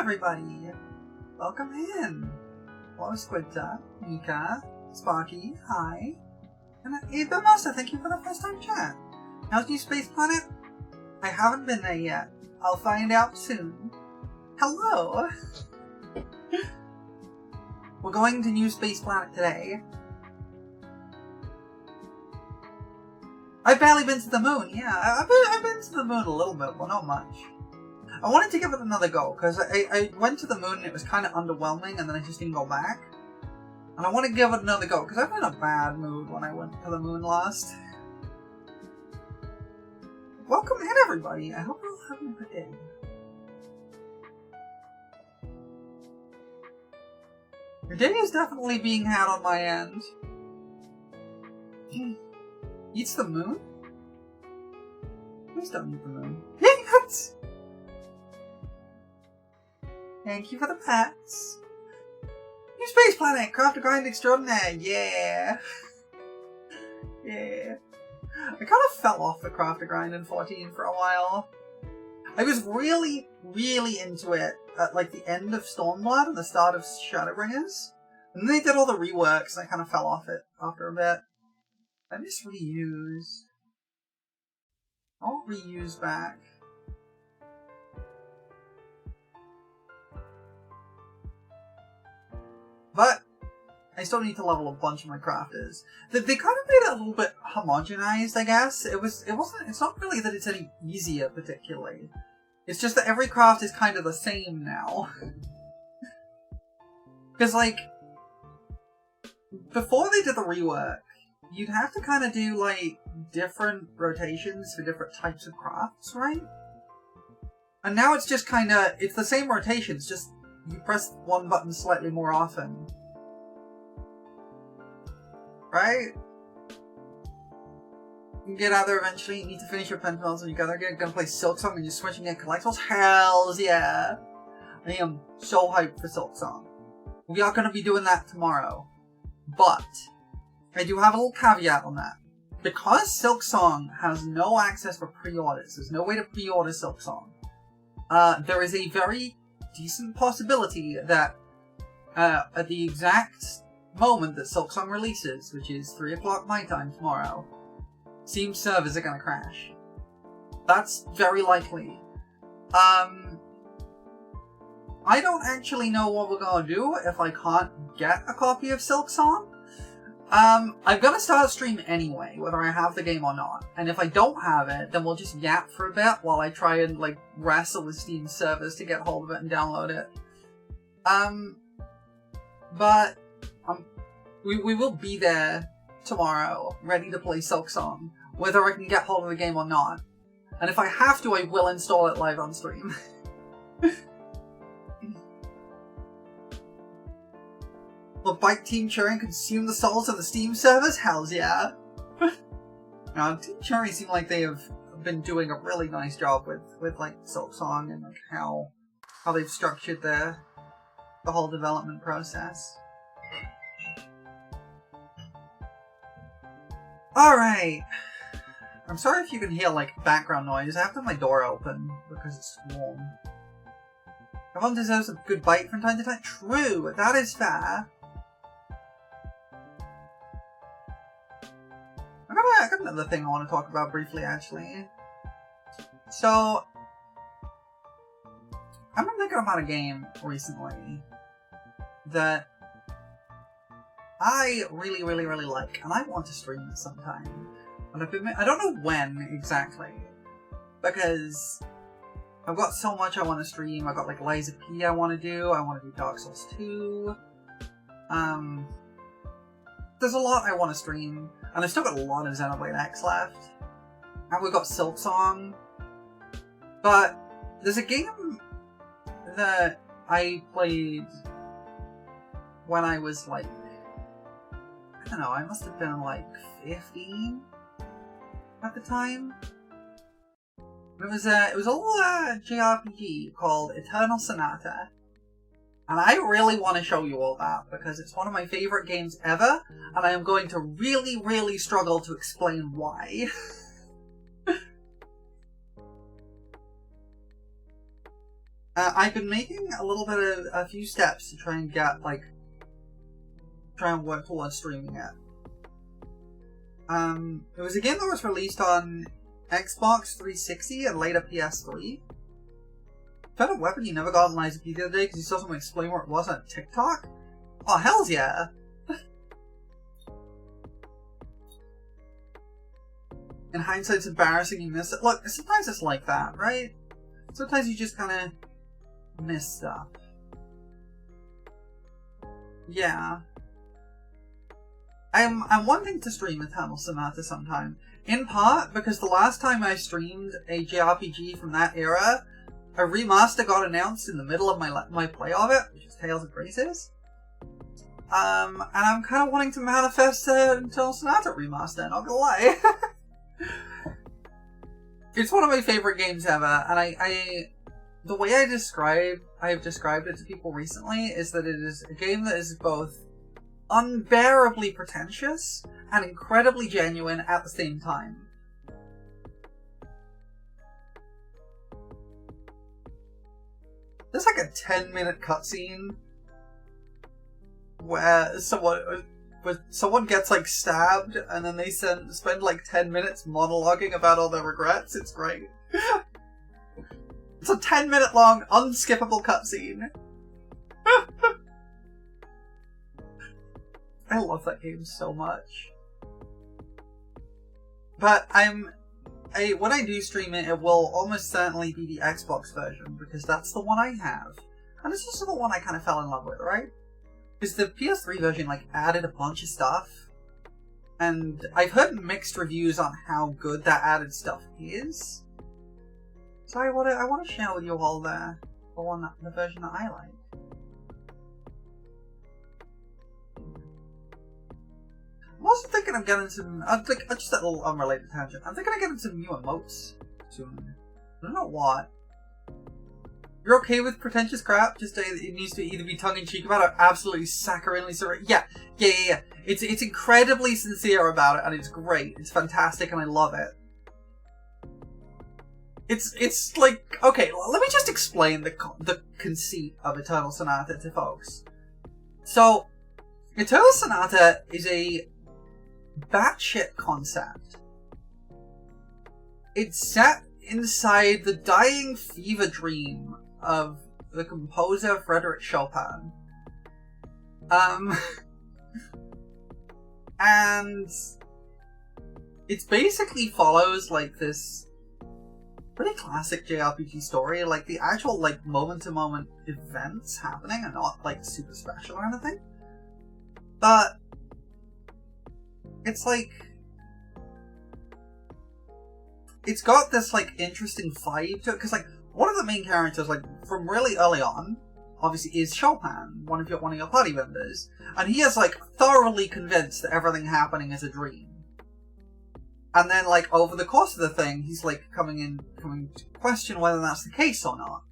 everybody! Welcome in! Hello, Squidta, Mika, Sparky, hi. And Eva Master, thank you for the first time chat. How's New Space Planet? I haven't been there yet. I'll find out soon. Hello! We're going to New Space Planet today. I've barely been to the moon, yeah. I've been to the moon a little bit, but not much. I wanted to give it another go, because I went to the moon and it was kind of underwhelming, and then I just didn't go back. And I want to give it another go, because I was in a bad mood when I went to the moon last. Welcome in, everybody. I hope you're all having a good day. Your day is definitely being had on my end. Eats the moon? Please don't eat the moon. What? Thank you for the pets. New Space Planet, craft a grind extraordinaire, yeah. Yeah. I kind of fell off the craft a grind in 14 for a while. I was really, really into it at like the end of Stormblood and the start of Shadowbringers. And then they did all the reworks and I kind of fell off it after a bit. I miss reuse. I'll reuse back. But I still need to level a bunch of my crafters. They kind of made it a little bit homogenized, I guess. It's not really that it's any easier particularly. It's just that every craft is kind of the same now. Because like, before they did the rework, you'd have to kind of do like different rotations for different types of crafts, right? And now it's just kind of, it's the same rotations, just you press one button slightly more often. Right? You can get out there eventually, you need to finish your Pentimals and you're gonna play Silksong and you're switching in collectibles. Hells yeah! I am so hyped for Silksong. We are gonna be doing that tomorrow. But I do have a little caveat on that. Because Silksong has no access for pre-orders, there's no way to pre-order Silksong, there is a very decent possibility that at the exact moment that Silksong releases, which is 3 o'clock my time tomorrow, Steam servers are gonna crash. That's very likely. I don't actually know what we're gonna do if I can't get a copy of Silksong. I'm gonna start a stream anyway, whether I have the game or not. And if I don't have it, then we'll just yap for a bit while I try and, like, wrestle with Steam servers to get hold of it and download it. But we will be there tomorrow, ready to play Silksong, whether I can get hold of the game or not. And if I have to, I will install it live on stream. Will Bike Team Cherry consume the souls of the Steam servers? Hells yeah. Now, Team Cherry seem like they have been doing a really nice job with like Silksong and like how they've structured the whole development process. Alright. I'm sorry if you can hear like background noise. I have to have my door open because it's warm. Everyone deserves a good bite from time to time. True, that is fair. I got another thing I want to talk about briefly, actually. So, I've been thinking about a game recently that I really, really, really like, and I want to stream it sometime. And I don't know when exactly, because I've got so much I want to stream. I've got like Liza P I want to do. I want to do Dark Souls 2. There's a lot I want to stream, and I've still got a lot of Xenoblade X left. And we've got Silksong. But there's a game that I played when I was like, I don't know, I must have been like 15 at the time. It was a little JRPG called Eternal Sonata. And I really want to show you all that, because it's one of my favorite games ever, and I am going to really, really struggle to explain why. I've been making a few steps to try and get, like, try and work towards streaming it. It was a game that was released on Xbox 360 and later PS3. Found a weapon you never got on Liza P the other day because you saw someone explain where it was on TikTok? Oh, hells yeah! In hindsight, it's embarrassing you miss it. Look, sometimes it's like that, right? Sometimes you just kind of miss stuff. Yeah. I'm wanting to stream Eternal Sonata sometime. In part because the last time I streamed a JRPG from that era, a remaster got announced in the middle of my play of it, which is Tales of Graces. And I'm kind of wanting to manifest an Eternal Sonata remaster, not gonna lie. It's one of my favorite games ever, and the way I have described it to people recently is that it is a game that is both unbearably pretentious and incredibly genuine at the same time. There's like a 10-minute cutscene where someone gets like stabbed and then they spend like 10 minutes monologuing about all their regrets. It's great. It's a 10-minute long, unskippable cutscene. I love that game so much. But when I do stream it, it will almost certainly be the Xbox version, because that's the one I have. And it's also the one I kind of fell in love with, right? Because the PS3 version, like, added a bunch of stuff. And I've heard mixed reviews on how good that added stuff is. So I want to share with you all the version that I like. I'm also thinking of getting some, just a little unrelated tangent. I'm thinking of getting some new emotes soon. I don't know what. You're okay with pretentious crap? Just it needs to either be tongue-in-cheek about it or absolutely saccharinely serious. Yeah. It's incredibly sincere about it, and it's great. It's fantastic, and I love it. It's like, okay, let me just explain the conceit of Eternal Sonata to folks. So, Eternal Sonata is a batshit concept. It's set inside the dying fever dream of the composer Frédéric Chopin. And it basically follows like this pretty classic JRPG story. Like the actual like moment-to-moment events happening are not like super special or anything. But it's like it's got this like interesting vibe to it, because like one of the main characters, like from really early on, obviously is Chopin, one of your party members, and he is like thoroughly convinced that everything happening is a dream. And then like over the course of the thing, he's like coming to question whether that's the case or not.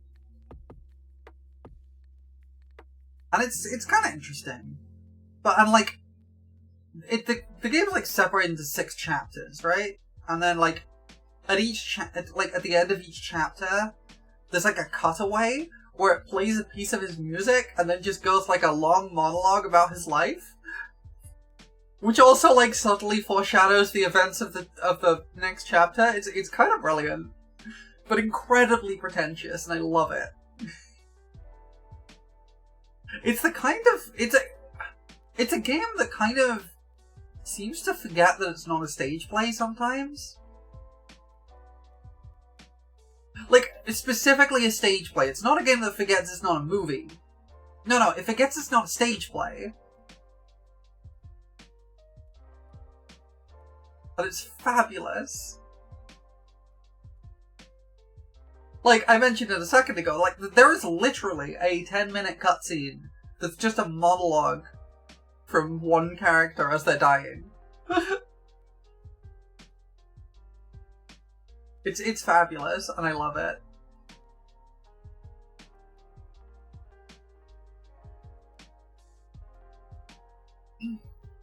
And it's kind of interesting, and like the game's like separated into 6 chapters, right? And then like at the end of each chapter, there's like a cutaway where it plays a piece of his music and then just goes like a long monologue about his life, which also like subtly foreshadows the events of the next chapter. It's kind of brilliant, but incredibly pretentious, and I love it. It's a game that kind of seems to forget that it's not a stage play sometimes. Like, specifically a stage play. It's not a game that forgets it's not a movie. No, it forgets it's not a stage play. But it's fabulous. Like, I mentioned it a second ago, like, there is literally a 10-minute cutscene that's just a monologue from one character as they're dying. It's fabulous, and I love it.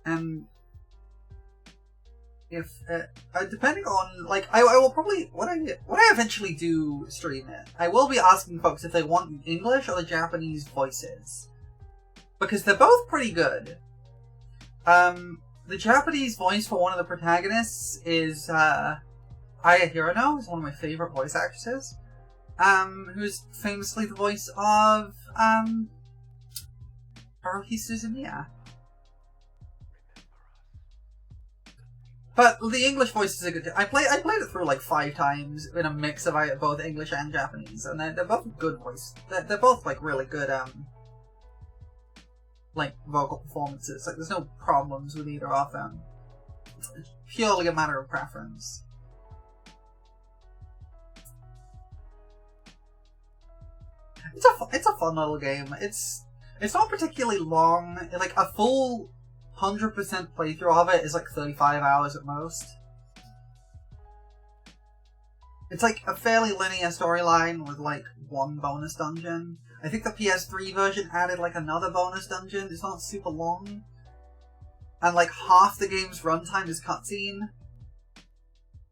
And if depending on like I will probably when I eventually do stream it, I will be asking folks if they want the English or the Japanese voices, because they're both pretty good. The Japanese voice for one of the protagonists is Aya Hirano, who's one of my favorite voice actresses, who's famously the voice of Haruhi Suzumiya. But the English voices are good. I played it through like 5 times in a mix of both English and Japanese, and they're both good voice. They're both like really good like vocal performances. Like there's no problems with either of them. It's purely a matter of preference. It's a fun little game. It's not particularly long. Like a full 100% playthrough of it is like 35 hours at most. It's like a fairly linear storyline with like 1 bonus dungeon. I think the PS3 version added like another bonus dungeon. It's not super long. And like half the game's runtime is cutscene.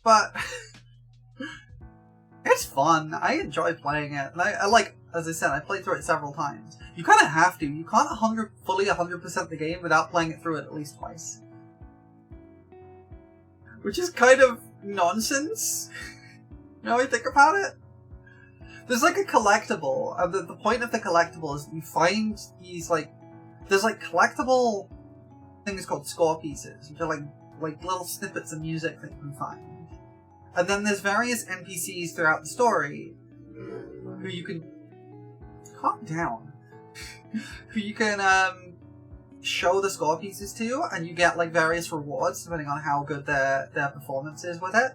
But it's fun. I enjoy playing it. And I like, as I said, I played through it several times. You kind of have to. You can't fully 100% the game without playing it through at least twice. Which is kind of nonsense. You know, when you think about it? There's like a collectible. The point of the collectible is you find these like... There's like collectible things called score pieces, which are like little snippets of music that you can find. And then there's various NPCs throughout the story who you can... Calm down. Who you can show the score pieces to, and you get like various rewards depending on how good their performance is with it.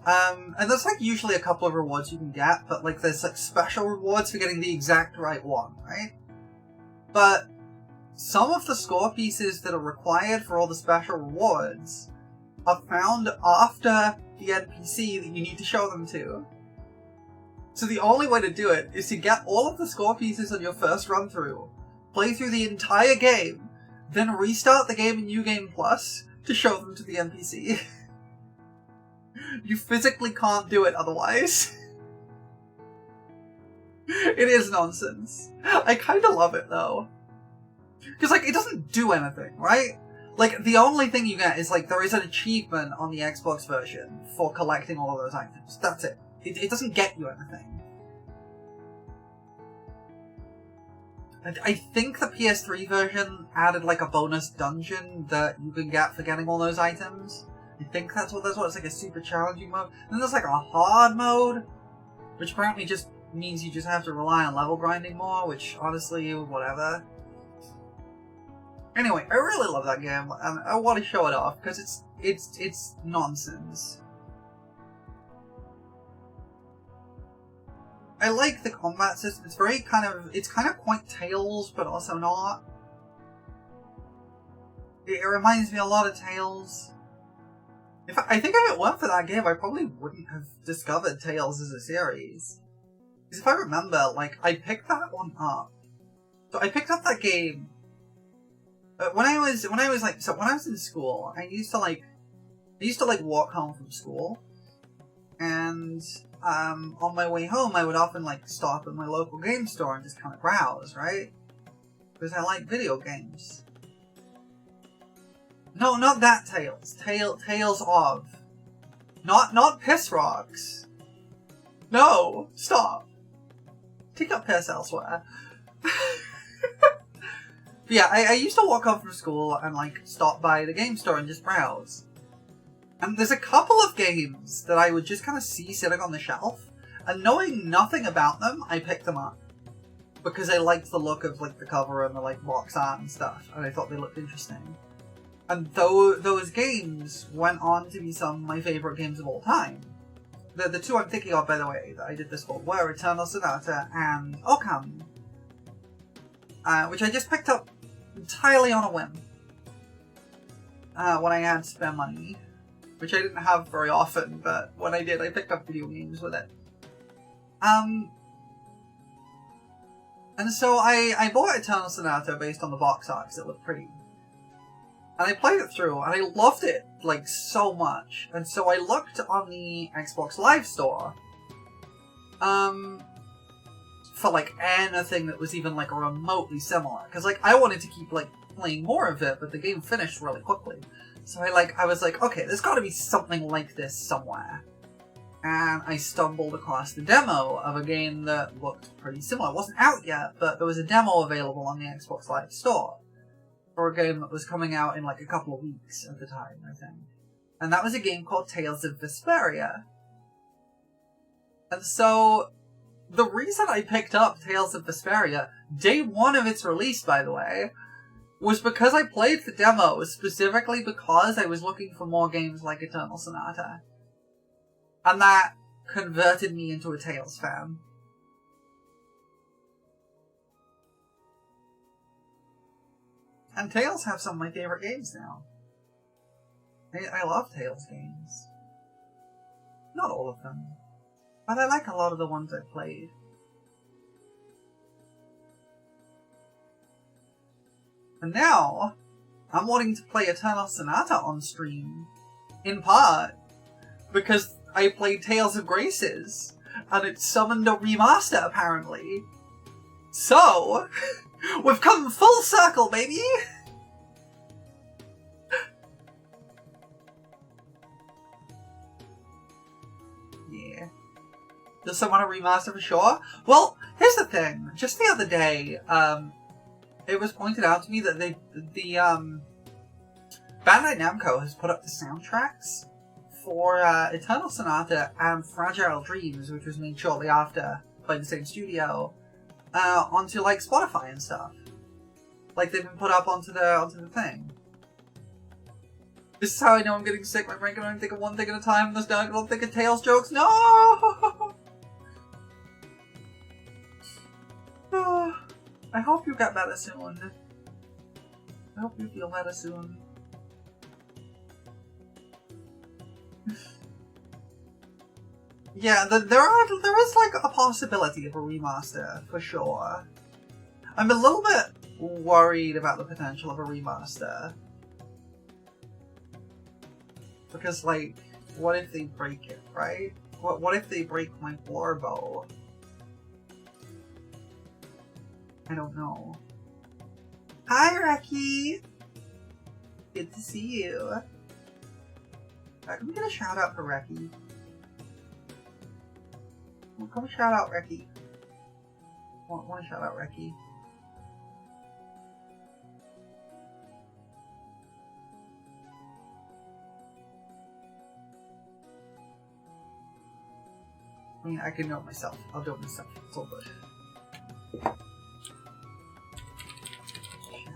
And there's like usually a couple of rewards you can get, but like there's like special rewards for getting the exact right one, right? But some of the score pieces that are required for all the special rewards are found after the NPC that you need to show them to. So the only way to do it is to get all of the score pieces on your first run through, play through the entire game, then restart the game in New Game Plus to show them to the NPC. You physically can't do it otherwise. It is nonsense. I kind of love it though. Because like, it doesn't do anything, right? Like, the only thing you get is like, there is an achievement on the Xbox version for collecting all of those items. That's it. It doesn't get you anything. And I think the PS3 version added like a bonus dungeon that you can get for getting all those items. I think that's what it's like, a super challenging mode. And then there's like a hard mode, which apparently just means you just have to rely on level grinding more, which honestly, whatever. Anyway, I really love that game, and I want to show it off because it's nonsense. I like the combat system. It's very kind of quite Tales, but also not. It reminds me a lot of Tales. I think if it weren't for that game, I probably wouldn't have discovered Tales as a series. Because if I remember, like, I picked that one up. So I picked up that game when I was in school. I used to walk home from school, and on my way home, I would often like stop at my local game store and just kind of browse, right? Because I like video games. No, not that Tales. Tales of. Not Piss Rocks. No, stop. Take up piss elsewhere. But yeah, I used to walk home from school and like stop by the game store and just browse. And there's a couple of games that I would just kind of see sitting on the shelf, and knowing nothing about them, I picked them up. Because I liked the look of like the cover and the like box art and stuff, and I thought they looked interesting. And those games went on to be some of my favourite games of all time. The two I'm thinking of, by the way, that I did this for were Eternal Sonata and Okami. Which I just picked up entirely on a whim. When I had spare money. Which I didn't have very often, but when I did, I picked up video games with it. And so I bought Eternal Sonata based on the box art because it looked pretty. And I played it through, and I loved it, like, so much. And so I looked on the Xbox Live Store, for, like, anything that was even, like, remotely similar. Because, like, I wanted to keep, like, playing more of it, but the game finished really quickly. So I was like, okay, there's gotta be something like this somewhere. And I stumbled across the demo of a game that looked pretty similar. It wasn't out yet, but there was a demo available on the Xbox Live Store for a game that was coming out in like a couple of weeks at the time, I think. And that was a game called Tales of Vesperia. And so, the reason I picked up Tales of Vesperia, day one of its release, by the way, was because I played the demo, specifically because I was looking for more games like Eternal Sonata. And that converted me into a Tales fan. And Tales have some of my favorite games now. I love Tales games. Not all of them. But I like a lot of the ones I've played. And now, I'm wanting to play Eternal Sonata on stream. In part, because I played Tales of Graces, and it summoned a remaster, apparently. So, we've come full circle, baby! Yeah. Does someone want a remaster for sure? Well, here's the thing. Just the other day, it was pointed out to me that Bandai Namco has put up the soundtracks for Eternal Sonata and Fragile Dreams, which was made shortly after by the same studio, onto like Spotify and stuff. Like they've been put up onto the thing. This is how I know I'm getting sick. My brain can only think of one thing at a time. This now I don't think of Tales jokes. No. I hope you get better soon. I hope you feel better soon. Yeah, there is like a possibility of a remaster, for sure. I'm a little bit worried about the potential of a remaster. Because, like, what if they break it, right? What if they break my floor bow? I don't know. Hi, Reki! Good to see you. Can we get a shout out for Reki? Come shout out Reki. Want to shout out Reki? I mean, I can do it myself. I'll do it myself. It's all good.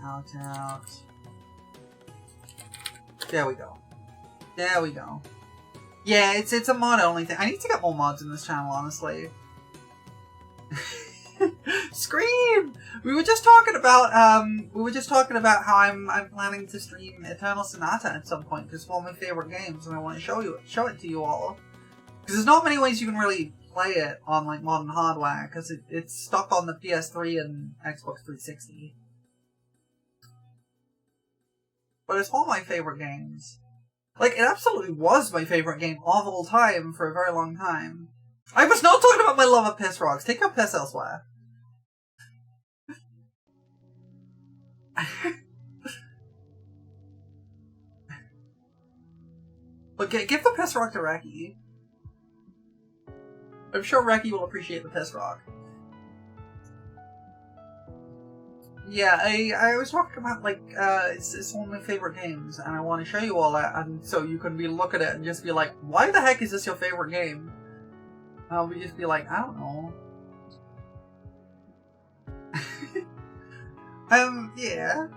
Shout out. There we go. There we go. Yeah, it's a mod only thing. I need to get more mods in this channel, honestly. Scream! We were just talking about how I'm planning to stream Eternal Sonata at some point because it's one of my favorite games, and I want to show it to you all. Because there's not many ways you can really play it on like modern hardware because it's stuck on the PS3 and Xbox 360. But it's one of my favorite games. Like, it absolutely was my favorite game of all time for a very long time. I was not talking about my love of piss rocks. Take your piss elsewhere. But give the piss rock to Reki. I'm sure Reki will appreciate the piss rock. Yeah, I was talking about, like, it's one of my favorite games, and I want to show you all that, and so you can look at it and just be like, why the heck is this your favorite game? We just be like, I don't know. Yeah.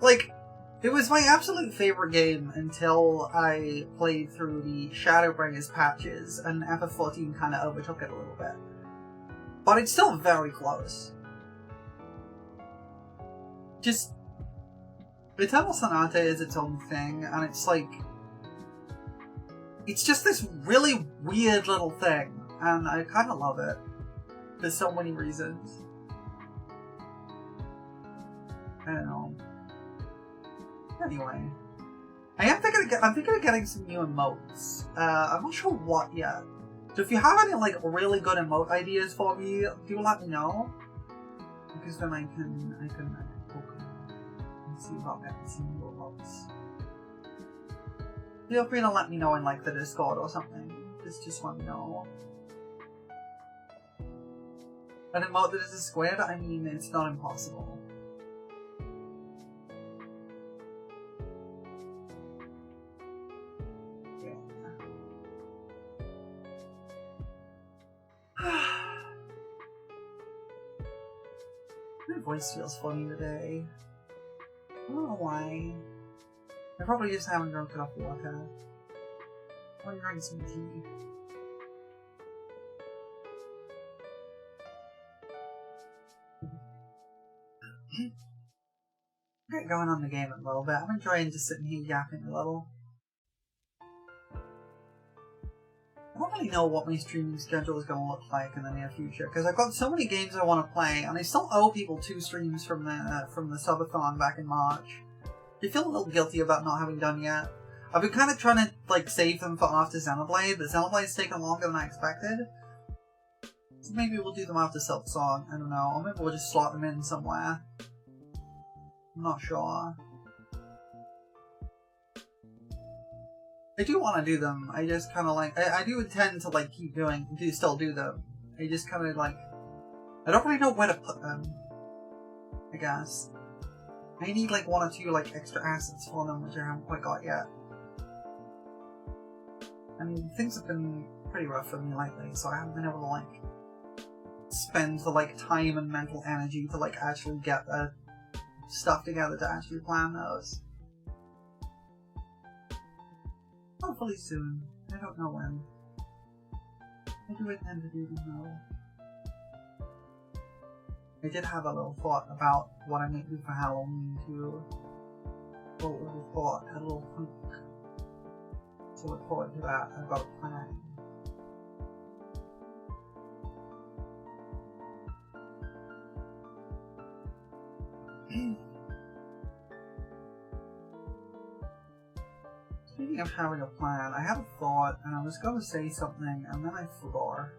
Like, it was my absolute favorite game until I played through the Shadowbringers patches, and FF14 kind of overtook it a little bit. But it's still very close. Just, Eternal Sonata is its own thing, and it's like, it's just this really weird little thing, and I kind of love it for so many reasons. I don't know. Anyway. I'm thinking of getting some new emotes. I'm not sure what yet. So if you have any, like, really good emote ideas for me, do let me know. Because then I can see about getting some new emotes. Feel free to let me know in, like, the Discord or something. Just let me know. An emote that is a squid? I mean, it's not impossible. Yeah. My voice feels funny today. I don't know why. I probably just haven't drunk enough water. I'm drinking some tea. Get going on the game a little bit. I'm enjoying just sitting here yapping a little. I don't really know what my streaming schedule is going to look like in the near future, because I've got so many games I want to play, and I still owe people 2 streams from the subathon back in March. I feel a little guilty about not having done yet. I've been kind of trying to, like, save them for after Xenoblade, but Xenoblade's taken longer than I expected. So maybe we'll do them after Silksong, I don't know, or maybe we'll just slot them in somewhere. I'm not sure. I do want to do them, I just kind of like, I do intend to, like, still do them. I just kind of, like, I don't really know where to put them, I guess. I need, like, 1 or 2, like, extra assets for them, which I haven't quite got yet. I mean, things have been pretty rough for me lately, so I haven't been able to, like, spend the, like, time and mental energy to, like, actually get the stuff together to actually plan those. Hopefully soon. I don't know when. I do intend to do them though. I did have a little thought about what I might do for Halloween too. A little thought, a little hunk. So look forward to that. I've got a plan. Speaking of having a plan, I had a thought and I was going to say something and then I forgot.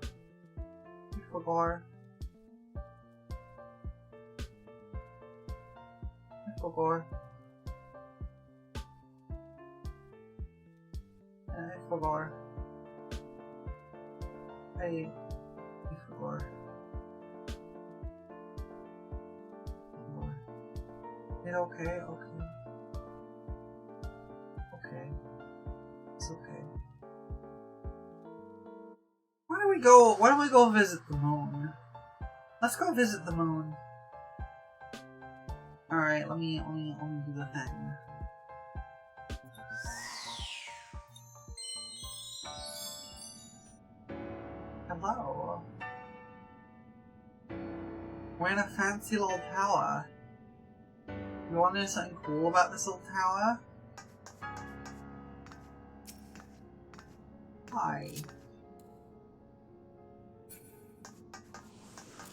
I forgot. It's okay, okay. It's okay. Why don't we go visit the moon? Let's go visit the moon. Alright, let me do the thing. Hello. We're in a fancy little tower. You want to know something cool about this little tower? Hi.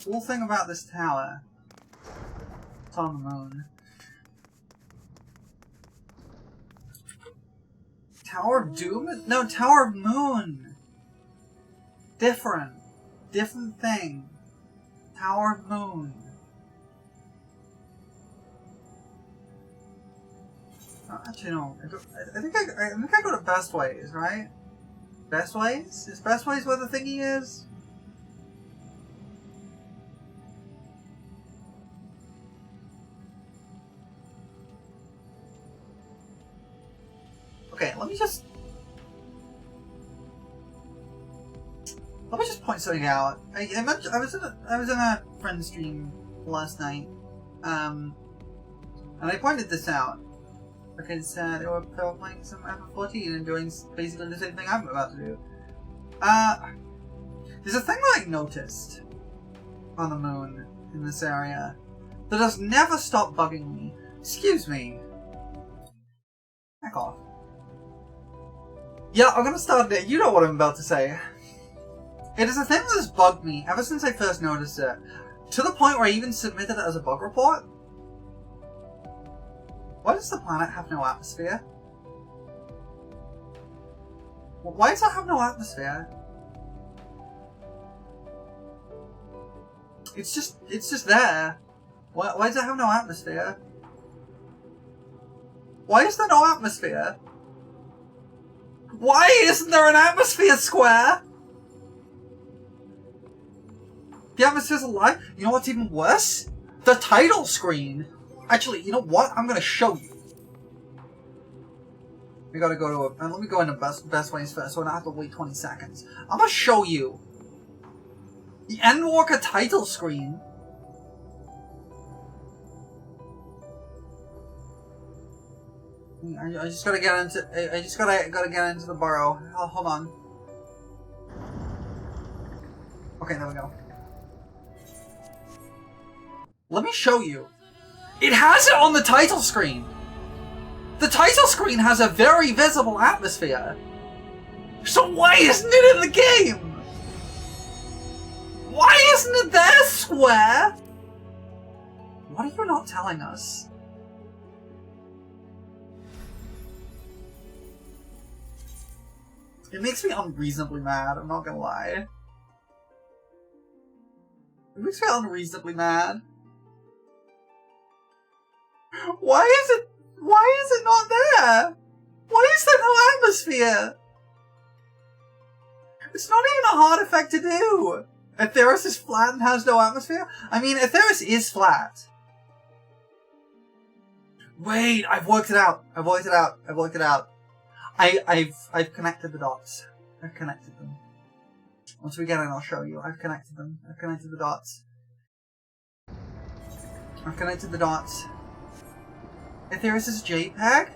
Cool thing about this tower. It's on the moon. Tower of Doom? No, Tower of Moon! Different thing. Tower of Moon. Actually, no. I think I go to Best Ways, right? Best Ways? Is Best Ways where the thingy is? Okay, let me just point something out. I was in a friend's stream last night, and I pointed this out because they were playing some FF14 and doing basically the same thing I'm about to do. There's a thing that I noticed on the moon in this area that has never stopped bugging me. Excuse me. Back off. Yeah, I'm gonna start it. You know what I'm about to say. It is a thing that has bugged me ever since I first noticed it, to the point where I even submitted it as a bug report. Why does the planet have no atmosphere? Why does it have no atmosphere? It's just there. Why does it have no atmosphere? Why is there no atmosphere? Why isn't there an atmosphere, Square? The atmosphere's alive? You know what's even worse? The title screen! Actually, you know what? I'm gonna show you. We gotta go to let me go into best ways first so I don't have to wait 20 seconds. I'm gonna show you the Endwalker title screen. I just gotta get into. I just gotta get into the burrow. Oh, hold on. Okay, there we go. Let me show you. It has it on the title screen. The title screen has a very visible atmosphere. So why isn't it in the game? Why isn't it there, Square? What are you not telling us? It makes me unreasonably mad, I'm not gonna lie. It makes me unreasonably mad. Why is it not there? Why is there no atmosphere? It's not even a hard effect to do. Atheris is flat and has no atmosphere? I mean, Atheris is flat. Wait, I've worked it out. I've worked it out. I've connected the dots. I've connected them. Once we get in, I'll show you. I've connected them. I've connected the dots. I've connected the dots. Atheris is JPEG?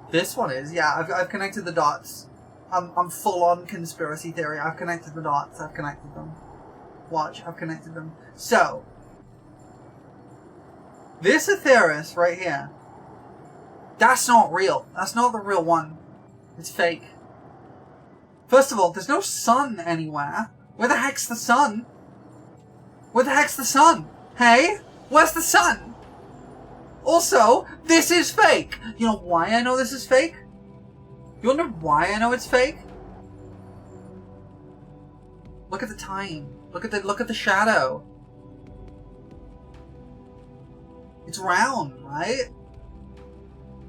This one is, yeah, I've connected the dots. I'm full on conspiracy theory. I've connected the dots. I've connected them. Watch, I've connected them. So, this Atheris right here, that's not real. That's not the real one. It's fake. First of all, there's no sun anywhere. Where the heck's the sun? Where the heck's the sun? Hey? Where's the sun? Also, this is fake. You know why I know this is fake? You wonder why I know it's fake? Look at the time. Look at the shadow. It's round, right?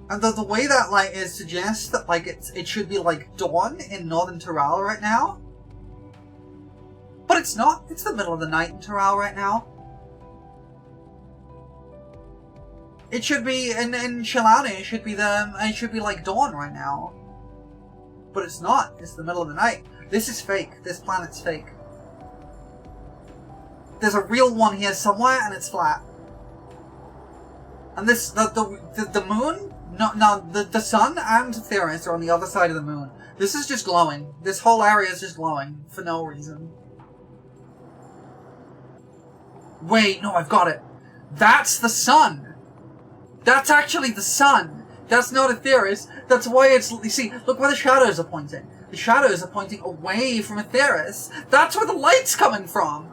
And the way that light is suggests that like it should be like dawn in northern Terral right now. But it's not. It's the middle of the night in Terral right now. It should be in Shalani. It should be like dawn right now. But it's not. It's the middle of the night. This is fake. This planet's fake. There's a real one here somewhere, and it's flat. And this the moon. No, the sun and Theris are on the other side of the moon. This is just glowing. This whole area is just glowing for no reason. Wait, no, I've got it. That's the sun. That's actually the sun. That's not Atheris. That's why it's... You see, look where the shadows are pointing. The shadows are pointing away from Atheris. That's where the light's coming from.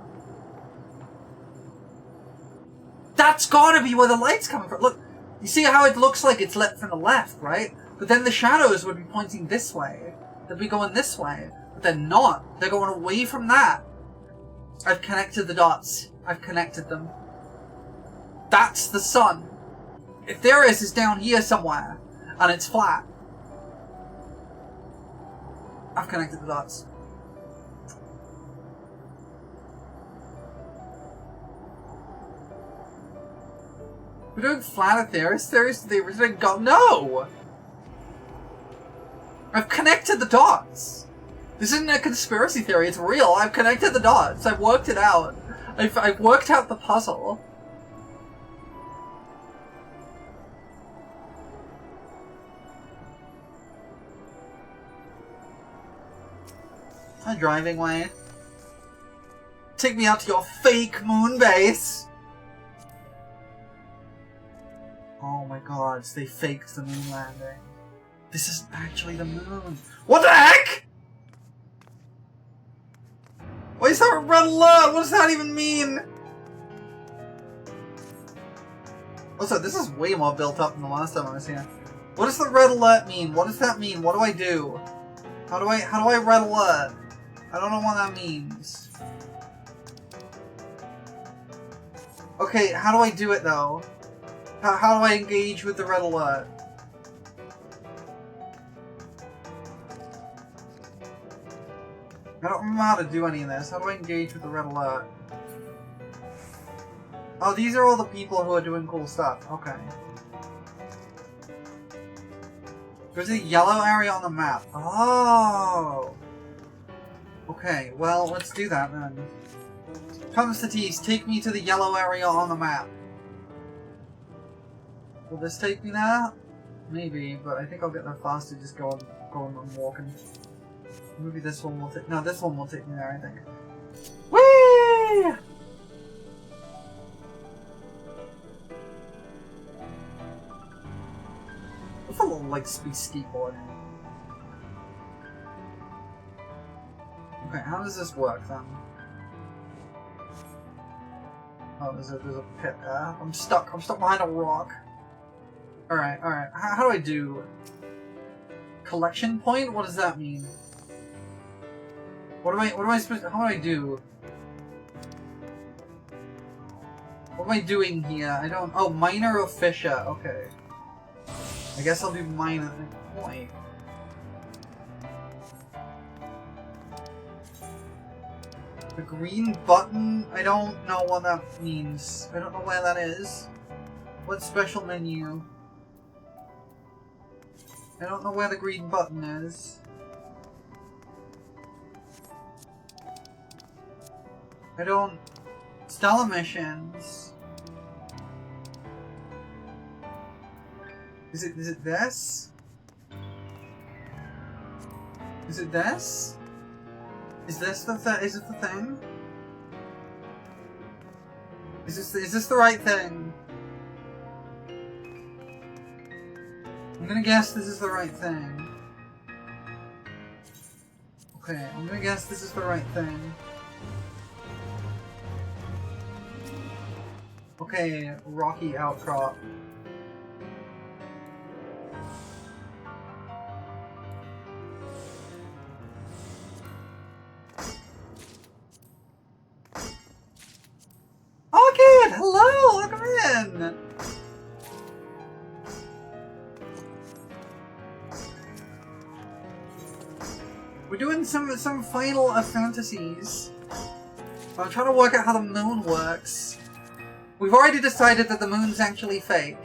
That's gotta be where the light's coming from. Look, you see how it looks like it's lit from the left, right? But then the shadows would be pointing this way. They'd be going this way. But they're not. They're going away from that. I've connected the dots. I've connected them. That's the sun. Atheris is down here somewhere, and it's flat. I've connected the dots. We're doing flat Atheris theories to the original god? No! I've connected the dots. This isn't a conspiracy theory, it's real. I've connected the dots. I've worked it out. I've worked out the puzzle. A driving way. Take me out to your fake moon base. Oh my god, they faked the moon landing. This isn't actually the moon. What the heck? Why is there a red alert? What does that even mean? Also, this is way more built up than the last time I was here. What does the red alert mean? What does that mean? What do I do? How do I red alert? I don't know what that means. Okay, how do I do it though? How do I engage with the red alert? I don't remember how to do any of this. How do I engage with the red alert? Oh, these are all the people who are doing cool stuff. Okay. There's a yellow area on the map. Oh! Okay, well, let's do that then. Come, Satis, take me to the yellow area on the map. Will this take me there? Maybe, but I think I'll get there faster just going and walking. Maybe this one will take... No, this one will take me there, I think. Whee! What's a little, like, space skateboarding? Okay, how does this work, then? Oh, there's a pit there. I'm stuck behind a rock. Alright. How do I do... Collection point? What does that mean? What am I supposed to... How do I do? What am I doing here? I don't... Oh, miner or fisher. Okay. I guess I'll do miner. Wait. The green button? I don't know what that means. I don't know where that is. What special menu? I don't know where the green button is. I don't... Stellar missions. Is it this? Is it this? Is this the is it the thing? Is this the right thing? I'm gonna guess this is the right thing. Okay, I'm gonna guess this is the right thing. Okay, rocky outcrop. Orchid! Hello! Welcome in! We're doing some Final Fantasies. I'm trying to work out how the moon works. We've already decided that the moon's actually fake.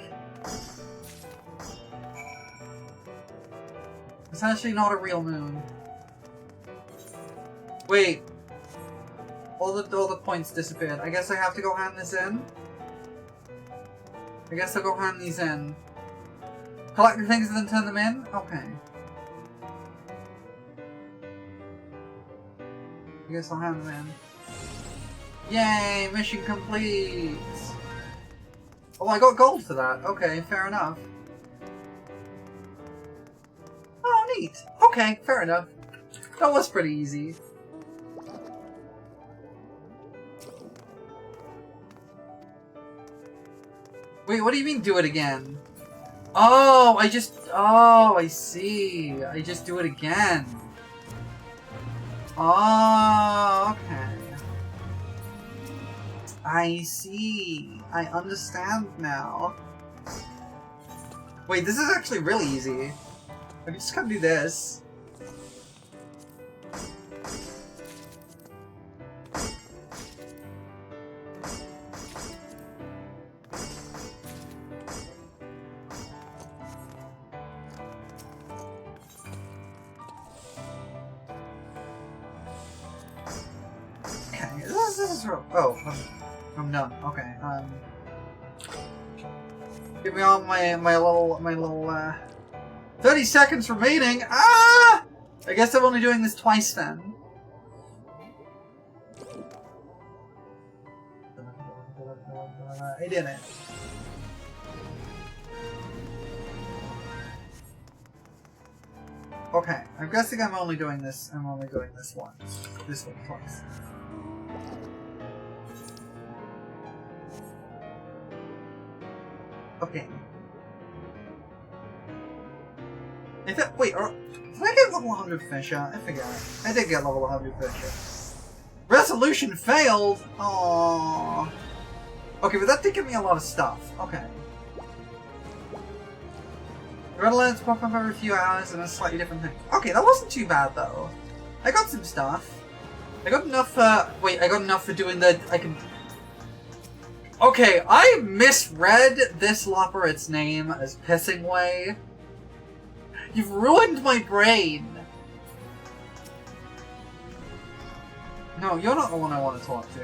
It's actually not a real moon. Wait. All the points disappeared. I guess I have to go hand this in? I guess I'll go hand these in. Collect the things and then turn them in? Okay. I guess I'll hand them in. Yay! Mission complete! Oh, I got gold for that. Okay, fair enough. Oh, neat. Okay, fair enough. That was pretty easy. Wait, what do you mean do it again? Oh, oh, I see. I just do it again. Oh, okay. I see. I understand now. Wait, this is actually really easy. I just gotta do this. Oh, I'm done. Okay. Give me all my little 30 seconds remaining. Ah! I guess I'm only doing this twice then. I did it. Okay, I'm guessing I'm only doing this. I'm only doing this once. This one twice. Okay. Wait, did I get level 100 fish out? I forgot. I did get level 100 fish out. Resolution failed? Aww. Okay, but that did give me a lot of stuff. Okay. Red alerts pop up every few hours and a slightly different thing. Okay, that wasn't too bad though. I got some stuff. I got enough for... Wait, I got enough for doing the... I can... Okay, I misread this Loperit's name as Pissing Way. You've ruined my brain! No, you're not the one I want to talk to.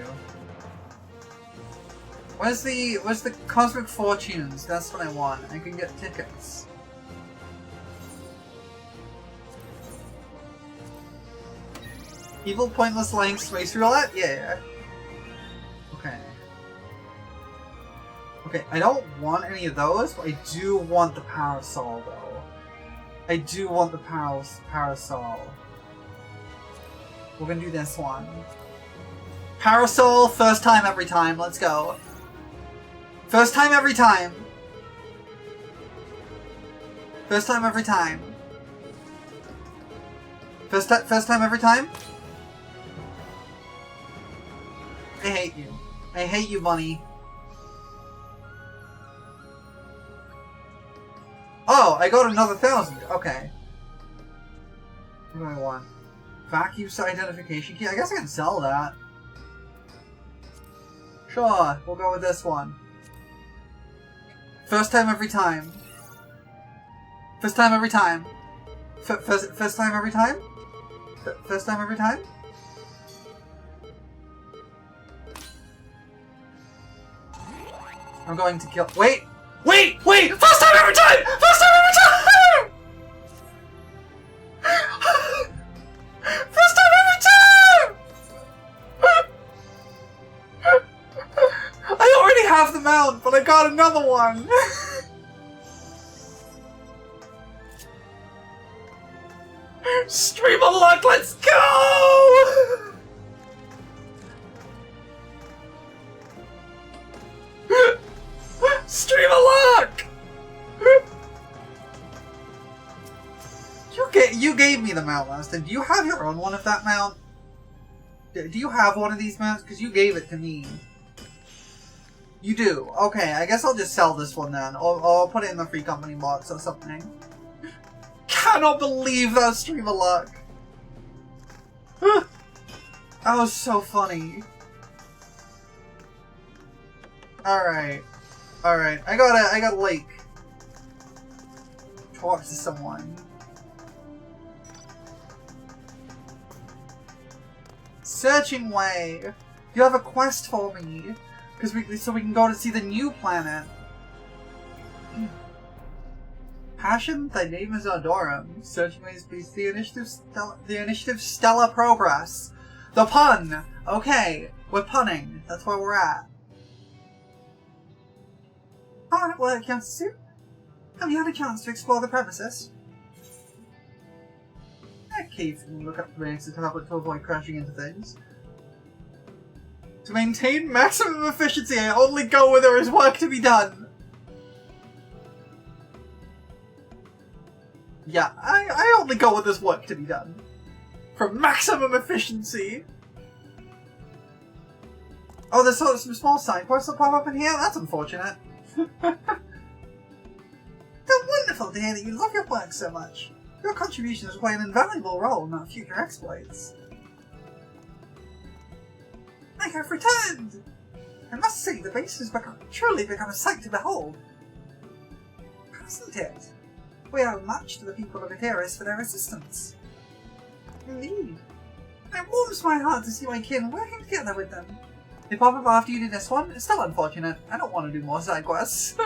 Where's the Cosmic Fortunes? That's what I want. I can get tickets. Evil Pointless Lying Space Roulette? Yeah. Okay. Okay, I don't want any of those, but I do want the Parasol, though. I do want the Parasol. We're gonna do this one. Parasol, first time every time. Let's go. First time every time. First time every time. First time every time? I hate you. I hate you, bunny. Oh, I got another 1,000. Okay. What do I want? Vacuum identification key? I guess I can sell that. Sure, we'll go with this one. First time every time. First time every time. First time every time? First time every time? I'm going to kill- Wait! Wait! Wait! First time every time! First time every time! First time every time! I already have the mount, but I got another one! Stream of luck, let's go! Stream of luck! You gave me the mount last time. Do you have your own one of that mount? Do you have one of these mounts? Because you gave it to me. You do. Okay, I guess I'll just sell this one then. Or I'll put it in the free company box or something. Cannot believe that stream of luck. That was so funny. Alright. Alright. I got a lake. Talk to someone. Searching way. You have a quest for me. So we can go to see the new planet. Passion? Thy name is Adorum. Searching ways please the initiative Stellar Progress. The pun! Okay, we're punning. That's where we're at. Alright, well, Countess, have you had a chance to explore the premises? Occasionally look up the ranks of the tablet to avoid crashing into things. To maintain maximum efficiency, I only go where there is work to be done. Yeah, I only go where there's work to be done. For maximum efficiency. Oh, there's sort of some small signposts that pop up in here? That's unfortunate. How wonderful to hear that you love your work so much. Your contributions play an invaluable role in our future exploits. I have returned! I must say, the base has truly become a sight to behold. Hasn't it? We owe much to the people of Eteris for their assistance. Indeed. It warms my heart to see my kin working together with them. They pop up after you do this one. It's still unfortunate. I don't want to do more side quests.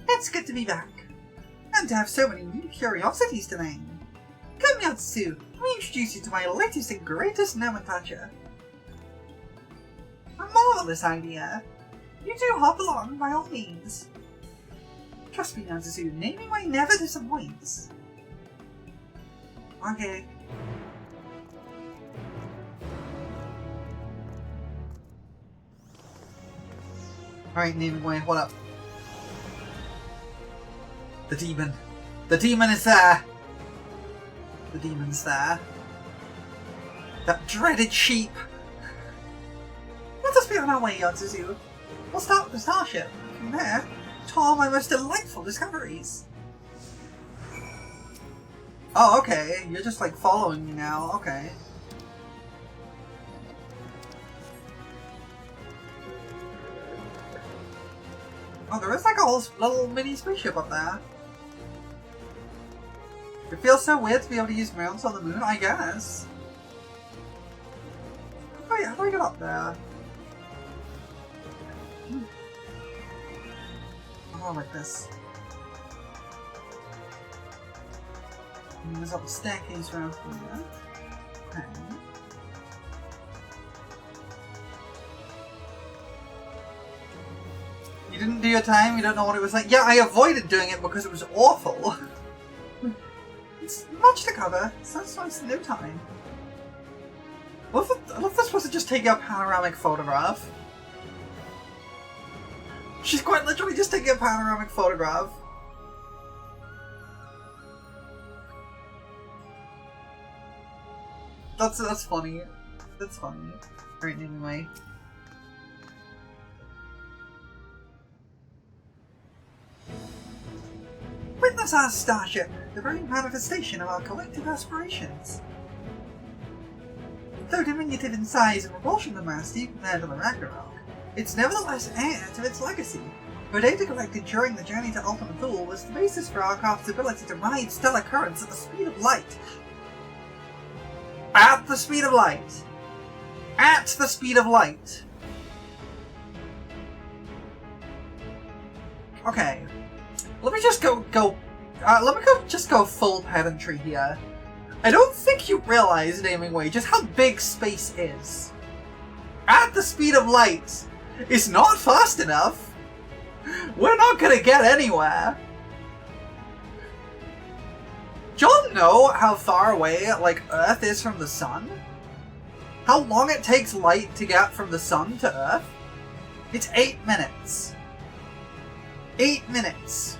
It's good to be back. And to have so many new curiosities to name. Come Yatsu, let me introduce you to my latest and greatest nomenclature. A marvelous idea. You two hop along by all means. Trust me, Yatsu, naming way never disappoints. Okay. Alright, naming way, what up? The demon. The demon is there! The demon's there. That dreaded sheep! Let us be on our way, Yatsuzu. We'll start with the starship. From there, to all my most delightful discoveries. Oh, okay. You're just like following me now. Okay. Oh, there is like a whole little mini spaceship up there. It feels so weird to be able to use mounts on the moon, I guess. Wait, how do I get up there? Oh, like this. And there's up a staircase around here. Okay. You didn't do your time? You don't know what it was like? Yeah, I avoided doing it because it was awful. It's much to cover. Sounds nice in no time. I love this supposed to just take a panoramic photograph. She's quite literally just taking a panoramic photograph. That's funny. That's funny. Right, anyway. Witness our starship, the very manifestation of our collective aspirations. Though diminutive in size and propulsion capacity compared to the Ragnarok, it's nevertheless heir to its legacy. The data collected during the journey to Ultima Thule was the basis for our craft's ability to ride stellar currents at the speed of light. At the speed of light! At the speed of light! Okay. Let me just go full pedantry here. I don't think you realize, Naming Way, just how big space is. At the speed of light is not fast enough. We're not gonna get anywhere. Do y'all know how far away, like, Earth is from the sun? How long it takes light to get from the sun to Earth? It's 8 minutes. 8 minutes.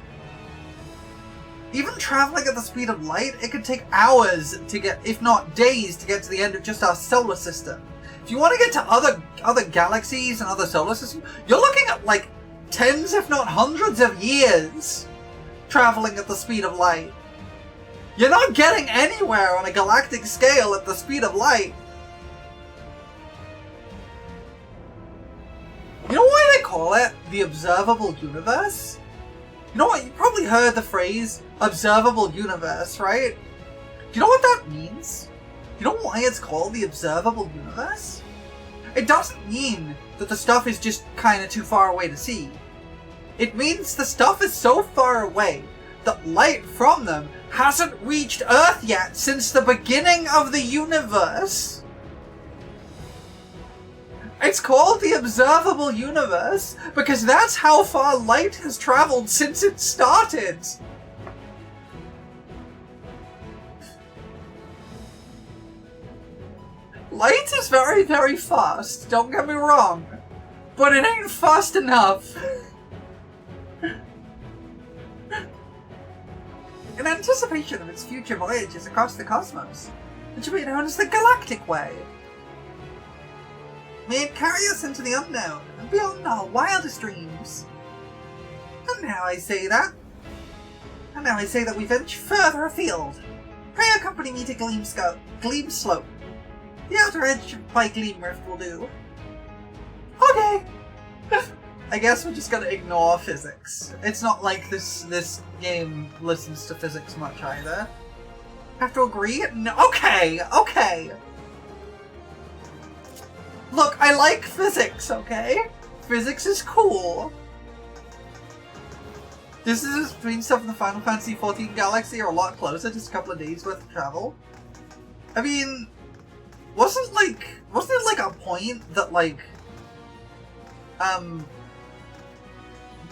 Even traveling at the speed of light, it could take hours to get, if not days, to get to the end of just our solar system. If you want to get to other galaxies and other solar systems, you're looking at like tens, if not hundreds of years traveling at the speed of light. You're not getting anywhere on a galactic scale at the speed of light. You know why they call it the observable universe? You know what? You probably heard the phrase observable universe, right? Do you know what that means? You know why it's called the observable universe? It doesn't mean that the stuff is just kind of too far away to see. It means the stuff is so far away that light from them hasn't reached Earth yet since the beginning of the universe. It's called the observable universe because that's how far light has traveled since it started. Light is very, very fast, don't get me wrong, but it ain't fast enough. In anticipation of its future voyages across the cosmos, it should be known as the Galactic Way. May it carry us into the unknown and beyond our wildest dreams. And now I say that we venture further afield. Pray accompany me to Gleam Slope. The outer edge by Gleam Rift will do. Okay. I guess we're just gonna ignore physics. It's not like this game listens to physics much either. Have to agree? No. Okay. Look, I like physics, okay? Physics is cool. Distances between stuff in the Final Fantasy XIV galaxy are a lot closer, just a couple of days worth of travel. I mean, wasn't it like a point that like,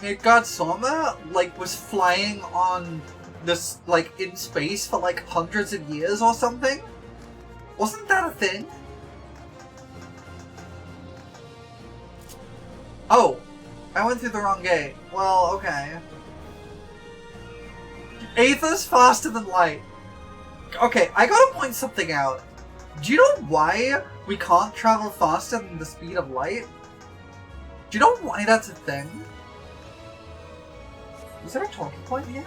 Midgard Soma, like, was flying on this, like, in space for like hundreds of years or something? Wasn't that a thing? Oh, I went through the wrong gate. Well, okay. Aether's faster than light. Okay, I gotta point something out. Do you know why we can't travel faster than the speed of light? Do you know why that's a thing? Is there a talking point here?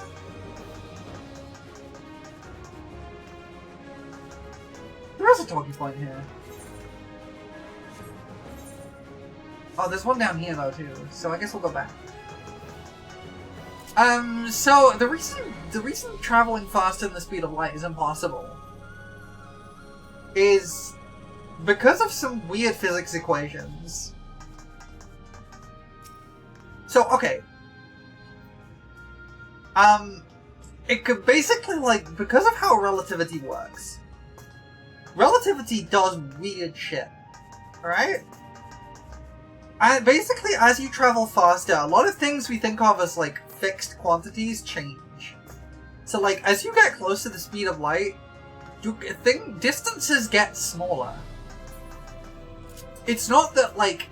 There is a talking point here. Oh, there's one down here though too, so I guess we'll go back. So the reason traveling faster than the speed of light is impossible is because of some weird physics equations. So, okay. It could basically, like, because of how relativity works, relativity does weird shit, alright? And basically, as you travel faster, a lot of things we think of as, like, fixed quantities change. So, like, as you get close to the speed of light, distances get smaller. It's not that, like,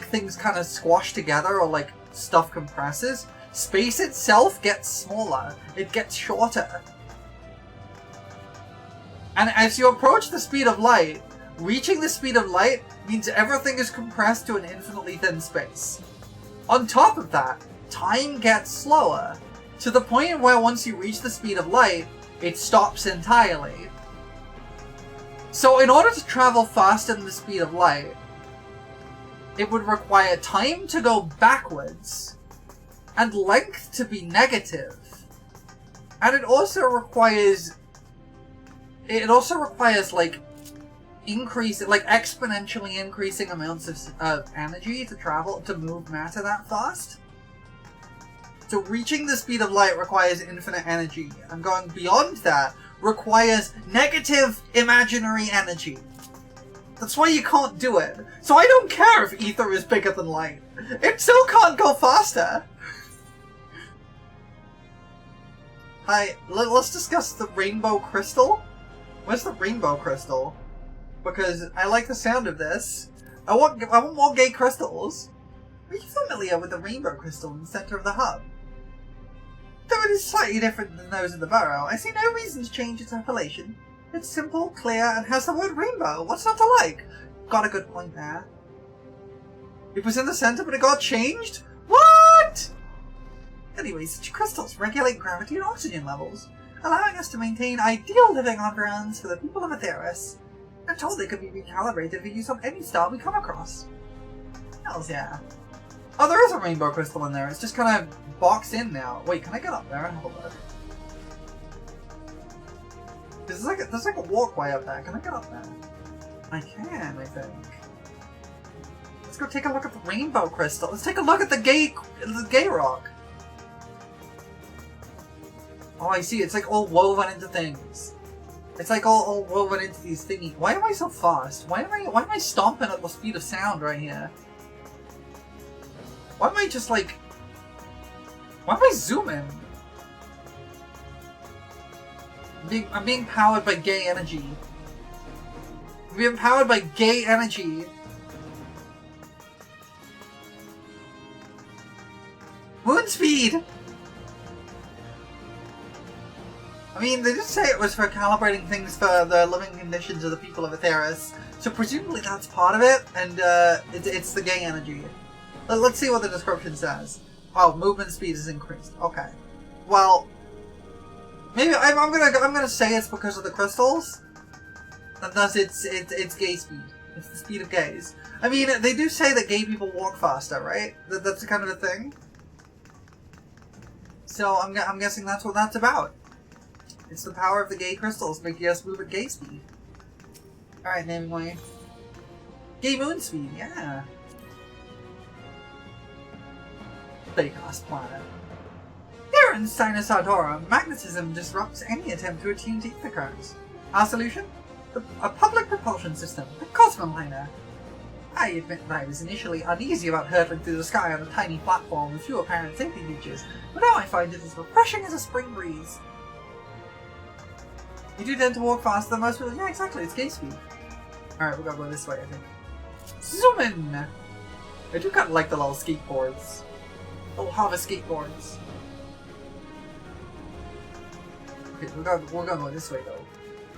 things kind of squash together or, like, stuff compresses. Space itself gets smaller. It gets shorter. And as you approach the speed of light, reaching the speed of light means everything is compressed to an infinitely thin space. On top of that, time gets slower, to the point where once you reach the speed of light, it stops entirely. So in order to travel faster than the speed of light, it would require time to go backwards, and length to be negative. And it also requires like exponentially increasing amounts of energy to move matter that fast. So reaching the speed of light requires infinite energy, and going beyond that requires negative imaginary energy. That's why you can't do it. So I don't care if ether is bigger than light. It still can't go faster. Hi, let's discuss the rainbow crystal. Where's the rainbow crystal? Because I like the sound of this. I want more gay crystals. Are you familiar with the rainbow crystal in the center of the hub? Though it is slightly different than those in the burrow, I see no reason to change its appellation. It's simple, clear, and has the word rainbow. What's not to like? Got a good point there. It was in the center, but it got changed? What? Anyways, such crystals regulate gravity and oxygen levels, allowing us to maintain ideal living on grounds for the people of Aetheris. I'm told they could be recalibrated for use on any star we come across. Hells yeah. Oh, there is a rainbow crystal in there. It's just kind of boxed in now. Wait, can I get up there and have a look? There's like a walkway up there. Can I get up there? I can, I think. Let's go take a look at the rainbow crystal. Let's take a look at the gay rock. Oh, I see. It's like all woven into things. It's like all woven into these thingies. Why am I so fast? Why am I stomping at the speed of sound right here? Why am I just like... Why am I zooming? I'm being powered by gay energy. I'm being powered by gay energy. Moon speed! I mean, they did say it was for calibrating things for the living conditions of the people of Aetheris, so presumably that's part of it, and it's the gay energy. Let's see what the description says. Oh, movement speed is increased. Okay. Well, maybe I'm gonna say it's because of the crystals, and thus it's gay speed. It's the speed of gays. I mean, they do say that gay people walk faster, right? That's kind of a thing. So I'm guessing that's what that's about. It's the power of the gay crystals making us move at gay speed. Alright, naming way. Gay moon speed, yeah. Fake-ass planet. Here in Sinus Ardora, magnetism disrupts any attempt to attune to ether currents. Our solution? A public propulsion system, the Cosmoliner. I admit that I was initially uneasy about hurtling through the sky on a tiny platform with few apparent safety features, but now I find it as refreshing as a spring breeze. You do tend to walk faster than most people. Yeah, exactly, it's gay speed. Alright, we'll go this way, I think. Zoom in! I do kind of like the little skateboards. Little hover skateboards. Okay, we're gonna go this way though.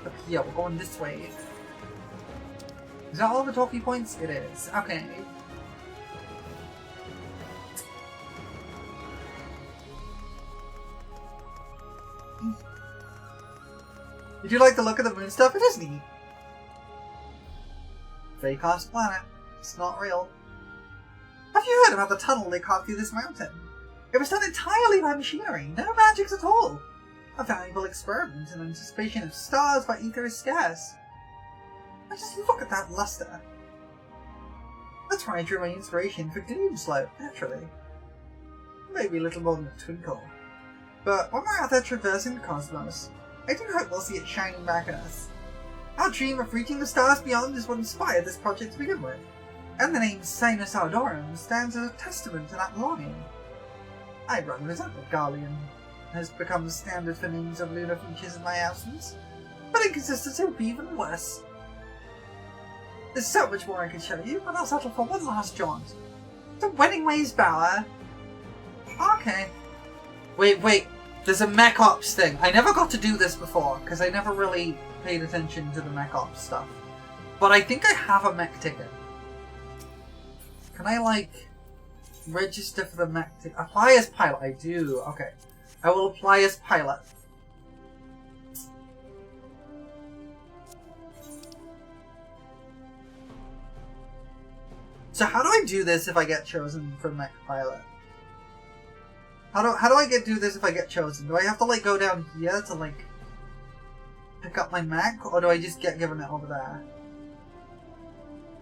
Up here, we're going this way. Is that all the trophy points? It is. Okay. Did you like the look of the moon stuff? It is neat. Fake ass planet. It's not real. Have you heard about the tunnel they carved through this mountain? It was done entirely by machinery. No magics at all. A valuable experiment in anticipation of stars where ether is scarce. I just look at that luster. That's where I drew my inspiration for Doomslope, naturally. Maybe a little more than a twinkle. But when we're out there traversing the cosmos, I do hope we'll see it shining back at us. Our dream of reaching the stars beyond is what inspired this project to begin with, and the name Sinus Ardorum stands as a testament to that longing. I run resentment Garlean has become the standard for names of lunar features in my absence, but inconsistency would be even worse. There's so much more I could show you, but I'll settle for one last jaunt. The Wedding Ways Bower. Okay. Wait. There's a Mech Ops thing. I never got to do this before, because I never really paid attention to the Mech Ops stuff. But I think I have a mech ticket. Can I, like, register for the mech ticket? Apply as pilot. I do. Okay. I will apply as pilot. So how do I do this if I get chosen for mech pilot? How do I do this if I get chosen? Do I have to like go down here to like pick up my mech, or do I just get given it over there?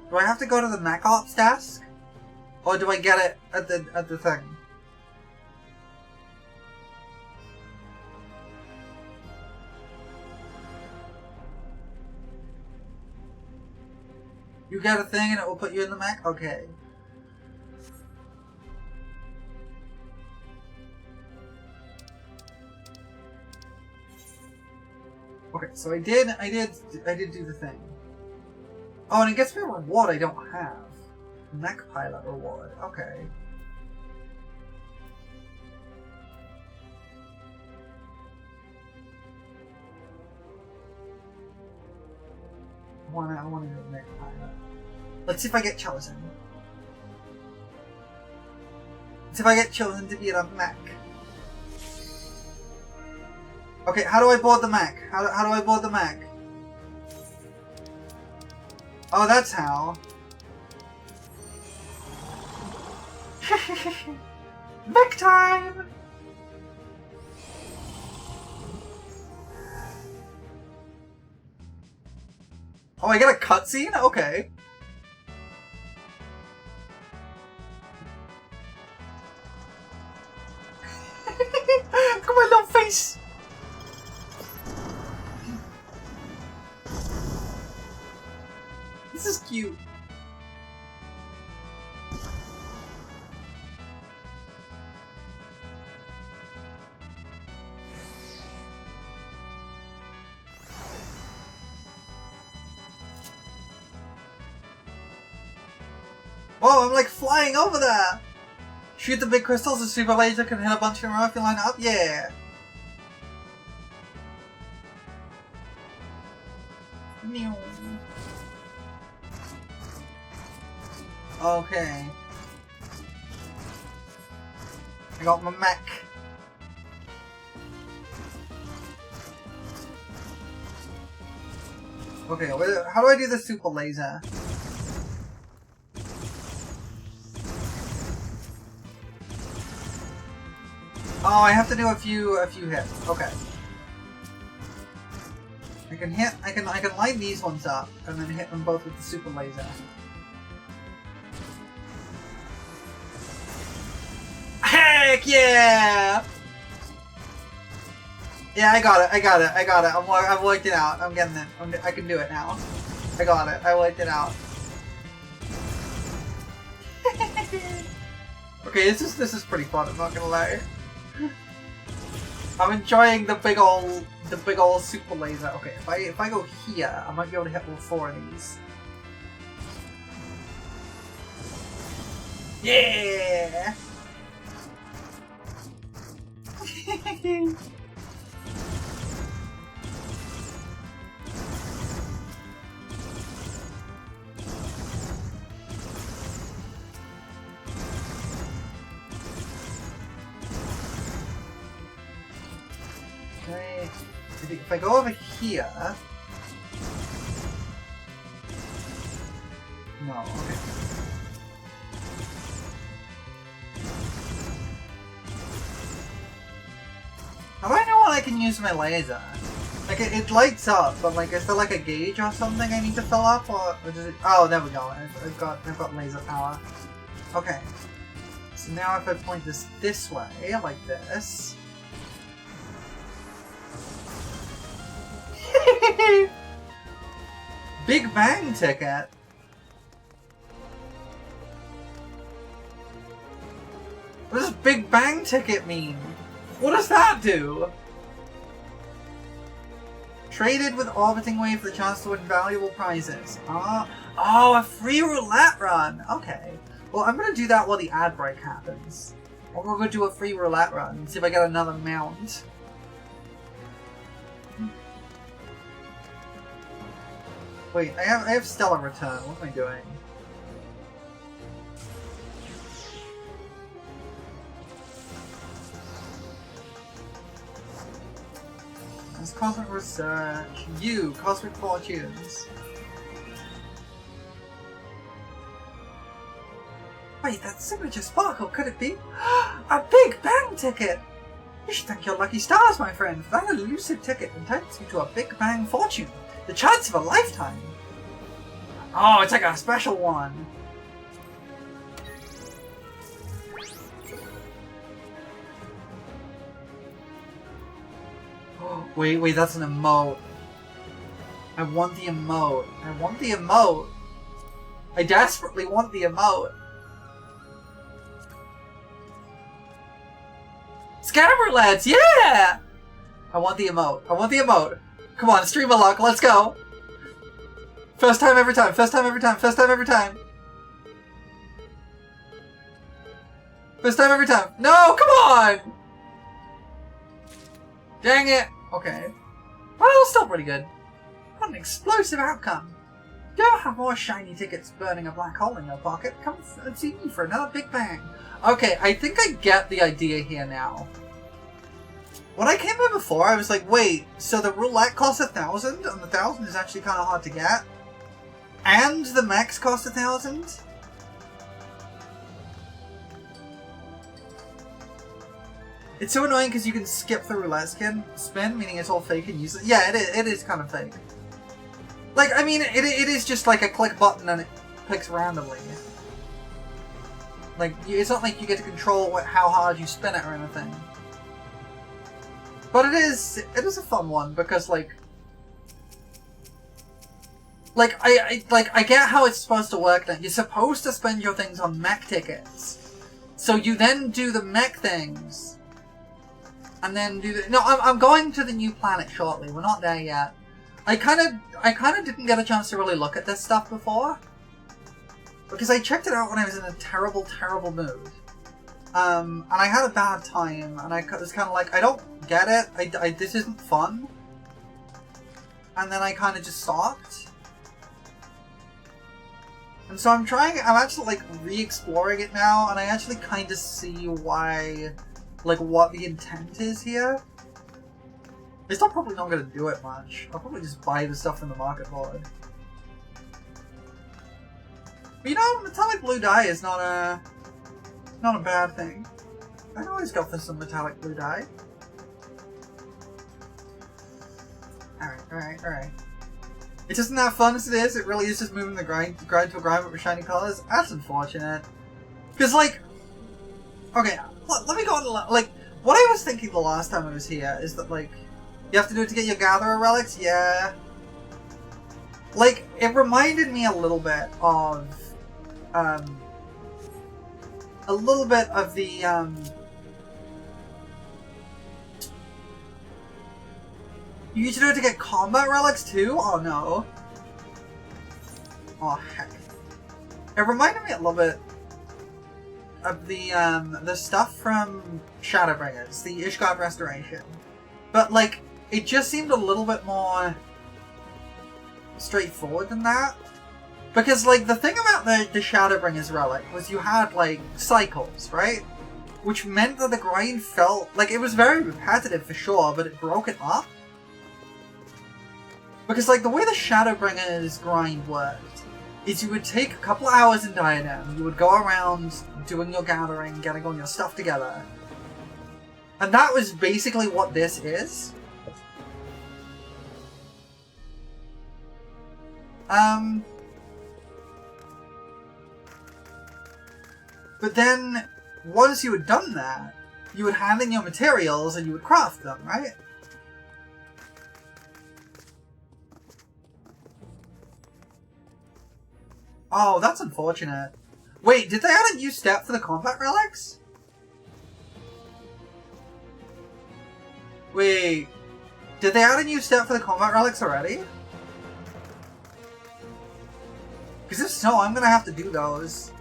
Do I have to go to the mech ops desk, or do I get it at the thing? You get a thing and it will put you in the mech? Okay. Okay, so I did do the thing. Oh, and it gets me a reward I don't have. Mech pilot reward. Okay. I wanna do a mech pilot. Let's see if I get chosen. Let's see if I get chosen to be in a mech. Okay, how do I board the mech? How do I board the mech? Oh, that's how. Mech time! Oh, I get a cutscene? Okay. Look at my little face! This is cute. Whoa, I'm like flying over there! Shoot the big crystals, the super laser can hit a bunch in a row if you line up? Yeah! Okay. I got my mech. Okay, how do I do the super laser? Oh, I have to do a few hits. Okay. I can line these ones up and then hit them both with the super laser. Heck yeah! Yeah, I got it. I've worked it out. I'm getting it. I can do it now. I got it. I worked it out. Okay, this is pretty fun. I'm not gonna lie. I'm enjoying the big old super laser. Okay, if I go here, I might be able to hit all 4 of these. Yeah! Okay. If I go over here... No, okay. How do I know when I can use my laser? Like, it lights up, but like, is there like a gauge or something I need to fill up, or does it... Oh, there we go. I've got laser power. Okay. So now if I point this way, like this... Big Bang ticket! What does Big Bang ticket mean? What does that do? Traded with orbiting wave for the chance to win valuable prizes. Oh, a free roulette run! Okay. Well, I'm gonna do that while the ad break happens. I'm gonna go do a free roulette run and see if I get another mount. Wait, I have Stellar Return. What am I doing? There's Cosmic Research. You, Cosmic Fortunes. Wait, that signature sparkle, could it be? A Big Bang ticket! You should thank your lucky stars, my friend. That elusive ticket entitles you to a Big Bang fortune. The chance of a lifetime! Oh, it's like a special one! Wait, that's an emote. I want the emote. I want the emote. I desperately want the emote. Scatter roulettes, yeah! I want the emote. I want the emote. Come on, stream of luck, let's go! First time every time, first time every time, first time every time. First time every time. No, come on! Dang it! Okay. Well, still pretty good. What an explosive outcome. Do you have more shiny tickets burning a black hole in your pocket? Come and see me for another Big Bang. Okay, I think I get the idea here now. When I came here before, I was like, wait, so the roulette costs 1,000, and the 1,000 is actually kind of hard to get? And the mechs cost 1,000? It's so annoying because you can skip the roulette spin, meaning it's all fake and useless. Yeah, it is kind of fake. Like, I mean, it is just like a click button and it picks randomly. Like, it's not like you get to control how hard you spin it or anything. But it is a fun one because, like, I get how it's supposed to work then. You're supposed to spend your things on mech tickets. So you then do the mech things. And then do the... No, I'm going to the new planet shortly. We're not there yet. I kind of didn't get a chance to really look at this stuff before. Because I checked it out when I was in a terrible, terrible mood. And I had a bad time. And I was kind of like, I don't get it. This isn't fun. And then I kind of just stopped. And so I'm actually like re-exploring it now. And I actually kind of see why... like, what the intent is here. I'm still probably not going to do it much. I'll probably just buy the stuff from the market board. But you know, metallic blue dye is not a bad thing. I can always go for some metallic blue dye. Alright. It isn't that fun as it is. It really is just moving the grind to a grind with shiny colors. That's unfortunate. Because, like... Okay, let me go on, like, what I was thinking the last time I was here is that, like, you have to do it to get your Gatherer relics? Yeah. Like, it reminded me a little bit of the, You need to do it to get combat relics too? Oh no. Oh heck. It reminded me a little bit the stuff from Shadowbringers, the Ishgard Restoration. But, like, it just seemed a little bit more straightforward than that. Because, like, the thing about the Shadowbringers relic was you had, like, cycles, right? Which meant that the grind felt... like, it was very repetitive for sure, but it broke it up. Because, like, the way the Shadowbringers grind worked is you would take a couple hours in Diadem, you would go around doing your gathering, getting all your stuff together. And that was basically what this is. But then, once you had done that, you would hand in your materials and you would craft them, right? Oh, that's unfortunate. Wait, did they add a new step for the combat relics? Wait, did they add a new step for the combat relics already? Because if so, I'm gonna have to do those.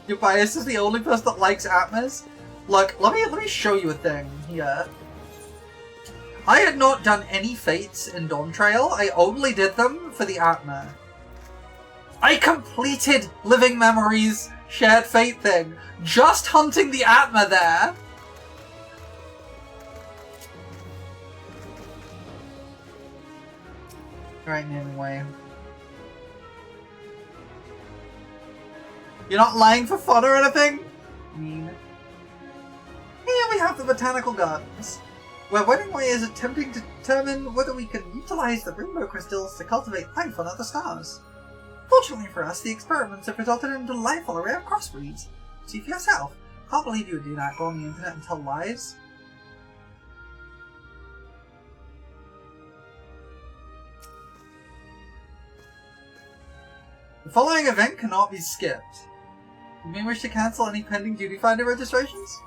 Your bias is the only person that likes Atmas? Look, let me show you a thing here. I had not done any fates in Dawn Trail. I only did them for the Atma. I completed Living Memories Shared Fate thing just hunting the Atma there. Right, anyway. You're not lying for fun or anything? Mean. Here we have the Botanical Gardens, where Wedding Way is attempting to determine whether we can utilize the rainbow crystals to cultivate life on other stars. Fortunately for us, the experiments have resulted in a delightful array of crossbreeds. See for yourself. Can't believe you would do that, go on the internet and tell lies. The following event cannot be skipped. You may wish to cancel any pending Duty Finder registrations?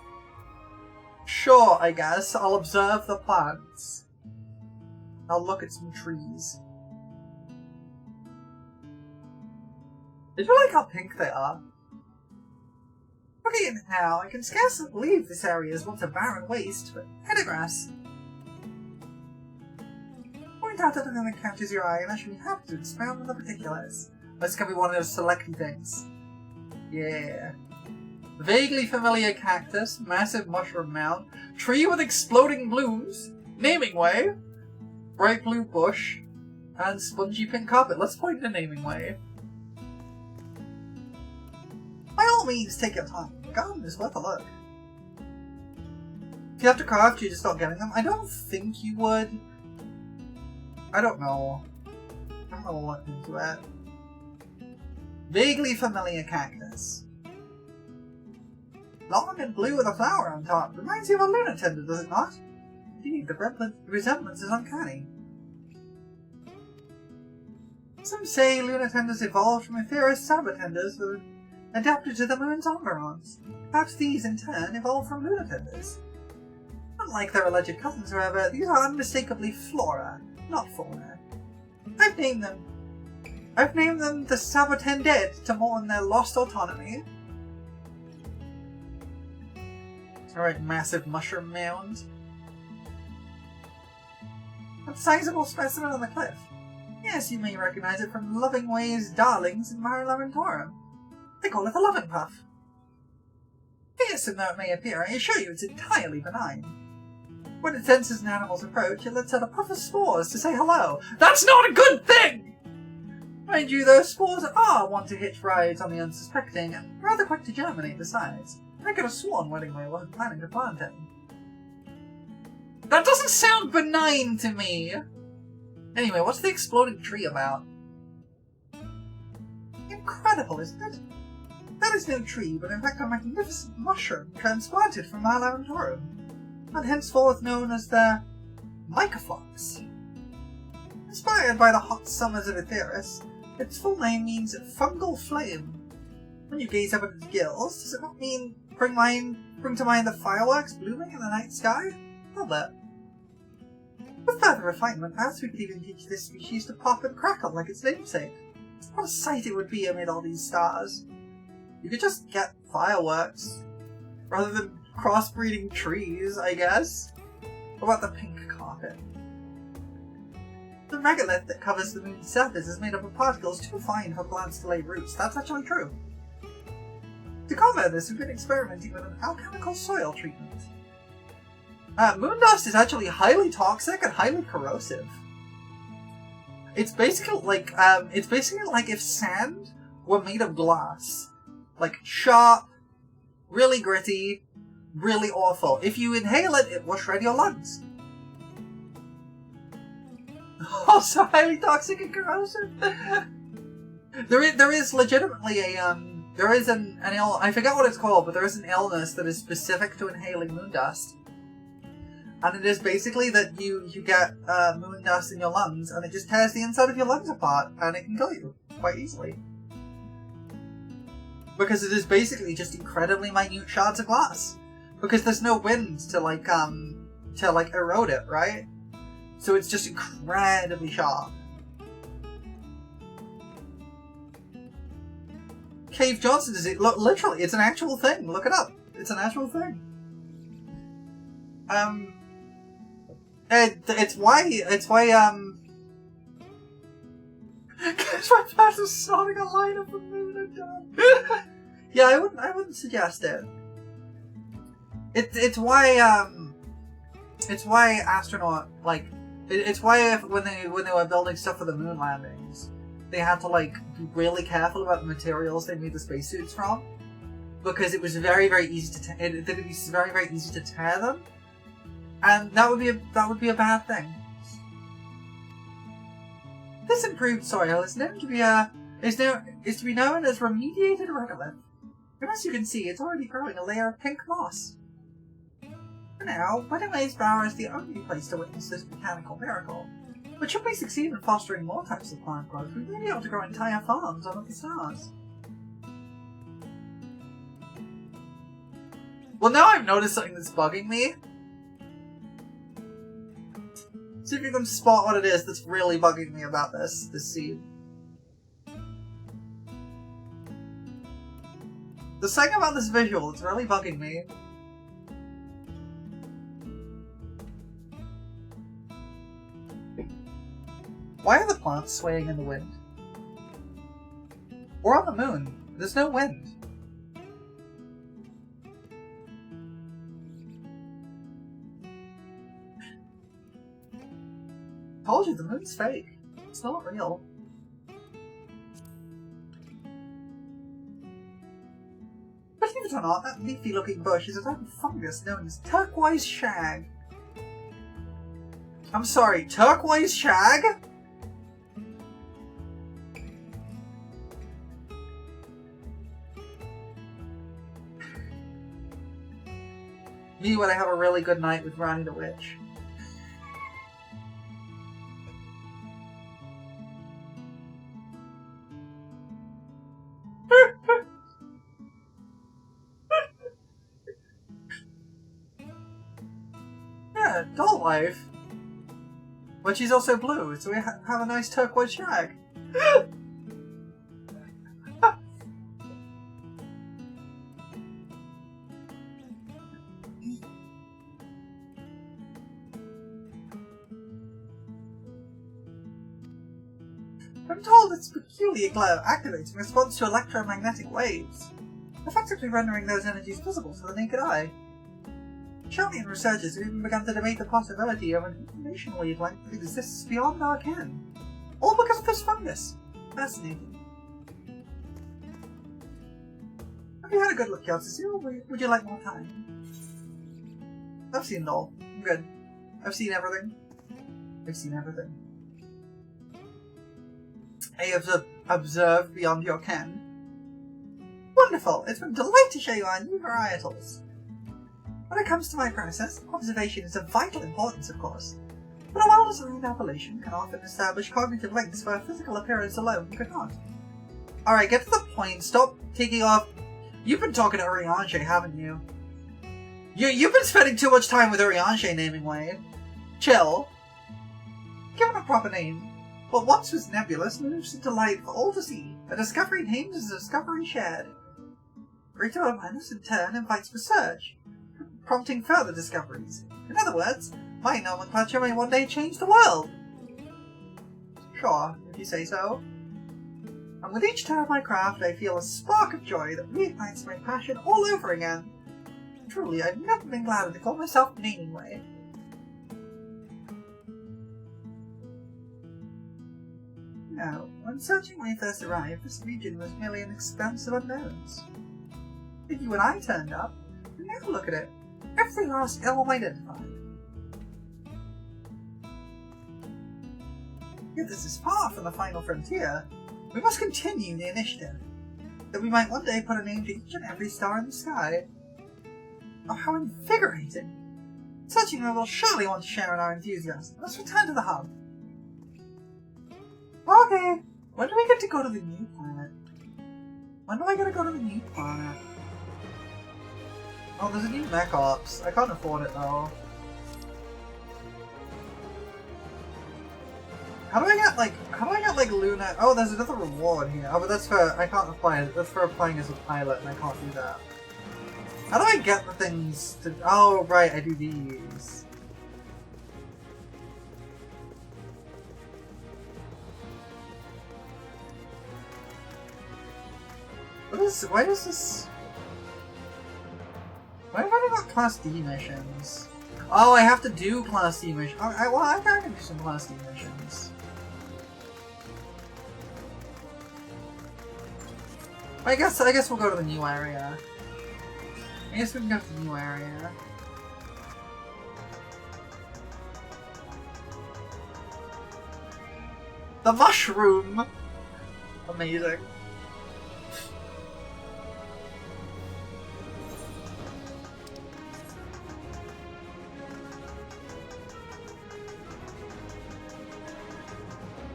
Sure, I guess. I'll observe the plants. I'll look at some trees. Did you like how pink they are? Looking at it now, I can scarcely believe this area is once a barren waste, but headergrass. Point out anything that catches your eye, and I shall be happy to expound on the particulars. This can be one of those selecty things. Yeah. Vaguely familiar cactus, massive mushroom mound, tree with exploding blooms, naming way, bright blue bush, and spongy pink carpet. Let's point to naming way. By all means, take your time. The garden is worth a look. If you have to craft, you just start getting them. I don't think you would. I don't know. I'm gonna look into it. Vaguely familiar cactus. Long and blue with a flower on top. Reminds you of a lunar tender, does it not? Indeed, the resemblance is uncanny. Some say lunar tenders evolved from ethereal sabatenders that were adapted to the moon's environs. Perhaps these, in turn, evolved from lunar tenders. Unlike their alleged cousins, however, these are unmistakably flora, not fauna. I've named them the Sabatended to mourn their lost autonomy. Alright, massive mushroom mound. A sizable specimen on the cliff. Yes, you may recognize it from Loving Way's darlings in Mare Lamentorum. They call it the Loving Puff. Fearsome though it may appear, I assure you it's entirely benign. When it senses an animal's approach, it lets out a puff of spores to say hello. That's not a good thing! Mind you, those spores are one to hitch rides on the unsuspecting, and rather quick to germinate besides. I could have sworn Wedding Way wasn't planning to plant it. That doesn't sound benign to me! Anyway, what's the exploding tree about? Incredible, isn't it? That is no tree, but in fact a magnificent mushroom transplanted from Mare Lamentorum, and henceforth known as the Mycophlox. Inspired by the hot summers of Etheris, its full name means fungal flame. When you gaze up at its gills, does it not mean bring to mind the fireworks blooming in the night sky? I'll bet. With further refinement, perhaps we could even teach this species to pop and crackle like its namesake. What a sight it would be amid all these stars. You could just get fireworks, rather than crossbreeding trees, I guess. What about the pink carpet? The regolith that covers the moon's surface is made up of particles too fine for plants to lay roots. That's actually true. To combat this, we've been experimenting with an alchemical soil treatment. Moon dust is actually highly toxic and highly corrosive. It's basically like if sand were made of glass. Like, sharp, really gritty, really awful. If you inhale it, it will shred your lungs. Also highly toxic and corrosive. There is legitimately a, there is an I forget what it's called, but there is an illness that is specific to inhaling moon dust. And it is basically that you get moon dust in your lungs, and it just tears the inside of your lungs apart, and it can kill you quite easily. Because it is basically just incredibly minute shards of glass. Because there's no wind to erode it, right? So it's just incredibly sharp. Cave Johnson is it? Look, literally, it's an actual thing. Look it up. It's an actual thing. It's why because my past is starting a line of the moon and done. Yeah, I wouldn't suggest it. It's why astronaut it's why when they were building stuff for the moon landings, they had to be really careful about the materials they made the spacesuits from, because it was very easy to it would be very easy to tear them, and that would be a bad thing. This improved soil is known to be known as remediated regolith. And as you can see, it's already growing a layer of pink moss. For now, Weddingway's Bower is the only place to witness this mechanical miracle. But should we succeed in fostering more types of plant growth, we may be able to grow entire farms under the stars. Well, now I've noticed something that's bugging me. See if you can spot what it is that's really bugging me about this seed. The thing about this visual that's really bugging me why are the plants swaying in the wind? Or on the moon? There's no wind. Told you, the moon's fake. It's not real. Believe it or not, that leafy-looking bush is a type of fungus known as turquoise shag. I'm sorry, turquoise shag? Me when I have a really good night with Ronnie the Witch. Yeah, doll life. But she's also blue, so we have a nice turquoise shag. I'm told its peculiar glow activates in response to electromagnetic waves, effectively rendering those energies visible to the naked eye. Shelby and researchers have even begun to debate the possibility of an information wavelength that exists beyond our ken. All because of this fungus. Fascinating. Have you had a good look, Kelsey, or would you like more time? I've seen it all. I'm good. I've seen everything. I've seen everything. I have observed beyond your ken. Wonderful! It's been a delight to show you our new varietals. When it comes to my process, observation is of vital importance, of course, but a well-designed appellation can often establish cognitive links where physical appearance alone could not. Alright, get to the point, stop taking off. You've been talking to Urianshe, haven't you? You've been spending too much time with Urianshe naming Wayne. Chill. Give him a proper name. What once was nebulous moves into light for all to see. A discovery named as a discovery shared. Greater awareness in turn invites research, prompting further discoveries. In other words, my nomenclature may one day change the world. Sure, if you say so. And with each turn of my craft, I feel a spark of joy that reignites my passion all over again. Truly, I've never been gladder to call myself in any way. No, when Searching Way first arrived, this region was merely an expanse of unknowns. If you and I turned up, and now look at it. Every last elm identified. Yet this is far from the final frontier. We must continue the initiative, that we might one day put a name to each and every star in the sky. Oh, how invigorating! Searching Way will surely want to share in our enthusiasm. Let's return to the hub. Okay, when do we get to go to the new planet? When do I get to go to the new planet? Oh, there's a new mech ops. I can't afford it though. How do I get like Luna? Oh, there's another reward here. Oh, but that's for, I can't apply it. That's for applying as a pilot and I can't do that. How do I get the things to, oh right, I do these. Why does this... Why have I got Class D missions? Oh, I have to do Class D missions. Well, I can do some Class D missions. I guess we'll go to the new area. I guess we can go to the new area. The mushroom! Amazing.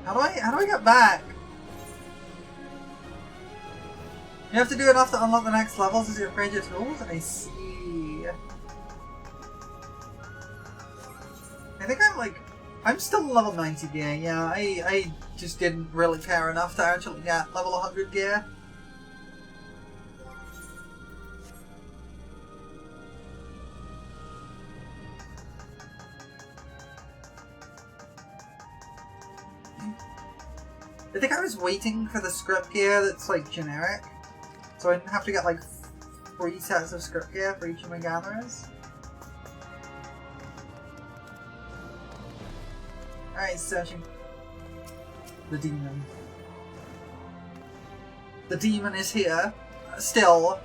How do I get back? You have to do enough to unlock the next levels as you upgrade your tools? I see. I think I'm still level 90 gear, yeah. I just didn't really care enough to actually get level 100 gear. I think I was waiting for the script gear that's like generic, so I didn't have to get like 3 sets of script gear for each of my gatherers. Alright, searching. The demon. The demon is here. Still.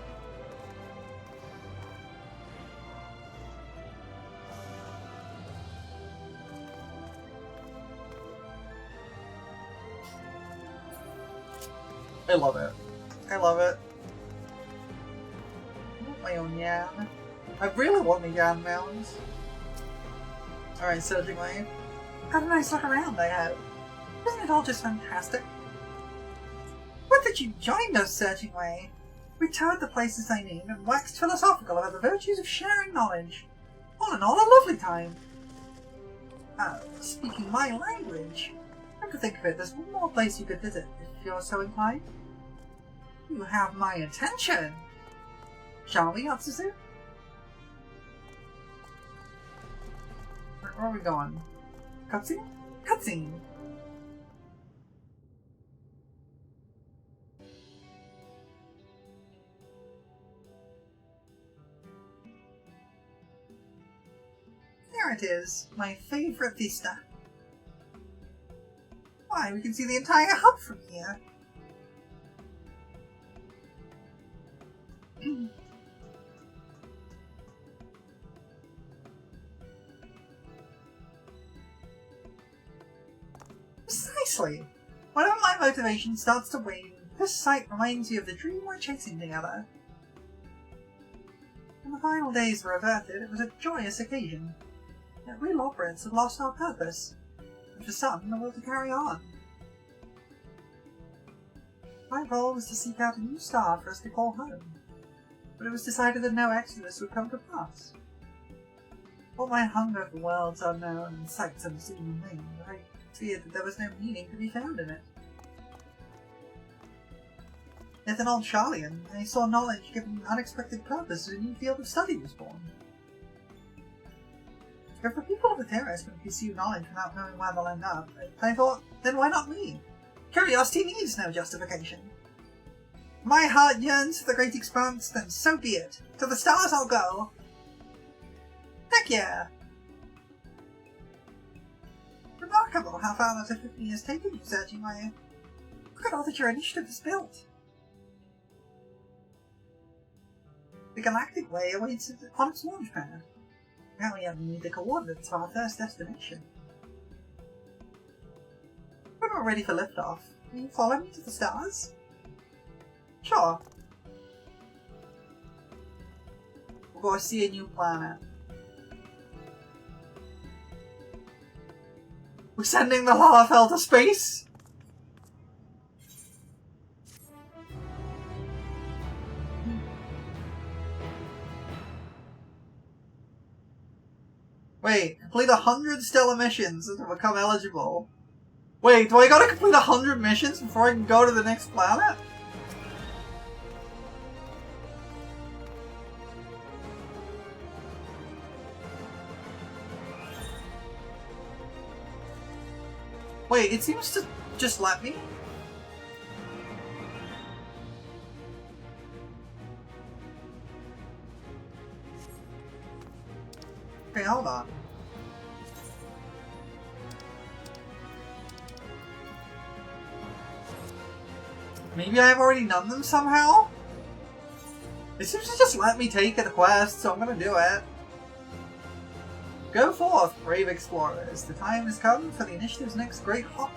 I love it. I love it. I want my own Yan. I really want the Yan mounds. Alright, Searching Way. Have a nice look around, I hope. Isn't it all just fantastic? What did you join us, Searching Way? We toured the places I named and waxed philosophical about the virtues of sharing knowledge. All in all, a lovely time. Speaking my language. Come to think of it, there's one more place you could visit, if you're so inclined. You have my attention! Shall we, Atsusu? Where are we going? Cutscene? Cutscene! There it is, my favorite vista. Why, we can see the entire hub from here. Precisely. Whenever my motivation starts to wane, this sight reminds me of the dream we're chasing together. When the final days were averted, it was a joyous occasion. Yet we Lawbreds had lost our purpose, and for some, the will to carry on. My role was to seek out a new star for us to call home, but it was decided that no exodus would come to pass. All my hunger for worlds unknown and sights unseen remained. I feared that there was no meaning to be found in it. Yet an old Charlian, I saw knowledge given unexpected purpose as a new field of study was born. If the people of the Terrace can pursue knowledge without knowing where they'll end up, I thought, then why not me? Curiosity needs no justification. My heart yearns for the great expanse, then so be it. To the stars I'll go! Heck yeah! Remarkable how far that epiphany has taken you, searching my... Look at all that your initiative has built. The Galactic Way awaits on its launch pad. Now we have need the coordinates for our first destination. We're not ready for liftoff. Will you follow me to the stars? Sure. We'll go see a new planet. We're sending the Lalafell to space? Wait, complete 100 stellar missions to become eligible. Wait, do I gotta complete 100 missions before I can go to the next planet? Wait, it seems to just let me? Okay, hold on. Maybe I've already done them somehow? It seems to just let me take a quest, so I'm gonna do it. Go forth, brave explorers. The time has come for the initiative's next great hop.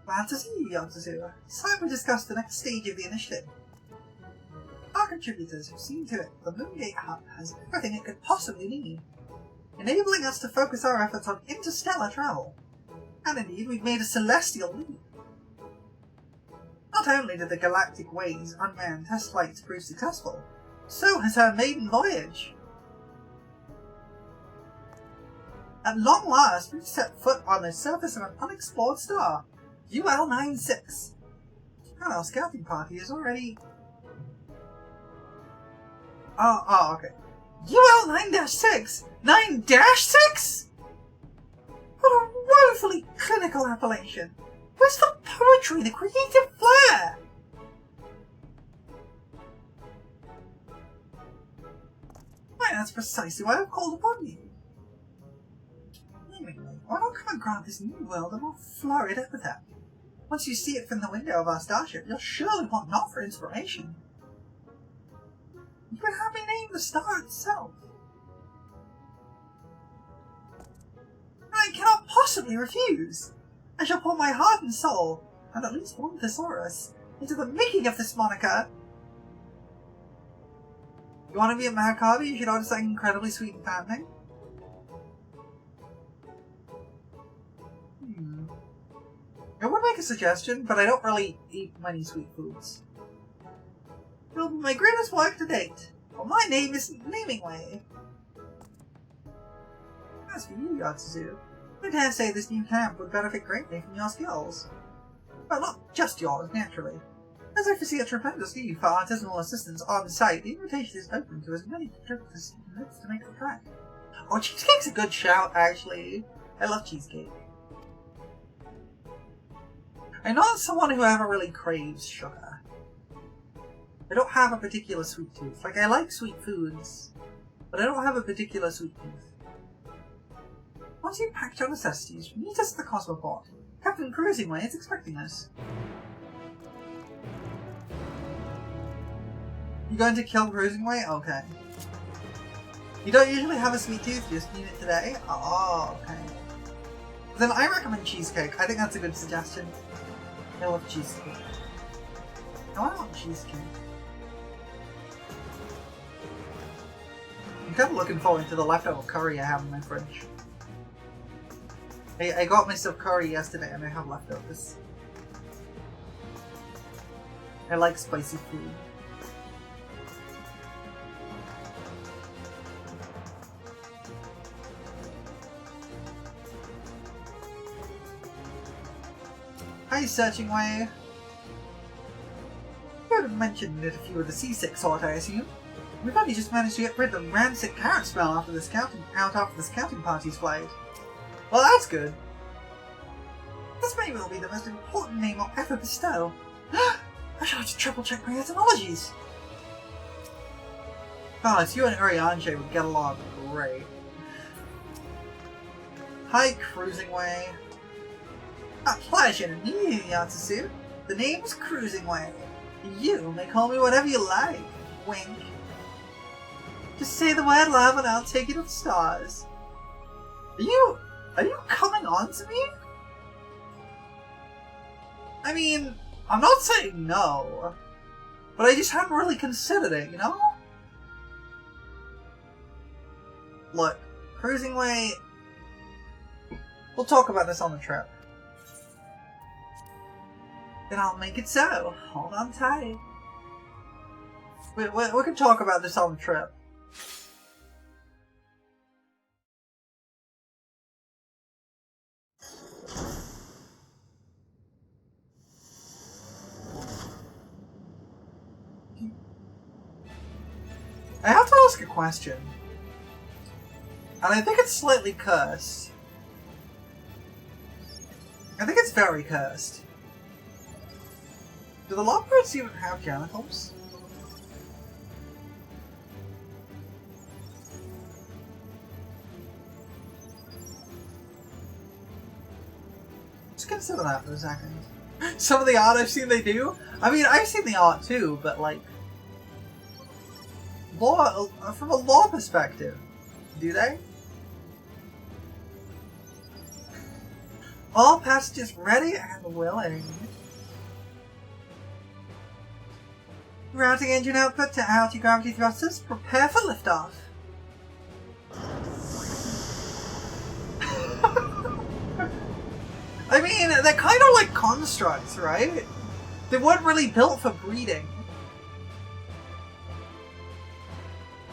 Glad to see you, Yotsuzu. It's time we discuss the next stage of the initiative. Our contributors have seen to it the Moongate Hub has everything it could possibly need, enabling us to focus our efforts on interstellar travel. And indeed, we've made a celestial leap. Not only did the Galactic Way's unmanned test flights prove successful, so has her maiden voyage. At long last, we've set foot on the surface of an unexplored star, UL-96. And our scouting party is already... Oh, okay. UL-9-6? 9-6? What a woefully clinical appellation! Where's the poetry, the creative flair? Why, that's precisely why I've called upon you. Anyway, why not come and grant this new world a more florid epithet? Once you see it from the window of our starship, you'll surely want not for inspiration. You would have me name the star itself. I cannot possibly refuse. I shall pour my heart and soul, and at least one thesaurus, into the making of this moniker. You want to be a Maccabi? You should order something incredibly sweet and fattening. I would make a suggestion, but I don't really eat many sweet foods. It'll be my greatest work to date. Well, my name is Naming Way. As for you, Yotsuzu, I dare say this new camp would benefit greatly from your skills. Well, not just yours, naturally. As I foresee a tremendous need for artisanal assistance on site, the invitation is open to as many contributors as to make the track. Oh, cheesecake's a good shout, actually. I love cheesecake. I'm not someone who ever really craves sugar. I don't have a particular sweet tooth. Like, I like sweet foods, but I don't have a particular sweet tooth. Once you've packed your necessities, meet us at the Cosmoport. Captain Cruisingway is expecting us. You going to kill Cruisingway? Okay. You don't usually have a sweet tooth, you just need it today? Oh, okay. Then I recommend cheesecake. I think that's a good suggestion. I love cheesecake. No, I want cheesecake. I'm kind of looking forward to the leftover curry I have in my fridge. I got myself curry yesterday and I have leftovers. I like spicy food. Hi, Searching Way. You haven't mentioned it if you were the seasick sort, I assume. We've only just managed to get rid of the rancid carrot smell after this scouting party's flight. Well, that's good. This may well be the most important name I'll ever bestow. I shall have to triple check my etymologies. Oh, it's you and Urianche would get along great. Hi, Cruising Way. A pleasure to meet you, Yatsusu. The name's Cruising Way. You may call me whatever you like. Wink. Just say the word love and I'll take you to the stars. Are you coming on to me? I mean, I'm not saying no, but I just hadn't really considered it, you know? Look, Cruising Way, we'll talk about this on the trip. Then I'll make it so. Hold on tight. We can talk about this on the trip. I have to ask a question. And I think it's slightly cursed. I think it's very cursed. Do the lobsters even have genitals? Just consider that for a second. Some of the art I've seen they do. I mean, I've seen the art too, but like, from a law perspective, do they? All passengers ready and willing. Routing engine output to anti-gravity thrusters. Prepare for liftoff. I mean, they're kind of like constructs, right? They weren't really built for breeding.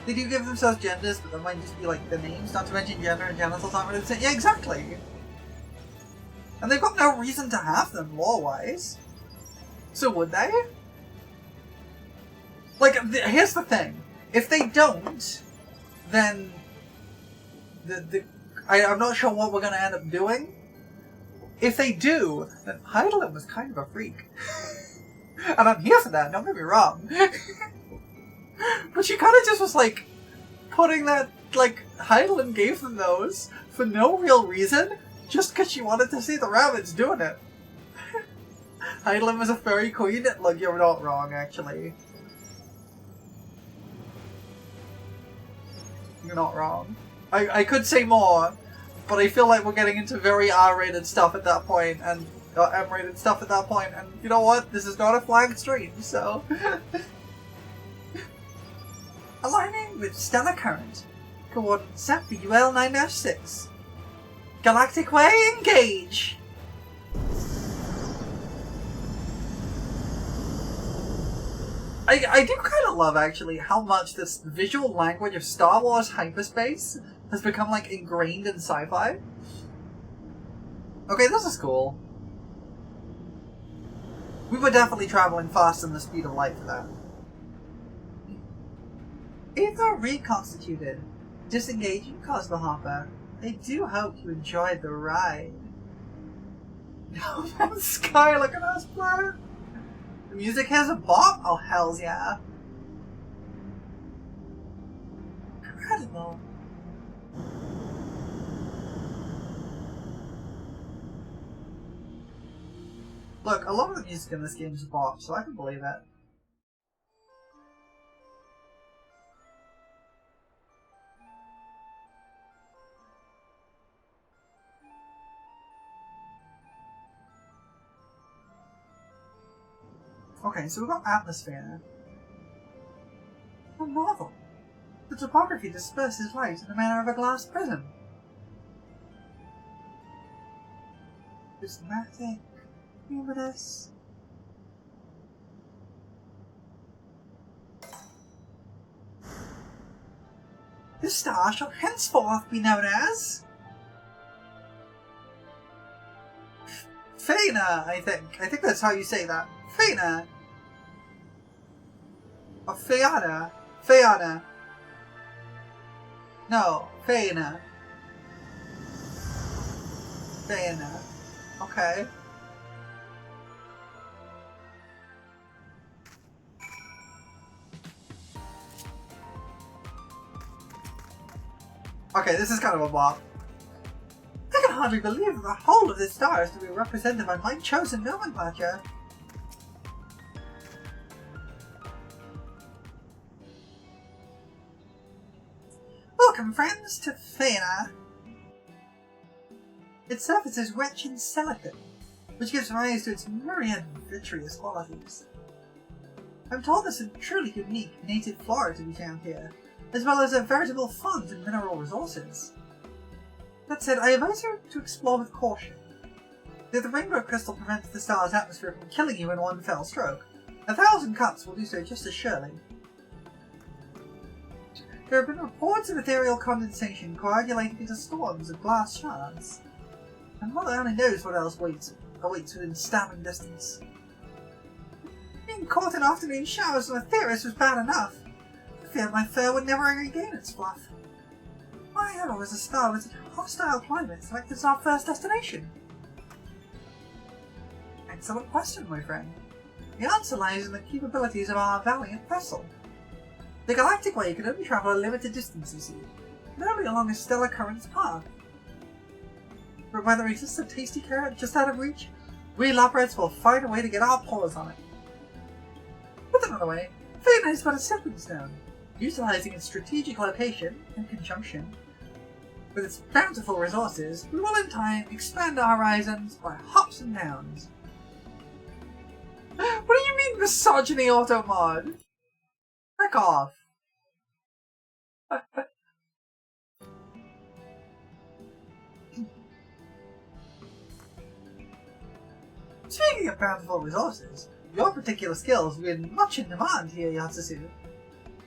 They do give themselves genders, but they might just be like the names, not to mention gender and genitals aren't really the same. Yeah, exactly. And they've got no reason to have them, law-wise. So would they? Like, here's the thing. If they don't, then I'm not sure what we're going to end up doing. If they do, then Heidelin was kind of a freak. And I'm here for that, don't get me wrong. But she kind of just was like, putting that, like, Heidelin gave them those for no real reason, just because she wanted to see the rabbits doing it. Heidelin was a fairy queen? Look, you're not wrong, actually. You're not wrong. I could say more, but I feel like we're getting into very R-rated stuff at that point, and M-rated stuff at that point, and you know what? This is not a flagged stream, so... Aligning with stellar current. Coordinates set for UL9-6. Galactic Way, engage! I do kind of love, actually, how much this visual language of Star Wars hyperspace has become, like, ingrained in sci-fi. Okay, this is cool. We were definitely traveling faster than the speed of light for that. Ether reconstituted. Disengaging Cosmohopper. I do hope you enjoyed the ride. No Man's Sky, look at us, planet! The music has a bop? Oh, hells yeah. Incredible. Look, a lot of the music in this game is a bop, so I can believe it. Okay, so we've got atmosphere. A marvel. The topography disperses light in the manner of a glass prism. Prismatic, luminous. This star shall henceforth be known as... Fena, I think. I think that's how you say that. Fena. Or Fiona. Fiona. No, Fena. Fena. Okay. Okay, this is kind of a bop. I can hardly believe that the whole of this star is to be represented by my chosen nomenclature. Welcome, friends, to Fena. Its surface is rich in silicon, which gives rise to its myriad vitreous qualities. I'm told there's some truly unique native flora to be found here, as well as a veritable font of mineral resources. That said, I advise you to explore with caution. Though the rainbow crystal prevents the star's atmosphere from killing you in one fell stroke, 1,000 cuts will do so just as surely. There have been reports of ethereal condensation coagulating into storms of glass shards, and Mother only knows what else awaits within stabbing distance. Being caught in afternoon showers from Aetherius was bad enough. I feared my fur would never regain its fluff. Why ever was a star with such hostile climates like this our first destination? Excellent question, my friend. The answer lies in the capabilities of our valiant vessel. The Galactic Way can only travel a limited distance, you see, and only along a stellar current's path. But whether it exists a tasty carrot just out of reach, we Lopreds will find a way to get our paws on it. Put another way, Fena is but a stepping stone, utilizing its strategic location and conjunction. With its bountiful resources, we will in time expand our horizons by hops and downs. What do you mean misogyny auto-mod? Back off. Speaking of bountiful resources, your particular skills have been much in demand here, Yatsusu.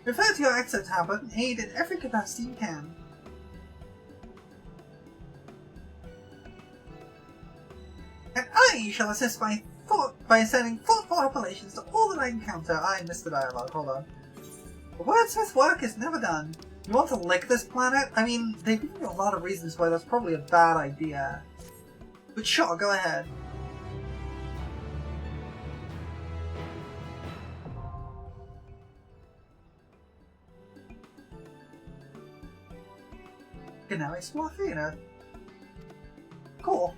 Refer to your exo tablet and aid in every capacity you can. And I shall assist by sending thoughtful appellations to all that I encounter. I missed the dialogue, hold on. The wordsmith work is never done. You want to lick this planet? I mean, they've given you a lot of reasons why that's probably a bad idea. But sure, go ahead. You can now explore Fena. Cool.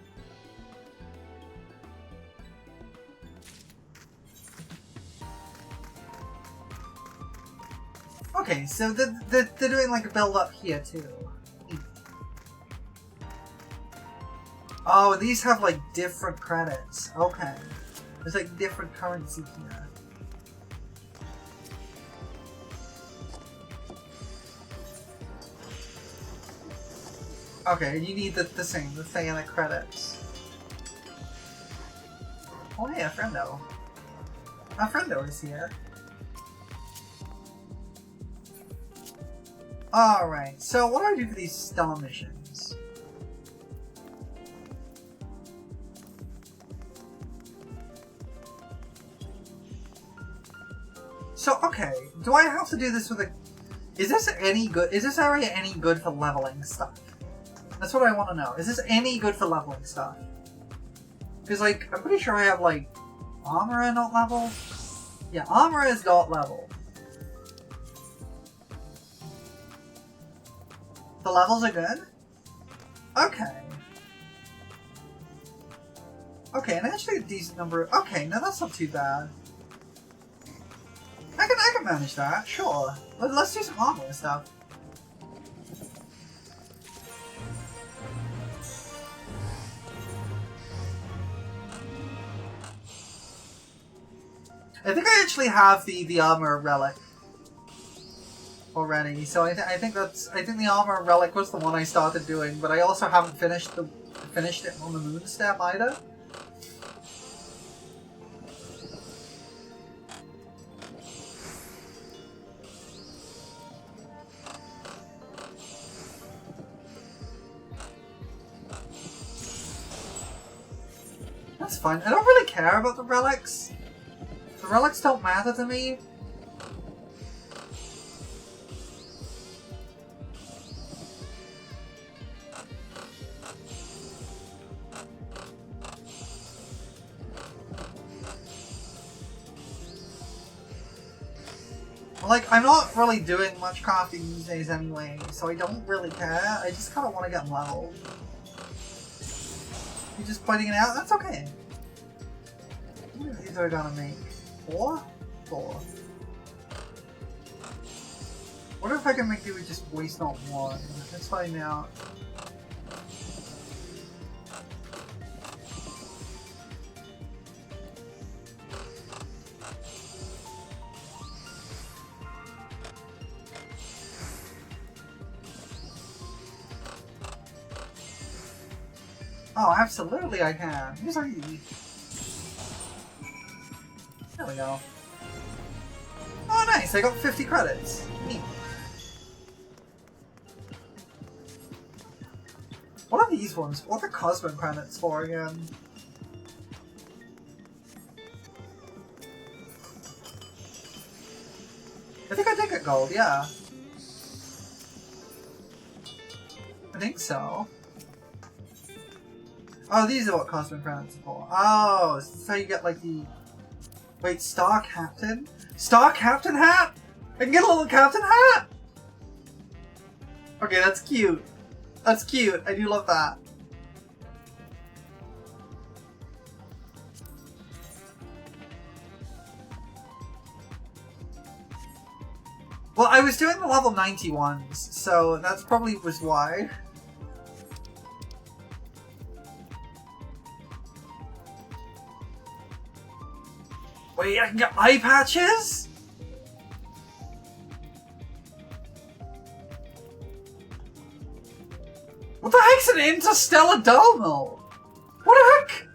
Okay, so they're doing like a build up here too. Oh, and these have like different credits. Okay. There's like different currency here. Okay, you need the same, the Fena credits. Oh hey, a friendo. A friendo is here. Alright, so what do I do for these star missions? So, okay, do I have to do this with a... Is this any good? Is this area any good for leveling stuff? That's what I want to know. Is this any good for leveling stuff? Because, like, I'm pretty sure I have, like, armor not level? Yeah, armor is not level. The levels are good? Okay. Okay, and actually a decent number of... Okay, no, that's not too bad. I can manage that, sure. Let's do some armor and stuff. I think I actually have the armor relic already, so I think the armor relic was the one I started doing, but I also haven't finished it on the moon step either. That's fine. I don't really care about the relics. The relics don't matter to me. Like, I'm not really doing much crafting these days anyway, so I don't really care. I just kind of want to get leveled. You're just pointing it out? That's okay. How many of these are I gonna make? 4? 4. What if I can make you just waste not one? Let's find out. Oh, absolutely I can. Here's our E. There we go. Oh, nice! I got 50 credits. Neat. What are these ones? What are the Cosmo credits for again? I think I did get gold, yeah. I think so. Oh, these are what Cosmo credits are for. Oh, so you get like the... Wait, Star Captain? Star Captain hat? I can get a little Captain hat? Okay, that's cute. That's cute. I do love that. Well, I was doing the level 91s, so that's probably was why. Wait, I can get eye patches? What the heck's an interstellar domo? What the heck?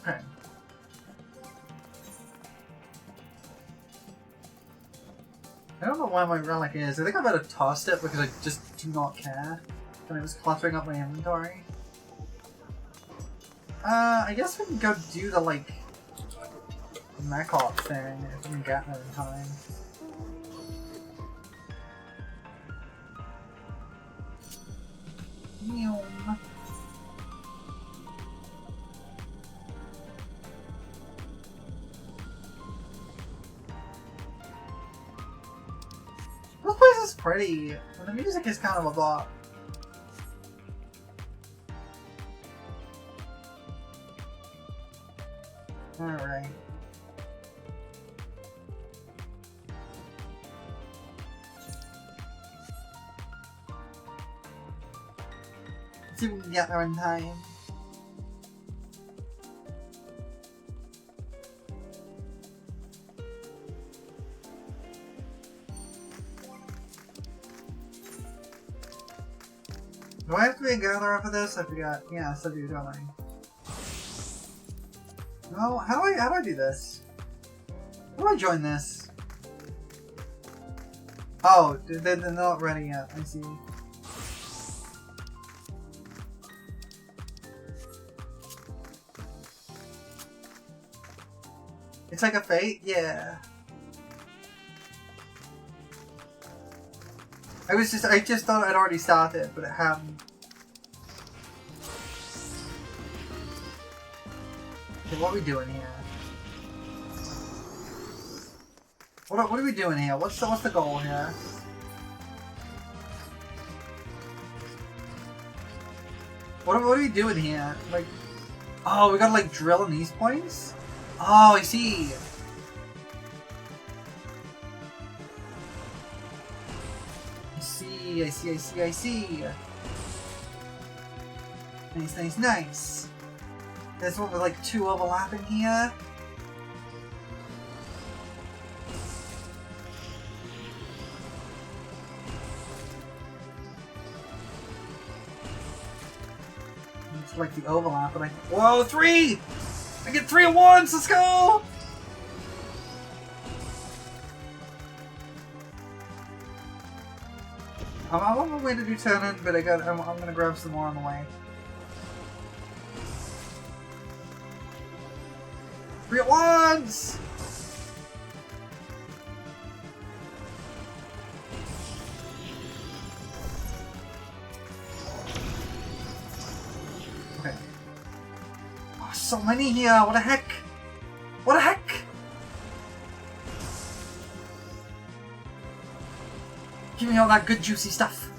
Okay. I don't know why my relic is. I think I better tossed it because I just do not care. And it was cluttering up my inventory. I guess we can go do the, like, mech op thing if we can get there in time. Meow. This place is pretty, but the music is kind of a bop. Alright. Let's see if we can get there in time. Do I have to be a gatherer for this? I forgot. Yeah, so do, don't I? No, how do I do this? How do I join this? Oh, they're not ready yet. I see. It's like a fate? Yeah. I just thought I'd already started, but it hadn't. Okay, what are we doing here? What are we doing here? What's the goal here? What are we doing here? Like, oh, we gotta like drill in these points? Oh, I see. I see. Nice. There's one with like 2 overlapping here. It's like the overlap, but whoa, 3! I get 3 at once! Let's go! I'm on my way to do turn-in, but I'm gonna grab some more on the way. 3 at once! Okay. Oh, so many here! What the heck? What the heck? Give me all that good juicy stuff.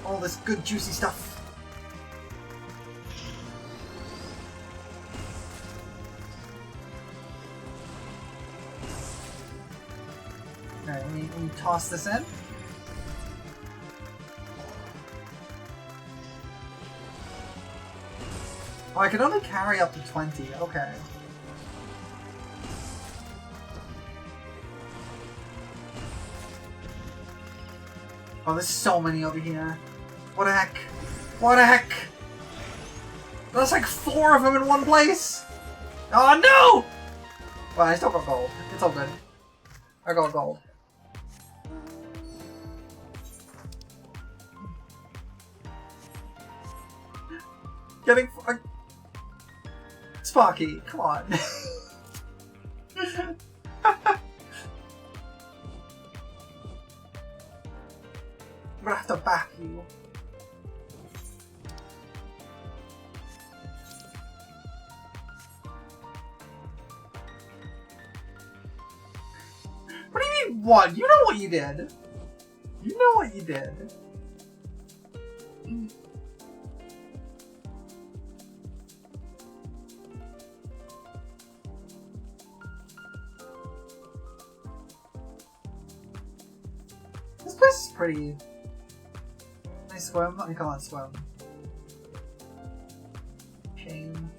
All this good juicy stuff. Alright, let me toss this in. Oh, I can only carry up to 20. Okay. Oh, there's so many over here. What the heck? What the heck? There's like 4 of them in one place! Oh no! Well, I still got gold. It's all good. I got gold. Getting... Sparky, come on. I'm gonna have to back you. What do you mean, one? You know what you did. You know what you did. This place is pretty... Can I swim? I can't swim. Shame.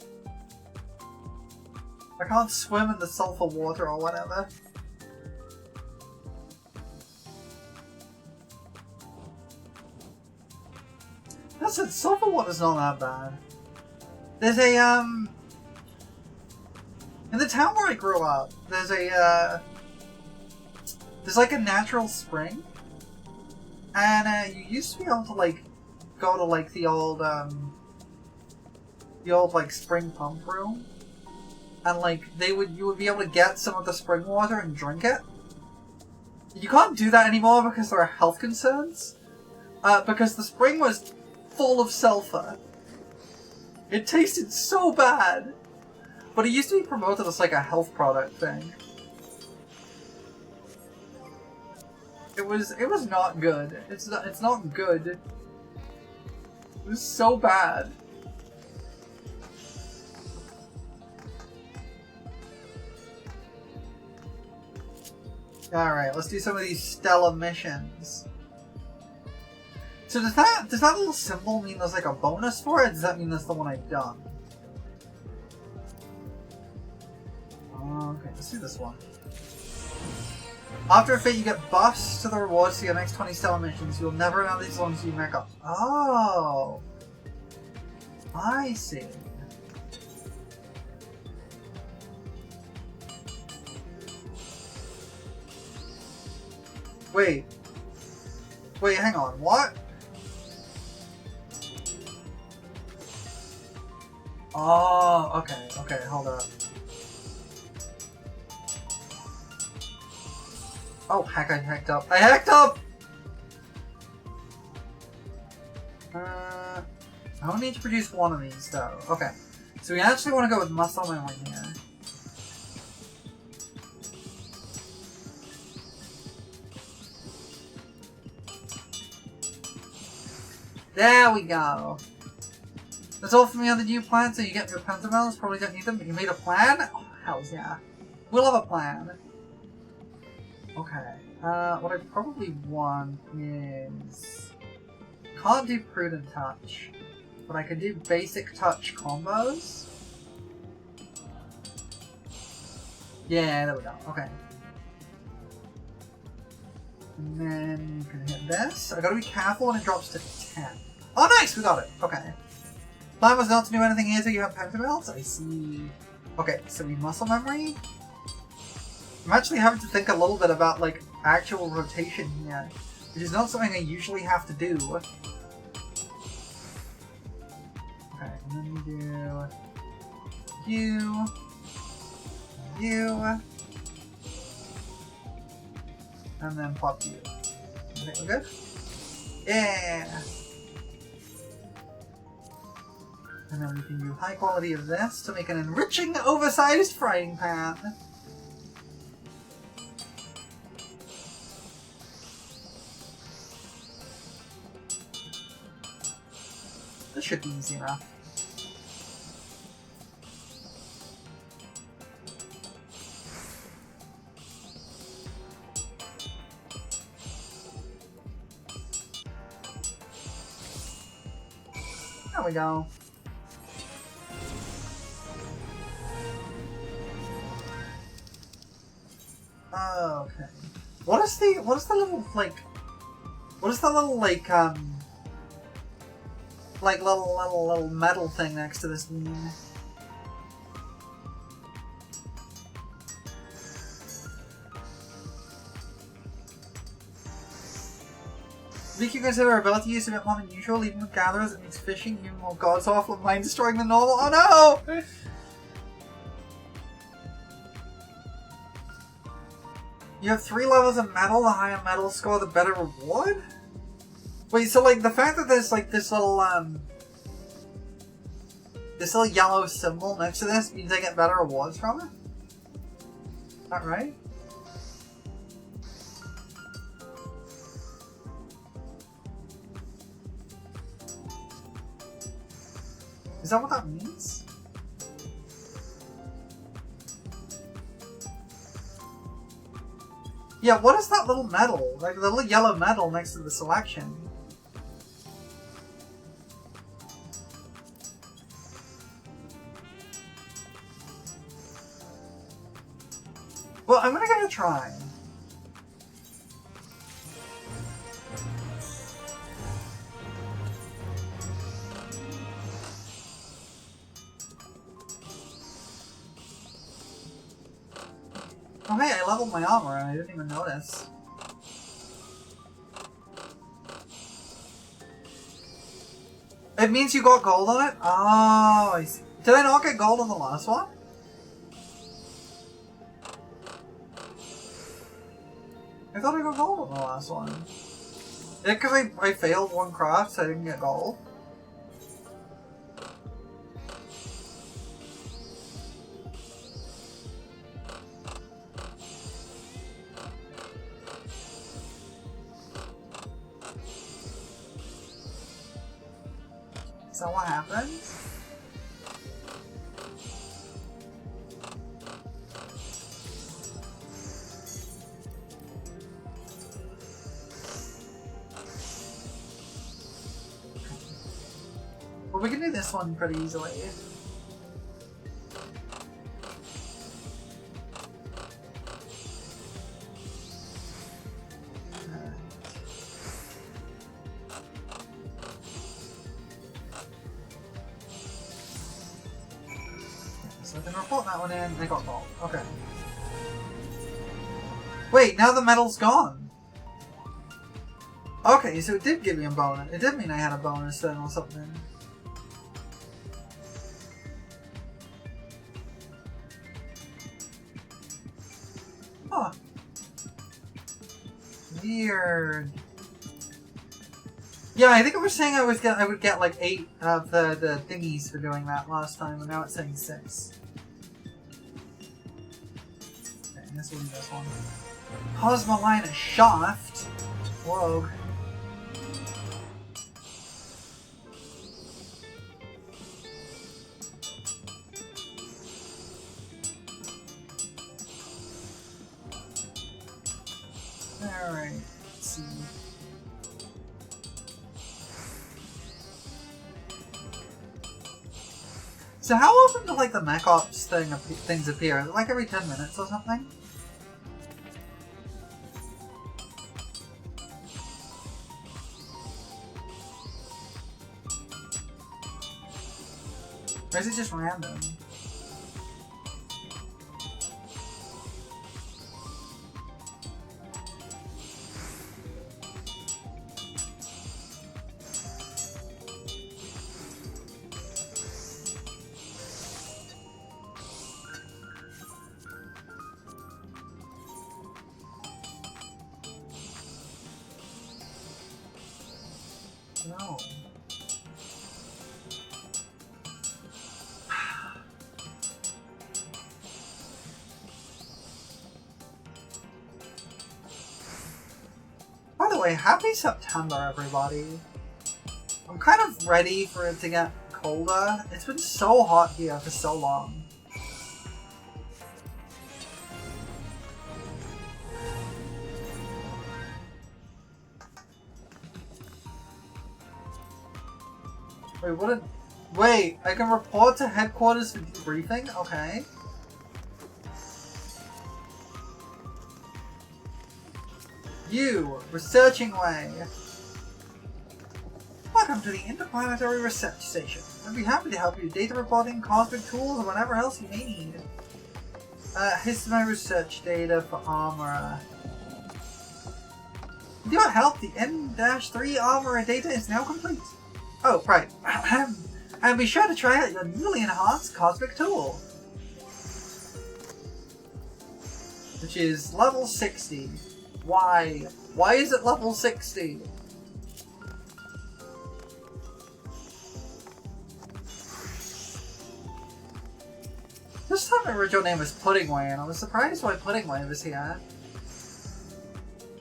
I can't swim in the sulfur water or whatever. Listen, sulfur water's not that bad. There's a, in the town where I grew up, there's a, there's like a natural spring. And, you used to be able to, like, go to, like, the old, like, spring pump room. And, like, you would be able to get some of the spring water and drink it. You can't do that anymore because there are health concerns. Because the spring was full of sulfur. It tasted so bad. But it used to be promoted as, like, a health product thing. It was not good. It's not good. It was so bad. Alright, let's do some of these Stella missions. So does that little symbol mean there's like a bonus for it? Does that mean that's the one I've done? Okay, let's do this one. After a fate, you get buffs to the rewards to your next 20 Stella missions. You'll never know these as long as you make up. Oh! I see. Wait. Wait, hang on. What? Oh, okay. Okay, hold up. Oh, heck, I hacked up. I hacked up! I only need to produce one of these, though. Okay. So we actually want to go with muscle memory here. There we go! That's all for me on the new plan, so you get your pentamelons. Probably don't need them, but you made a plan? Oh, hells yeah. We'll have a plan. Okay, what I probably want is... Can't do Prudent Touch, but I can do Basic Touch combos. Yeah, there we go, okay. And then you can hit this. I gotta be careful when it drops to 10. Oh nice, we got it, okay. Plan was not to do anything here till you have pentabelts? I see. Okay, so we muscle memory? I'm actually having to think a little bit about, like, actual rotation here, which is not something I usually have to do. Okay, and then we do you, and then pop you. Okay, we're good? Yeah! And then we can do high quality of this to make an enriching, oversized frying pan. This should be easy enough. There we go. Okay. What is the little little metal thing next to this mean? Make you consider our ability use a bit more than usual, even with gatherers. It makes fishing even more god's awful and mind destroying than normal. Oh no! You have 3 levels of metal. The higher metal score, the better reward? Wait, so like the fact that there's like this little yellow symbol next to this means I get better rewards from it? Is that right? Is that what that means? Yeah, what is that little metal? Like the little yellow metal next to the selection? Well, I'm gonna give it a try. Oh hey, I leveled my armor and I didn't even notice. It means you got gold on it? Oh, I see. Did I not get gold on the last one? I thought I got gold on the last one. Is it because I failed one craft so I didn't get gold? Is that what happens? Well, we can do this one pretty easily. So I can report that one in. I got gold. Okay. Wait, now the metal's gone. Okay, so it did give me a bonus. It did mean I had a bonus then or something. Huh. Weird. Yeah, I think it was saying I would get like 8 of the thingies for doing that last time, and now it's saying 6. Okay, I guess we'll do this one. Cosmoline Shaft. Whoa. Alright, let's see. So how often do like the mech ops things appear? Is it like every 10 minutes or something? Or is it just random? No. By the way, happy September, everybody. I'm kind of ready for it to get colder. It's been so hot here for so long. Wait, what did... Wait, I can report to headquarters for debriefing? Okay. You, researching way. Welcome to the Interplanetary Research Station. I'd be happy to help you with data reporting, cosmic tools, or whatever else you may need. Here's my research data for armor. With your help, the N-3 armor data is now complete. Oh, right. And be sure to try out your newly enhanced cosmic tool, which is level 60. Why? Why is it level 60? This time my original name was Puddingway, and I was surprised why Puddingway was here.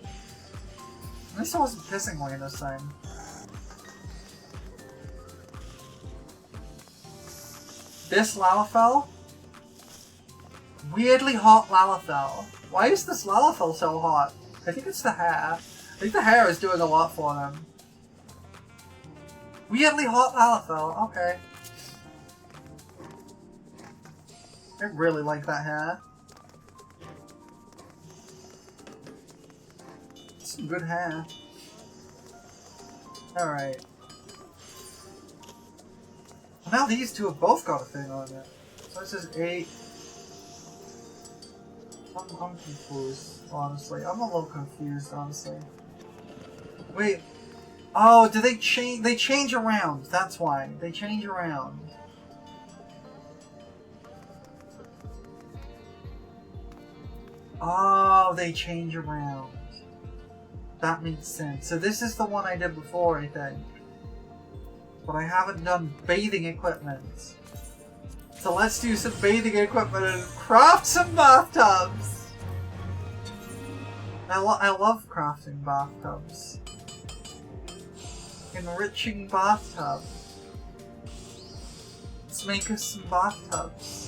At least I wasn't Pissingway this time. This Lalafell? Weirdly hot Lalafell. Why is this Lalafell so hot? I think it's the hair. I think the hair is doing a lot for them. Weirdly hot Lalafell, okay. I really like that hair. It's some good hair. Alright. Now these two have both got a thing on it. So this is 8. I'm confused, honestly. I'm a little confused, honestly. Wait. Oh, do they change? They change around. That's why. They change around. Oh, they change around. That makes sense. So this is the one I did before, I think. But I haven't done bathing equipment. So let's do some bathing equipment and craft some bathtubs! I love crafting bathtubs. Enriching bathtub. Let's make us some bathtubs.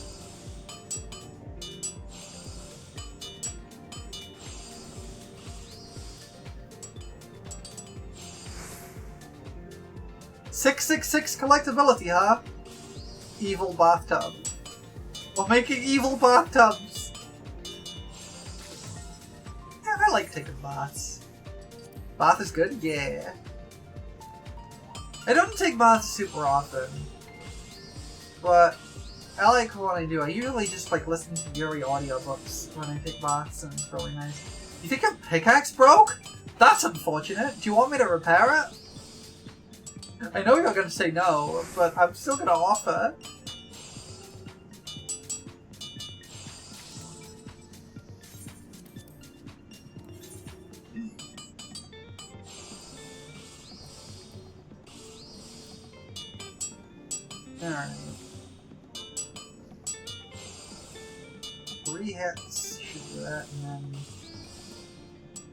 $666 collectability, huh? Evil bathtub. We're making evil bathtubs. Yeah, I like taking baths. Bath is good? Yeah. I don't take baths super often. But I like what I do. I usually just like listen to Yuri audiobooks when I take baths, and it's really nice. You think your pickaxe broke? That's unfortunate. Do you want me to repair it? I know you're gonna say no, but I'm still gonna offer. Alright. 3 hits should do that, and then...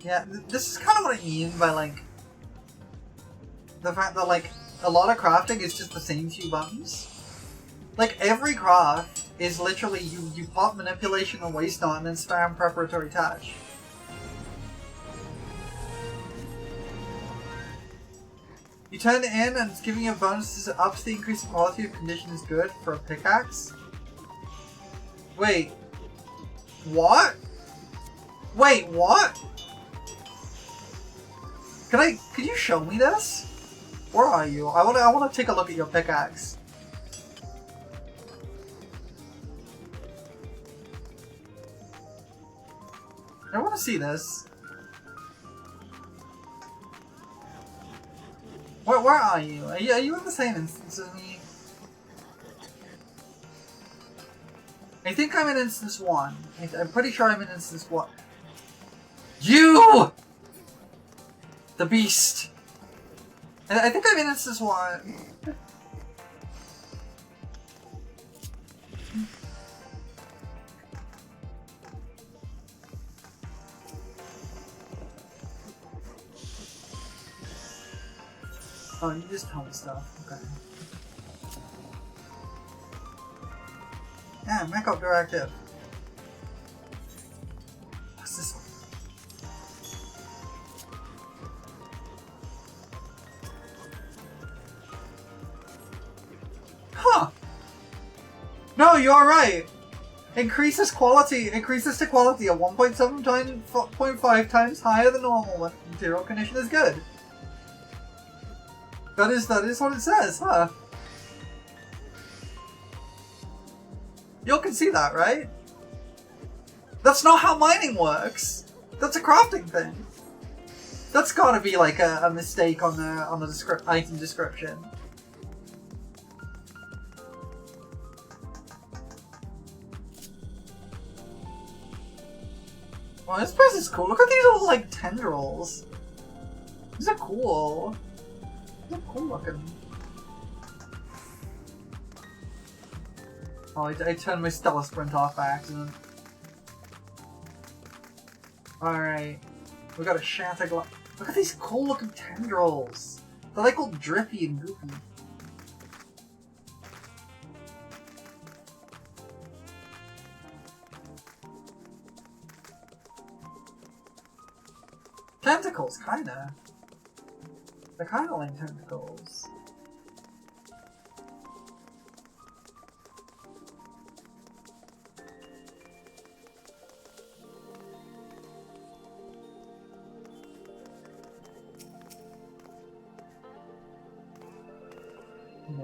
Yeah, this is kind of what I mean by, like, the fact that, like, a lot of crafting is just the same few buttons. Like, every craft is literally you pop manipulation and waste on and then spam preparatory touch. You turn it in and it's giving you a bonus that ups the increased quality if condition is good for a pickaxe. Wait. What? Wait, what? Could you show me this? Where are you? I wanna take a look at your pickaxe. I want to see this. Where are you? Are you in the same instance as me? I think I'm in instance 1. I'm pretty sure I'm in instance 1. You! The beast! I think I'm in instance 1. Oh, you just tell me stuff. Okay. Yeah, make up directive. What's this one? Huh! No, you are right! Increases to quality at 1.7.5 times higher than normal when material condition is good. That is what it says, huh? You all can see that, right? That's not how mining works. That's a crafting thing. That's gotta be like a mistake on the item description. Well, this place is cool. Look at these little like tendrils. These are cool. They're cool looking. Oh, I turned my Stellar Sprint off by accident. Alright. We got a shatter glass. Look at these cool looking tendrils. They're like all drippy and goopy. Tentacles, kinda. They're kinda like tentacles.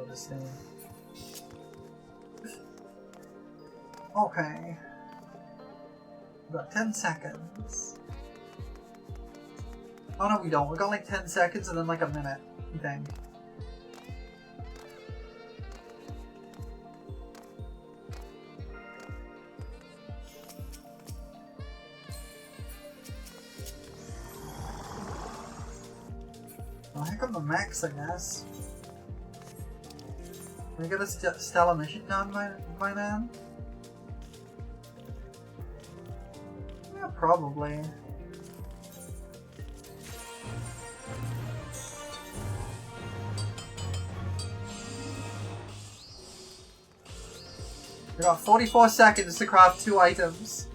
This thing. Okay. We've got 10 seconds. Oh no, we don't. We got like 10 seconds and then like a minute, I think. Well, heck of the max, I guess. Can we get a stellar mission done, my man? Yeah, probably. We got 44 seconds to craft 2 items.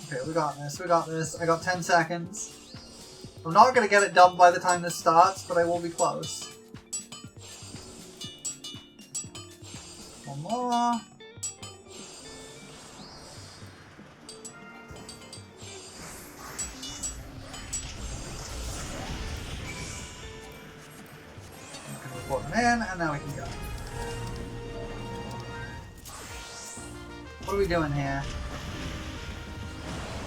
Okay, we got this, we got this. I got 10 seconds. I'm not gonna get it done by the time this starts, but I will be close. One more. Okay, report them in, and now we can go. What are we doing here?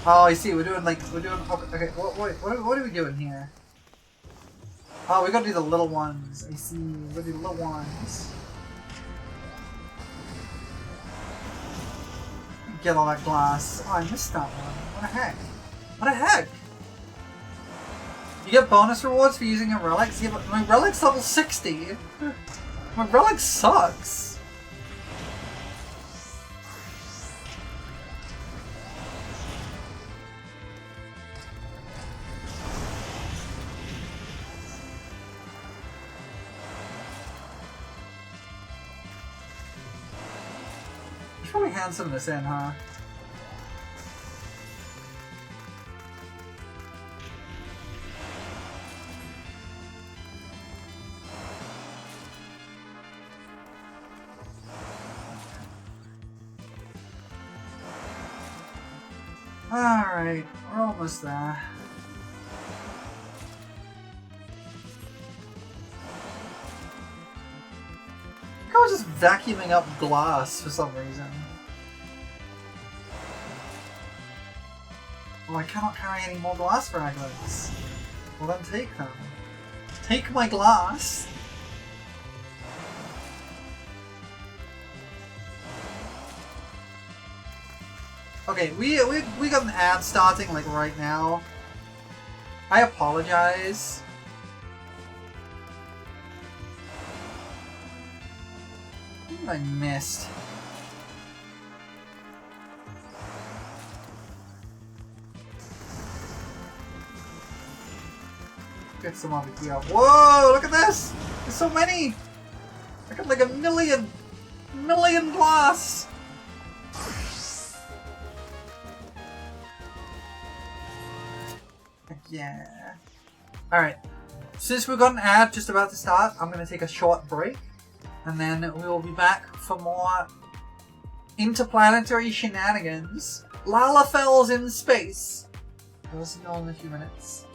Oh, I see. We're doing okay. What are we doing here? Oh, we gotta do the little ones. I see. We gotta do the little ones. Get all that glass. Oh, I missed that one. What the heck? What the heck? You get bonus rewards for using a relic. Yeah, but my relic's level 60. My relic sucks. Probably hand some of this in, huh? Alright, we're almost there. I was just vacuuming up glass for some reason. Oh, I cannot carry any more glass fragments. Well then take them. Take my glass! Okay, we got an ad starting like right now. I apologize. What I missed? Get some over here. Whoa! Look at this! There's so many! I got like a million glass! Yeah. Alright. Since we've got an ad just about to start, I'm going to take a short break. And then we will be back for more interplanetary shenanigans. Lalafell's in space. We'll see you all in a few minutes.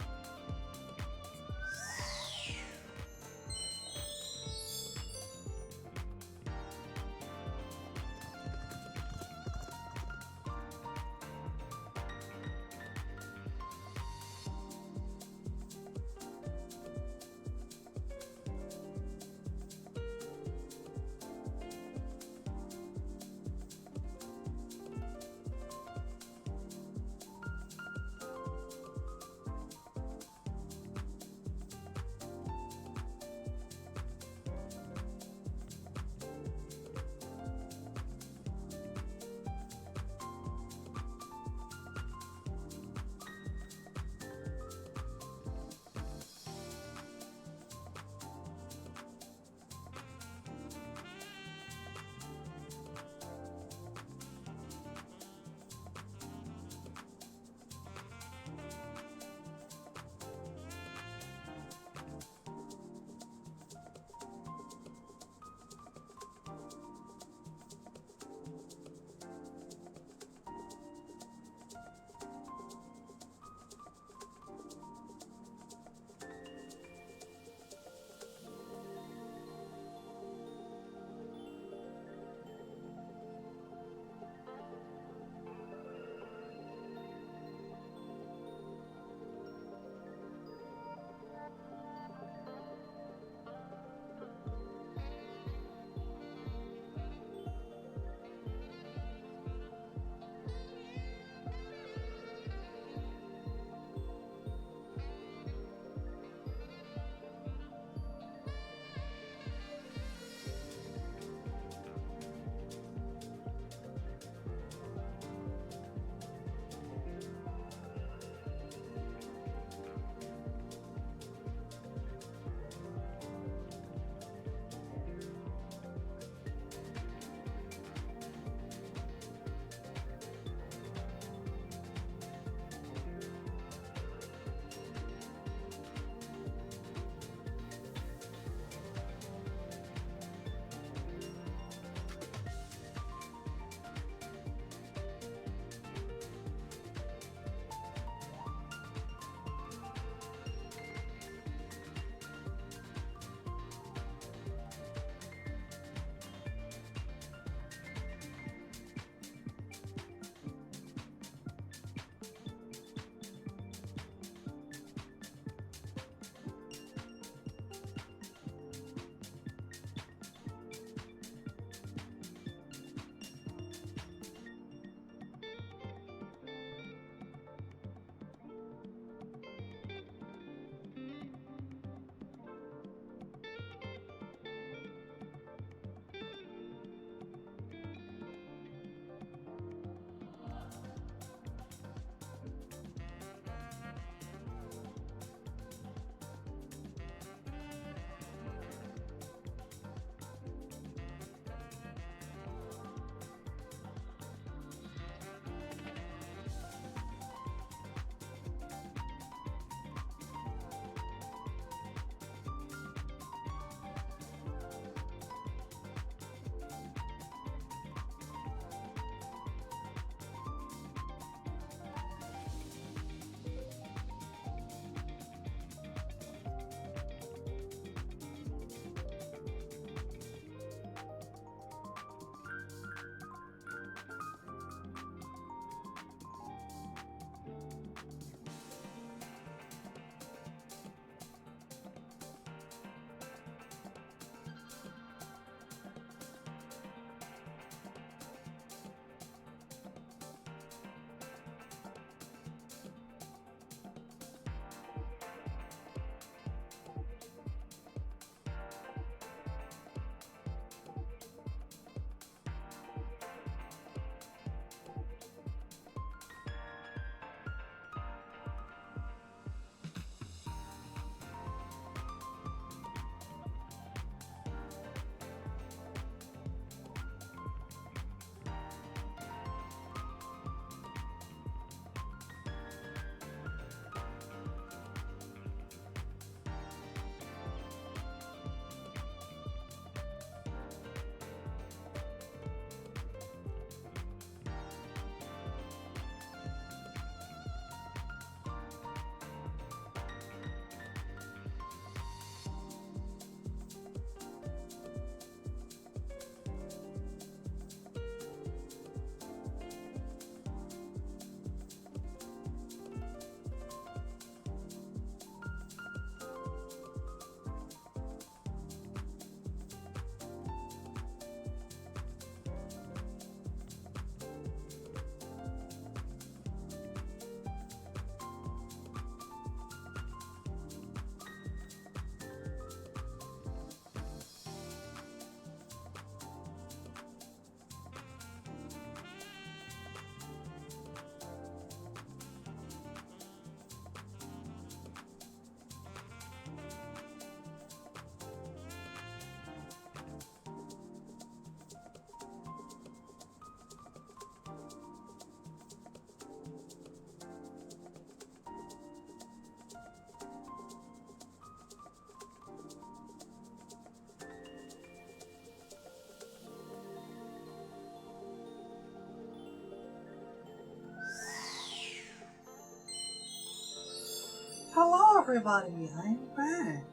everybody, I'm back.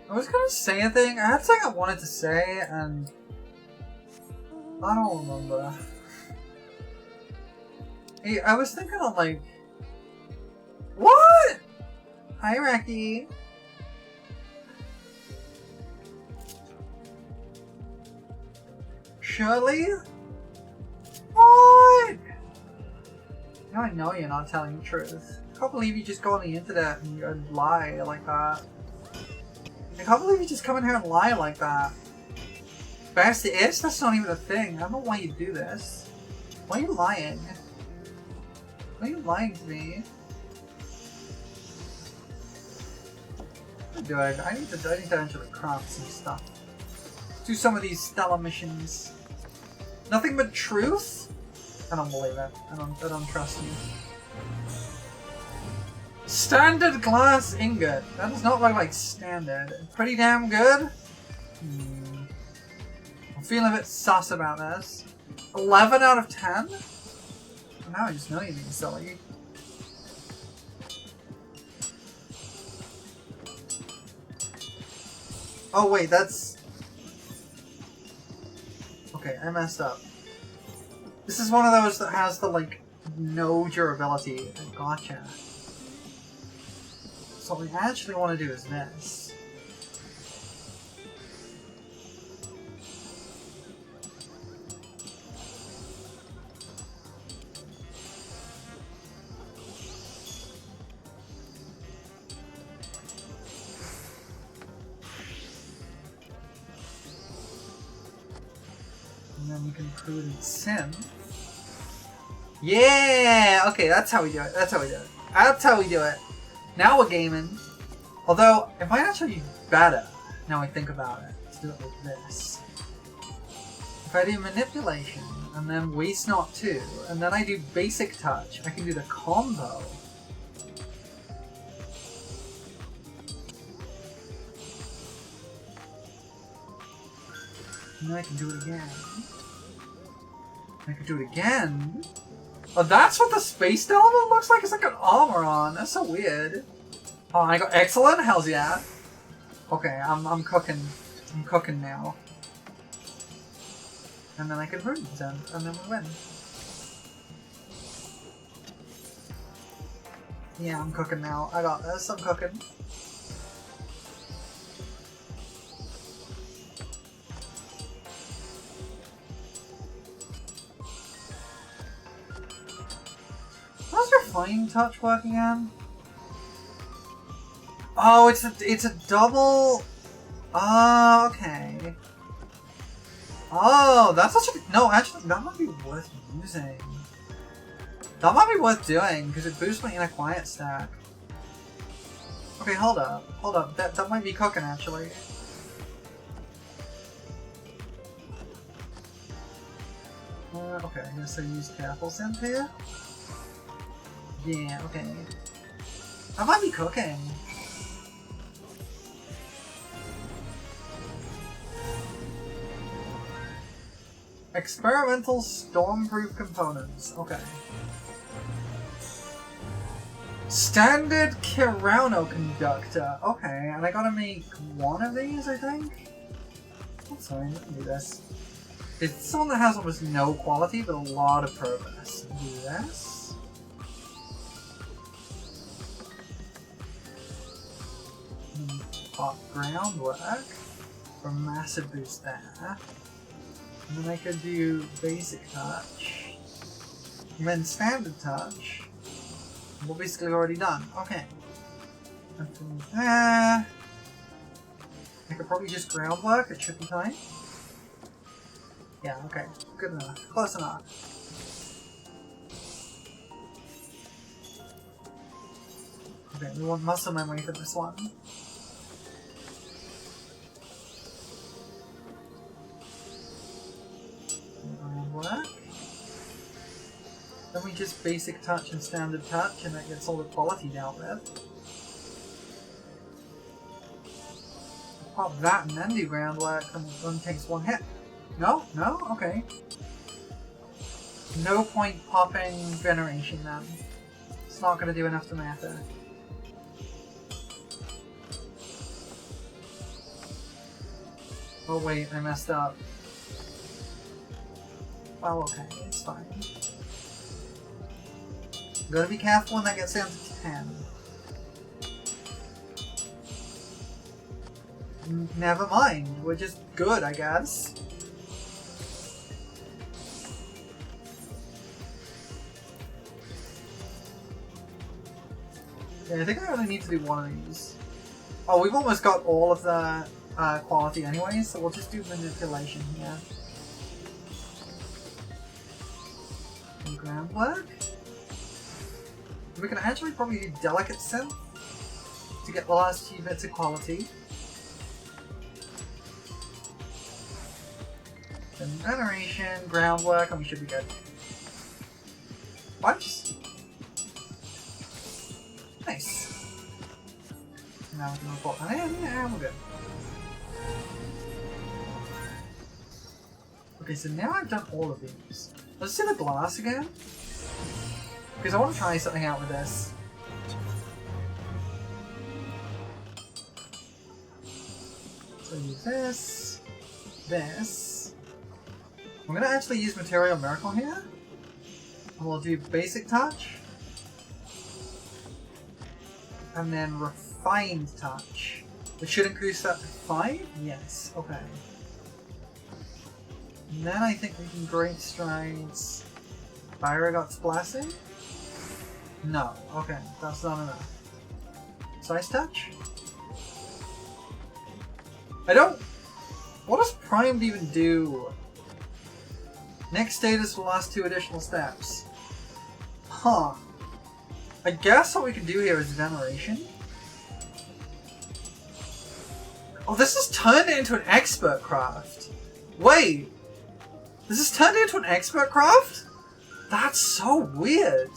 I was gonna say a thing. I had something I wanted to say, and I don't remember. Hey, I was thinking of like, what? Hi, Raki. Shirley? What? Now I know you're not telling the truth. I can't believe you just go on the internet and lie like that. I can't believe you just come in here and lie like that. Best is? That's not even a thing. I don't know why you do this. Why are you lying? Why are you lying to me? What am I doing? I need to actually craft some stuff. Do some of these stellar missions. Nothing but truth? I don't believe it. I don't trust you. Standard glass ingot. That does not look like standard. Pretty damn good. I'm feeling a bit sus about this. 11 out of 10? Now I just know you're being silly. Oh wait, that's... Okay, I messed up. This is one of those that has the, like, no durability. Gotcha. So what we actually want to do is this. And then we can prudent sin. Yeah! Okay, that's how we do it. That's how we do it. That's how we do it. Now we're gaming. Although, it might actually be better, now I think about it, to do it like this. If I do manipulation, and then waste not 2, and then I do basic touch, I can do the combo. And then I can do it again. I can do it again. Oh, that's what the space element looks like? It's like an armor on. That's so weird. Oh, I got excellent? Hells yeah. Okay, I'm cooking. I'm cooking now. And then I can prune them, and then we win. Yeah, I'm cooking now. I got this. I'm cooking. How's your flying touch working on? Oh, it's a double. Oh, okay. Oh, that's such a no. Actually, that might be worth using. That might be worth doing because it boosts my inner quiet stack. Okay, hold up. That might be cooking actually. Okay, I guess I use careful synth here. Yeah, okay. That might be cooking. Experimental stormproof components. Okay. Standard Kirano conductor. Okay, and I gotta make one of these, I think? That's fine, I can do this. It's someone that has almost no quality, but a lot of progress. Do this. Pop groundwork for massive boost there. And then I could do basic touch. And then standard touch. We're basically already done. Okay. And from there, I could probably just groundwork, it should be fine. Yeah, okay. Good enough. Close enough. Okay, we want muscle memory for this one. Groundwork. Then we just basic touch and standard touch, and that gets all the quality dealt with. Pop that and then do groundwork, and it only takes one hit. No? No? Okay. No point popping Veneration then. It's not going to do enough to matter. Oh wait, I messed up. Well, okay, it's fine. Gotta be careful when that gets down to 10. Never mind, we're just good, I guess. Yeah, I think I only need to do one of these. Oh, we've almost got all of the quality anyway, so we'll just do manipulation here. And groundwork. We can actually probably do delicate synth to get the last few bits of quality. Then veneration, groundwork, and we should be good. Bunch. Nice. Now we can report that in, yeah, we're good. Okay, so now I've done all of these. Let's do the glass again. Because I want to try something out with this. So use this, this. I'm going to actually use Material Miracle here. And we'll do Basic Touch. And then Refined Touch. Which should increase that to 5? Yes, okay. And then I think we can Great Strides Byrogot's Blessing? No, okay, that's not enough. Size Touch? I don't... What does Primed even do? Next status will last 2 additional steps. Huh. I guess what we can do here is Veneration. Oh, this has turned into an Expert Craft. Wait! This has turned into an Expert Craft? That's so weird.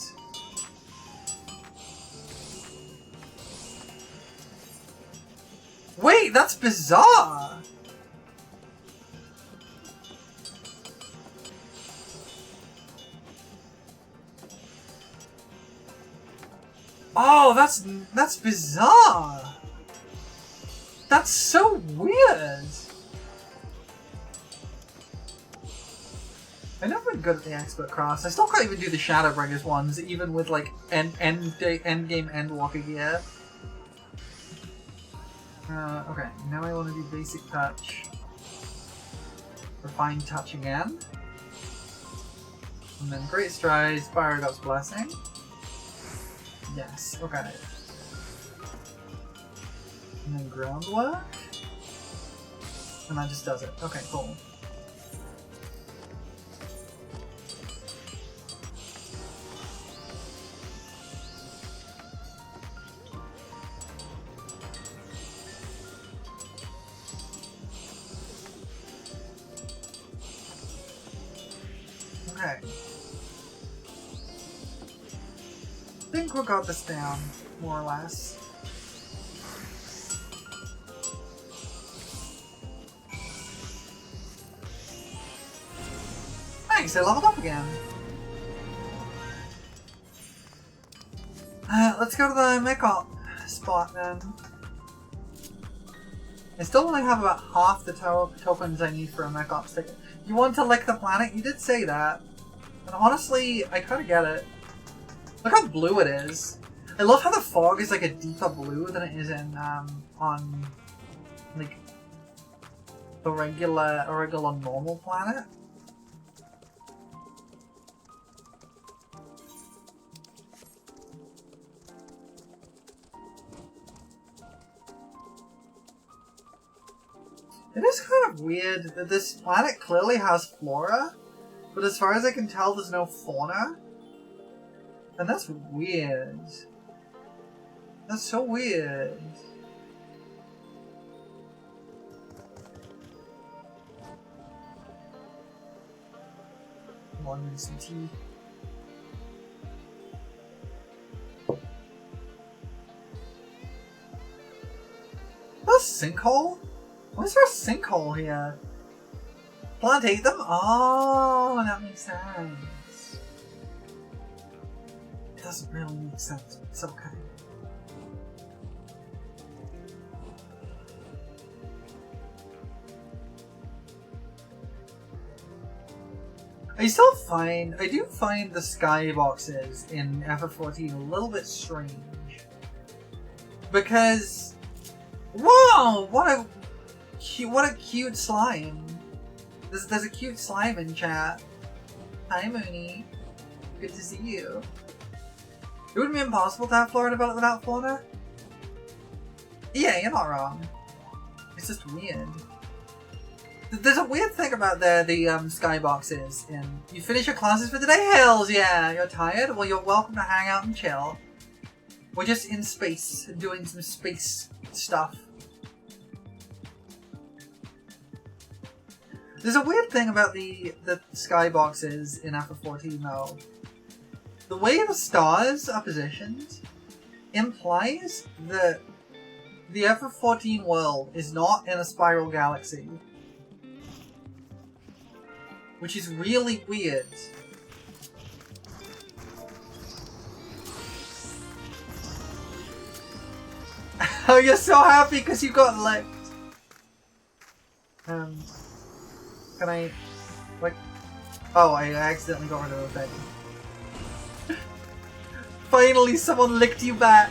Wait, that's bizarre! Oh, that's bizarre! That's so weird! I've never been good at the expert crafts. I still can't even do the Shadowbringers ones, even with like end game Endwalker gear. Okay, now I want to do Basic Touch. Refined Touch again. And then Great Strides, Byrogot's Blessing. Yes, okay. And then Groundwork. And that just does it. Okay, cool. Okay. I think we got this down, more or less. Thanks, I leveled up again. Let's go to the Mech-Op spot then. I still only have about half the tokens I need for a Mech-Ops ticket. You want to lick the planet? You did say that. And honestly, I kind of get it. Look how blue it is. I love how the fog is like a deeper blue than it is in on like the regular normal planet. It is kind of weird that this planet clearly has flora, but as far as I can tell, there's no fauna. And that's weird. That's so weird. Come on, give me some tea. That's a sinkhole? Why is there a sinkhole here? Plant ate them? Oh, that makes sense. doesn't really make sense, but it's okay. I do find the skyboxes in FF14 a little bit strange. Because, whoa, what a cute slime. There's a cute slime in chat. Hi Mooney, good to see you. It would be impossible to have Flora develop without fauna. Yeah, you're not wrong. It's just weird. There's a weird thing about the skyboxes. You finish your classes for today? Hells yeah! You're tired? Well, you're welcome to hang out and chill. We're just in space, doing some space stuff. There's a weird thing about the skyboxes in FF14 though. The way the stars are positioned implies that the FF14 world is not in a spiral galaxy. Which is really weird. Oh, you're so happy because you got licked. Can I, like, oh, I accidentally got rid of the thing. Finally, someone licked you back.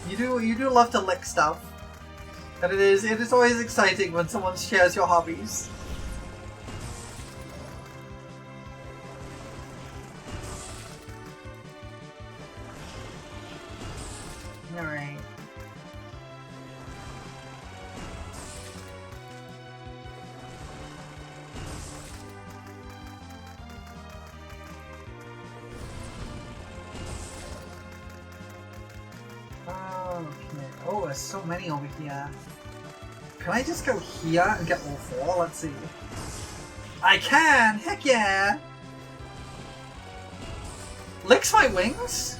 You do love to lick stuff. And it is always exciting when someone shares your hobbies. Alright. Okay. Oh, there's so many over here. Can I just go here and get all four? Let's see. I can! Heck yeah! Licks my wings?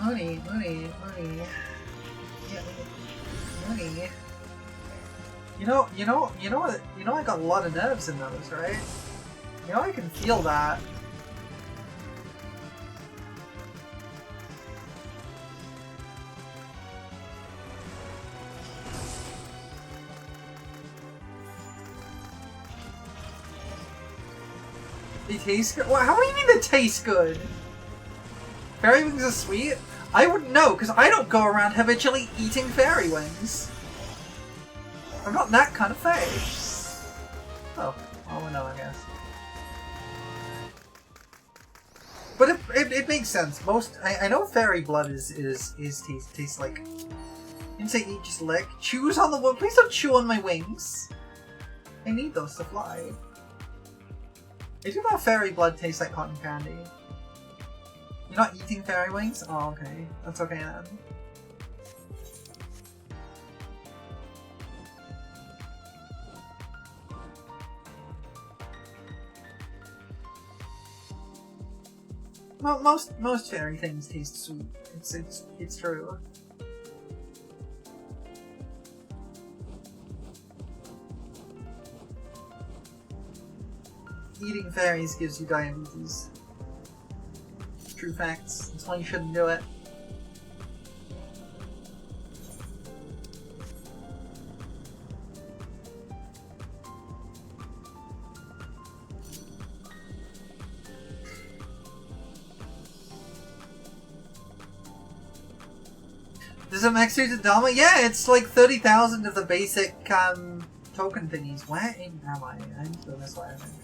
Mooney. Yeah, Mooney. You know I got a lot of nerves in those, right? You know I can feel that. They taste good? Well, how do you mean they taste good? Fairy wings are sweet? I wouldn't know, because I don't go around habitually eating fairy wings. I'm not that kind of fae. Oh, no, I guess. But it makes sense. I know fairy blood tastes like. You didn't say eat, just lick. Chews on the wood. Please don't chew on my wings. I need those to fly. I do know fairy blood tastes like cotton candy. You're not eating fairy wings? Oh, okay. That's okay then. Well, most fairy things taste sweet. It's true. Eating fairies gives you diabetes. True facts. That's why you shouldn't do it. Does it max you to Dharma? Yeah, it's like 30,000 of the basic token thingies. Where am I? I need to go this way, I think.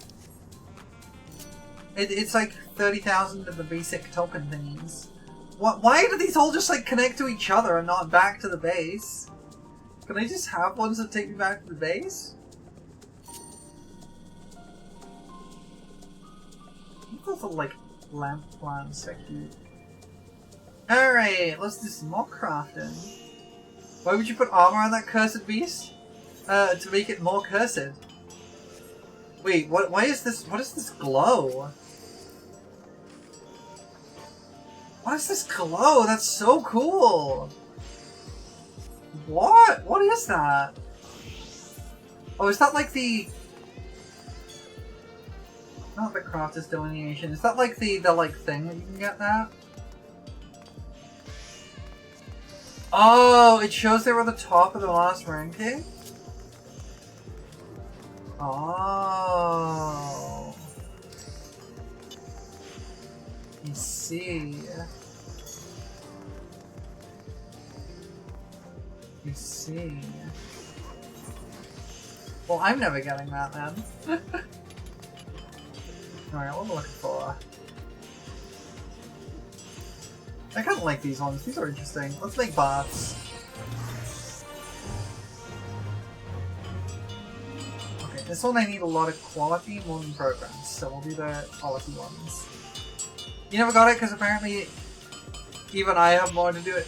It's like 30,000 of the basic token thingies. Why do these all just like connect to each other and not back to the base? Can I just have ones that take me back to the base? Those are like lamp plants, so cute. Alright, let's do some more crafting. Why would you put armor on that cursed beast? To make it more cursed. Wait, what is this glow? What is this glow? That's so cool! What? What is that? Oh, is that like the... Not the crafter's delineation. Is that like the like thing that you can get that? Oh, it shows they were the top of the last ranking? Oh. I see. I see. Well, I'm never getting that then. Alright, what am I looking for? I kind of like these ones. These are interesting. Let's make baths. Okay, this one I need a lot of quality more than programs, so we'll do the quality ones. You never got it because apparently even I have more to do it.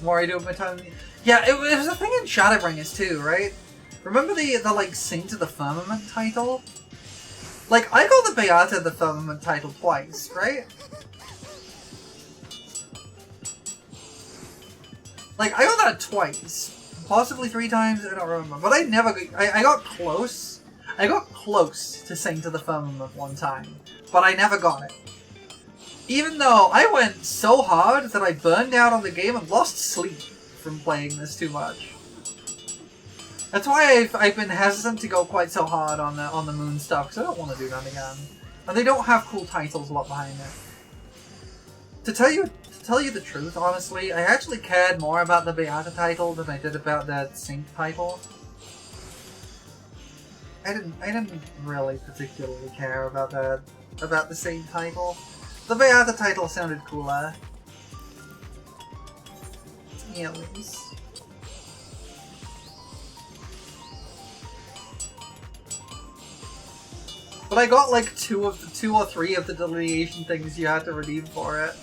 More I do with my time. Yeah, it was a thing in Shadowbringers too, right? Remember the like Saint of the Firmament title? Like, I got the Beata of the Firmament title twice, right? Like, I got that twice. Possibly 3 times, I don't remember. But I never... I got close. I got close to Saint of the Firmament one time. But I never got it. Even though I went so hard that I burned out on the game and lost sleep from playing this too much. That's why I've been hesitant to go quite so hard on the moon stuff, because I don't want to do that again. And they don't have cool titles a lot behind it. To tell you the truth, honestly, I actually cared more about the Beata title than I did about the Saint title. I didn't really particularly care about the Saint title. The Beata title sounded cooler. Yeah, at least. But I got like 2 or 3 of the delineation things you had to redeem for it.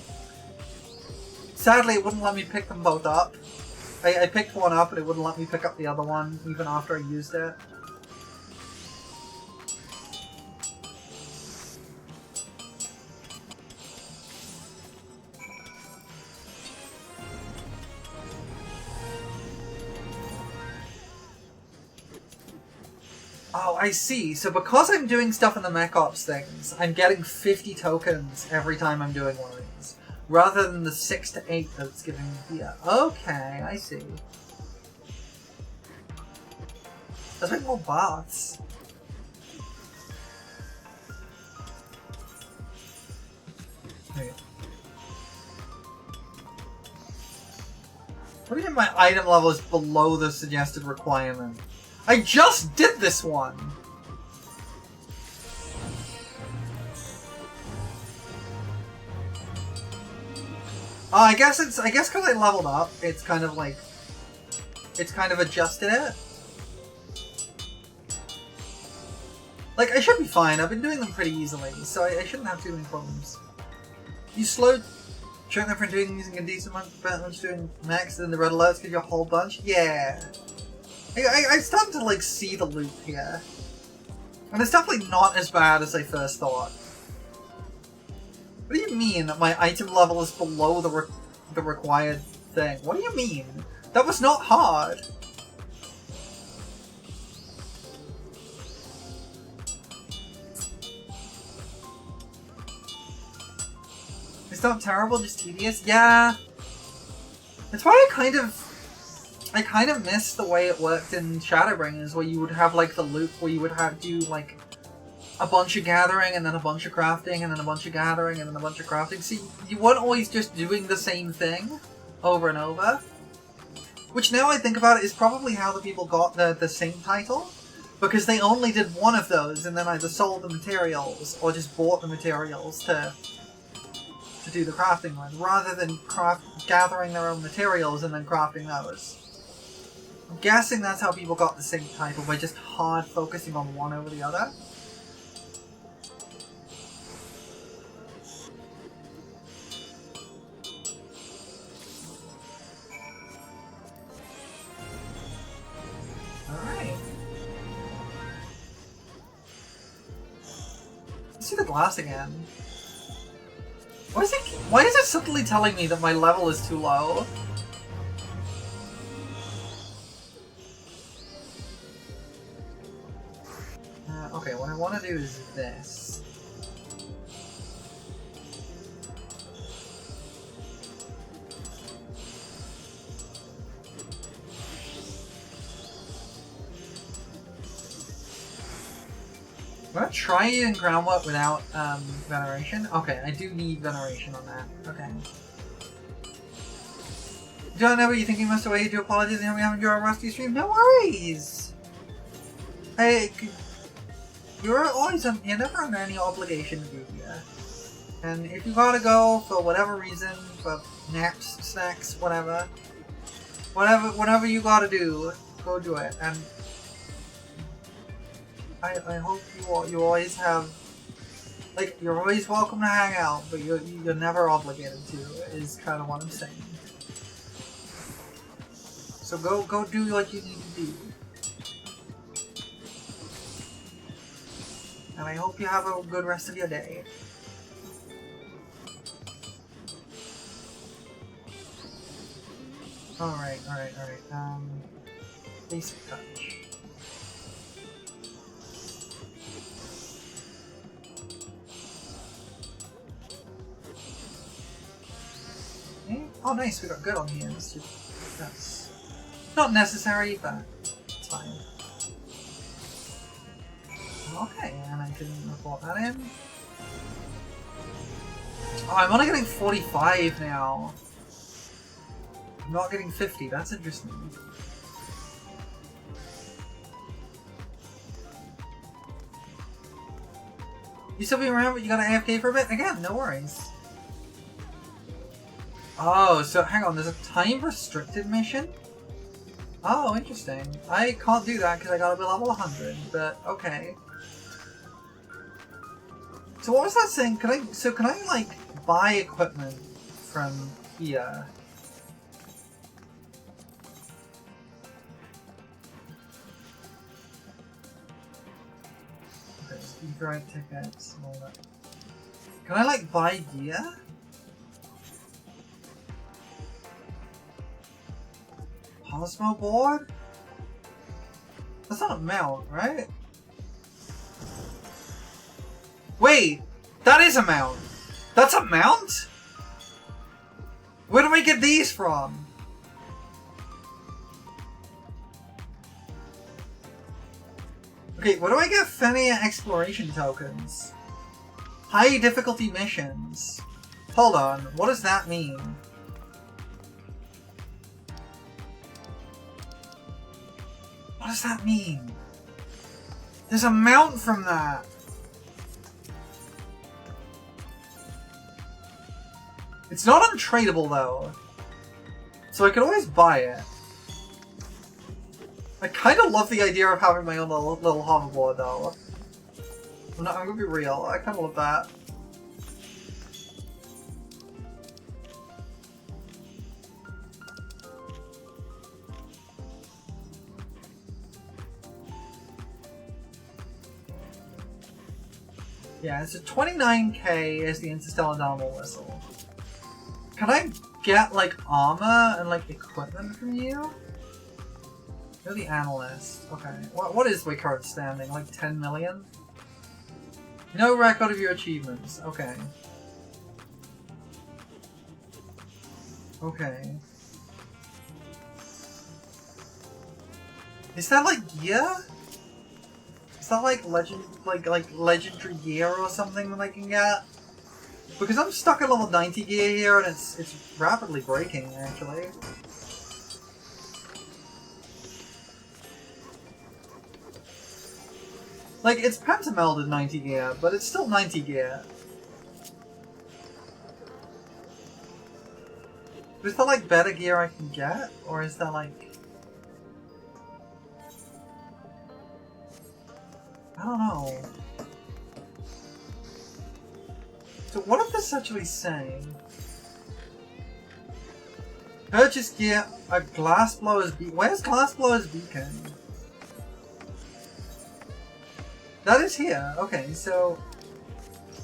Sadly, it wouldn't let me pick them both up. I picked one up, and it wouldn't let me pick up the other one, even after I used it. Oh, I see. So because I'm doing stuff in the Mech Ops things, I'm getting 50 tokens every time I'm doing one of these. Rather than the 6 to 8 that it's giving me here. Okay, I see. Let's make more baths. Okay. What do you mean my item level is below the suggested requirement? I just did this one! I guess because I leveled up, it's kind of like... It's kind of adjusted it. Like, I should be fine. I've been doing them pretty easily, so I shouldn't have too many problems. You slowed check them from doing using a decent bunch doing max, then the red alerts give you a whole bunch? Yeah. I started to, like, see the loop here. And it's definitely not as bad as I first thought. What do you mean that my item level is below the required thing? What do you mean? That was not hard. It's not terrible, just tedious? Yeah. That's why I kind of miss the way it worked in Shadowbringers, where you would have, like, the loop where you would have to do, like, a bunch of gathering, and then a bunch of crafting, and then a bunch of gathering, and then a bunch of crafting. See, you weren't always just doing the same thing over and over. Which, now I think about it, is probably how the people got the same title. Because they only did one of those, and then either sold the materials, or just bought the materials to do the crafting with, rather than gathering their own materials and then crafting those. I'm guessing that's how people got the same title, by just hard focusing on one over the other. Alright. Let's see the glass again. Why is it suddenly telling me that my level is too low? Okay, what I want to do is this. I'm gonna try using groundwork without veneration. Okay, I do need veneration on that. Okay. Don't know what you're thinking, Mr. Wade. Do apologize for having your rusty stream. No worries. Hey, you're never under any obligation to be here. And if you gotta go for whatever reason, for naps, snacks, whatever you gotta do, go do it. And I hope you always have, like, you're always welcome to hang out, but you're never obligated to, is kind of what I'm saying. So go do what you need to do. And I hope you have a good rest of your day. Alright. Basic touch. Okay. Oh nice, we got good on here. That's not necessary, but it's fine. Okay, and I can report that in. Oh, I'm only getting 45 now. I'm not getting 50, that's interesting. You still being around, but you got an AFK for a bit? Again, no worries. Oh, so hang on, there's a time restricted mission? Oh, interesting. I can't do that because I gotta be level 100, but okay. So what was that saying? Can I like buy equipment from here? Okay, e-drive tickets, all that. Can I like buy gear? Cosmo board? That's not a mount, right? Wait! That is a mount! That's a mount?! Where do I get these from? Okay, where do I get Fenia exploration tokens? High difficulty missions. Hold on, what does that mean? What does that mean? There's a mount from that! It's not untradeable though, so I can always buy it. I kind of love the idea of having my own little hoverboard though. I'm gonna be real, I kind of love that. Yeah, it's a 29k is the Interstellar Downward Whistle. Can I get, like, armor and, like, equipment from you? You're the analyst. Okay. What is my current standing? Like 10 million? No record of your achievements. Okay. Okay. Is that, like, gear? Is that, like, legendary gear or something that I can get? Because I'm stuck at level 90 gear here, and it's rapidly breaking, actually. Like, it's pentamelded 90 gear, but it's still 90 gear. Is that, like, better gear I can get? Or is that, like... I don't know. So what is this actually saying? Purchase gear, a glassblower's beacon. Where's glassblower's beacon? That is here. Okay, so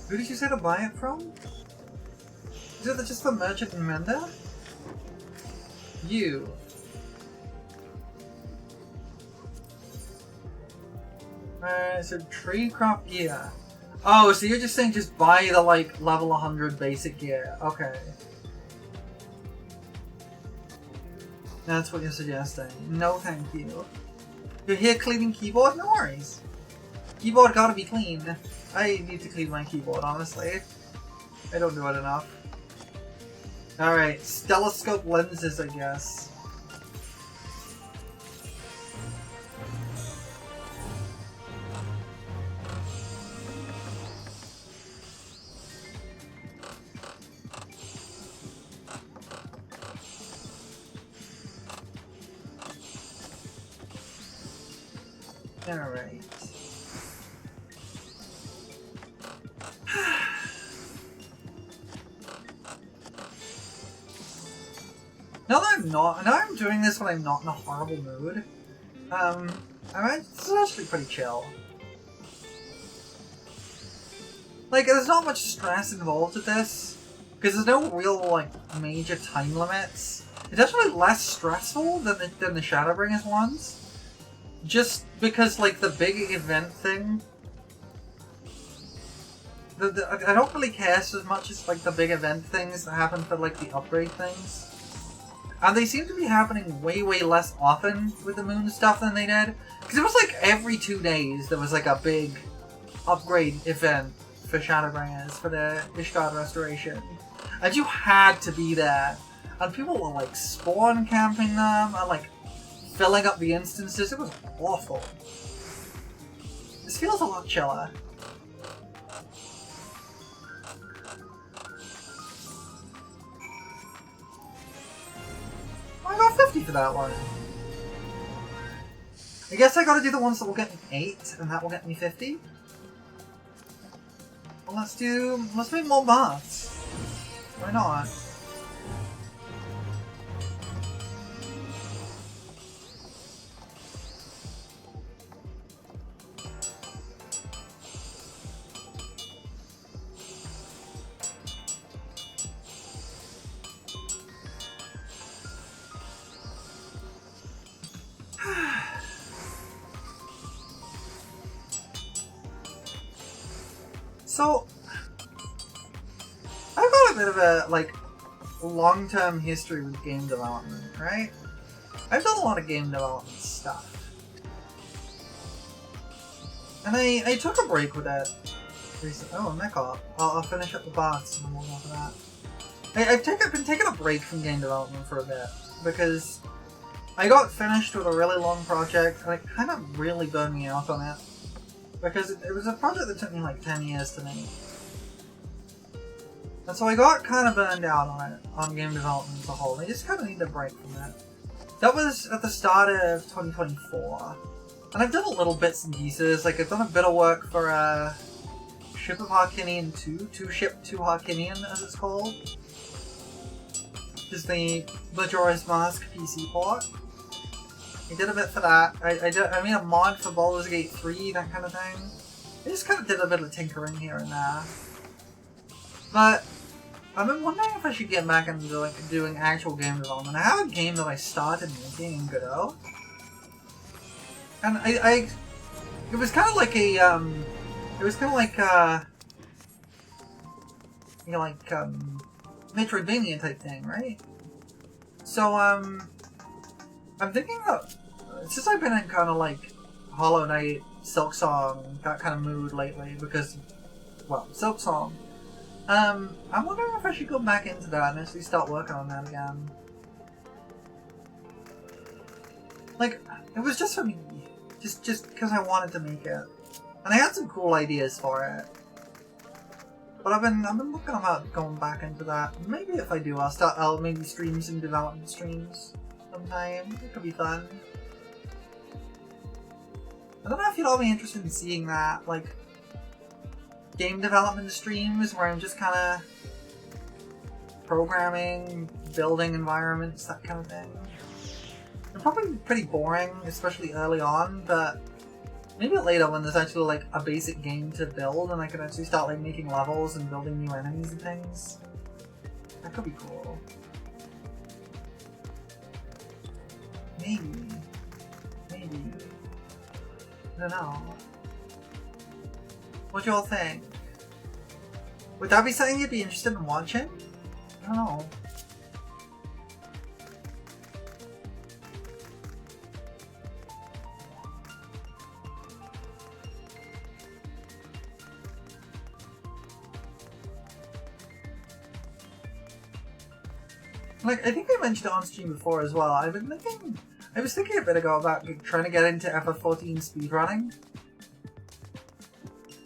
who did you say to buy it from? Is it just the merchant and mender? You. So tree crop gear. Oh, so you're just saying just buy the like level 100 basic gear. Okay. That's what you're suggesting. No thank you. You're here cleaning keyboard? No worries. Keyboard gotta be clean. I need to clean my keyboard, honestly. I don't do it enough. Alright, stelloscope lenses, I guess. Alright. Now I'm doing this when I'm not in a horrible mood. It's actually pretty chill. Like, there's not much stress involved with this, because there's no real, like, major time limits. It's actually less stressful than the Shadowbringers ones. Just because, like, the big event thing... I don't really care as much as, like, the big event things that happen for, like, the upgrade things. And they seem to be happening way, way less often with the moon stuff than they did. Because it was, like, every 2 days there was, like, a big upgrade event for Shadowbringers, for the Ishgard restoration. And you had to be there. And people were, like, spawn camping them, and, like, filling up the instances. It was awful. This feels a lot chiller. I got 50 for that one. I guess I gotta do the ones that will get me 8, and that will get me 50. Well, let's make more baths. Why not? So, I've got a bit of a, like, long-term history with game development, right? I've done a lot of game development stuff. And I took a break with it recently. Oh, mech op. I'll finish up the boss and then we'll go for that. I've been taking a break from game development for a bit, because I got finished with a really long project and it kind of really burned me out on it. Because it was a project that took me like 10 years to make. And so I got kind of burned out on it, on game development as a whole. I just kind of need a break from it. That was at the start of 2024. And I've done a little bits and pieces. Like, I've done a bit of work for Ship of Harkinian 2, Ship 2 Harkinian as it's called. Just the Majora's Mask PC port. I did a bit for that. I made a mod for Baldur's Gate 3, that kind of thing. I just kind of did a bit of tinkering here and there. But I've been wondering if I should get back into like doing actual game development. I have a game that I started making in Godot. And it was kind of like a, it was kind of like, you know, like, Metroidvania type thing, right? So, I'm thinking that, since I've been in kind of like Hollow Knight, Silksong, that kind of mood lately, because, well, Silksong, I'm wondering if I should go back into that and actually start working on that again. Like, it was just for me, just because I wanted to make it, and I had some cool ideas for it. But I've been looking about going back into that. Maybe if I do, I'll maybe stream some development streams sometime. It could be fun. I don't know if you'd all be interested in seeing that, like, game development streams where I'm just kind of programming, building environments, that kind of thing. They're probably pretty boring, especially early on, but maybe later when there's actually like a basic game to build and I can actually start like making levels and building new enemies and things. That could be cool. Maybe. Maybe. I don't know. What y'all think? Would that be something you'd be interested in watching? I don't know. Like, I think I mentioned it on stream before as well. I was thinking a bit ago about trying to get into FF14 speedrunning.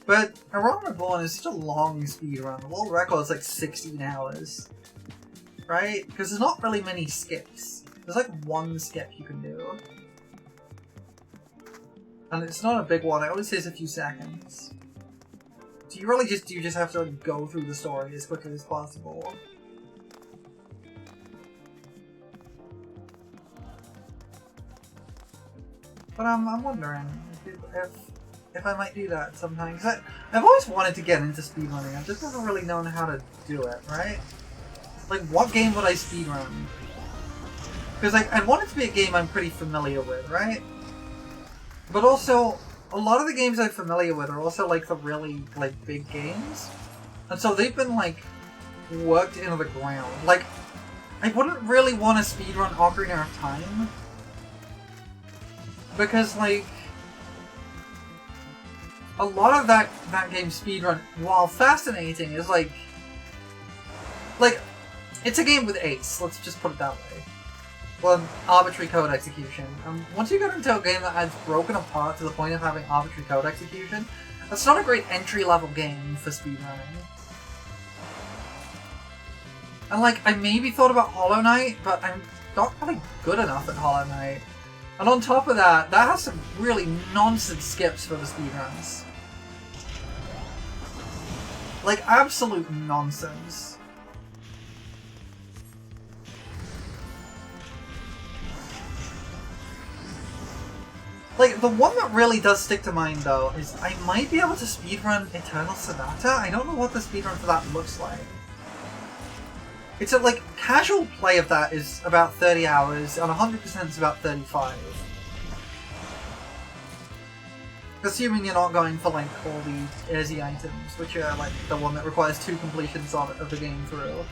But Around Reborn is such a long speedrun. The world record is like 16 hours. Right? Because there's not really many skips. There's like one skip you can do. And it's not a big one, it only says a few seconds. So you just have to like, go through the story as quickly as possible. But I'm wondering if I might do that sometime. Because I've always wanted to get into speedrunning. I've just never really known how to do it, right? Like, what game would I speedrun? Because like, I want it to be a game I'm pretty familiar with, right? But also, a lot of the games I'm familiar with are also like the really like big games. And so they've been like worked into the ground. Like, I wouldn't really want to speedrun Ocarina of Time. Because, like, a lot of that game's speedrun, while fascinating, is like, it's a game with ace, let's just put it that way. Well, arbitrary code execution. Once you get into a game that has broken apart to the point of having arbitrary code execution, that's not a great entry-level game for speedrunning. And, like, I maybe thought about Hollow Knight, but I'm not really good enough at Hollow Knight. And on top of that, that has some really nonsense skips for the speedruns. Like, absolute nonsense. Like, the one that really does stick to mind, though, is I might be able to speedrun Eternal Sonata. I don't know what the speedrun for that looks like. It's like, casual play of that is about 30 hours, and 100% is about 35. Assuming you're not going for, like, all the easy items, which are, like, the one that requires 2 completions of the game through.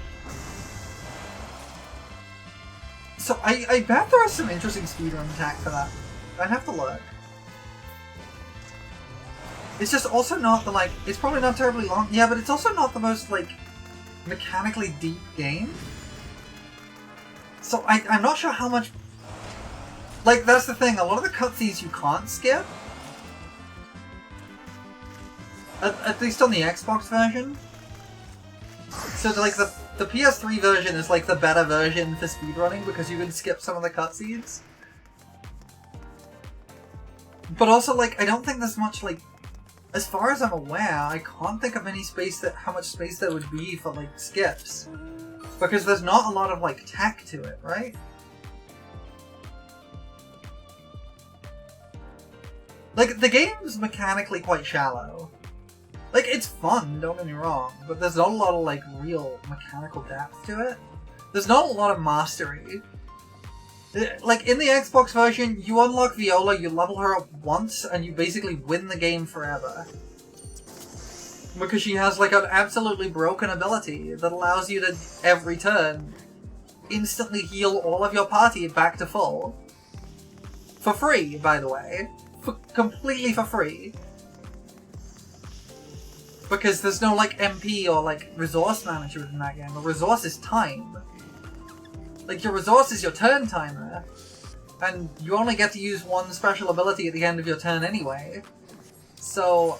So, I bet there are some interesting speedrun tech for that. I'd have to look. It's just also not the, like, it's probably not terribly long. Yeah, but it's also not the most, like, mechanically deep game. So I'm not sure how much... Like, that's the thing, a lot of the cutscenes you can't skip. At least on the Xbox version. So, like, the PS3 version is, like, the better version for speedrunning because you can skip some of the cutscenes. But also, like, I don't think there's much, like... As far as I'm aware, I can't think of any space how much space there would be for, like, skips. Because there's not a lot of, like, tech to it, right? Like, the game's mechanically quite shallow. Like, it's fun, don't get me wrong, but there's not a lot of, like, real mechanical depth to it. There's not a lot of mastery. Like, in the Xbox version, you unlock Viola, you level her up once, and you basically win the game forever. Because she has, like, an absolutely broken ability that allows you to, every turn, instantly heal all of your party back to full. For free, by the way. Completely for free. Because there's no, like, MP or, like, resource manager in that game. The resource is time. Like, your resource is your turn timer, and you only get to use one special ability at the end of your turn anyway. So,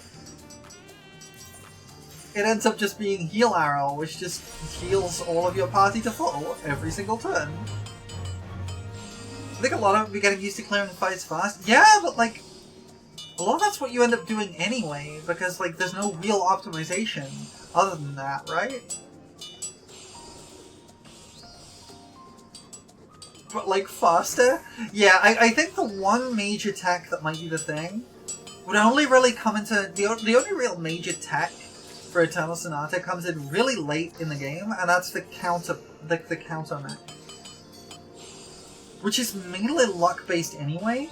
it ends up just being Heal Arrow, which just heals all of your party to full every single turn. I think a lot of it will be getting used to clearing fights fast. Yeah, but, like, a lot of that's what you end up doing anyway, because, like, there's no real optimization other than that, right? But, like, faster? Yeah, I think the one major tech that might be the thing would only really come into... The only real major tech for Eternal Sonata comes in really late in the game, and that's the counter mech. Which is mainly luck-based anyway.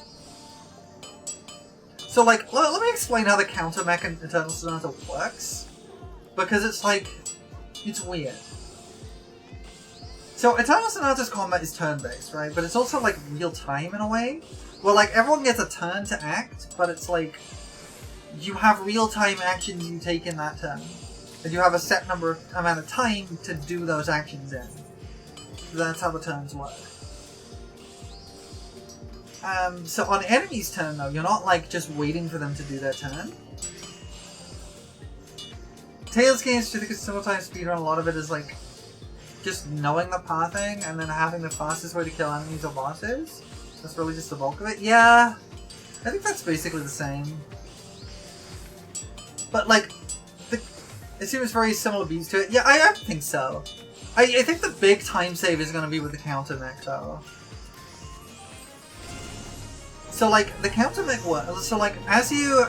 So, like, let me explain how the counter mech in Eternal Sonata works. Because it's, like, it's weird. So, Eternal Sonata's combat is turn-based, right? But it's also, like, real-time in a way. Where, like, everyone gets a turn to act, but it's, like, you have real-time actions you take in that turn. And you have a set amount of time to do those actions in. So that's how the turns work. So on enemy's turn, though, you're not, like, just waiting for them to do their turn. Tales games, just because simultaneous speedrun, a lot of it is, like, just knowing the pathing and then having the fastest way to kill enemies or bosses. That's really just the bulk of it. Yeah, I think that's basically the same. But, like, it seems very similar beats to it. Yeah, I think so. I think the big time save is going to be with the counter mech, though. So, like, the counter mech works. So, like, as you...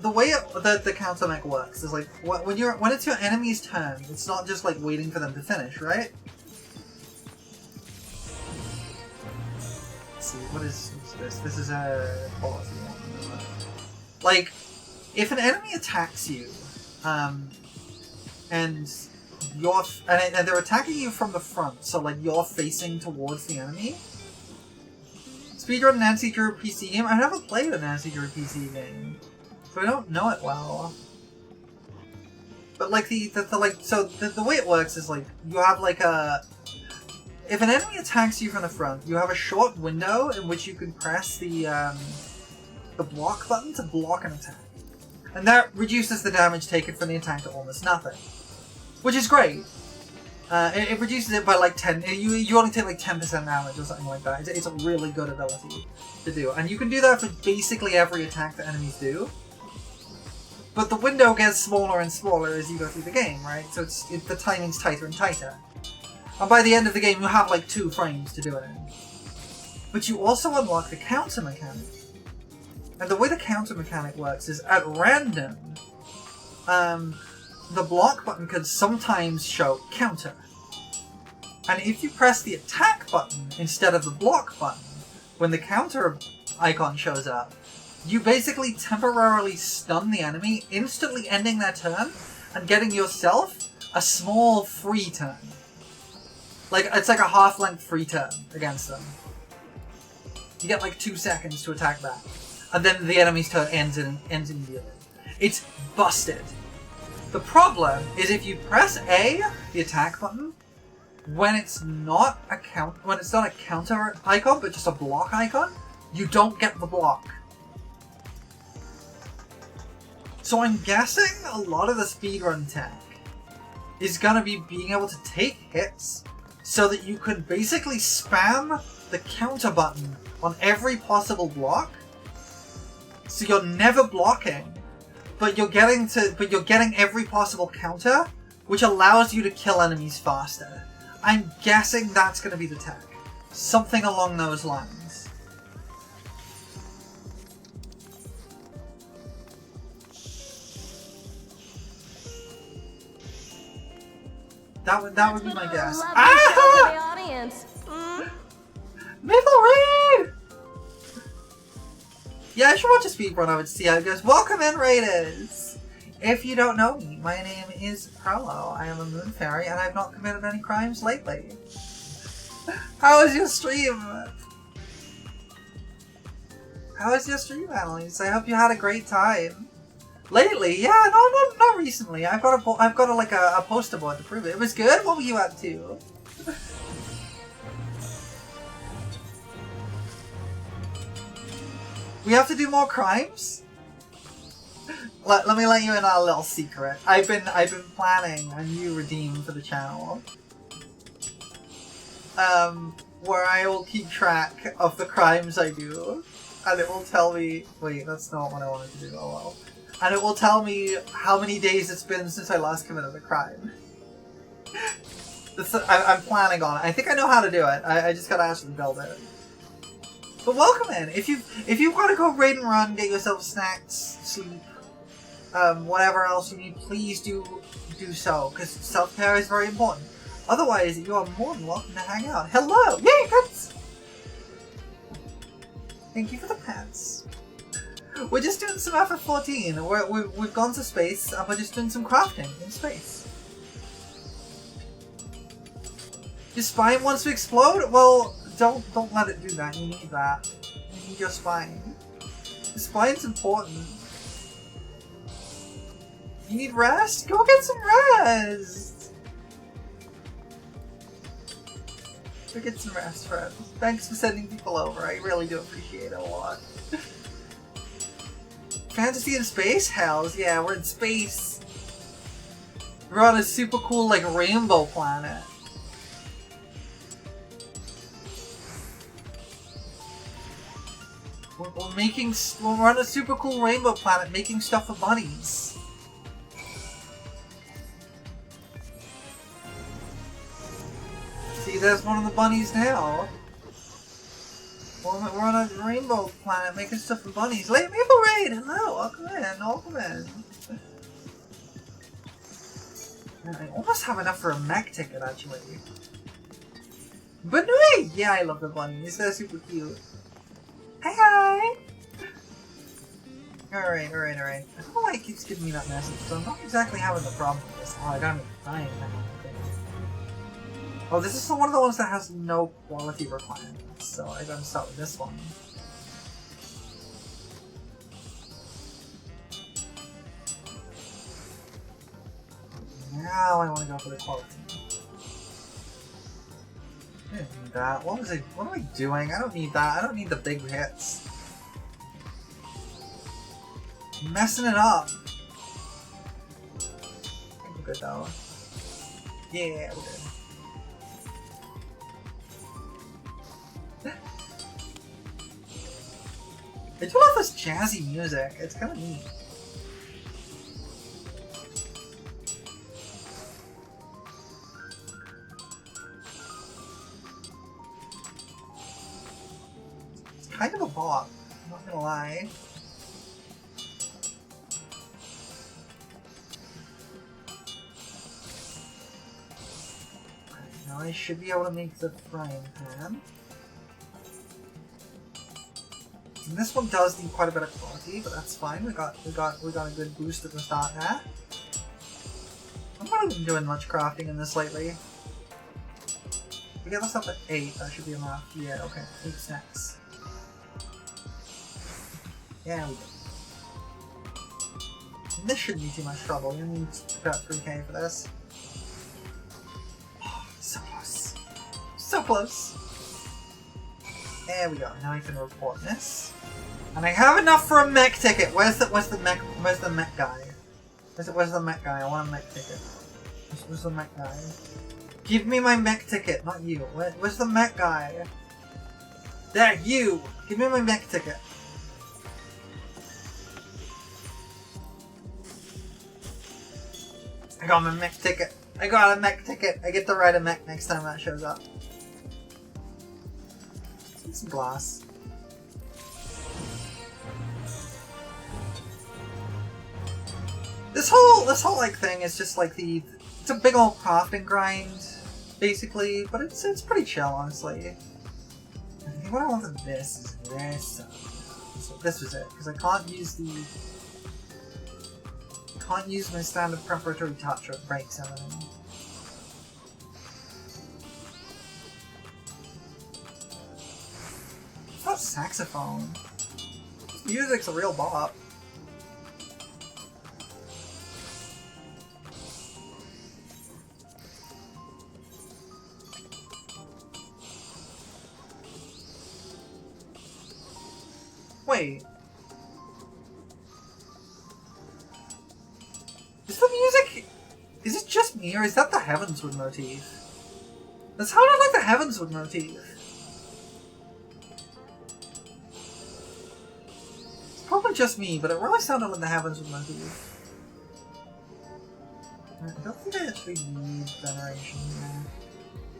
The way the counter mech works is, like, when it's your enemy's turn, it's not just, like, waiting for them to finish, right? Let's see, what's this? This is a policy one. Like, if an enemy attacks you, and they're attacking you from the front, so, like, you're facing towards the enemy. Speedrun Nancy Drew PC game? I never played a Nancy Drew PC game, so I don't know it well. But, like, the way it works is, like, you have, like, if an enemy attacks you from the front, you have a short window in which you can press the block button to block an attack. And that reduces the damage taken from the attack to almost nothing. Which is great. It reduces it by like 10, you only take like 10% damage or something like that. It's a really good ability to do. And you can do that for basically every attack that enemies do. But the window gets smaller and smaller as you go through the game, right? So the timing's tighter and tighter. And by the end of the game you have like 2 frames to do it in. But you also unlock the counter mechanic. And the way the counter mechanic works is at random, the block button could sometimes show counter. And if you press the attack button instead of the block button, when the counter icon shows up, you basically temporarily stun the enemy, instantly ending their turn, and getting yourself a small free turn. Like, it's like a half-length free turn against them. You get like 2 seconds to attack back. And then the enemy's turn ends immediately. It's busted. The problem is if you press A, the attack button, when it's not a counter icon, but just a block icon, you don't get the block. So I'm guessing a lot of the speedrun tech is gonna be being able to take hits so that you can basically spam the counter button on every possible block. So you're never blocking, but you're getting every possible counter, which allows you to kill enemies faster. I'm guessing that's going to be the tech. Something along those lines. That would be my guess. Ah! Audience. Maple Reed! Yeah, I should watch a speedrun of it to see how it goes. Welcome in, Raiders! If you don't know me, my name is Prolo. I am a moon fairy, and I've not committed any crimes lately. How was your stream? How was your stream, Annalise? I hope you had a great time. Lately? Yeah, not recently. I've got a poster board to prove it. It was good. What were you up to? We have to do more crimes? Let me let you in on a little secret. I've been planning a new redeem for the channel. Where I will keep track of the crimes I do. And it will tell me... Wait, that's not what I wanted to do. Oh well. And it will tell me how many days it's been since I last committed a crime. I'm planning on it. I think I know how to do it. I just gotta actually build it. But welcome in. If you want to go raid and run, get yourself snacks, sleep, whatever else you need, please do so, because self-care is very important. Otherwise, you are more than welcome to hang out. Hello! Yay, pets! Thank you for the pets. We're just doing some FF14. We've gone to space, and we're just doing some crafting in space. Your spine wants to explode? Well, don't let it do that. You need that. You need your spine. The spine's important. You need rest? Go get some rest! Go get some rest, friends. Thanks for sending people over. I really do appreciate it a lot. Fantasy in space? Hells yeah, we're in space. We're on a super cool, like, rainbow planet. We're on a super cool rainbow planet making stuff for bunnies. See, there's one of the bunnies now. We're on a rainbow planet making stuff for bunnies. Late Maple Raid! Hello! Welcome in! Welcome in! I almost have enough for a mech ticket, actually. But no way! Yeah, I love the bunnies. They're super cute. Hi! Alright. I don't know why it keeps giving me that message, so I'm not exactly having the problem with this. Oh, I got me dying now. Oh, this is one of the ones that has no quality requirements, so I gotta start with this one. Now I want to go for the quality. I didn't need that. What am I doing? I don't need that. I don't need the big hits. I'm messing it up. I think we're good though. Yeah, we're good. I do love this jazzy music. It's kind of neat. It's kind of a bop, I'm not gonna lie. Now I should be able to make the frying pan. And this one does need quite a bit of quality, but that's fine. We got a good boost at the start there. I've not been doing much crafting in this lately. We get this up at 8, that should be enough. Yeah, okay. 8 snacks. Yeah, we do. And this shouldn't be too much trouble. You need about 3k for this. Oh, so close. So close! There we go. Now I can report this. And I have enough for a mech ticket. Where's the mech guy? Where's the mech guy? I want a mech ticket. Where's the mech guy? Give me my mech ticket, not you. Where's the mech guy? There, you! Give me my mech ticket. I got my mech ticket. I got a mech ticket. I get to ride a mech next time that shows up. Some glass. This whole like thing is just like it's a big old crafting grind, basically, but it's pretty chill, honestly. I think what I want from this is this. So this was it, because I can't use my standard preparatory touch or it breaks everything. It's not saxophone. This music's a real bop. Wait. Is the music... Is it just me, or is that the Heavenswood motif? That sounded like the Heavenswood motif. It's probably just me, but it really sounded like the Heavenswood motif. I don't think I actually need Veneration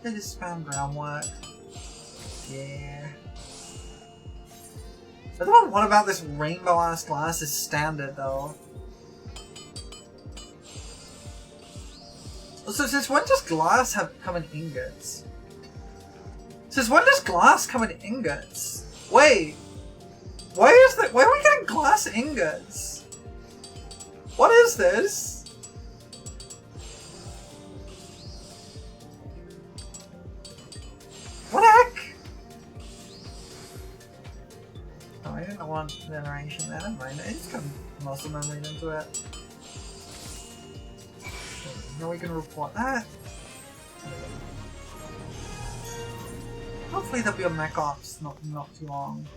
here. I just found groundwork. Yeah. I don't know what about this rainbow-ass glass is standard, though. So since when does glass come in ingots? Since when does glass come in ingots? Wait. Why are we getting glass ingots? What is this? What the heck? Oh, I didn't want veneration there. Never mind. I just got muscle memory into it. Now we can report that. Hopefully there'll be a mech ops not too long.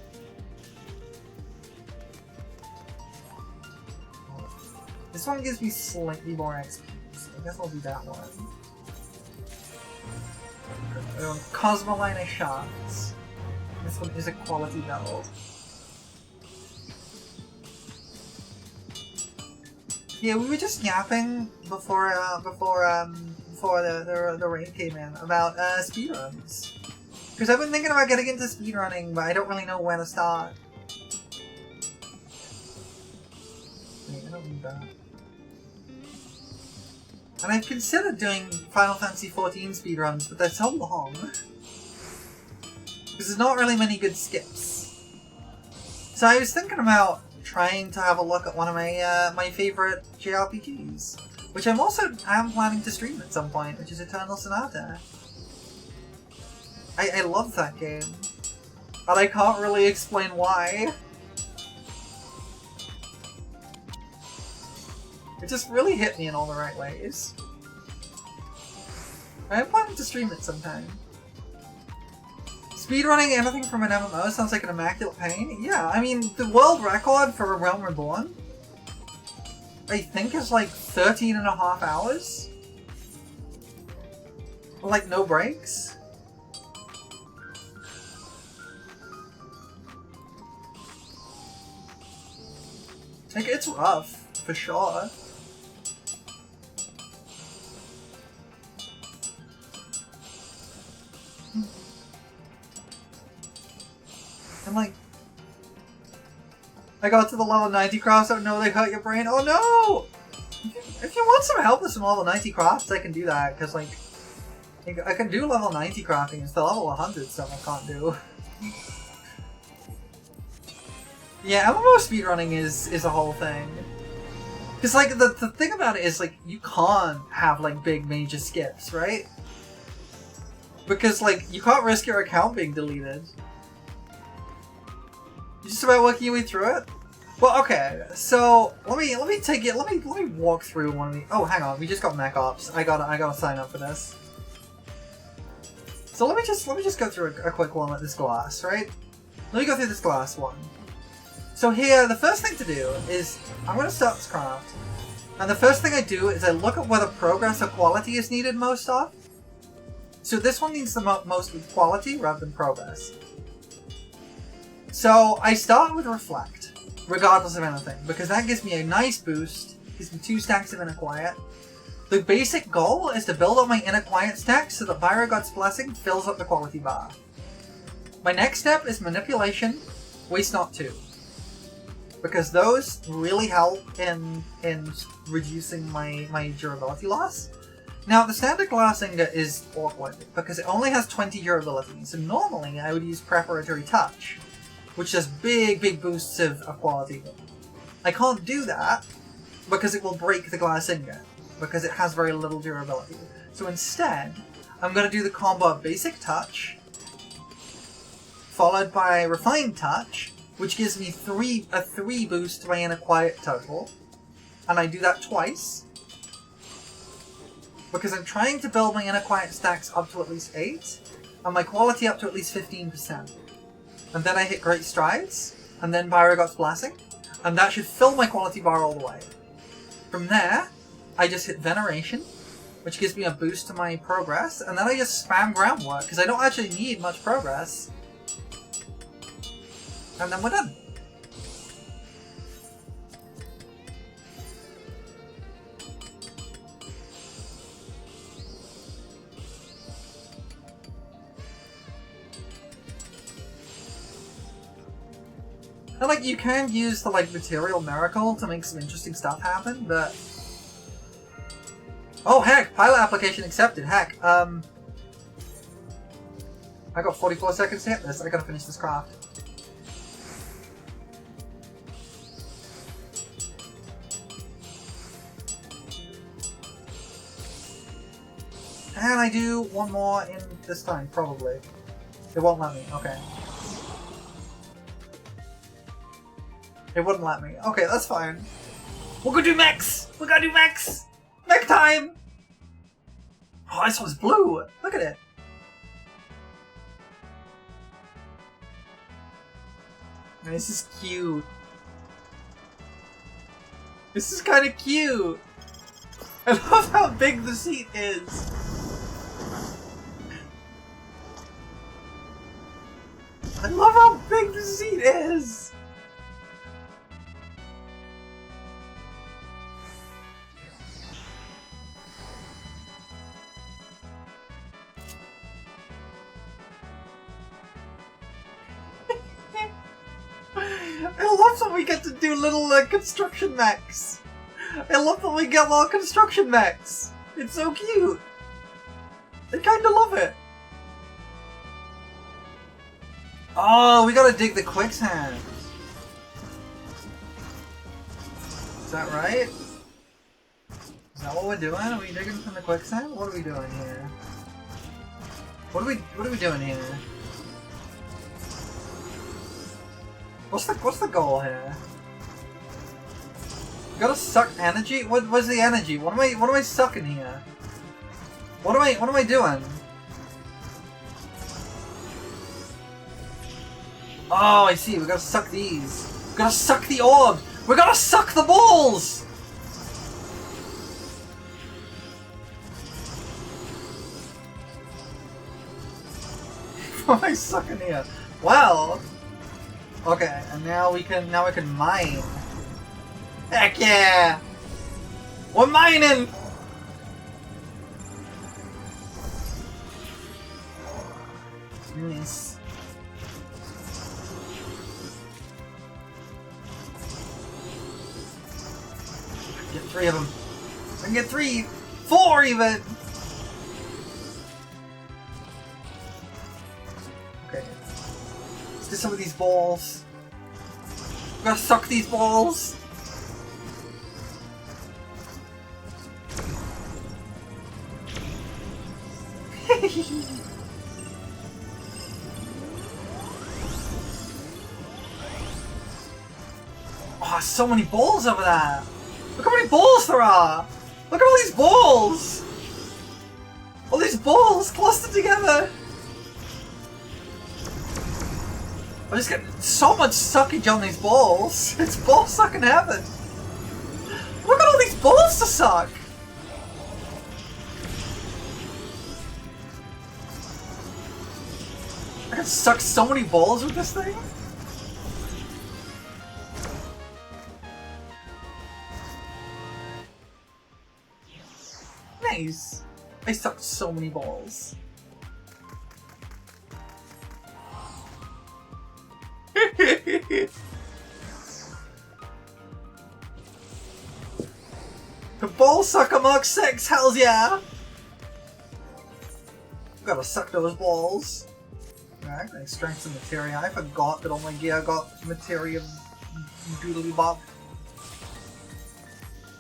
This one gives me slightly more XP, so I guess I'll do that one. Cosmoliner shafts. This one is a quality build. Yeah, we were just yapping before the raid came in about speedruns. Because I've been thinking about getting into speedrunning, but I don't really know where to start. Wait, I don't need that. And I've considered doing Final Fantasy XIV speedruns, but they're so long. Because there's not really many good skips. So I was thinking about trying to have a look at one of my my favorite JRPGs, which I am planning to stream at some point, which is Eternal Sonata. I love that game, but I can't really explain why. It just really hit me in all the right ways. I'm planning to stream it sometime. Speedrunning anything from an MMO sounds like an immaculate pain. Yeah, I mean, the world record for A Realm Reborn, I think, is like 13.5 hours. Like, no breaks. Like, it's rough, for sure. And like, I got to the level 90 crafts, I know they hurt your brain. Oh no! If you want some help with some level 90 crafts, I can do that, because like, I can do level 90 crafting, it's the level 100 stuff I can't do. Yeah, MMO speedrunning is a whole thing. Because like, the thing about it is like, you can't have like big major skips, right? Because like, you can't risk your account being deleted. You're just about working your way through it? Well, okay, so let me walk through one of the. Oh, hang on, we just got mech ops. I gotta sign up for this. So let me just go through a quick one with this glass, right? Let me go through this glass one. So here, the first thing to do is I'm gonna start this craft, and the first thing I do is I look at whether progress or quality is needed most of. So this one needs the most with quality rather than progress. So I start with Reflect, regardless of anything, because that gives me a nice boost, gives me 2 stacks of Inner Quiet. The basic goal is to build up my Inner Quiet stacks so that Byrogod's Blessing fills up the quality bar. My next step is Manipulation, Waste Not 2, because those really help in reducing my durability loss. Now, the standard glass ingot is awkward, because it only has 20 durability, so normally I would use Preparatory Touch, which does big boosts of quality. I can't do that because it will break the glass ingot, because it has very little durability. So instead, I'm going to do the combo of Basic Touch, followed by Refined Touch, which gives me a 3 boost to my Inner Quiet total, and I do that twice, because I'm trying to build my Inner Quiet stacks up to at least 8, and my quality up to at least 15%. And then I hit Great Strides, and then Byrogod's Blessing, and that should fill my quality bar all the way. From there, I just hit Veneration, which gives me a boost to my progress, and then I just spam Groundwork, because I don't actually need much progress. And then we're done. And like, you can use the like Material Miracle to make some interesting stuff happen, but Oh heck! Pilot application accepted. Heck. I got 44 seconds to hit this. I gotta finish this craft. Can I do one more in this time? Probably. It won't let me. Okay. It wouldn't let me. Okay, that's fine. We're gonna do mechs! We're gonna do mechs! Mech time! Oh, this one's blue! Look at it! This is cute. This is kind of cute! I love how big the seat is! I love how big the seat is! I love that we get to do little construction mechs! I love that we get little construction mechs! It's so cute! I kinda love it! Oh, we gotta dig the quicksand! Is that right? Is that what we're doing? Are we digging from the quicksand? What are we doing here? What are we doing here? What's the goal here? We gotta suck energy? What's the energy? What am I sucking here? What am I doing? Oh, I see. We gotta suck these. We gotta suck the orb. We gotta suck the balls. What am I sucking here? Well. Okay, and now we can mine. Heck yeah! We're mining! Nice. Get 3 of them. I can get 3! 4 even! Okay. Let's do some of these balls. We gotta suck these balls! Oh, so many balls over there! Look how many balls there are! Look at all these balls! All these balls clustered together! I'm just getting so much suckage on these balls! It's ball sucking heaven! Look at all these balls to suck! I can suck so many balls with this thing! Nice! I sucked so many balls. The ball sucker Mark 6, hells yeah! Gotta suck those balls. Alright, gonna extract some materia. I forgot that all my gear got materia doodly bop.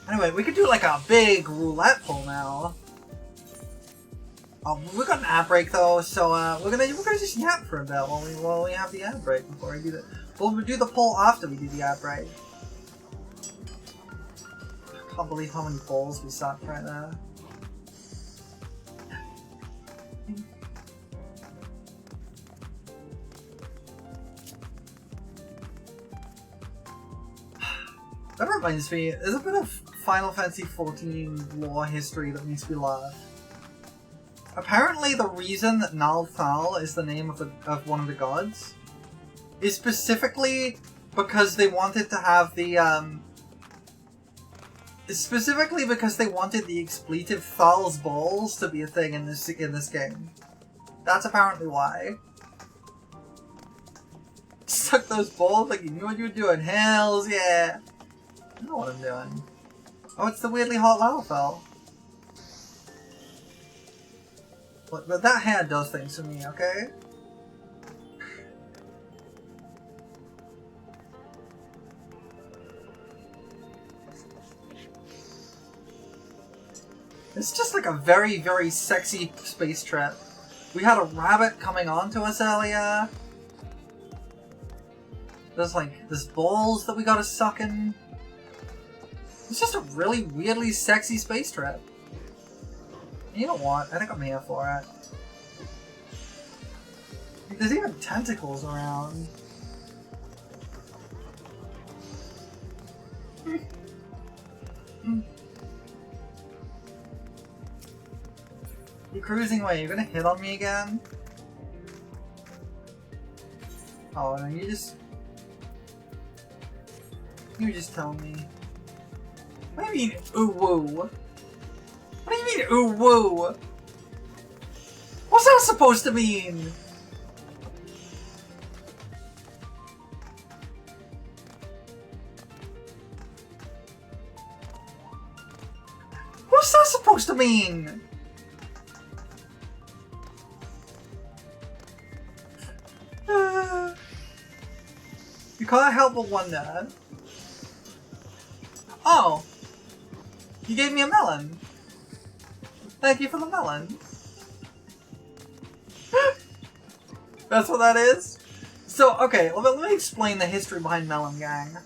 Anyway, we could do like a big roulette pull now. We got an ad break though, so we're gonna just yap for a bit while we have the ad break before we do that. We'll do the poll after we do the ad break. I can't believe how many balls we sucked right there. That reminds me, there's a bit of Final Fantasy XIV lore history that makes me laugh. Apparently the reason that Lalafell is the name of one of the gods is specifically because they wanted to have the specifically because they wanted the expletive Thal's balls to be a thing in this game. That's apparently why. Suck those balls like you knew what you were doing. Hells yeah! I know what I'm doing. Oh, it's the weirdly hot Lalafell. But that hair does things for me, okay? It's just like a very, very sexy space trip. We had a rabbit coming onto us earlier. There's balls that we gotta suck in. It's just a really weirdly sexy space trip. You know what? I think I'm here for it. There's even tentacles around. You're cruising away. You're gonna hit on me again? Oh, no, you just tell me. What do you mean, ooh woo? What do you mean, ooh woo? What's that supposed to mean? What's that supposed to mean? You can't help but wonder. Oh! You gave me a melon! Thank you for the melon. That's what that is? So, okay, let me explain the history behind Melon Gang.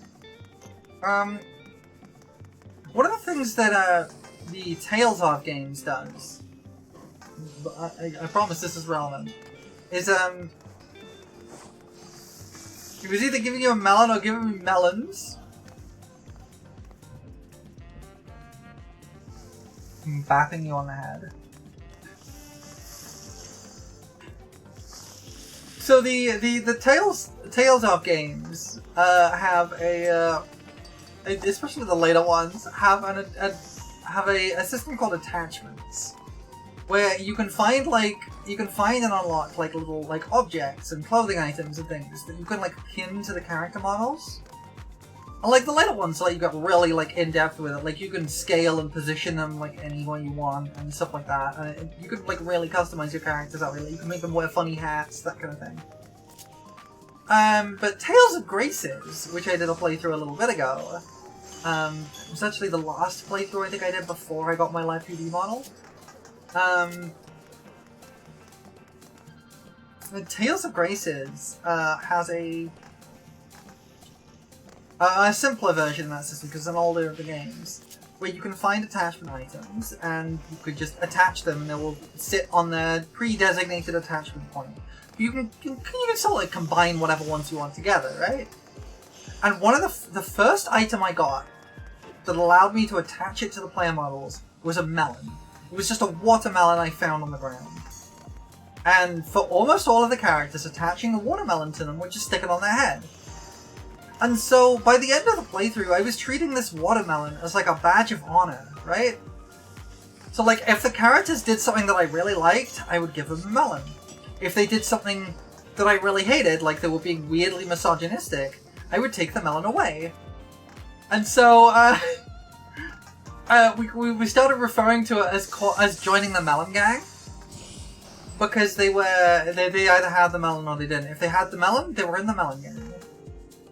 One of the things that, the Tales of games does, I promise this is relevant, is, it was either giving you a melon or giving me melons. I'm bapping you on the head. So the Tales of games have especially the later ones have a system called attachments, where you can find and unlock like little like objects and clothing items and things that you can like pin to the character models. And like the later ones, like you got really like in depth with it. Like you can scale and position them like any way you want and stuff like that. And you could like really customize your characters that way. Like, you can make them wear funny hats, that kind of thing. But Tales of Graces, which I did a playthrough a little bit ago, it was actually the last playthrough I think I did before I got my Live 2D model. Tales of Graces has a simpler version of that system because it's an older of the games, where you can find attachment items and you could just attach them and they will sit on their pre-designated attachment point. You can sort of like combine whatever ones you want together, right? And one of the first item I got that allowed me to attach it to the player models was a melon. It was just a watermelon I found on the ground. And for almost all of the characters, attaching a watermelon to them would just stick it on their head. And so, by the end of the playthrough, I was treating this watermelon as like a badge of honor, right? So like, if the characters did something that I really liked, I would give them a melon. If they did something that I really hated, like they were being weirdly misogynistic, I would take the melon away. And so, we started referring to it as joining the Melon Gang. Because they either had the melon or they didn't. If they had the melon, they were in the Melon Gang.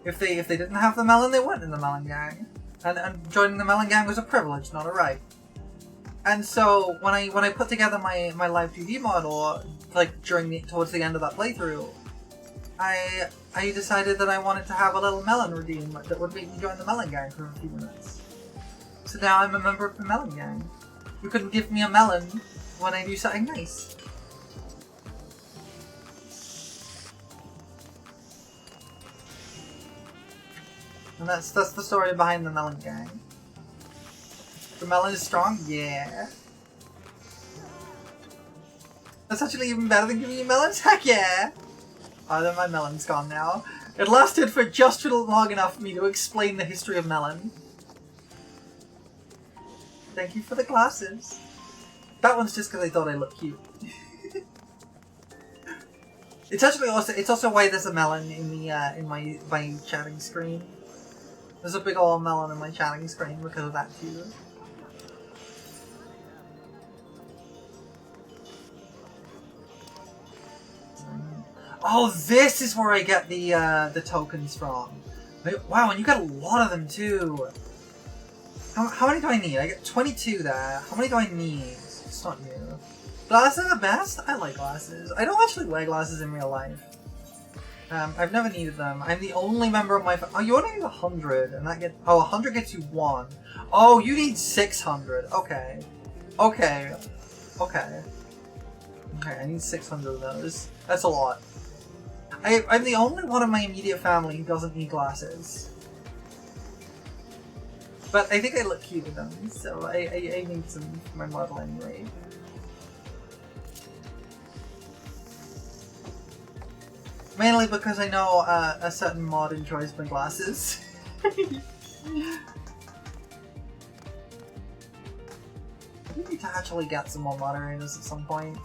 If they didn't have the melon, they weren't in the Melon Gang. And joining the Melon Gang was a privilege, not a right. And so when I put together my Live 2D model, like towards the end of that playthrough, I decided that I wanted to have a little melon redeem that would make me join the Melon Gang for a few minutes. So now I'm a member of the Melon Gang. You couldn't give me a melon when I do something nice. And that's the story behind the Melon Gang. The melon is strong? Yeah. That's actually even better than giving you melons? Heck yeah! Oh, then my melon's gone now. It lasted for just long enough for me to explain the history of melon. Thank you for the glasses. That one's just because I thought I looked cute. It's actually also why there's a melon in the in my chatting screen. There's a big old melon in my chatting screen because of that too. Oh, this is where I get the tokens from. Wow, and you get a lot of them too. How many do I need? I get 22 there. How many do I need? It's not new. Glasses are best? I like glasses. I don't actually wear glasses in real life. I've never needed them. I'm the only member of my oh, you only need 100, and that oh, 100 gets you 1. Oh, you need 600. Okay. Okay. Okay. Okay, I need 600 of those. That's a lot. I'm the only one of my immediate family who doesn't need glasses. But I think I look cute with them, so I need some for my model anyway. Mainly because I know a certain mod enjoys my glasses. I need to actually get some more moderators at some point.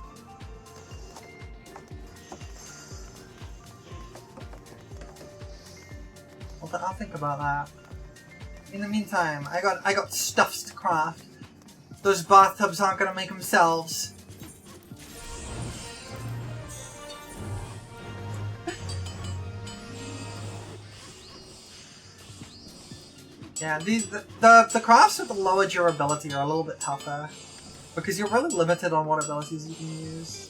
I'll think about that. In the meantime, I got stuffs to craft. Those bathtubs aren't gonna make themselves. Yeah, the crafts with the lower durability are a little bit tougher. Because you're really limited on what abilities you can use.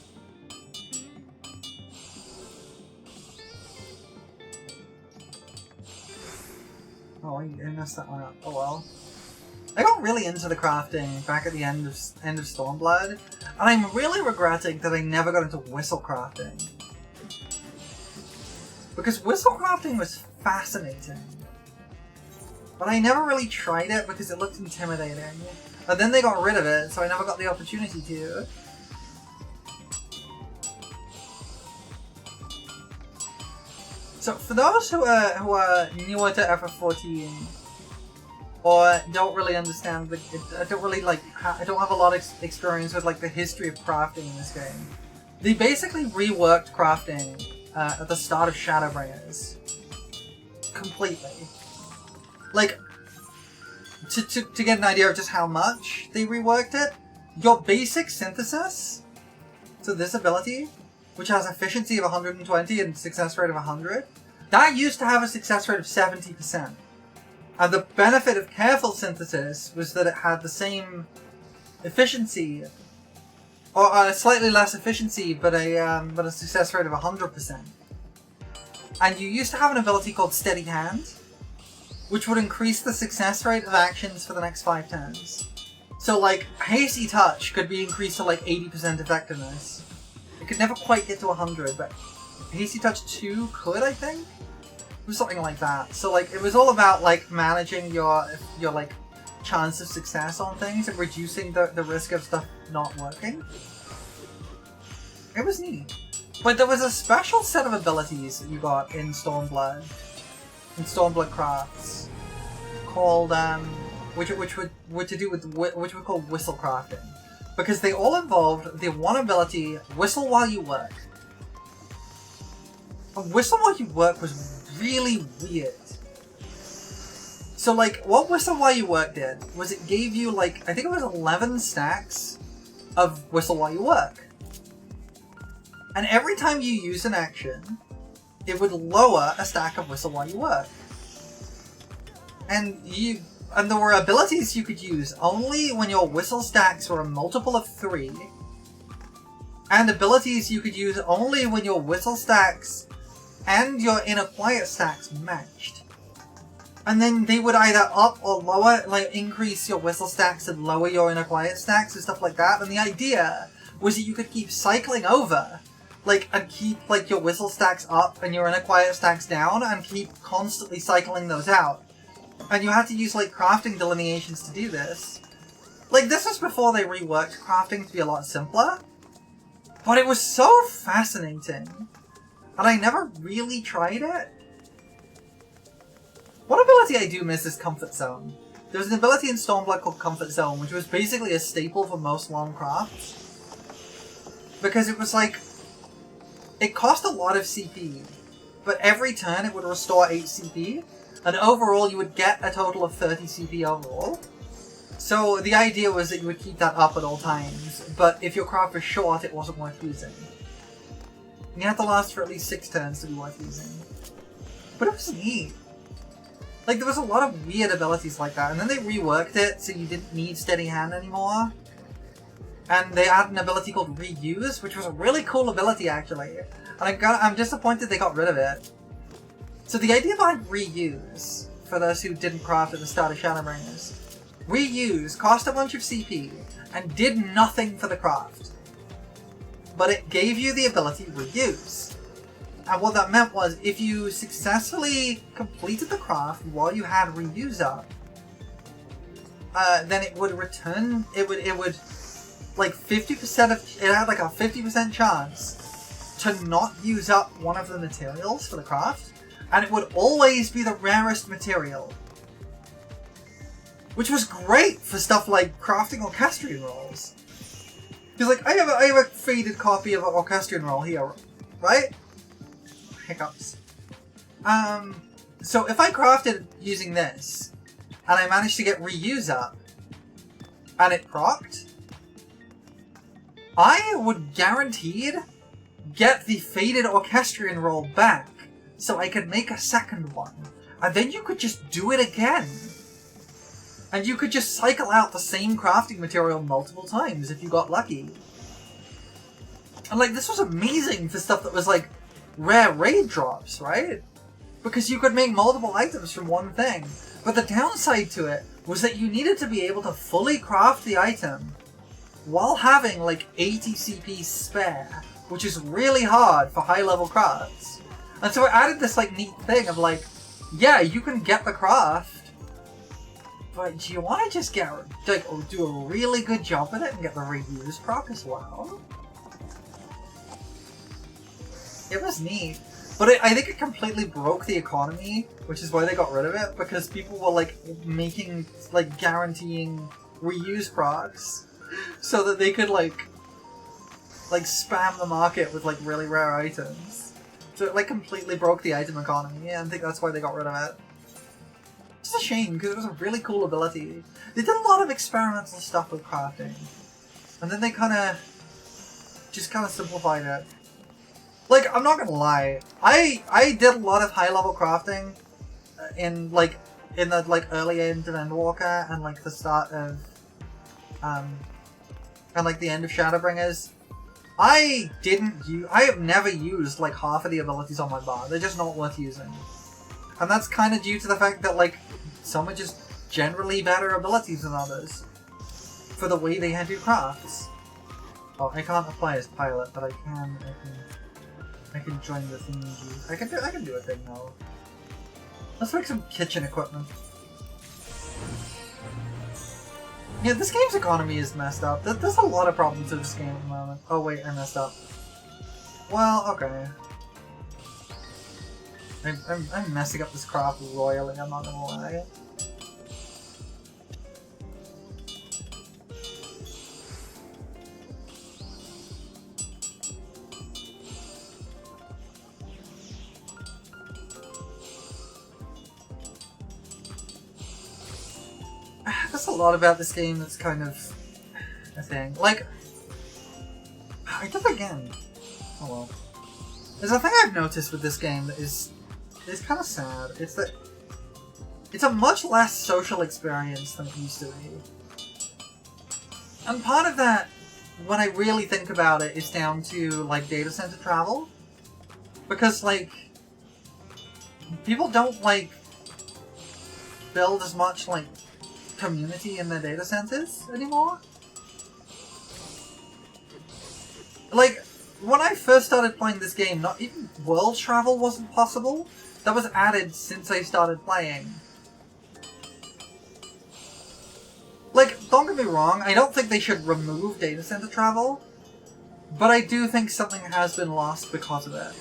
Oh, I messed that one up. Oh well. I got really into the crafting back at the end of Stormblood, and I'm really regretting that I never got into whistle crafting. Because whistle crafting was fascinating. But I never really tried it because it looked intimidating. And then they got rid of it, so I never got the opportunity to. So for those who are newer to FF14 or don't really understand, don't have a lot of experience with like the history of crafting in this game, they basically reworked crafting at the start of Shadowbringers completely. Like to get an idea of just how much they reworked it, your basic synthesis, so this ability, which has efficiency of 120 and success rate of 100, that used to have a success rate of 70%. And the benefit of careful synthesis was that it had the same efficiency, or slightly less efficiency, but a success rate of 100%. And you used to have an ability called Steady Hand, which would increase the success rate of actions for the next 5 turns. So like, Hasty Touch could be increased to like 80% effectiveness. It could never quite get to 100, but Hasty Touch 2 could, I think? It was something like that. So like, it was all about like managing your like chance of success on things and reducing the risk of stuff not working. It was neat. But there was a special set of abilities that you got in Stormblood crafts, called which were to do with which were called whistle crafting, because they all involved the one ability whistle while you work. And whistle while you work was really weird. So like, what whistle while you work did was it gave you like, I think it was 11 stacks of whistle while you work, and every time you use an action, it would lower a stack of whistle while you work. And there were abilities you could use only when your whistle stacks were a multiple of 3, and abilities you could use only when your whistle stacks and your inner quiet stacks matched. And then they would either up or lower, like increase your whistle stacks and lower your inner quiet stacks and stuff like that. And the idea was that you could keep cycling over, like, and keep like your whistle stacks up and your inner quiet stacks down, and keep constantly cycling those out. And you had to use like crafting delineations to do this. Like, this was before they reworked crafting to be a lot simpler, but it was so fascinating, and I never really tried it. One ability I do miss is Comfort Zone. There was an ability in Stormblood called Comfort Zone, which was basically a staple for most long crafts, because it was like, it cost a lot of CP, but every turn it would restore 8 CP, and overall you would get a total of 30 CP overall. So the idea was that you would keep that up at all times, but if your craft was short, it wasn't worth using. And you have to last for at least 6 turns to be worth using. But it was neat. Like, there was a lot of weird abilities like that, and then they reworked it so you didn't need Steady Hand anymore. And they added an ability called Reuse, which was a really cool ability, actually. And I'm disappointed they got rid of it. So the idea behind Reuse, for those who didn't craft at the start of Shadowbringers, Reuse cost a bunch of CP and did nothing for the craft. But it gave you the ability Reuse. And what that meant was, if you successfully completed the craft while you had Reuse up, then it would return, it would like 50% of, it had like a 50% chance to not use up one of the materials for the craft, and it would always be the rarest material. Which was great for stuff like crafting Orchestrion rolls. Because like, I have a faded copy of an Orchestrion roll here, right? Hiccups. So if I crafted using this, and I managed to get Reuse up, and it procced, I would guaranteed get the faded Orchestrion roll back, so I could make a second one. And then you could just do it again. And you could just cycle out the same crafting material multiple times if you got lucky. And like, this was amazing for stuff that was like rare raid drops, right? Because you could make multiple items from one thing. But the downside to it was that you needed to be able to fully craft the item while having like 80 CP spare, which is really hard for high level crafts. And so it added this like neat thing of like, yeah, you can get the craft, but do you want to just get, like, do a really good job with it and get the Reuse proc as well? It was neat. But I think it completely broke the economy, which is why they got rid of it, because people were, like, making, like, guaranteeing Reuse procs so that they could, like, spam the market with, like, really rare items. So it, like, completely broke the item economy, and I think that's why they got rid of it. It's a shame, because it was a really cool ability. They did a lot of experimental stuff with crafting. And then they just kind of simplified it. Like, I'm not gonna lie, I did a lot of high-level crafting in the early end of Endwalker and, like, the start of, and, like, the end of Shadowbringers. I have never used, like, half of the abilities on my bar. They're just not worth using. And that's kind of due to the fact that, like, some are just generally better abilities than others for the way they handle crafts. Oh, I can't apply as pilot, but I can join the thingy. I can do a thing now. Let's make some kitchen equipment. Yeah, this game's economy is messed up. There's a lot of problems with this game at the moment. Oh wait, I messed up. Well, okay. I'm messing up this craft royally, I'm not gonna lie. There's a lot about this game that's kind of a thing. Like, I did it again. Oh well. There's a thing I've noticed with this game that is kind of sad. It's that it's a much less social experience than it used to be. And part of that, when I really think about it, is down to, like, data center travel. Because, like, people don't, like, build as much, like, community in their data centers anymore. Like, when I first started playing this game, not even world travel wasn't possible. That was added since I started playing. Like, don't get me wrong, I don't think they should remove data center travel, but I do think something has been lost because of it.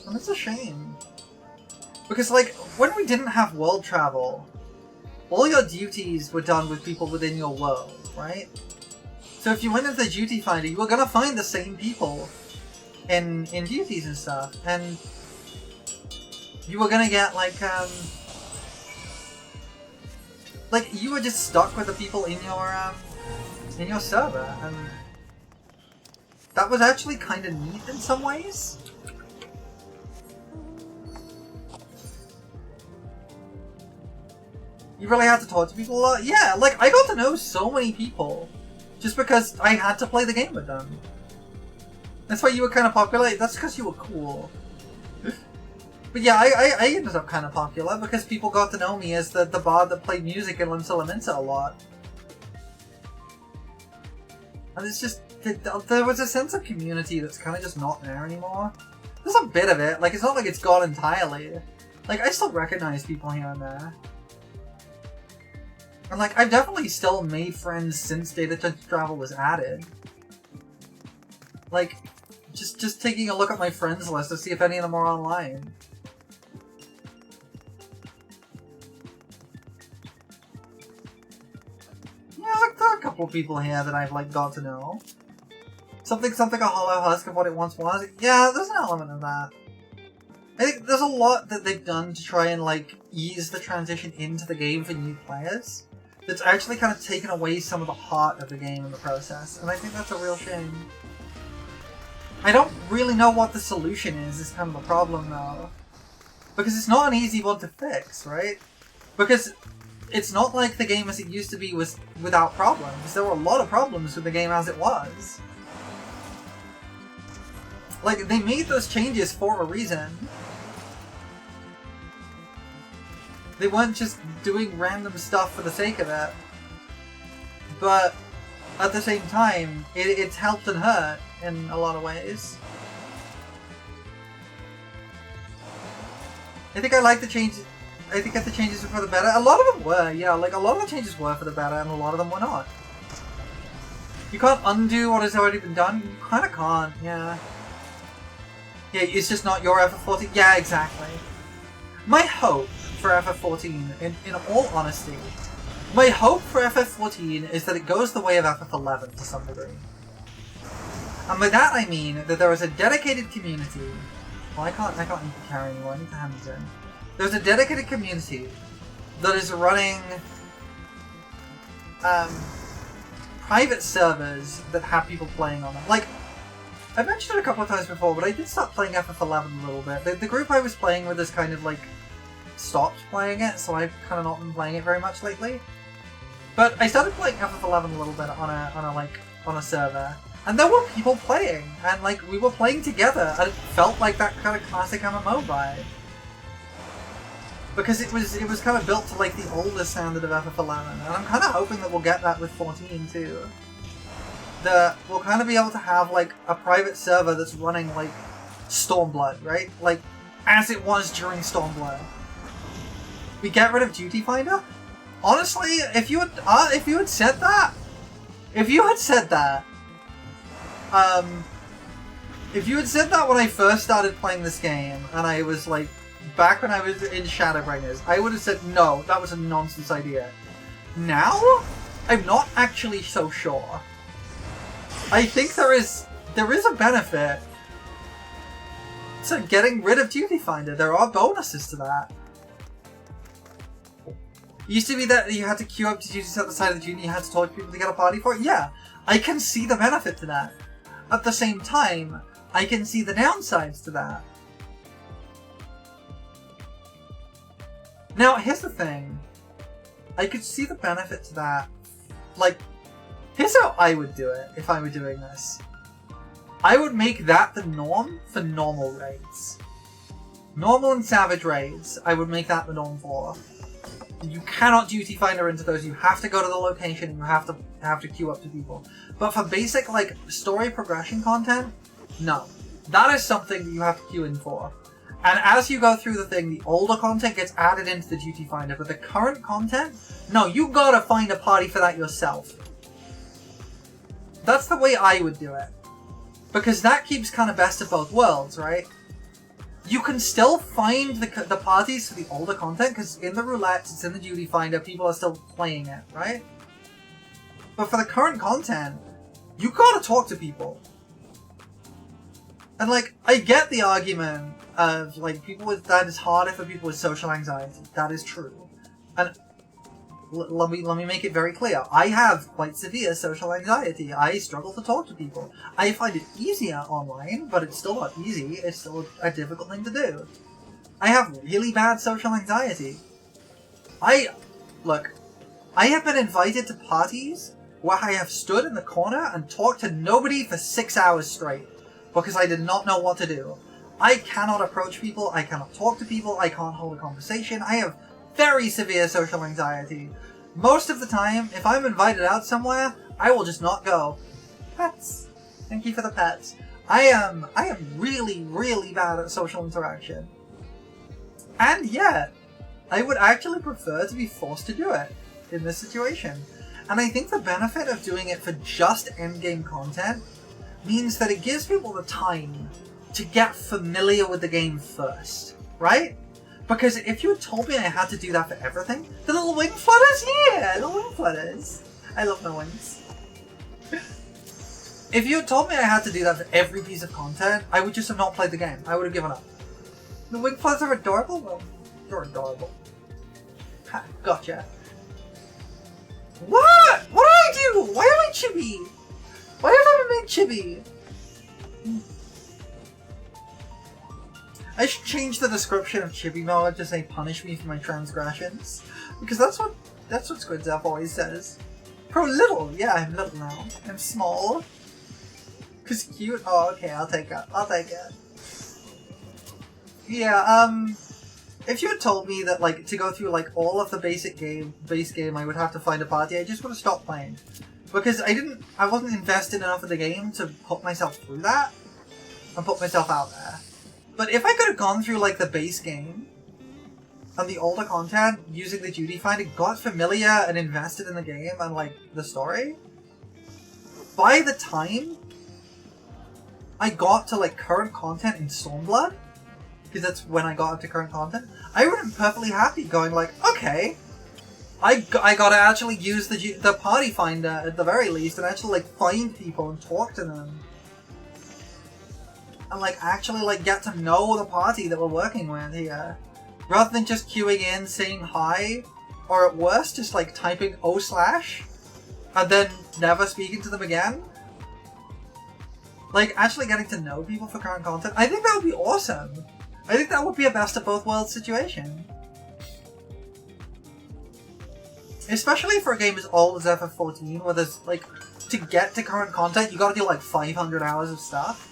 And it's a shame. Because, like, when we didn't have world travel, all your duties were done with people within your world, right? So if you went into the duty finder, you were gonna find the same people in duties and stuff, and you were gonna get, like, you were just stuck with the people in your server, and that was actually kind of neat in some ways. You really had to talk to people a lot? Yeah, like, I got to know so many people just because I had to play the game with them. That's why you were kind of popular. That's because you were cool. But yeah, I ended up kind of popular because people got to know me as the bard that played music in Limsa a lot. And it's just, there was a sense of community that's kind of just not there anymore. There's a bit of it, like, it's not like it's gone entirely. Like, I still recognize people here and there. And like, I've definitely still made friends since Data Travel was added. Like, just taking a look at my friends list to see if any of them are online. Yeah, like, there are a couple people here that I've, like, got to know. Something a hollow husk of what it once was. Yeah, there's an element of that. I think there's a lot that they've done to try and, like, ease the transition into the game for new players. That's actually kind of taken away some of the heart of the game in the process, and I think that's a real shame. I don't really know what the solution is kind of the problem, though. Because it's not an easy one to fix, right? Because it's not like the game as it used to be was without problems. There were a lot of problems with the game as it was. Like, they made those changes for a reason. They weren't just doing random stuff for the sake of it. But at the same time, it's helped and hurt in a lot of ways. I think I like the changes. I think that the changes were for the better. A lot of them were, yeah. Like, a lot of the changes were for the better, and a lot of them were not. You can't undo what has already been done. You kind of can't, yeah. Yeah, it's just not your FF14. Yeah, exactly. My hope for FF14, in all honesty, my hope for FF14 is that it goes the way of FF11 to some degree. And by that I mean that there is a dedicated community. Well, I can't need to carry anymore, I need to hand these in. There's a dedicated community that is running private servers that have people playing on them. Like, I've mentioned it a couple of times before, but I did start playing FF11 a little bit. The group I was playing with is kind of like stopped playing it, so I've kind of not been playing it very much lately. But I started playing FF11 a little bit on a server, and there were people playing, and like we were playing together, and it felt like that kind of classic MMO vibe. Because it was kind of built to like the older standard of FF11, and I'm kind of hoping that we'll get that with 14 too. That we'll kind of be able to have like a private server that's running like Stormblood, right? Like as it was during Stormblood. We get rid of Duty Finder? Honestly, if you had said that, when I first started playing this game, and I was like, back when I was in Shadowbringers, I would have said no, that was a nonsense idea. Now, I'm not actually so sure. I think there is a benefit to getting rid of Duty Finder. There are bonuses to that. It used to be that you had to queue up to duties at the side of the duty, you had to talk to people to get a party for it. Yeah, I can see the benefit to that. At the same time, I can see the downsides to that. Now, here's the thing. I could see the benefit to that. Like, here's how I would do it if I were doing this. I would make that the norm for normal raids. Normal and Savage raids, I would make that the norm for. You cannot Duty Finder into those. You have to go to the location and you have to queue up to people. But for basic, like, story progression content, no. That is something that you have to queue in for. And as you go through the thing, the older content gets added into the Duty Finder, but the current content, no, you gotta find a party for that yourself. That's the way I would do it. Because that keeps kind of best of both worlds, right? You can still find the parties for the older content, because in the roulettes, it's in the Duty Finder, people are still playing it, right? But for the current content, you gotta talk to people. And like, I get the argument of like, that is harder for people with social anxiety. That is true. And let me make it very clear. I have quite severe social anxiety. I struggle to talk to people. I find it easier online, but it's still not easy. It's still a difficult thing to do. I have really bad social anxiety. Look, I have been invited to parties where I have stood in the corner and talked to nobody for 6 hours straight because I did not know what to do. I cannot approach people, I cannot talk to people, I can't hold a conversation. I have very severe social anxiety. Most of the time, if I'm invited out somewhere, I will just not go. Pets. Thank you for the pets. I am really, really bad at social interaction. And yet, I would actually prefer to be forced to do it in this situation. And I think the benefit of doing it for just endgame content means that it gives people the time to get familiar with the game first, right? Because if you had told me I had to do that for everything, the little wing flutters, yeah, the wing flutters. I love my wings. If you had told me I had to do that for every piece of content, I would just have not played the game. I would have given up. The wing flutters are adorable? Well, you're adorable. Ha, gotcha. What? What did I do? Why am I chibi? Why have I been made chibi? I should change the description of chibi mode to say punish me for my transgressions. Because that's what Squid Zap always says. Pro little, yeah, I'm little now. I'm small. Cause cute? Oh, okay, I'll take it. I'll take it. Yeah, if you had told me that, like, to go through, like, all of the base game, I would have to find a party, I just would have stopped playing. Because I wasn't invested enough in the game to put myself through that, and put myself out there. But if I could have gone through, like, the base game, and the older content, using the duty finder, got familiar and invested in the game and, like, the story, by the time I got to, like, current content in Stormblood, because that's when I got up to current content, I would have been perfectly happy going like, okay, I gotta actually use the party finder at the very least and actually like find people and talk to them. And like actually like get to know the party that we're working with here. Rather than just queuing in, saying hi, or at worst just like typing /, and then never speaking to them again. Like actually getting to know people for current content, I think that would be awesome. I think that would be a best of both worlds situation. Especially for a game as old as FF14, where there's, like, to get to current content, you gotta do, like, 500 hours of stuff.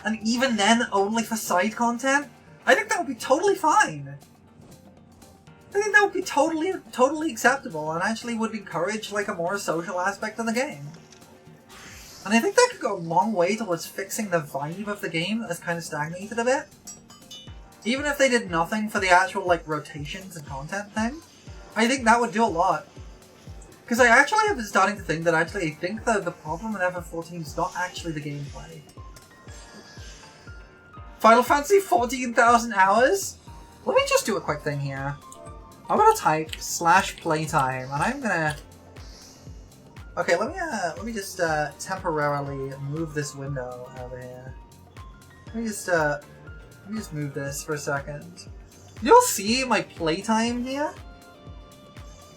And even then, only for side content? I think that would be totally fine. I think that would be totally acceptable, and actually would encourage, like, a more social aspect of the game. And I think that could go a long way towards fixing the vibe of the game that has kind of stagnated a bit. Even if they did nothing for the actual, like, rotations and content thing, I think that would do a lot. Because I actually have been starting to think that I think that the problem with FF14 is not actually the gameplay. Final Fantasy 14,000 hours? Let me just do a quick thing here. I'm gonna type /playtime, and I'm gonna... Okay, let me just temporarily move this window over here. Let me just move this for a second. You'll see my playtime here.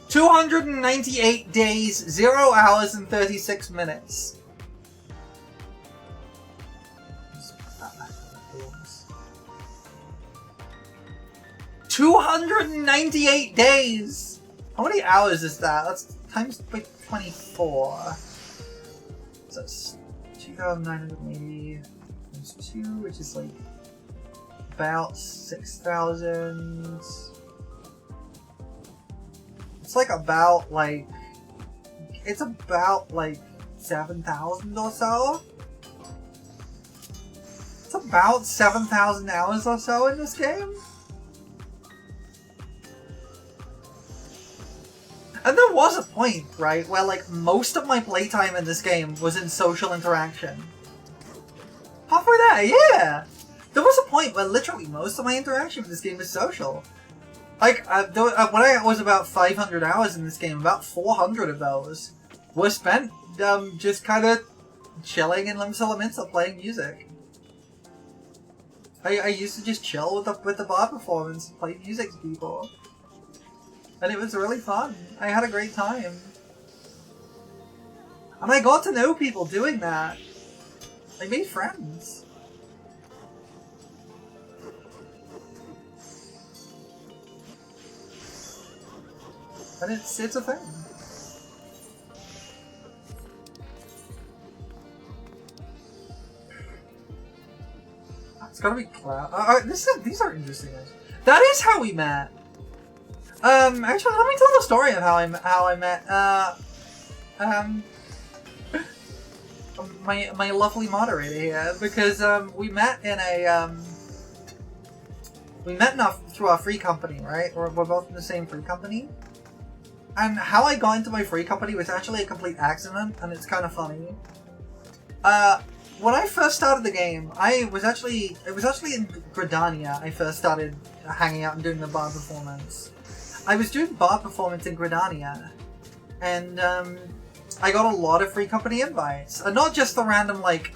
298 days, 0 hours and 36 minutes. 298 days! How many hours is that? That's times by 24. So that's 2,980 times 2, which is like about 6,000. It's like about like, it's about like 7,000 or so. It's about 7,000 hours or so in this game. And there was a point, right, where like most of my playtime in this game was in social interaction. Halfway there, yeah! There was a point where literally most of my interaction with this game was social. Like, when I was about 500 hours in this game, about 400 of those were spent just kind of chilling in Limsa playing music. I used to just chill with the bar performance and play music to people. And it was really fun. I had a great time. And I got to know people doing that. I made friends. And it's a thing. It's gotta be Cloud. These are interesting. That is how we met. Actually, let me tell the story of how I met. My lovely moderator here, because we met in a through our free company, right? We're both in the same free company. And how I got into my free company was actually a complete accident, and it's kind of funny. When I first started the game, it was actually in Gridania I first started hanging out and doing the bar performance. I was doing bar performance in Gridania, and I got a lot of free company invites. And not just the random, like,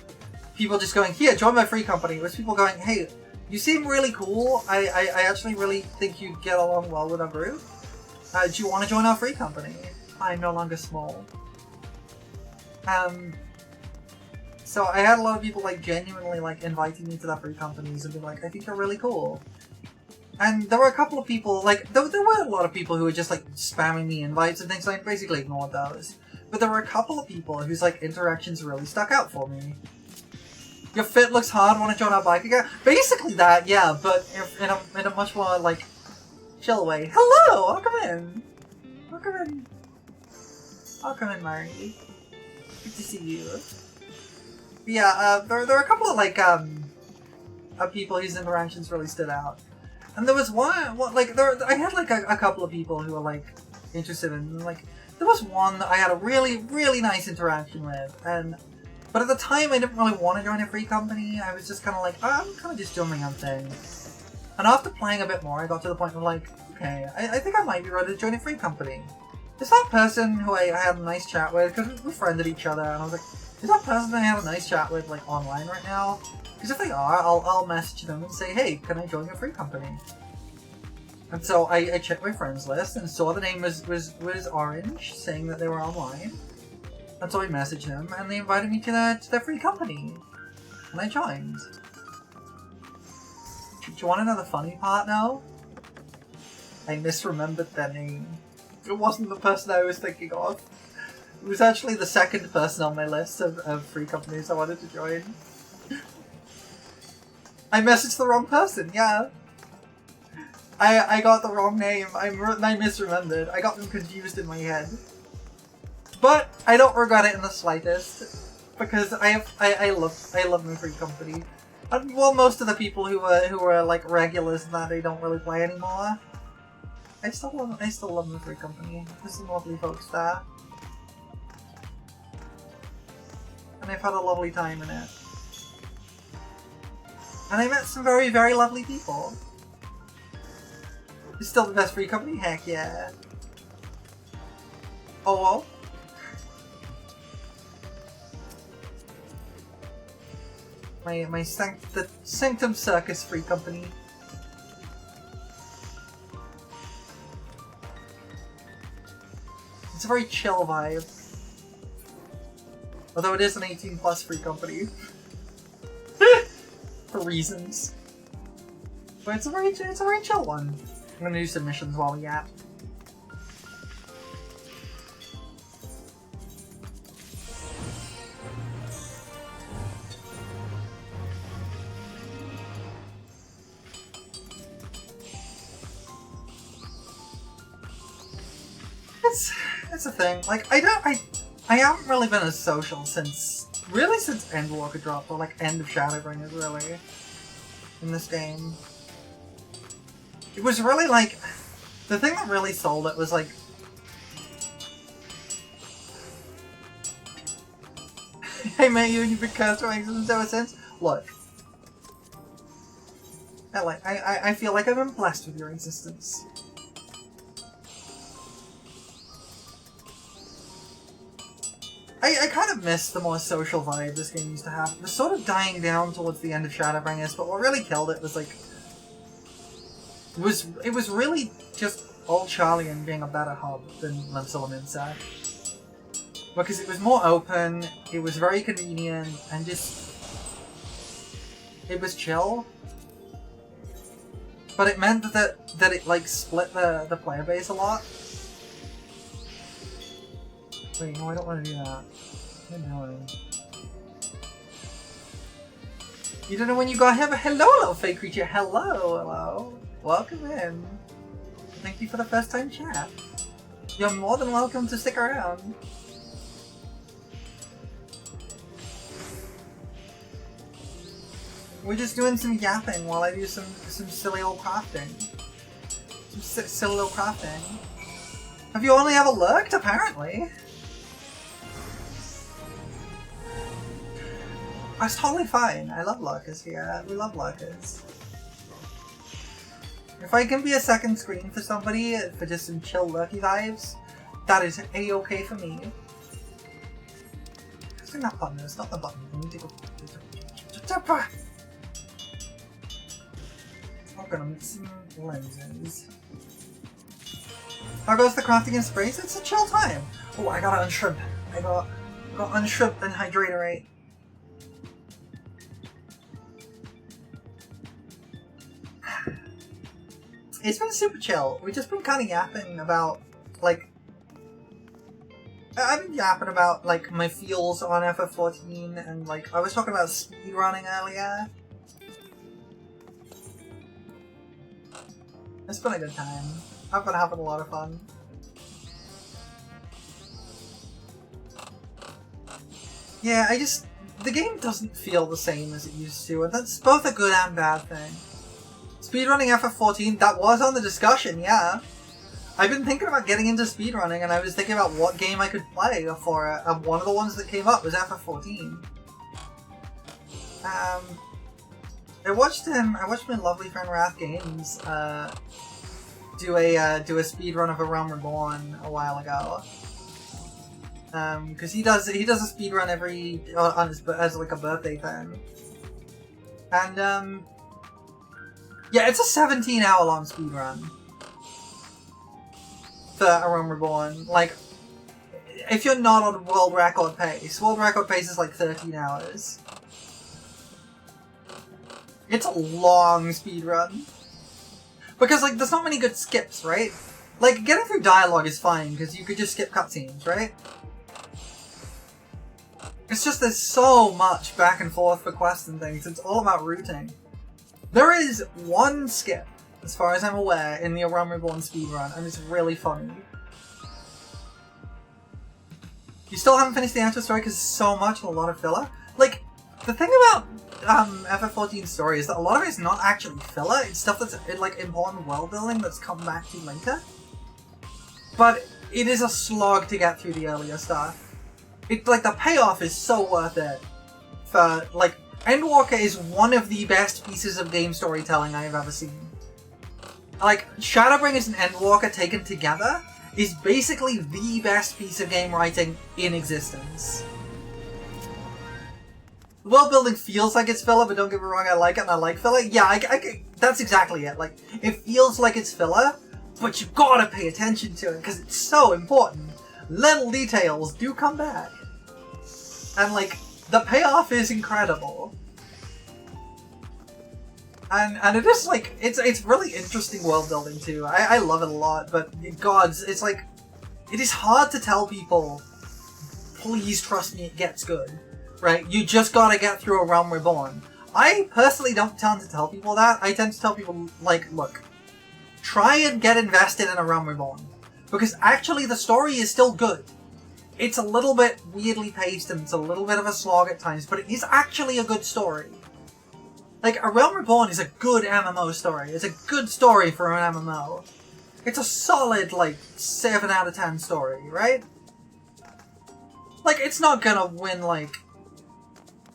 people just going, here, join my free company. It was people going, hey, you seem really cool. I actually really think you'd get along well with our group. Do you want to join our free company? I'm no longer small. So I had a lot of people, like, genuinely, like, inviting me to their free companies and being like, I think you're really cool. And there were a couple of people, like, there were a lot of people who were just, like, spamming me invites and things, so I basically ignored those. But there were a couple of people whose, like, interactions really stuck out for me. Your fit looks hard, want to join our bike again? Basically that, yeah, but in a much more, like, chill way. Hello! Welcome in! Welcome in. Welcome in, Mari. Good to see you. But yeah, there were a couple of, like, of people whose interactions really stood out. And there was one, I had, like, a couple of people who were, like, interested in, like, there was one that I had a really, really nice interaction with, but at the time I didn't really want to join a free company. I was just kind of like, oh, I'm kind of just doing my own thing. And after playing a bit more, I got to the point of like, okay, I think I might be ready to join a free company. Is that person who I had a nice chat with, because we friended each other, and I was like, is that person I have a nice chat with, like, online right now? Because if they are, I'll message them and say, hey, can I join your free company? And so I checked my friends list and saw the name was orange, saying that they were online. And so I messaged them, and they invited me to their free company. And I joined. Do you want another funny part now? I misremembered their name. It wasn't the person I was thinking of. It was actually the second person on my list of free companies I wanted to join. I messaged the wrong person, yeah. I got the wrong name. I misremembered. I got them confused in my head. But I don't regret it in the slightest, because I love my free company. And, well, most of the people who were like regulars and that they don't really play anymore. I still love my free company. There's some lovely folks there, and I've had a lovely time in it. And I met some very, very lovely people. It's still the best free company? Heck yeah. Oh well. My Sanctum Circus free company. It's a very chill vibe. Although it is an 18+ free company. For reasons. But it's a very chill one. I'm gonna do some missions while we yap. It's a thing. Like, I haven't really been as social since Endwalker dropped, or like End of Shadowbringers, really, in this game. It was really like, the thing that really sold it was like, I met you and you've been cursed for existence ever since. Look, I feel like I've been blessed with your existence. I kind of miss the more social vibe this game used to have. It was sort of dying down towards the end of Shadowbringers, but what really killed it was like, it was really just Old Charlian being a better hub than Limsiliminsa. Because it was more open, it was very convenient, and just... it was chill. But it meant that it like split the player base a lot. Wait, no, I don't want to do that. What am I doing? You don't know when you got here, but hello, little fake creature. Hello, hello. Welcome in. Thank you for the first time chat. You're more than welcome to stick around. We're just doing some yapping while I do some silly old crafting. Some silly old crafting. Have you only ever lurked? Apparently. That's totally fine. I love lurkers here. We love lurkers. If I can be a second screen for somebody for just some chill lurky vibes, that is a-okay for me. It's not that button, it's not the button. I need to go. I'm gonna make some lenses. How goes the crafting in sprays? It's a chill time. Oh, I gotta unshrimp. I got unshrimp and hydratorate. It's been super chill. We've just been kind of yapping about, like... I've been yapping about, like, my feels on FF14, and, like, I was talking about speedrunning earlier. It's been a good time. I've been having a lot of fun. Yeah, the game doesn't feel the same as it used to, and that's both a good and bad thing. Speedrunning FF14, that was on the discussion, yeah. I've been thinking about getting into speedrunning, and I was thinking about what game I could play for it, and one of the ones that came up was FF14. I watched my lovely friend Wrath Games do a speedrun of A Realm Reborn a while ago. Because he does a speedrun as like a birthday thing. And yeah, it's a 17-hour long speedrun for A Realm Reborn. Like, if you're not on world record pace is like 13 hours. It's a long speedrun. Because, like, there's not many good skips, right? Like, getting through dialogue is fine, because you could just skip cutscenes, right? It's just there's so much back and forth for quests and things, it's all about routing. There is one skip, as far as I'm aware, in the A Realm Reborn speedrun, and it's really funny. You still haven't finished the actual story because it's so much and a lot of filler? Like, the thing about FF14 story is that a lot of it is not actually filler, it's stuff that's like important world building that's come back to later. But it is a slog to get through the earlier stuff. It's like the payoff is so worth it. For like, Endwalker is one of the best pieces of game storytelling I have ever seen. Like, Shadowbringers and Endwalker taken together is basically the best piece of game writing in existence. The world building feels like it's filler, but don't get me wrong, I like it and I like filler. Yeah, that's exactly it. Like, it feels like it's filler, but you gotta pay attention to it because it's so important. Little details do come back. And like, the payoff is incredible. And it is like, it's really interesting world building too. I love it a lot, but gods, it's like, it is hard to tell people, please trust me, it gets good. Right? You just gotta get through A Realm Reborn. I personally don't tend to tell people that. I tend to tell people, like, look, try and get invested in A Realm Reborn. Because actually the story is still good. It's a little bit weirdly paced and it's a little bit of a slog at times, but it is actually a good story. Like, A Realm Reborn is a good MMO story. It's a good story for an MMO. It's a solid, like, 7 out of 10 story, right? Like, it's not gonna win, like...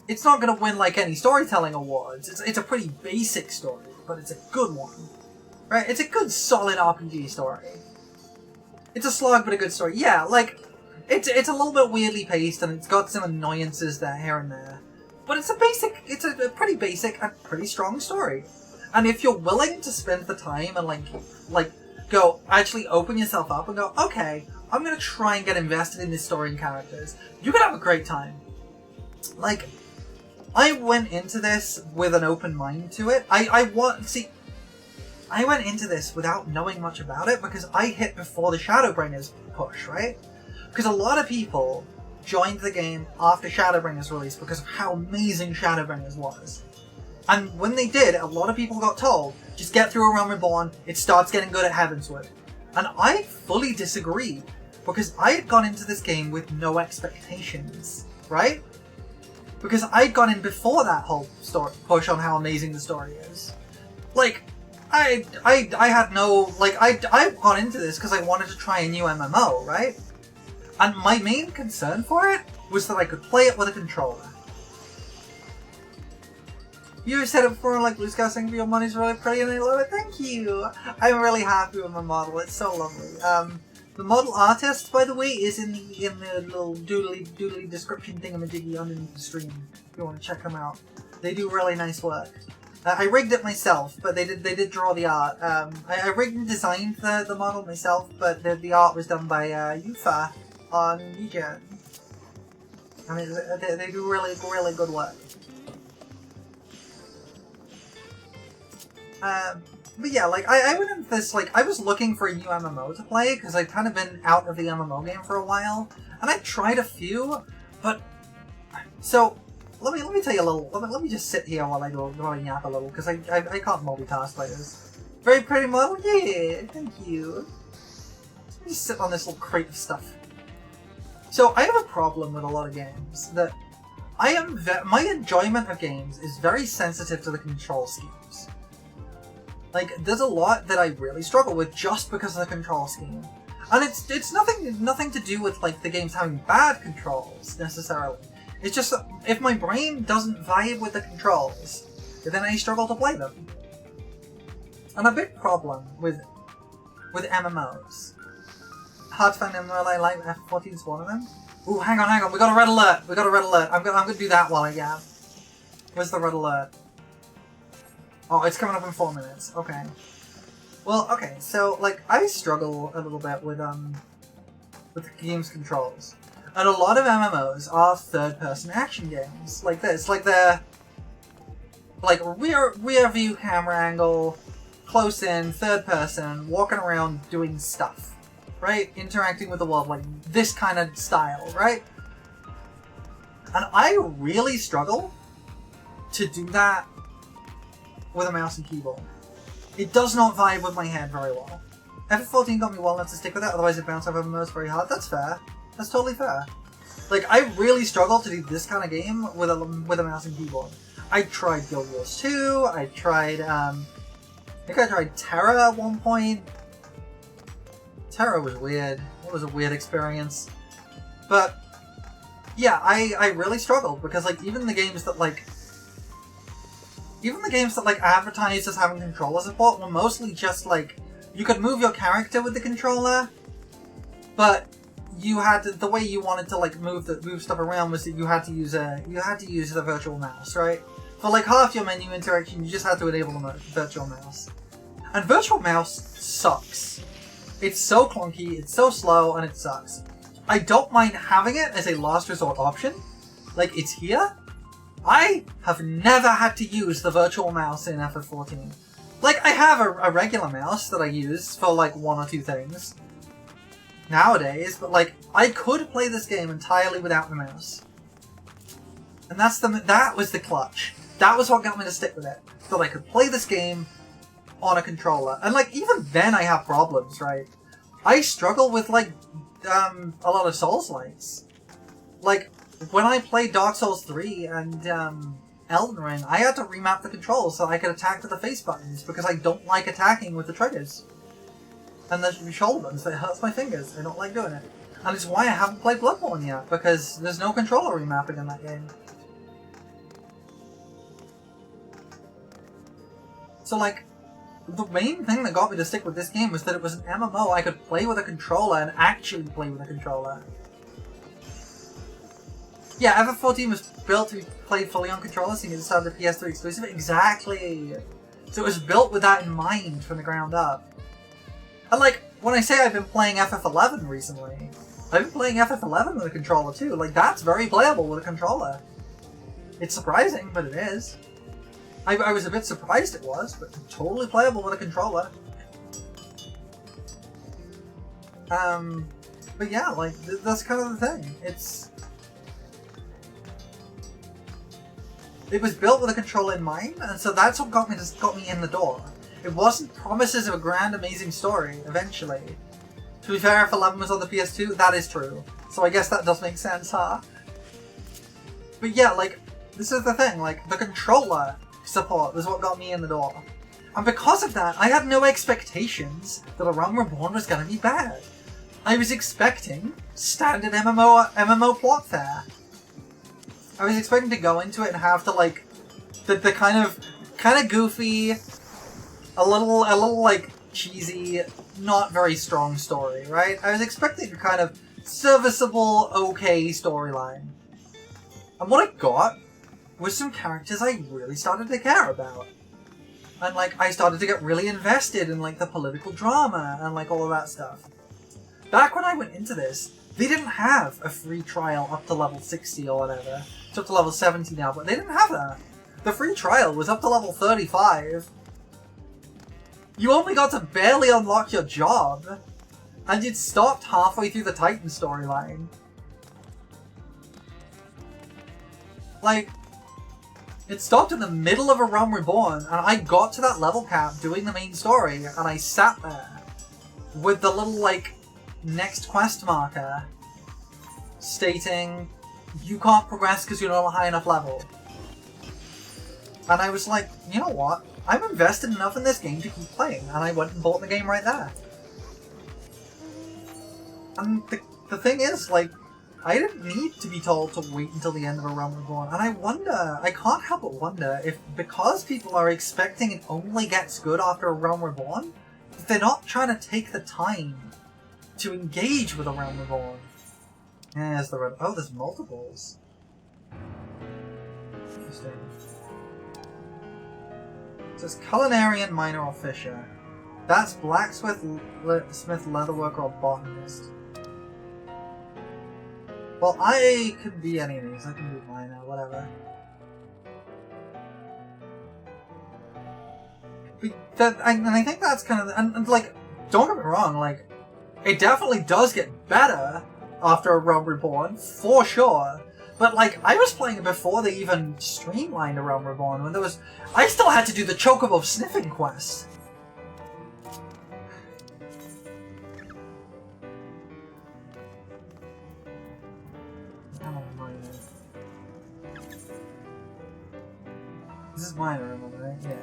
It's not gonna win, like, any storytelling awards. It's a pretty basic story, but it's a good one. Right? It's a good, solid RPG story. It's a slog, but a good story. Yeah, like, it's a little bit weirdly paced, and it's got some annoyances there, here and there. But it's a pretty basic and pretty strong story. And if you're willing to spend the time and, like, go, actually open yourself up and go, okay, I'm gonna try and get invested in this story and characters. You could have a great time. Like, I went into this with an open mind to it. I went into this without knowing much about it because I hit before the Shadowbringers push, right? Because a lot of people joined the game after Shadowbringers release because of how amazing Shadowbringers was. And when they did, a lot of people got told, just get through A Realm Reborn, it starts getting good at Heavensward. And I fully disagree, because I had gone into this game with no expectations, right? Because I'd gone in before that whole story push on how amazing the story is. Like, I had no, like, I've gone into this because I wanted to try a new MMO, right? And my main concern for it was that I could play it with a controller. You said it before, like, Blue Sky saying your money's really pretty and I love it. Thank you! I'm really happy with my model, it's so lovely. The model artist, by the way, is in the little doodly description thingamajiggy underneath the stream, if you want to check them out. They do really nice work. I rigged it myself, but they did draw the art. I rigged and designed the model myself, but the art was done by Yufa on VGen. I mean, they do really good work. But yeah, like, I went into this, like, I was looking for a new MMO to play, because I'd kind of been out of the MMO game for a while, and I tried a few, but, so, let me tell you a little, let me just sit here while I yap a little, because I can't multitask like this. Very pretty model, yeah, thank you. Let me just sit on this little crate of stuff. So, I have a problem with a lot of games, that my enjoyment of games is very sensitive to the control schemes. Like, there's a lot that I really struggle with just because of the control scheme. And it's nothing to do with, like, the games having bad controls, necessarily. It's just that if my brain doesn't vibe with the controls, then I struggle to play them. And a big problem with MMOs. Hard to find them where I like FFXIV is one of them. Ooh, hang on, we got a red alert! I'm gonna do that while I yap. Where's the red alert? Oh, it's coming up in 4 minutes. Okay. Well, okay, so, like, I struggle a little bit with the game's controls. And a lot of MMOs are third-person action games. Like this. Like, they're, like, rear view camera angle, close in, third person, walking around doing stuff. Right? Interacting with the world, like, this kind of style, right? And I really struggle to do that with a mouse and keyboard. It does not vibe with my head very well. FF14 got me well enough to stick with it, otherwise it bounced off MMOs very hard. That's fair. That's totally fair. Like, I really struggle to do this kind of game with a mouse and keyboard. I tried Guild Wars 2, I tried, I think I tried Terra at one point. Terra was weird. It was a weird experience. But, yeah, I really struggled, because, like, even the games that advertised as having controller support were mostly just, like, you could move your character with the controller, but you had to, the way you wanted to, like, move stuff around was that you had to use the virtual mouse, right? For, like, half your menu interaction, you just had to enable the virtual mouse. And virtual mouse sucks. It's so clunky, it's so slow, and it sucks. I don't mind having it as a last resort option. Like, it's here. I have never had to use the virtual mouse in FF14. Like, I have a regular mouse that I use for, like, one or two things nowadays, but, like, I could play this game entirely without the mouse. And that was the clutch. That was what got me to stick with it. That I could play this game on a controller. And, like, even then I have problems, right? I struggle with, like, a lot of Souls-likes. Like, when I played Dark Souls 3 and Elden Ring, I had to remap the controls so I could attack with the face buttons, because I don't like attacking with the triggers. And the shoulder buttons, it hurts my fingers. I don't like doing it. And it's why I haven't played Bloodborne yet, because there's no controller remapping in that game. So, like, the main thing that got me to stick with this game was that it was an MMO I could play with a controller and actually play with a controller. Yeah, FF14 was built to be played fully on controller, seeing as it's the PS3 exclusive. Exactly! So it was built with that in mind from the ground up. And like, when I say I've been playing FF11 recently, I've been playing FF11 with a controller too. Like, that's very playable with a controller. It's surprising, but it is. I was a bit surprised it was, but totally playable with a controller. But yeah, like, that's kind of the thing. It was built with a controller in mind, and so that's what got me in the door. It wasn't promises of a grand, amazing story, eventually. To be fair, if 11 was on the PS2, that is true. So I guess that does make sense, huh? But yeah, like, this is the thing, like, the controller support was what got me in the door. And because of that, I had no expectations that A Realm Reborn was gonna be bad. I was expecting standard MMO plot fare. I was expecting to go into it and have to, like, the kind of goofy, a little like cheesy, not very strong story, right? I was expecting a kind of serviceable, okay storyline. And what I got was some characters I really started to care about. And like, I started to get really invested in like the political drama and like all of that stuff. Back when I went into this, they didn't have a free trial up to level 60 or whatever. It's up to level 70 now, but they didn't have that. The free trial was up to level 35. You only got to barely unlock your job, and you'd stopped halfway through the Titan storyline. Like, it stopped in the middle of A Realm Reborn, and I got to that level cap doing the main story, and I sat there with the little, like, next quest marker stating, you can't progress because you're not a high enough level. And I was like, you know what? I'm invested enough in this game to keep playing, and I went and bought the game right there. And the thing is, like, I didn't need to be told to wait until the end of A Realm Reborn, and I can't help but wonder if because people are expecting it only gets good after A Realm Reborn, if they're not trying to take the time to engage with A Realm Reborn. Yeah, there's the red. Oh, there's multiples. Interesting. It says Culinarian, Miner, or Fisher. That's Blacksmith, Smith, Leatherworker, or Botanist. Well, I could be any of these. I can be Miner, whatever. And I think that's kind of... And like, don't get me wrong, like, it definitely does get better after A Realm Reborn, for sure. But, like, I was playing it before they even streamlined A Realm Reborn, when there was... I still had to do the Chocobo sniffing quest. This is Miner, remember, right? Yeah.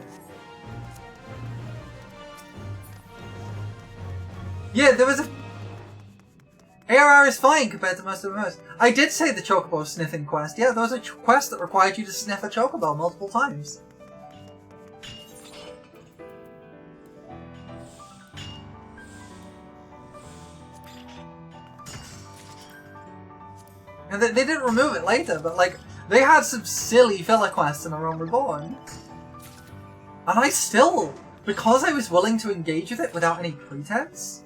Yeah, there was a... ARR is fine compared to most of the most. I did say the Chocobo sniffing quest. Yeah, there was a quest that required you to sniff a Chocobo multiple times. And they didn't remove it later, but like, they had some silly filler quests in A Realm Reborn. And I still, because I was willing to engage with it without any pretense,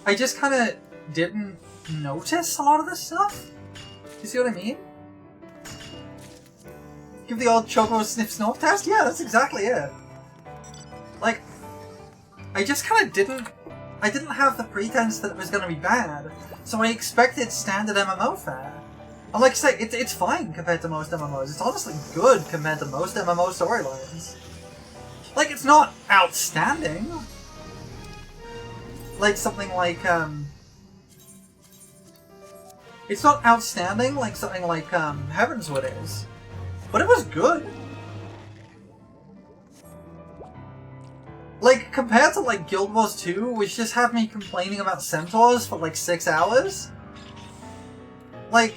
I just kind of didn't notice a lot of this stuff. You see what I mean? Give the old Chocobo sniff snort test? Yeah, that's exactly it. Like, I just kind of didn't have the pretense that it was going to be bad, so I expected standard MMO fare. And like I say, it's fine compared to most MMOs. It's honestly good compared to most MMO storylines. Like, it's not outstanding. Like something like, it's not outstanding like something like, Heavenswood is. But it was good. Like, compared to, like, Guild Wars 2, which just had me complaining about centaurs for, like, 6 hours. Like,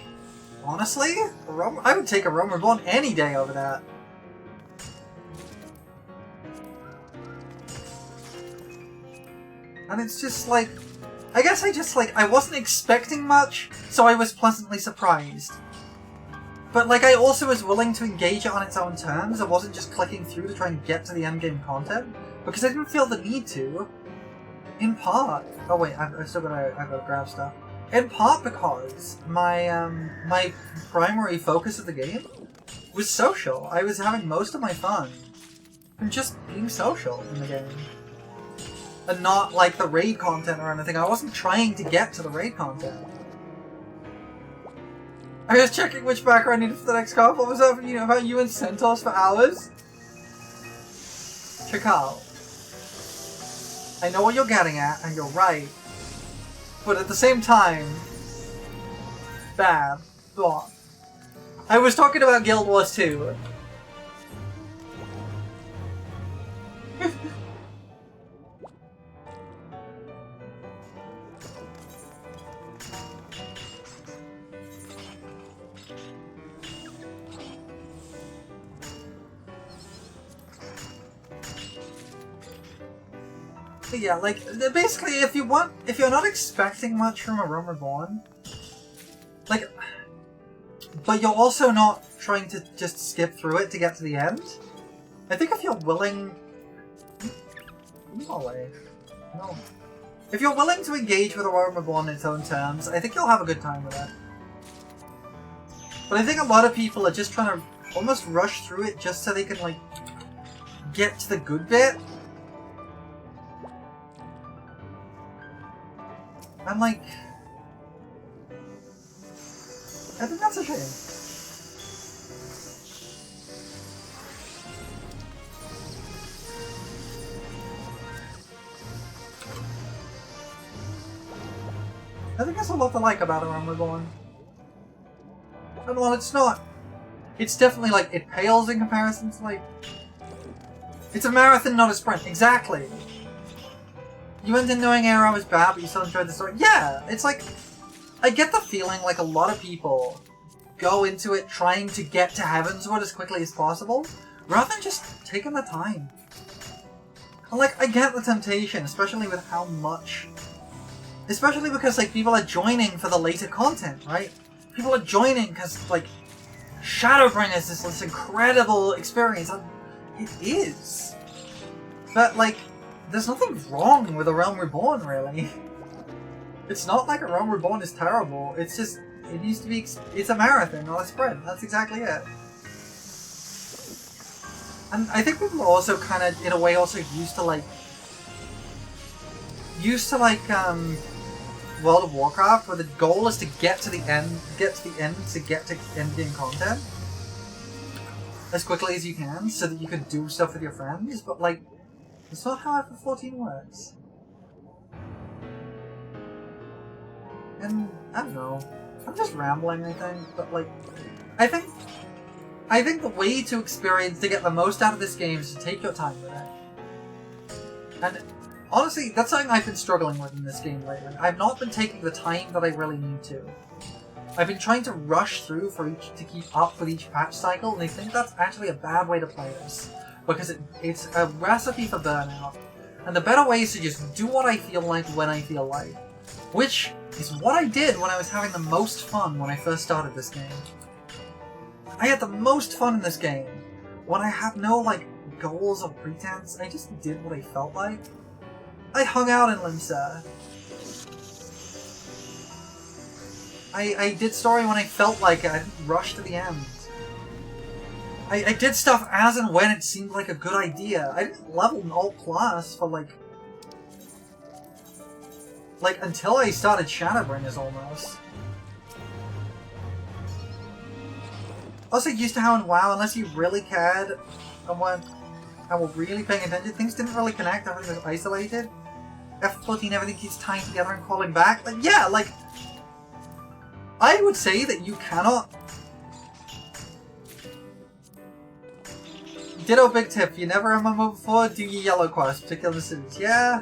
honestly, I would take A Realm Reborn any day over that. And it's just, like, I guess I wasn't expecting much, so I was pleasantly surprised. But, like, I also was willing to engage it on its own terms. I wasn't just clicking through to try and get to the endgame content, because I didn't feel the need to. In part... Oh wait, I gotta grab stuff. In part because my my primary focus of the game was social. I was having most of my fun from just being social in the game. And not like the raid content or anything. I wasn't trying to get to the raid content. I was checking which backer I needed for the next card. What was that about you and Centaurs for hours? Chakal. I know what you're getting at, and you're right. But at the same time... Bad. Thought. I was talking about Guild Wars 2. Yeah, like, basically, if you're not expecting much from A Realm Reborn, like, but you're also not trying to just skip through it to get to the end, I think if you're willing... Move away. No. If you're willing to engage with A Realm Reborn in its own terms, I think you'll have a good time with it. But I think a lot of people are just trying to almost rush through it just so they can, like, get to the good bit. I'm like... I think that's a shame. I think there's a lot to like about A Realm Reborn. And while it's not... It's definitely like, it pales in comparison to like... It's a marathon, not a sprint. Exactly! You went in knowing Arrow was bad, but you still enjoyed the story. Yeah! It's like... I get the feeling like a lot of people go into it trying to get to Heavensward as quickly as possible, rather than just taking the time. And like, I get the temptation, especially with how much... Especially because, like, people are joining for the later content, right? People are joining because, like, Shadowbringers is this incredible experience. And it is. But, like, there's nothing wrong with A Realm Reborn, really. It's not like A Realm Reborn is terrible. It's just, it needs to be, it's a marathon, not a sprint. That's exactly it. And I think people are also kind of, in a way, also used to, World of Warcraft, where the goal is to get to the end to get to end game content as quickly as you can, so that you can do stuff with your friends, but, like, it's not how FF14 works. And, I don't know, I'm just rambling, I think, but, like, I think the way to get the most out of this game is to take your time with it. And, honestly, that's something I've been struggling with in this game lately. I've not been taking the time that I really need to. I've been trying to rush through to keep up with each patch cycle, and I think that's actually a bad way to play this. Because it's a recipe for burnout. And the better way is to just do what I feel like when I feel like. Which is what I did when I was having the most fun when I first started this game. I had the most fun in this game when I had no, like, goals or pretense. I just did what I felt like. I hung out in Limsa. I did story when I felt like it. I didn't rush to the end. I did stuff as and when it seemed like a good idea. I didn't level an alt class for like until I started Shadowbringers almost. Also used to how in WoW, unless you really cared and were really paying attention, things didn't really connect, everything was isolated. FF14, everything keeps tying together and calling back. Like, yeah, like, I would say that you cannot... Ditto big tip, you never MMO before, do your yellow quest, particular cities. Yeah,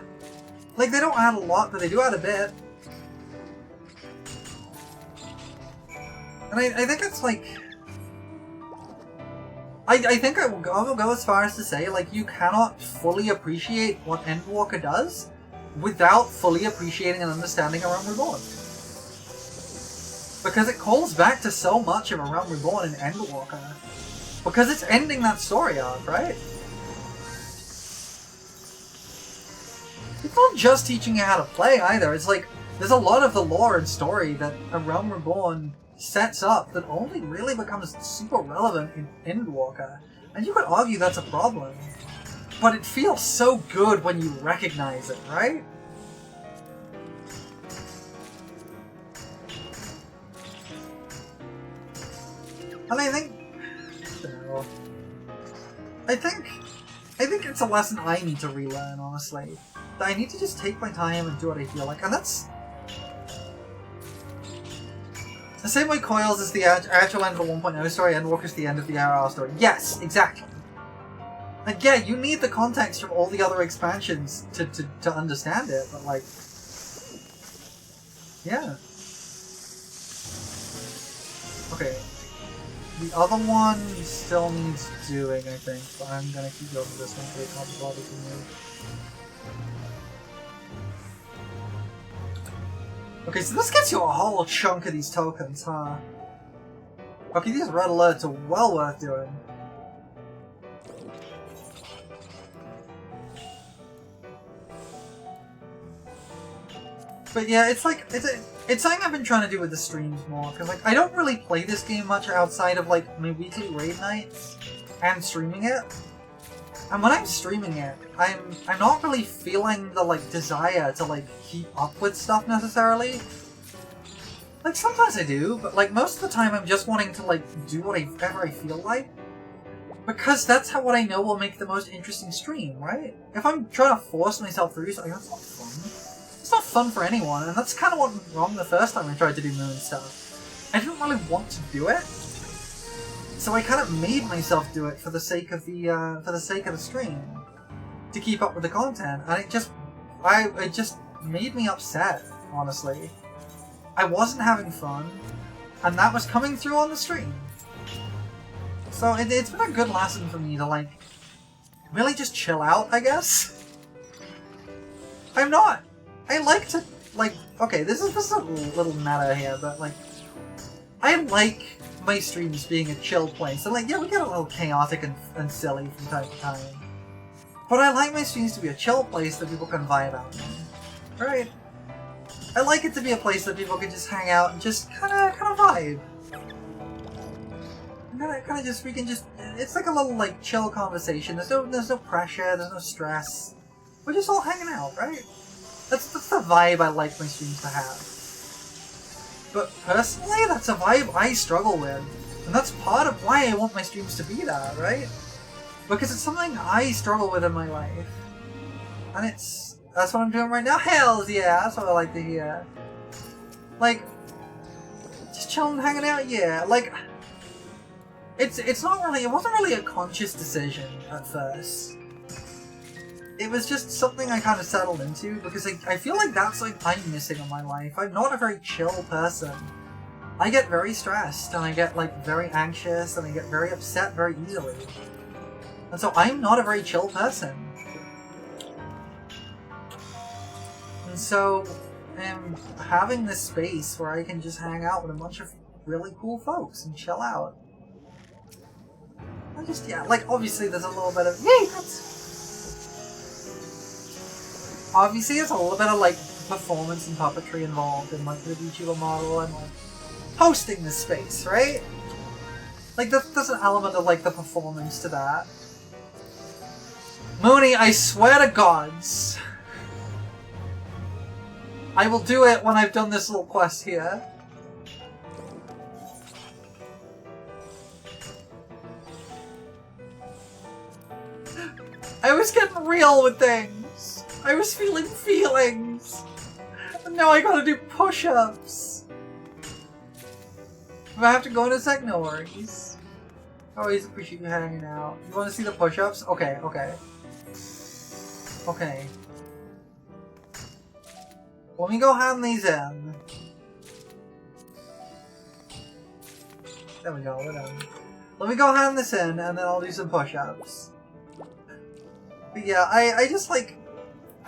like, they don't add a lot, but they do add a bit. And I think it's like... I think I will go as far as to say, like, you cannot fully appreciate what Endwalker does without fully appreciating and understanding A Realm Reborn. Because it calls back to so much of A Realm Reborn in Endwalker. Because it's ending that story arc, right? It's not just teaching you how to play either. It's like, there's a lot of the lore and story that A Realm Reborn sets up that only really becomes super relevant in Endwalker. And you could argue that's a problem. But it feels so good when you recognize it, right? And I think... I think it's a lesson I need to relearn, honestly. That I need to just take my time and do what I feel like. And that's... the same way Coils is the actual end of the 1.0 story, Endwalker's the end of the RR story. Yes, exactly. Like, yeah, you need the context from all the other expansions to understand it, but like... yeah. Okay. The other one still needs doing, I think, but I'm gonna keep going with this one because I can't bother to move. Okay, so this gets you a whole chunk of these tokens, huh? Okay, these red alerts are well worth doing. But yeah, it's like, it's something I've been trying to do with the streams more, because like, I don't really play this game much outside of like my weekly raid nights and streaming it. And when I'm streaming it, I'm not really feeling the like desire to like keep up with stuff necessarily. Like sometimes I do, but like most of the time I'm just wanting to like do whatever I feel like. Because that's how what I know will make the most interesting stream, right? If I'm trying to force myself through something, that's not fun. It's not fun for anyone, and that's kind of what went wrong the first time I tried to do Moon stuff. I didn't really want to do it, so I kind of made myself do it for the sake of the stream, to keep up with the content, and it just made me upset, honestly. I wasn't having fun, and that was coming through on the stream. So it's been a good lesson for me to like really just chill out, I guess. I'm not. I like to, like, okay, this is a little meta here, but, like, I like my streams being a chill place. And, like, yeah, we get a little chaotic and silly from time to time. But I like my streams to be a chill place that people can vibe out in. Right? I like it to be a place that people can just hang out and just kind of vibe. Kind of just, we can just, it's like a little, like, chill conversation. There's no pressure, there's no stress. We're just all hanging out, right? That's the vibe I like my streams to have. But personally, that's a vibe I struggle with. And that's part of why I want my streams to be that, right? Because it's something I struggle with in my life. And that's what I'm doing right now. Hells yeah, that's what I like to hear. Like, just chilling, hanging out, yeah. Like, it wasn't really a conscious decision at first. It was just something I kind of settled into, because I feel like that's like I'm missing in my life. I'm not a very chill person. I get very stressed, and I get like very anxious, and I get very upset very easily. And so I'm not a very chill person. And so having this space where I can just hang out with a bunch of really cool folks and chill out. I just, yeah, like obviously there's a little bit of, yay, obviously, there's a little bit of, like, performance and puppetry involved in, like, the VTuber model and, like, hosting this space, right? Like, there's an element of, like, the performance to that. Mooney, I swear to gods, I will do it when I've done this little quest here. I was getting real with things. I was feeling feelings! And now I gotta do push-ups! If I have to go in a sec, no worries. I always appreciate you hanging out. You wanna see the push-ups? Okay, okay. Okay. Let me go hand these in. There we go, we're done. Let me go hand this in, and then I'll do some push-ups. But yeah, I just like...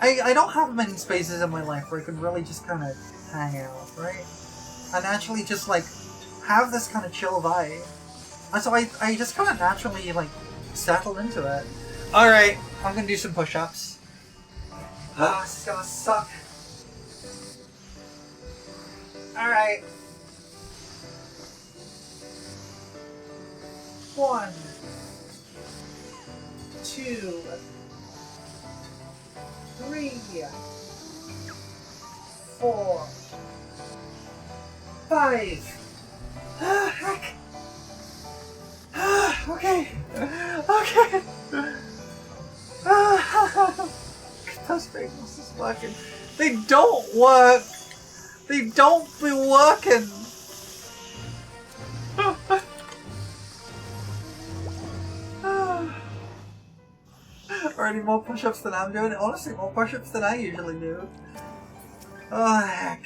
I don't have many spaces in my life where I can really just kind of hang out, right? And actually just, like, have this kind of chill vibe. And so I just kind of naturally, like, settle into it. Alright, I'm gonna do some push-ups. Ah, this is gonna suck. Alright. 1, 2, 3, 4, 5. Heck. Okay. Okay. Those bagels is working. They don't work. They don't be working. Already more push-ups than I'm doing. Honestly, more push-ups than I usually do. Oh heck.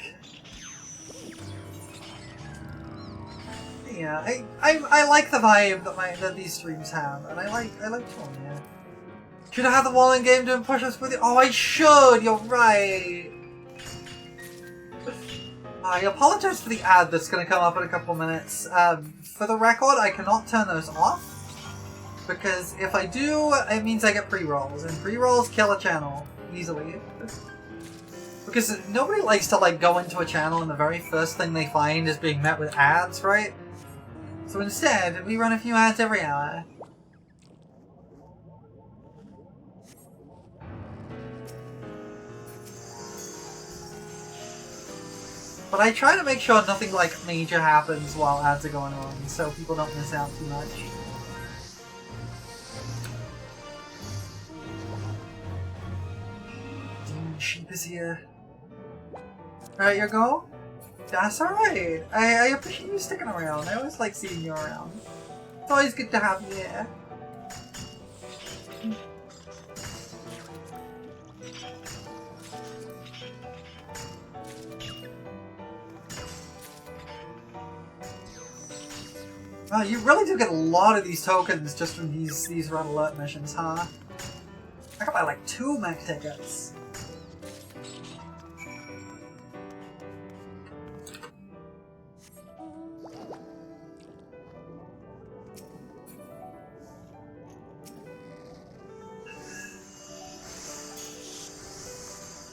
Yeah, I like the vibe that these streams have, and I like doing it. Should I have the wall in game doing push-ups with you? Oh, I should. You're right. I apologize for the ad that's going to come up in a couple minutes. For the record, I cannot turn those off. Because if I do, it means I get pre-rolls. And pre-rolls kill a channel. Easily. Because nobody likes to like go into a channel and the very first thing they find is being met with ads, right? So instead, we run a few ads every hour. But I try to make sure nothing like major happens while ads are going on, so people don't miss out too much. Demon Sheep is here. Alright, your go? That's alright. I appreciate you sticking around. I always like seeing you around. It's always good to have you here. Oh, you really do get a lot of these tokens just from these red alert missions, huh? I could buy like 2 mech tickets.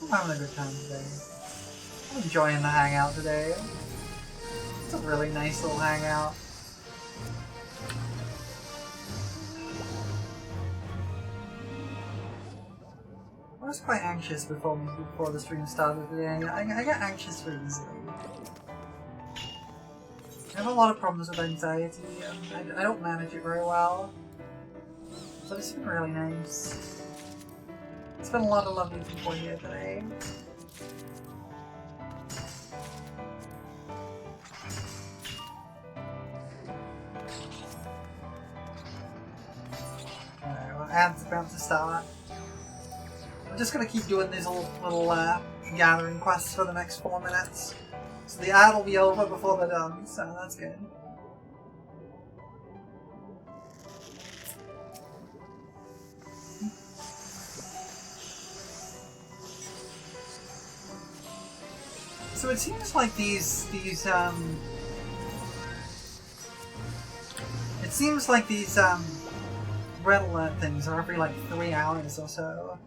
I'm having a good time today. I'm enjoying the hangout today. It's a really nice little hangout. I was quite anxious before the stream started today. I get anxious very easily. I have a lot of problems with anxiety, and I don't manage it very well. But it's been really nice. It's been a lot of lovely people here today. Alright, well, ads about to start. I'm just gonna keep doing these little gathering quests for the next 4 minutes. So the ad will be over before they're done, so that's good. So it seems like these red alert things are every like 3 hours or so.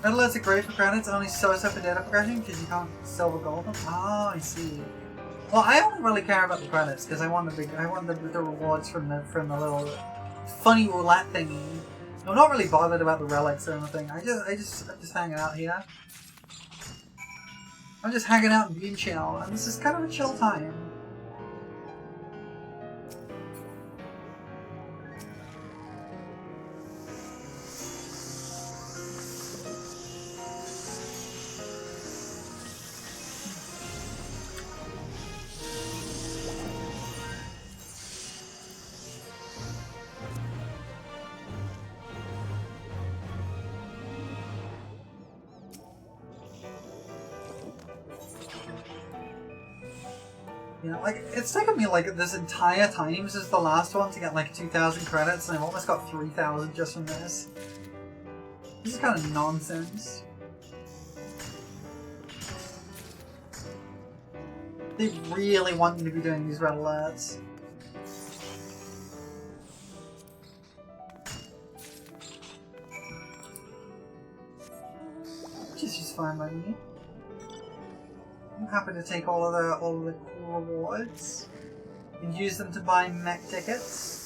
Red alerts are great for credits, only so for data progression because you can't silver gold them. Oh, I see. Well, I only really care about the credits because I want the rewards from the little funny roulette thingy. I'm not really bothered about the relics or anything. I'm just hanging out here. I'm just hanging out and being chill, and this is kind of a chill time. Yeah, like, it's taken me like this entire time since the last one to get like 2,000 credits, and I've almost got 3,000 just from this. This is kind of nonsense. They really want you to be doing these red alerts. Which is just fine by me. I'm happy to take all of the cool rewards and use them to buy mech tickets.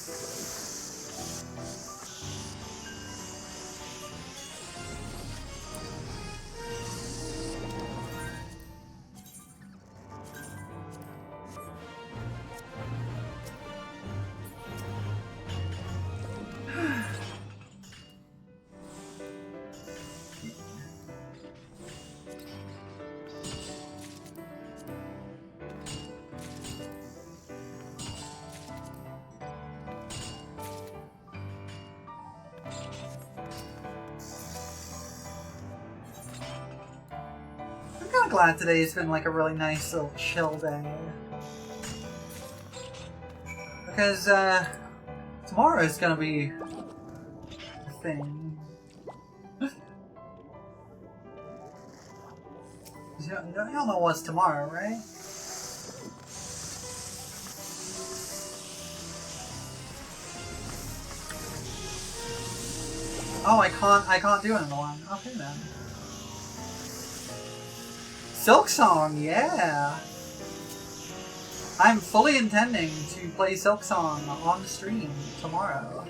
I'm glad today has been like a really nice little chill day. Because tomorrow is gonna be a thing. Y'all know what's tomorrow, right? Oh, I can't do another one. Okay then. Silksong, yeah! I'm fully intending to play Silksong on stream tomorrow.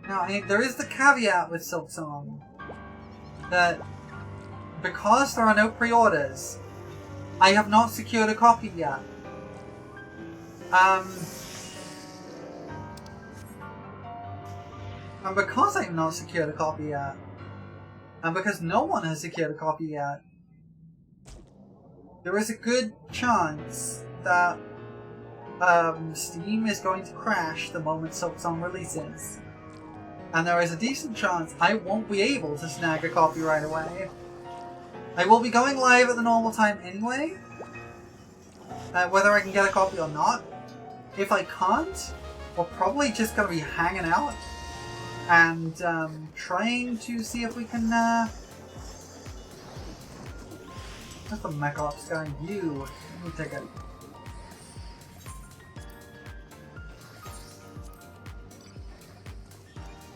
Now, there is the caveat with Silksong that because there are no pre-orders, I have not secured a copy yet. And because I have not secured a copy yet, and because no one has secured a copy yet, there is a good chance that Steam is going to crash the moment Silksong releases. And there is a decent chance I won't be able to snag a copy right away. I will be going live at the normal time anyway, whether I can get a copy or not. If I can't, we're probably just going to be hanging out and trying to see if we can what's the mech ops guy? You. Let me take it.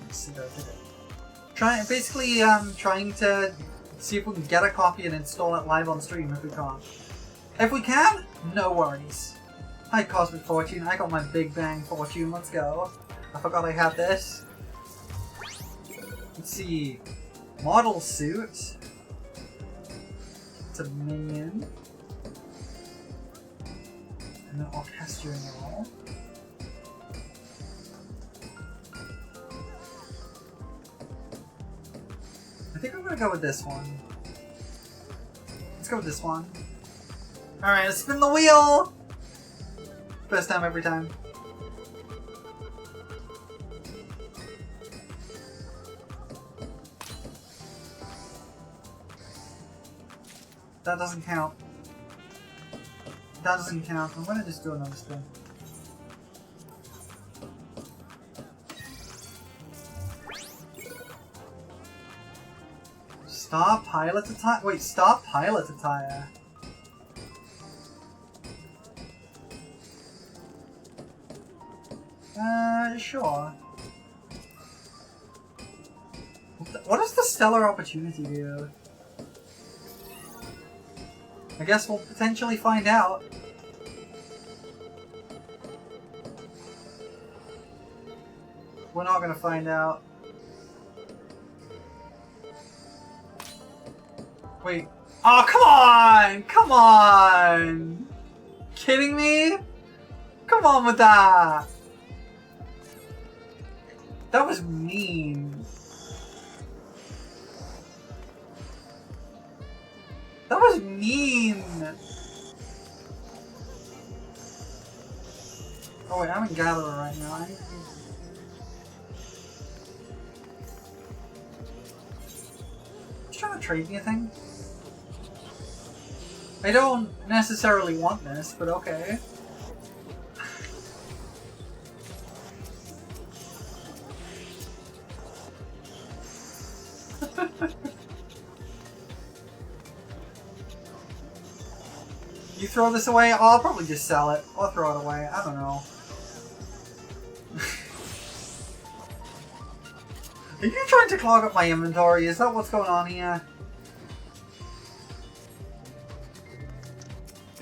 Let's see, take it. Basically trying to see if we can get a copy and install it live on stream if we can't. If we can, no worries. Hi Cosmic Fortune, I got my Big Bang Fortune, let's go. I forgot I had this. Let's see. Model suit. It's a minion. And an orchestrating roll. I think I'm gonna go with this one. Let's go with this one. Alright, let's spin the wheel! First time every time. That doesn't count. That doesn't count. I'm gonna just do another spin. Star pilot attire? Wait, star pilot attire? Sure. What does the stellar opportunity do? I guess we'll potentially find out. We're not gonna find out. Wait. Oh, come on! Come on! Kidding me? Come on with that! That was mean. That was mean! Oh wait, I'm in Gatherer right now. He's trying to trade me a thing? I don't necessarily want this, but okay. You throw this away? Oh, I'll probably just sell it. Or throw it away. I don't know. Are you trying to clog up my inventory? Is that what's going on here?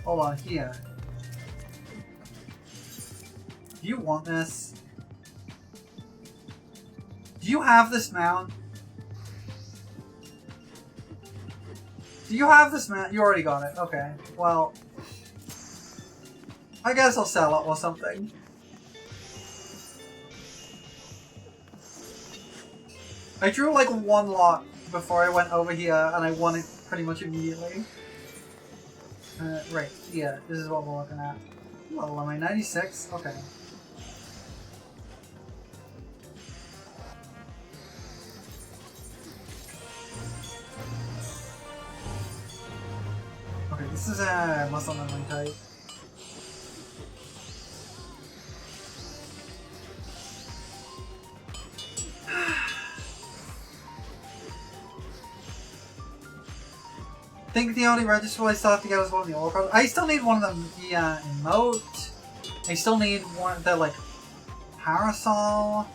Hold on, here. Do you want this? Do you have this mount? Do you have this mount? You already got it. Okay. Well, I guess I'll sell it or something. I drew like one lot before I went over here and I won it pretty much immediately. Right, yeah, this is what we're looking at. Level am I? 96? Okay. Okay, this is a muscle memory type. I think the only register I still have to get is one of the old cards. I still need one of them, the emote. I still need one of the, like, parasol.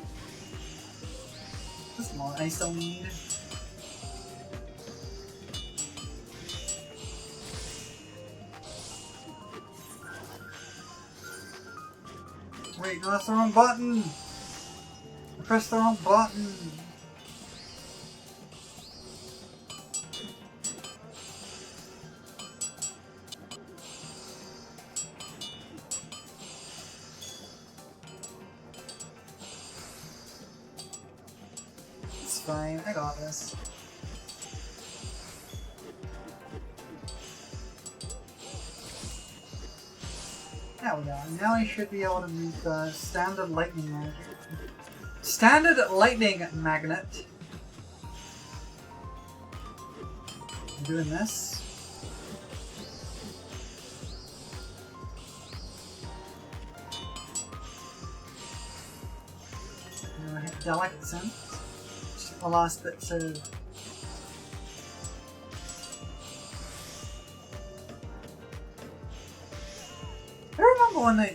This one I still need. Wait, no, that's the wrong button! I pressed the wrong button! It's fine, I got this. There we go. Now I should be able to move the standard lightning magnet. Standard lightning magnet. I'm doing this. I'm gonna hit delicate sense. Just the last bits of.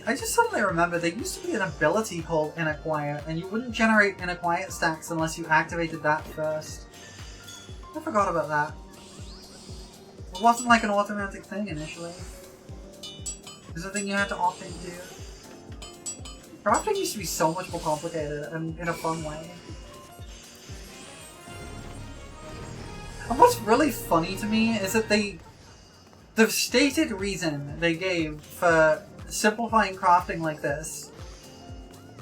I just suddenly remember there used to be an ability called Inner Quiet, and you wouldn't generate Inner Quiet stacks unless you activated that first. I forgot about that. It wasn't like an automatic thing initially. It was a thing you had to opt into. Crafting used to be so much more complicated and in a fun way. And what's really funny to me is that the stated reason they gave for simplifying crafting like this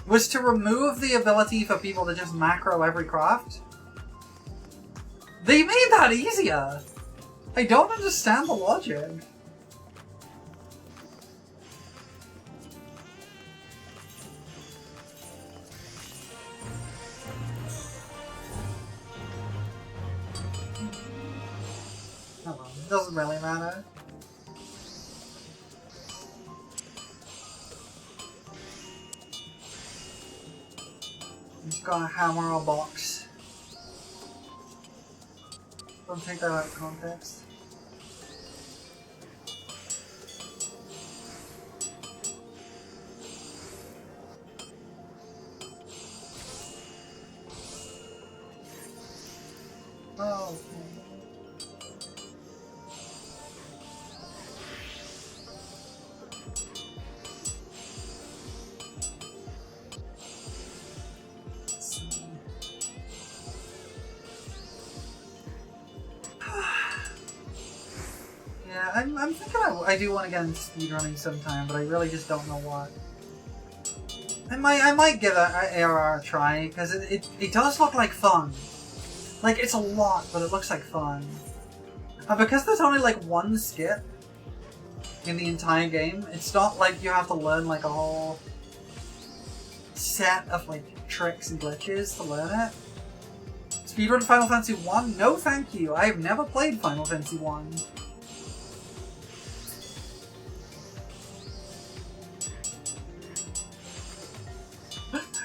was to remove the ability for people to just macro every craft. They made that easier! I don't understand the logic. Oh well, it doesn't really matter. I'm just gonna hammer a box. Don't take that out of context. Oh, okay. I'm thinking I do want to get into speedrunning sometime, but I really just don't know what. I might give an ARR a try, because it does look like fun. Like, it's a lot, but it looks like fun. And because there's only like one skip in the entire game, it's not like you have to learn like a whole set of like tricks and glitches to learn it. Speedrun Final Fantasy 1? No thank you, I have never played Final Fantasy 1.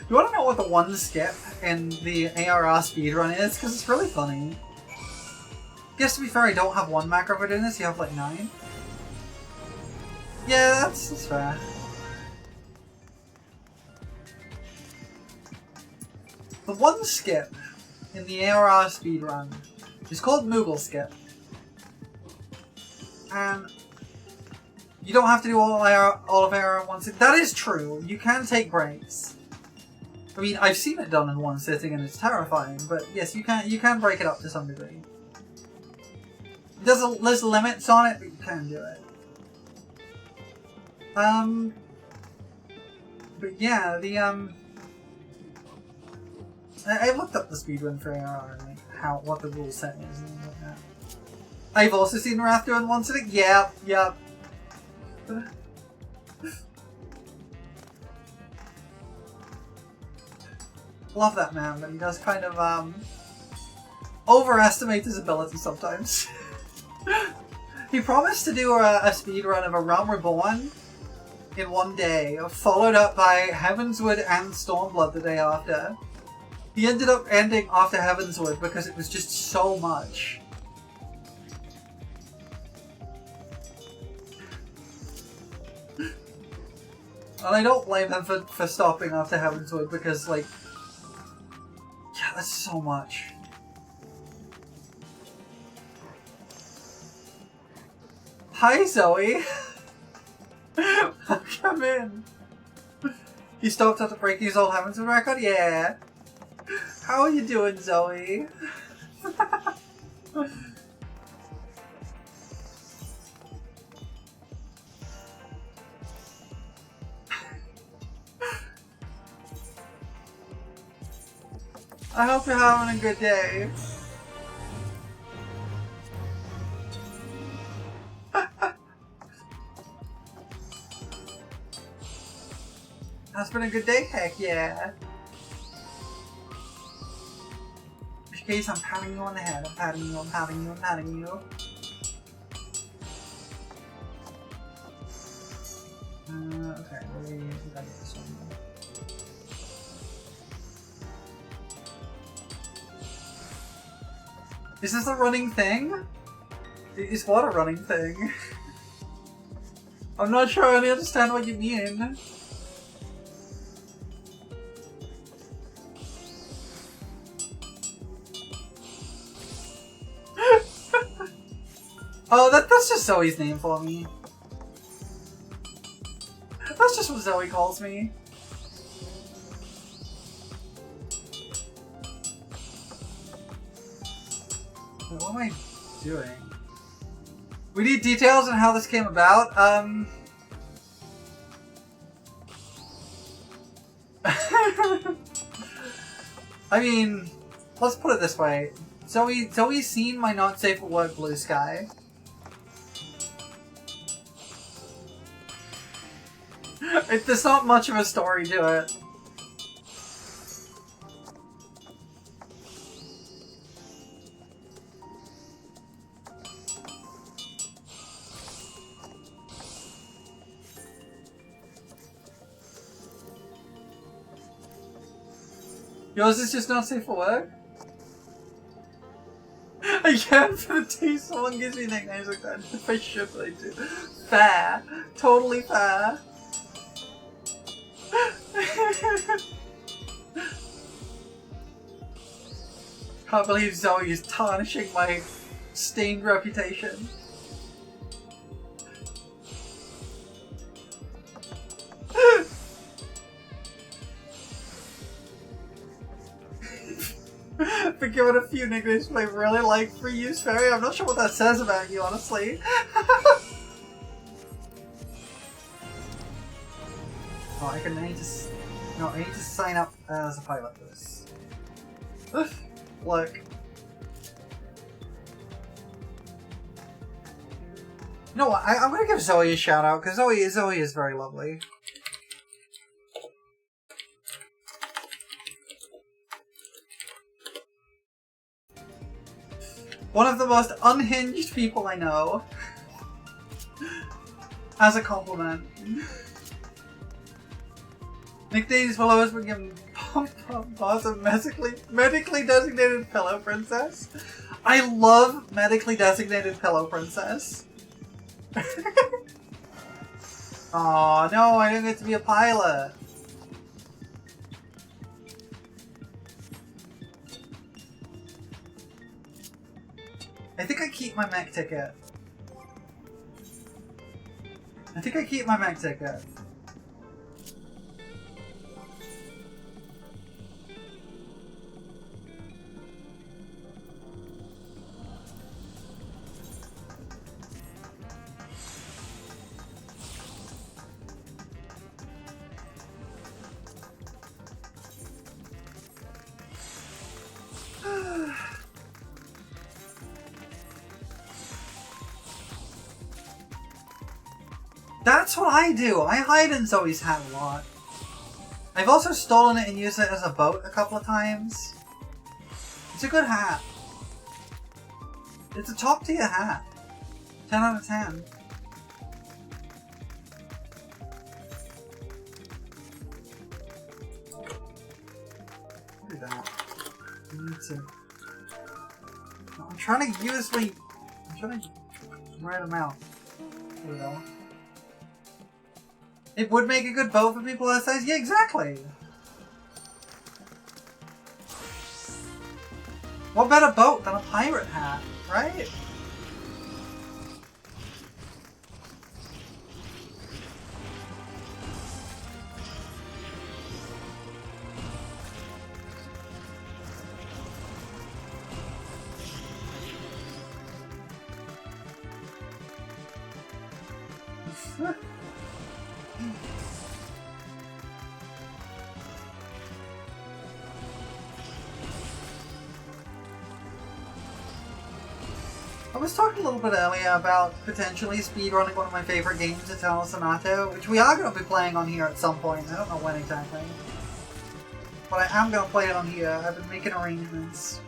You want to know what the one skip in the ARR speedrun is? Because it's really funny. I guess to be fair, I don't have one macro for doing this, you have like 9. Yeah, that's fair. The one skip in the ARR speedrun is called Moogle Skip. And you don't have to do all of ARR in one sitting. That is true. You can take breaks. I mean, I've seen it done in one sitting and it's terrifying, but yes, you can break it up to some degree. There's limits on it, but you can do it. But yeah, I looked up the speedrun for ARR and like what the rule set is and things like that. I've also seen Wrath do in one sitting. Yep. Love that man, but he does kind of overestimate his ability sometimes. He promised to do a speedrun of A Realm Reborn in one day, followed up by Heavensward and Stormblood the day after. He ended up ending after Heavensward because it was just so much. And I don't blame him for stopping after Heavensward because, like, yeah, that's so much. Hi, Zoe. Come in. You stopped after breaking his old Heavensward record? Yeah. How are you doing, Zoe? I hope you're having a good day. Has been a good day? Heck yeah. In case I'm patting you on the head, I'm patting you, I'm patting you, I'm patting you. Okay, we gotta get this one. Is this a running thing? Is what a running thing? I'm not sure I really understand what you mean. Oh, that's just Zoe's name for me. That's just what Zoe calls me. Wait, what am I doing? We need details on how this came about. I mean, let's put it this way. Zoe's seen my not safe for work blue sky. There's not much of a story to it. Yours is just not safe for work? I can't for the tea, someone gives me nicknames like that. I should, but I do. Fair. Totally fair. Can't believe Zoe is tarnishing my stained reputation. Been given a few nicknames I really like for use fairy. I'm not sure what that says about you, honestly. Oh, I need to sign up as a pilot for this. Look. You know what? I'm gonna give Zoe a shout out because Zoe is very lovely. One of the most unhinged people I know. As a compliment. Nicknames will always be given boss of medically designated pillow princess. I love medically designated pillow princess. Aw, no, I didn't get to be a pilot. I think I keep my mech ticket. I think I keep my mech ticket. That's what I do. I hide in Zoe's hat a lot. I've also stolen it and used it as a boat a couple of times. It's a good hat. It's a top tier hat. 10 out of 10. Look at that. I need to... I'm trying to use my... I'm trying to write them out. There we go. It would make a good boat for people that size? Yeah, exactly! What better boat than a pirate hat, right? I was talking a little bit earlier about potentially speedrunning one of my favorite games, Eternal Sonata, which we are going to be playing on here at some point. I don't know when exactly. But I am going to play it on here. I've been making arrangements.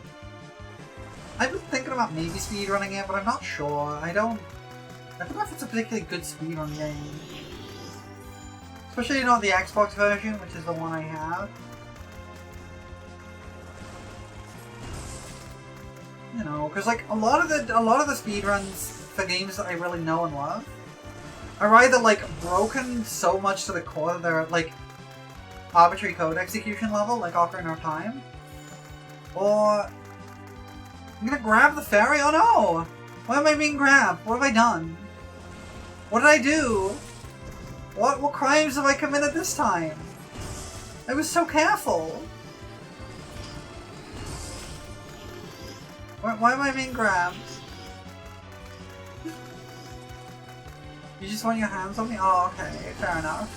I've been thinking about maybe speedrunning it, but I'm not sure. I don't know if it's a particularly good speedrun game. Especially not the Xbox version, which is the one I have. You know, because like a lot of the speedruns for games that I really know and love are either like broken so much to the core that they're at like arbitrary code execution level, like Ocarina of Time, or I'm gonna grab the ferry. Oh no! Why am I being grabbed? What have I done? What did I do? What crimes have I committed this time? I was so careful. Why am I being grabbed? You just want your hands on me? Oh, okay, fair enough.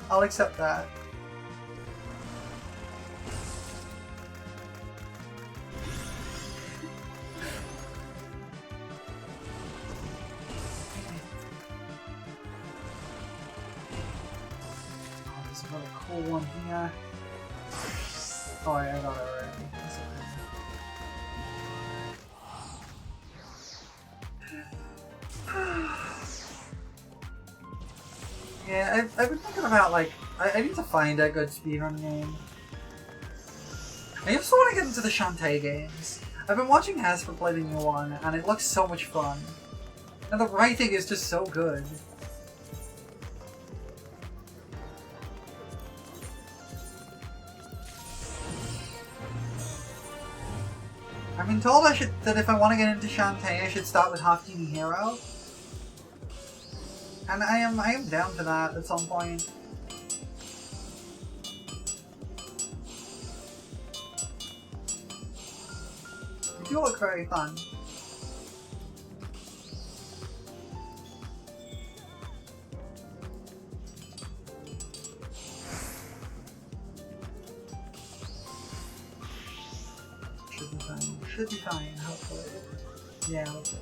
I'll accept that. Oh, there's another cool one here. Oh, yeah, I got it already. That's okay. Yeah, I've been thinking about, like, I need to find a good speedrun game. I also want to get into the Shantae games. I've been watching Hasper play the new one, and it looks so much fun. And the writing is just so good. I've been told that if I want to get into Shantae, I should start with Half Genie Hero. And I am down for that at some point. They do look very fun. Should be fine, hopefully. Yeah, hopefully.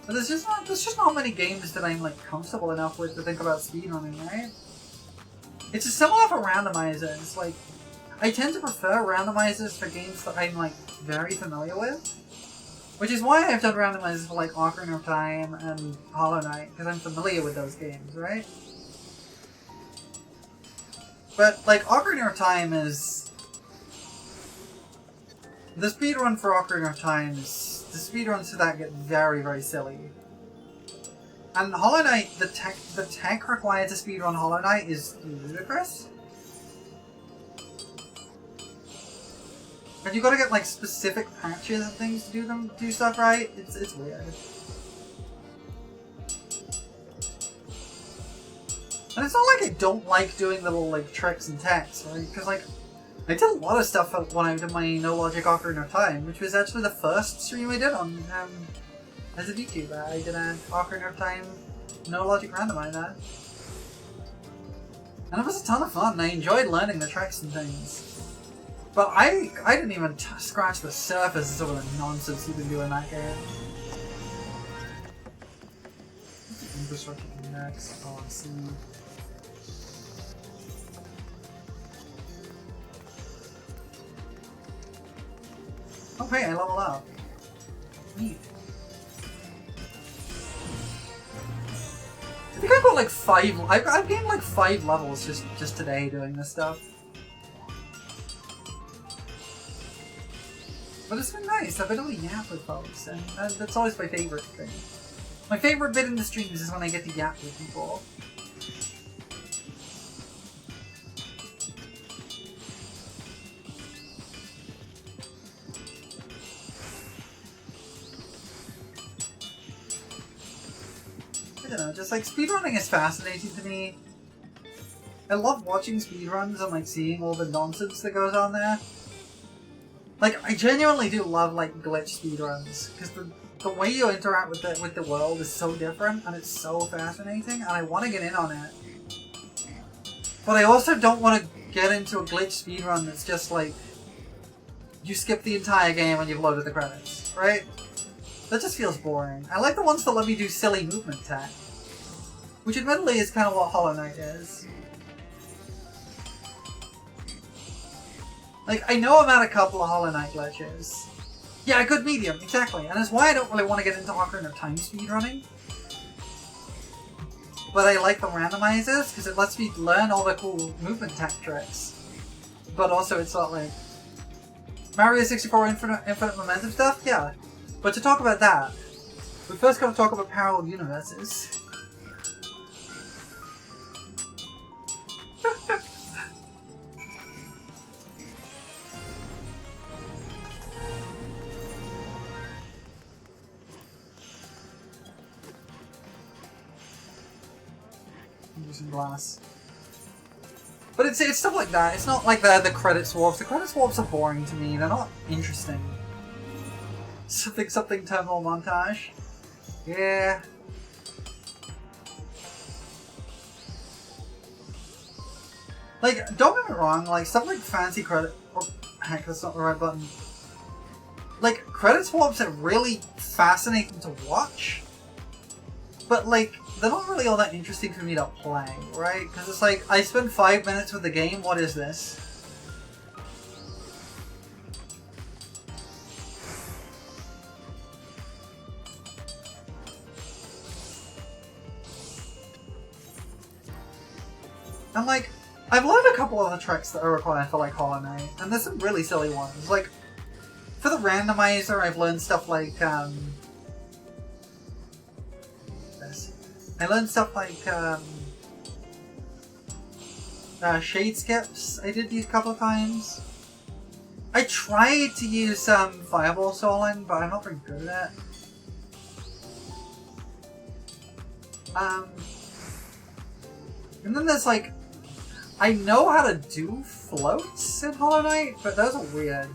But there's just not many games that I'm like comfortable enough with to think about speedrunning, right? It's similar for randomizers. Like, I tend to prefer randomizers for games that I'm like very familiar with, which is why I've done randomizers for like Ocarina of Time and Hollow Knight, because I'm familiar with those games, right? But like Ocarina of Time is the speedrun for Ocarina of Time is The speedruns to that get very, very silly. And Hollow Knight, the tech required to speedrun Hollow Knight is ludicrous. And you gotta get like specific patches and things to do stuff right. It's weird. And it's not like I don't like doing little like tricks and techs, right? Because like I did a lot of stuff when I did my No Logic Ocarina of Time, which was actually the first stream I did on as a VTuber. I did an Ocarina of Time No Logic randomizer. And it was a ton of fun. I enjoyed learning the tricks and things. But I didn't even scratch the surface of some of the nonsense you can do in that game. What's the infrastructure next? Oh, I see. Oh hey, I leveled up. Neat. I think I've got like 5. I've gained like 5 levels just today doing this stuff. But it's been nice. I've been able to yap with folks, and that's always my favorite thing. My favorite bit in the streams is when I get to yap with people. I don't know, just like speedrunning is fascinating to me. I love watching speedruns and like seeing all the nonsense that goes on there. Like, I genuinely do love like glitch speedruns because the way you interact with the world is so different and it's so fascinating, and I want to get in on it. But I also don't want to get into a glitch speedrun that's just like you skip the entire game and you've loaded the credits, right? That just feels boring. I like the ones that let me do silly movement tech, which admittedly is kind of what Hollow Knight is. Like, I know about a couple of Hollow Knight glitches. Yeah, a good medium, exactly. And that's why I don't really want to get into Ocarina of Time speedrunning. But I like the randomizers, because it lets me learn all the cool movement tech tricks. But also it's not like... Mario 64 Infinite Momentum stuff? Yeah. But to talk about that, we first got to talk about parallel universes. Using glass. But it's stuff like that. It's not like the credit swaps. The credit swaps are boring to me. They're not interesting. Something terminal montage. Yeah. Like, don't get me wrong, like stuff like fancy credit. Oh, heck, that's not the right button. Like, credit swaps are really fascinating to watch. But like, they're not really all that interesting for me to play, right? Because it's like, I spend 5 minutes with the game, what is this? And like, I've learned a couple of the tricks that are required for like Hollow Knight, and there's some really silly ones. Like, for the randomizer, I've learned stuff like, I learned stuff like, shade skips. I did these a couple of times. I tried to use fireball soling, but I'm not very good at it. And then there's like, I know how to do floats in Hollow Knight, but those are weird.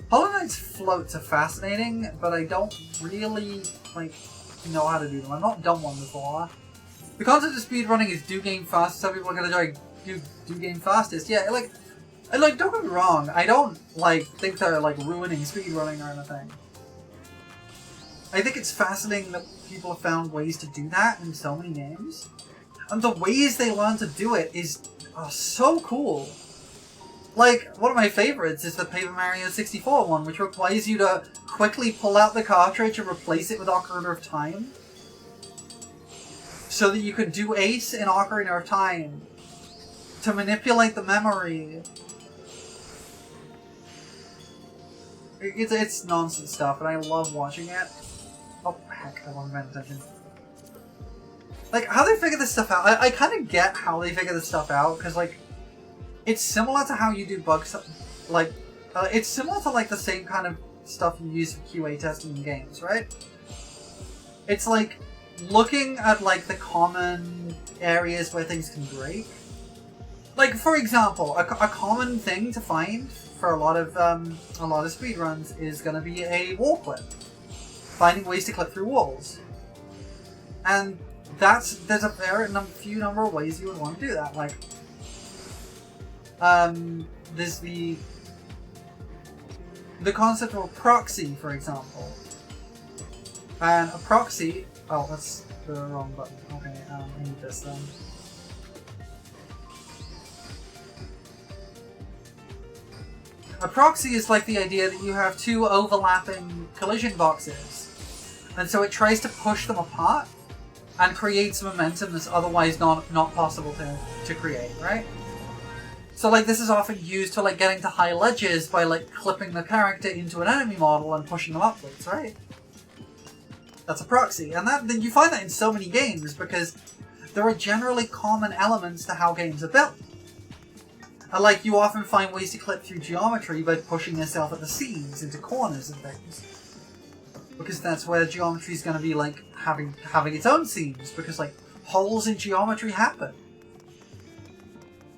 Hollow Knight's floats are fascinating, but I don't really, like, know how to do them. I've not done one before. The concept of speedrunning is do game fast. Some people are gonna try do game fastest. Yeah, like don't get me wrong. I don't like think they're like ruining speedrunning or anything. I think it's fascinating that people have found ways to do that in so many games, and the ways they learn to do it is so cool. Like, one of my favorites is the Paper Mario 64 one, which requires you to quickly pull out the cartridge and replace it with Ocarina of Time, so that you could do Ace in Ocarina of Time to manipulate the memory. It's nonsense stuff, and I love watching it. Oh, heck, I wasn't paying attention. Like, how they figure this stuff out, I kind of get how they figure this stuff out, because, like, it's similar to how you do bugs, like, it's similar to, like, the same kind of stuff you use for QA testing in games, right? It's, like, looking at, like, the common areas where things can break. Like, for example, a common thing to find for a lot of speedruns is going to be a wall clip. Finding ways to clip through walls. And there's a few number of ways you would want to do that. Like, there's the concept of a proxy, for example. And a proxy... Oh, that's the wrong button. Okay, I need this then. A proxy is like the idea that you have two overlapping collision boxes, and so it tries to push them apart and creates momentum that's otherwise not possible to create, right? So like this is often used for like getting to high ledges by like clipping the character into an enemy model and pushing them upwards, right? That's a proxy, and then you find that in so many games because there are generally common elements to how games are built. And like you often find ways to clip through geometry by pushing yourself at the seams into corners and things. Because that's where geometry is going to be like having its own seams, because like holes in geometry happen.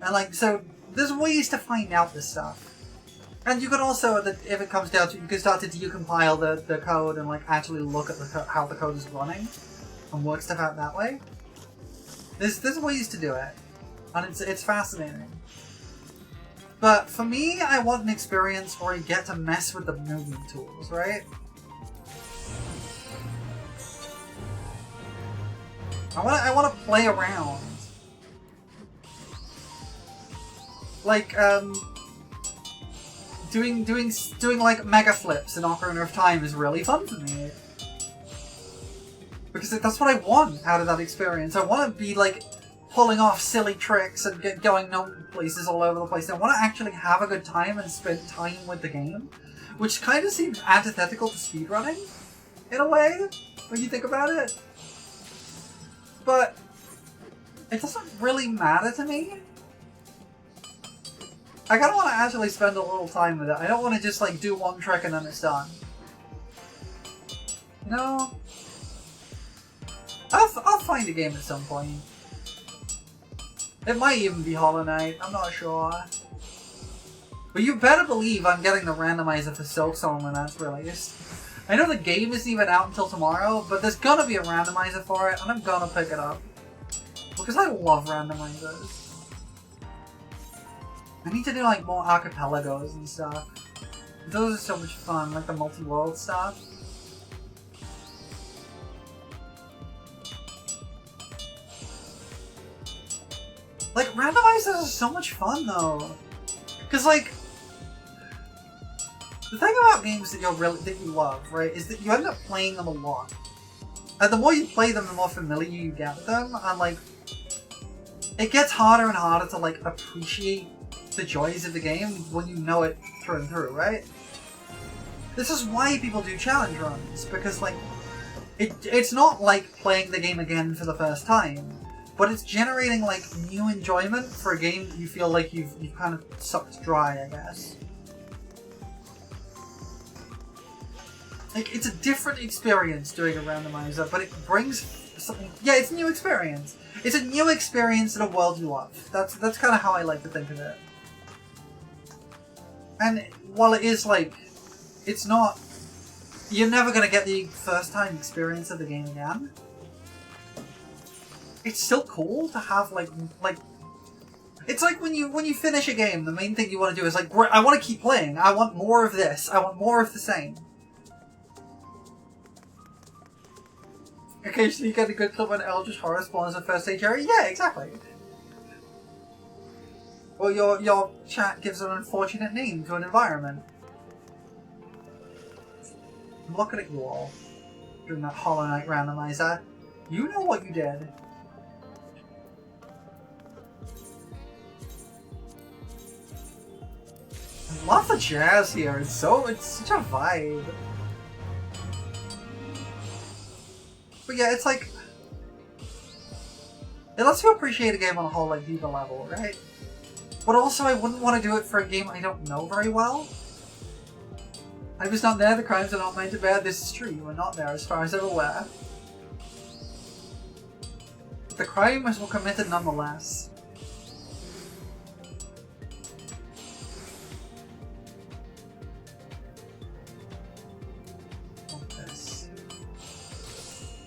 And like, so there's ways to find out this stuff. And you could also, if it comes down to, you can start to decompile the code and like actually look at how the code is running and work stuff out that way. There's ways to do it, and it's fascinating. But for me, I want an experience where I get to mess with the movement tools, right? I want to play around. Like, doing like mega flips in Ocarina of Time is really fun for me. Because that's what I want out of that experience. I want to be like pulling off silly tricks and going places all over the place. I want to actually have a good time and spend time with the game, which kind of seems antithetical to speedrunning, in a way, when you think about it. But it doesn't really matter to me. I kind of want to actually spend a little time with it. I don't want to just like do one trick and then it's done. No. I'll find a game at some point. It might even be Hollow Knight, I'm not sure. But you better believe I'm getting the randomizer for Silksong when that's released. I know the game isn't even out until tomorrow, but there's gonna be a randomizer for it, and I'm gonna pick it up. Because I love randomizers. I need to do like more archipelagos and stuff. Those are so much fun, like the multi-world stuff. Like, randomizers are so much fun, though. Because, like, the thing about games that you love, right, is that you end up playing them a lot. And the more you play them, the more familiar you get with them, and, like, it gets harder and harder to, like, appreciate the joys of the game when you know it through and through, right? This is why people do challenge runs, because, like, it's not like playing the game again for the first time. But it's generating, like, new enjoyment for a game that you feel like you've kind of sucked dry, I guess. Like, it's a different experience doing a randomizer, but it brings something... Yeah, it's a new experience. It's a new experience in a world you love. That's kind of how I like to think of it. And while it is, like... It's not... You're never going to get the first-time experience of the game again. It's still cool to have, like... It's like when you finish a game, the main thing you want to do is, like, I want to keep playing. I want more of this. I want more of the same. Occasionally you get a good clip when Eldritch Horror spawns in the first stage area. Yeah, exactly. Or your chat gives an unfortunate name to an environment. I'm looking at you all doing that Hollow Knight randomizer. You know what you did. Love the jazz here. It's such a vibe. But yeah, it's like, it lets you appreciate a game on a whole like deeper level, right? But also, I wouldn't want to do it for a game I don't know very well. I was not there. The crimes are not mine to bear. This is true. You were not there, as far as I'm aware. But the crimes were committed nonetheless.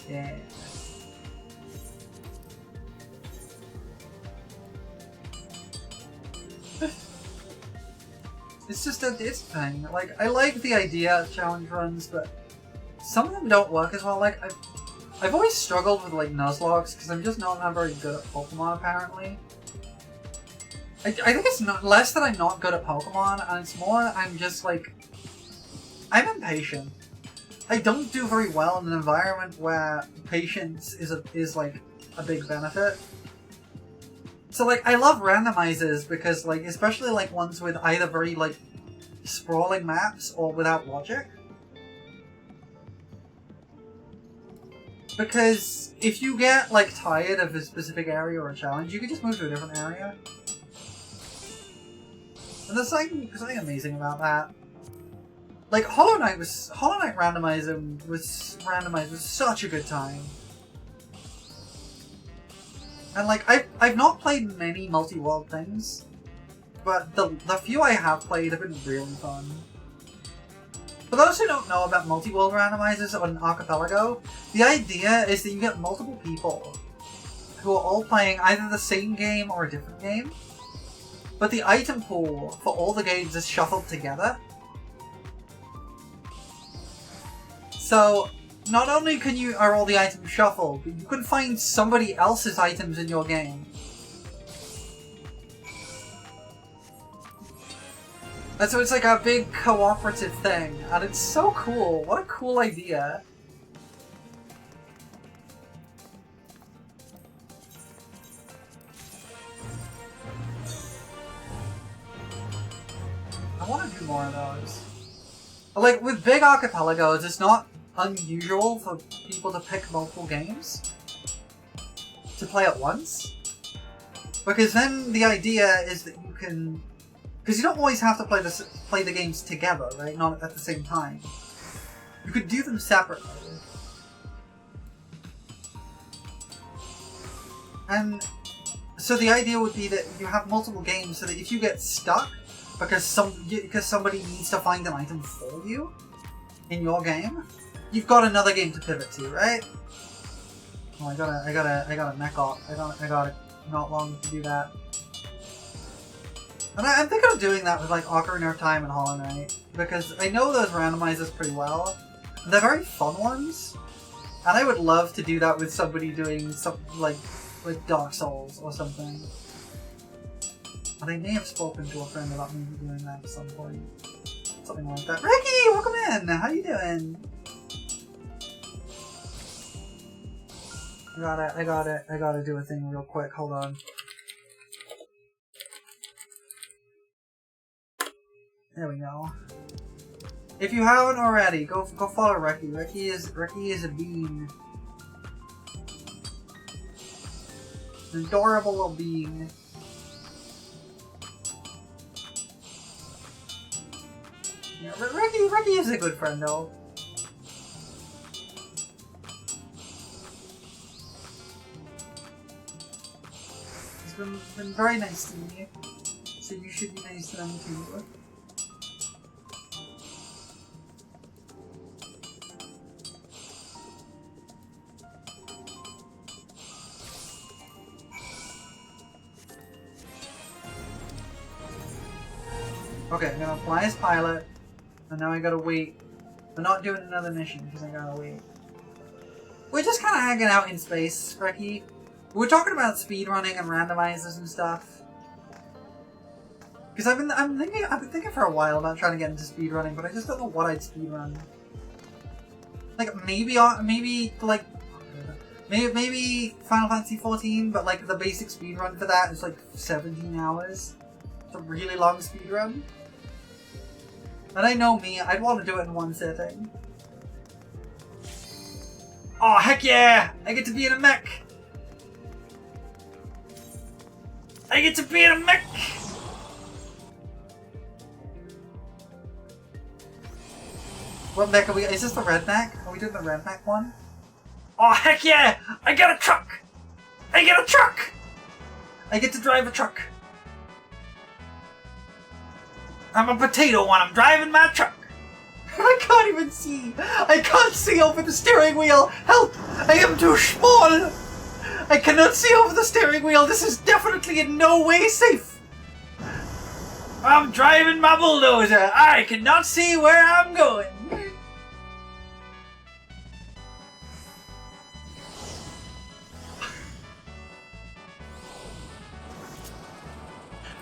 Yeah. It's just a thing. Like, I like the idea of challenge runs, but some of them don't work as well. Like, I've always struggled with like Nuzlockes because I'm just not very good at Pokemon apparently. I think it's not less that I'm not good at Pokemon, and it's more I'm just like, I'm impatient. I don't do very well in an environment where patience is like a big benefit. So like I love randomizers because like especially like ones with either very like sprawling maps or without logic. Because if you get like tired of a specific area or a challenge, you can just move to a different area. And there's something amazing about that. Like Hollow Knight randomized was such a good time. And like I've not played many multi-world things, but the few I have played have been really fun. For those who don't know about multi-world randomizers on Archipelago, the idea is that you get multiple people who are all playing either the same game or a different game, but the item pool for all the games is shuffled together. So, not only are all the items shuffled, but you can find somebody else's items in your game. And so it's like a big cooperative thing, and it's so cool. What a cool idea. I want to do more of those. Like, with big archipelagos, it's not unusual for people to pick multiple games to play at once, because then the idea is that you can, because you don't always have to play the games together, right? Not at the same time. You could do them separately, and so the idea would be that you have multiple games, so that if you get stuck because somebody needs to find an item for you in your game, you've got another game to pivot to, right? Oh, I gotta mech up. I got not long to do that. And I'm thinking of doing that with like Ocarina of Time and Hollow Knight, because I know those randomizers pretty well. They're very fun ones, and I would love to do that with somebody doing something like Dark Souls or something. And I may have spoken to a friend about me doing that at some point. Something like that. Ricky, welcome in! How you doing? I gotta do a thing real quick. Hold on. There we go. If you haven't already, go follow Ricky. Ricky is a bean. An adorable little bean. Yeah, Ricky is a good friend though. He's been very nice to me, so you should be nice to them too. Okay, I'm gonna fly as pilot, and now I gotta wait. I'm not doing another mission because I gotta wait. We're just kind of hanging out in space, Ricky. We're talking about speedrunning and randomizers and stuff. Because I've been thinking for a while about trying to get into speedrunning, but I just don't know what I'd speedrun. Like maybe Final Fantasy XIV, but like the basic speedrun for that is like 17 hours. It's a really long speedrun. And I know me, I'd want to do it in one sitting. Oh, heck yeah! I get to be in a mech! I get to be in a mech! What mech are we? Is this the red mech? Are we doing the red mech one? Oh, heck yeah! I got a truck! I get a truck! I get to drive a truck. I'm a potato when I'm driving my truck. I can't even see. I can't see over the steering wheel. Help! I am too small. I cannot see over the steering wheel. This is definitely in no way safe. I'm driving my bulldozer. I cannot see where I'm going.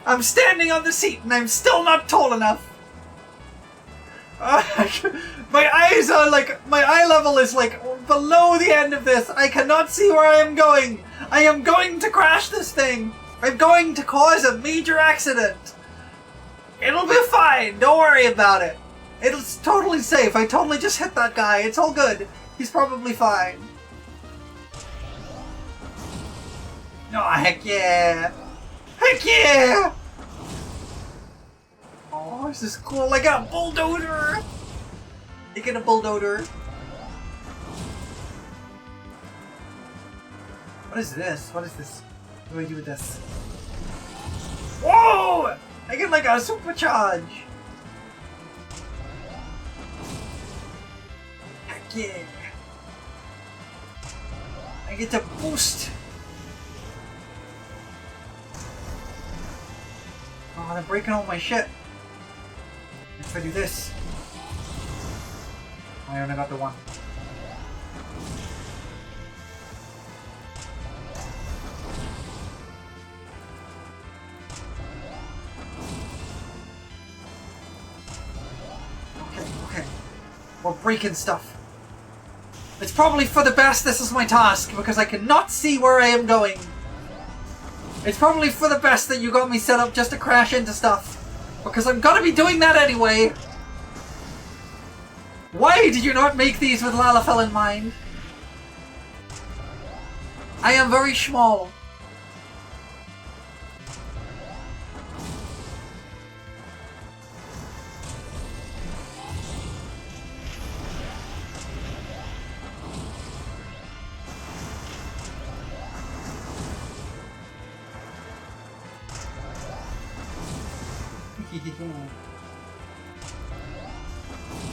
I'm standing on the seat and I'm still not tall enough. My eyes are like, my eye level is like below the end of this. I cannot see where I am going. I am going to crash this thing. I'm going to cause a major accident. It'll be fine. Don't worry about it. It's totally safe. I totally just hit that guy. It's all good. He's probably fine. Oh, heck yeah. Heck yeah! Oh, this is cool. I got a bulldozer! I get a bulldozer. What is this? What is this? What do I do with this? Whoa! I get like a supercharge! Heck yeah! I get to boost! Oh, they're breaking all my shit. If I do this. I only got the one. Okay. We're breaking stuff. It's probably for the best this is my task, because I cannot see where I am going. It's probably for the best that you got me set up just to crash into stuff. Because I'm gonna be doing that anyway. Why did you not make these with Lalafell in mind? I am very small.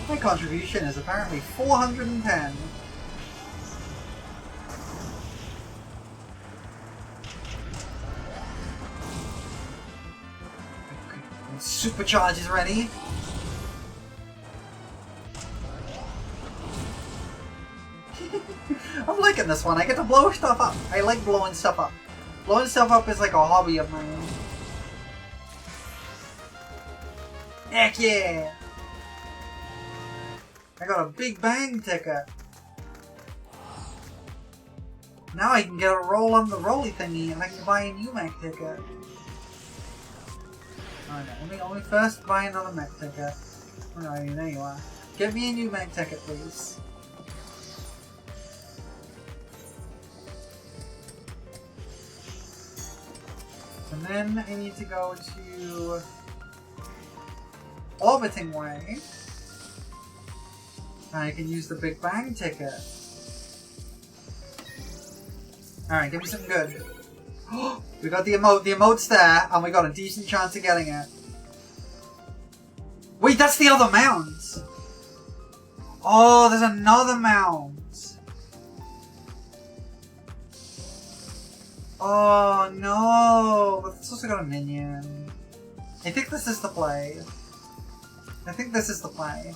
My contribution is apparently 410. Okay, supercharge is ready. I'm liking this one. I get to blow stuff up. I like blowing stuff up. Blowing stuff up is like a hobby of mine. Heck yeah! I got a big bang ticket. Now I can get a roll on the rolly thingy and I can buy a new mech ticket. Alright, let me first buy another mech ticket. Alright, there you are. Get me a new mech ticket, please. And then I need to go to Orbiting Way. I can use the Big Bang ticket. Alright, give me something good. We got the emote. The emote's there, and we got a decent chance of getting it. Wait, that's the other mount! Oh, there's another mount! Oh no! But it's also got a minion. I think this is the play. I think this is the play.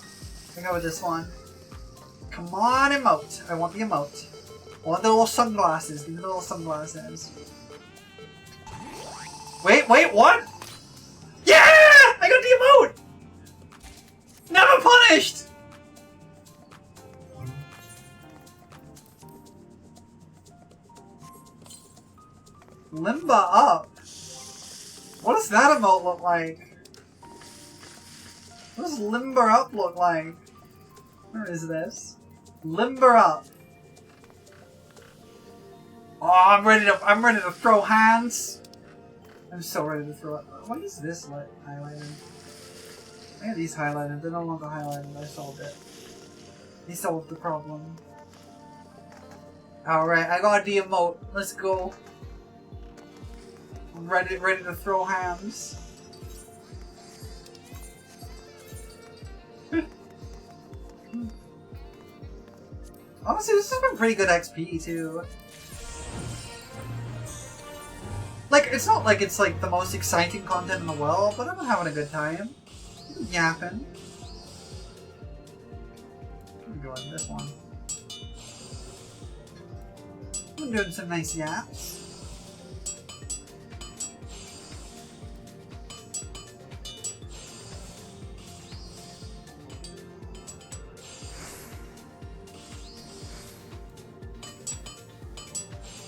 I go with this one. Come on, emote. I want the emote. I want the little sunglasses. Give me the little sunglasses. Wait, what? Yeah! I got the emote! Never punished! Limba up? What does that emote look like? What does limber up look like? Where is this? Limber up. Oh, I'm ready to throw hands. I'm so ready to throw it. What is this like highlighted? I got these highlighted. They're no longer highlighted. I solved it. They solved the problem. Alright, I got the emote. Let's go. I'm ready to throw hands. Honestly, this has been pretty good XP too. Like, it's not like it's like the most exciting content in the world, but I'm having a good time. Yapping. I'm doing this one. I'm doing some nice yaps.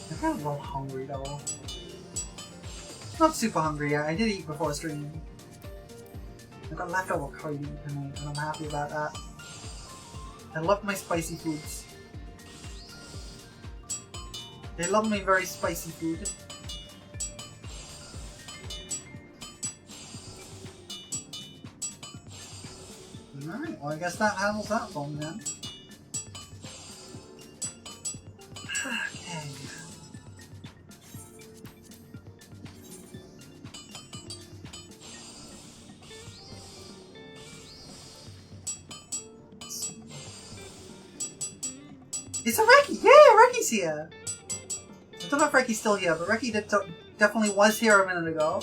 I'm kind of a little hungry though. Not super hungry yet. I did eat before streaming. I got leftover curry tonight, and I'm happy about that. I love my spicy foods. I love my very spicy food. Alright, well I guess that handles that one then. Okay. It's a Reki! Yeah, Reki's here! I don't know if Reki's still here, but Reki definitely was here a minute ago.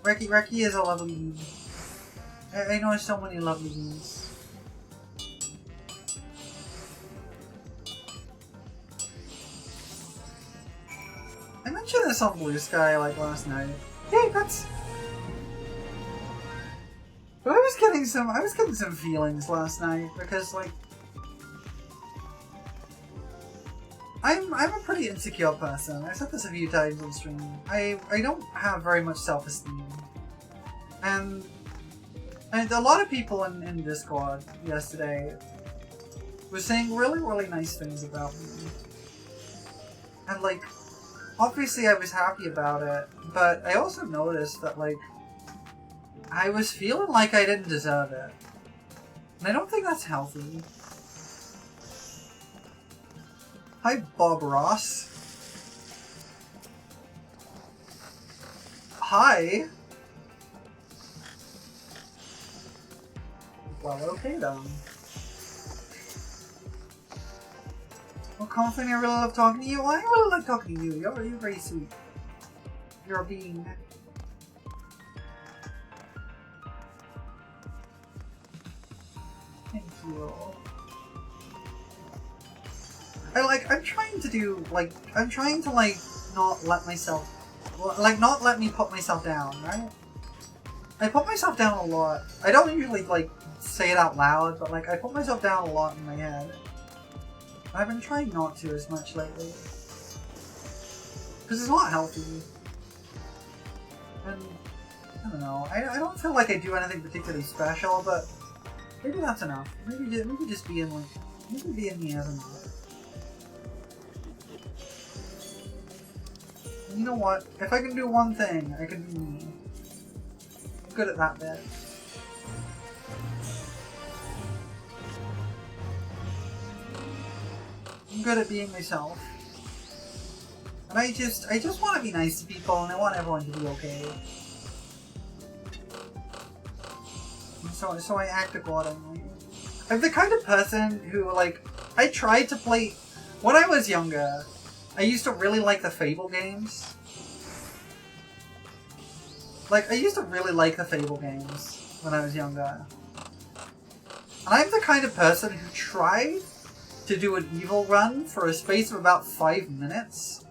Reki is a lovely bean. I know so many lovely beans. I mentioned this on Blue Sky like last night. Hey, that's... But I was getting some feelings last night because like I'm a pretty insecure person. I've said this a few times on stream. I don't have very much self-esteem. And a lot of people in Discord yesterday were saying really, really nice things about me. And like obviously I was happy about it, but I also noticed that like I was feeling like I didn't deserve it. And I don't think that's healthy. Hi, Bob Ross. Hi. Well, okay then. Well, Confident, I really love talking to you. Well, I really like talking to you. You're very sweet. You're a being. Thank you. I'm trying to not let myself, not let me put myself down, right? I put myself down a lot. I don't usually say it out loud, but I put myself down a lot in my head. I've been trying not to as much lately. Because it's not healthy. And, I don't know, I don't feel like I do anything particularly special, but maybe that's enough. Maybe just being me as enough. And you know what? If I can do one thing, I can be me. I'm good at that bit. I'm good at being myself. And I just want to be nice to people, and I want everyone to be okay. And so I act accordingly. I'm the kind of person who, I tried to play... When I was younger, I used to really like the Fable games. I used to really like the Fable games when I was younger. And I'm the kind of person who tried to do an evil run for a space of about 5 minutes.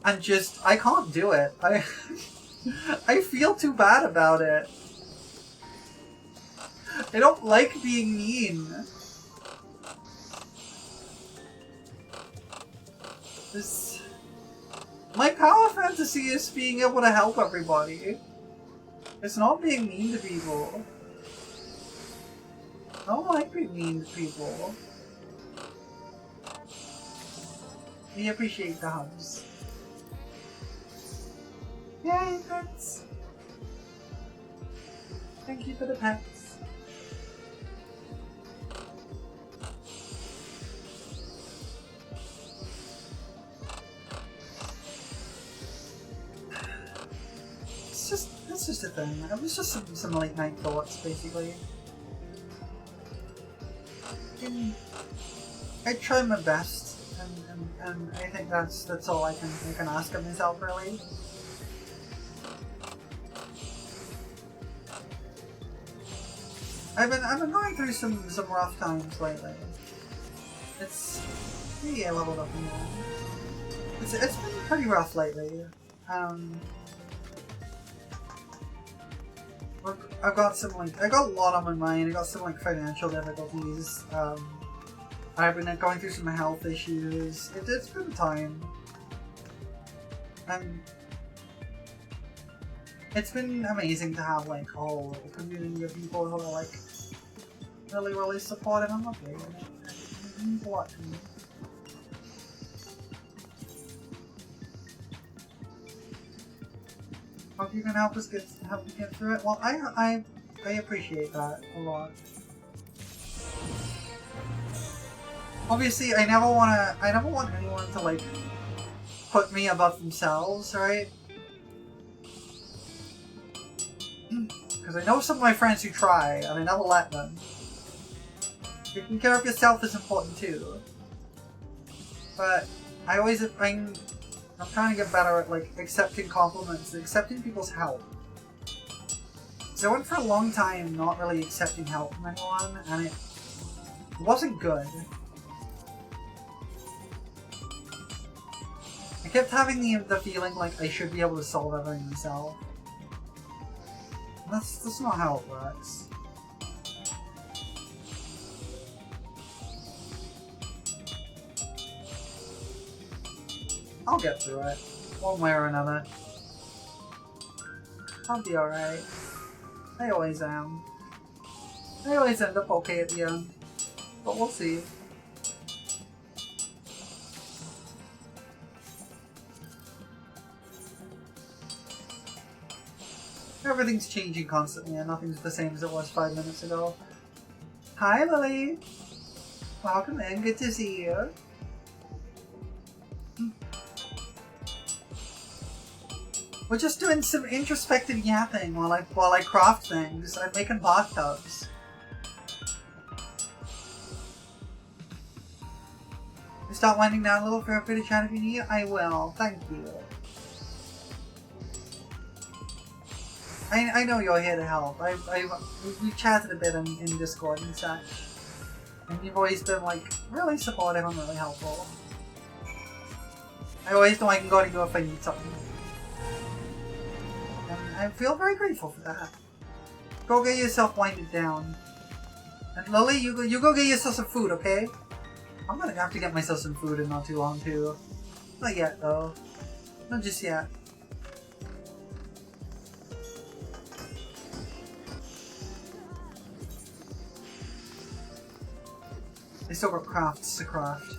And I can't do it. I feel too bad about it. I don't like being mean. My power fantasy is being able to help everybody. It's not being mean to people. I don't like being mean to people. We appreciate the hugs. Yay, pets! Thank you for the pets. It's just a thing. It was just some late night thoughts, basically. I try my best, and I think that's all I can ask of myself, really. I've been going through some rough times lately. Yeah, leveled up more. It's been pretty rough lately. I got a lot on my mind. I got some financial difficulties. I've been going through some health issues. It's been time. And it's been amazing to have a whole community of people who are really supportive and lovely. It means a lot to me. Hope you can help us get through it. Well, I appreciate that a lot. Obviously, I never want anyone to put me above themselves, right? Because I know some of my friends who try, and I never let them. Taking care of yourself is important too. But I'm trying to get better at accepting compliments, accepting people's help. So I went for a long time not really accepting help from anyone, and it wasn't good. I kept having the feeling I should be able to solve everything myself. That's not how it works. I'll get through it, one way or another. I'll be alright. I always am. I always end up okay at the end, but we'll see. Everything's changing constantly and nothing's the same as it was 5 minutes ago. Hi Lily! Welcome in, good to see you. We're just doing some introspective yapping while I craft things. I'm making bathtubs. Start winding down a little. Feel free to chat if you need. I will. Thank you. I know you're here to help. We've chatted a bit in Discord and such. And you've always been really supportive and really helpful. I always know I can go to you if I need something. And I feel very grateful for that. Go get yourself winded down. And Lily, you go get yourself some food, okay? I'm gonna have to get myself some food in not too long too. Not yet though. Not just yet. I still got crafts to craft.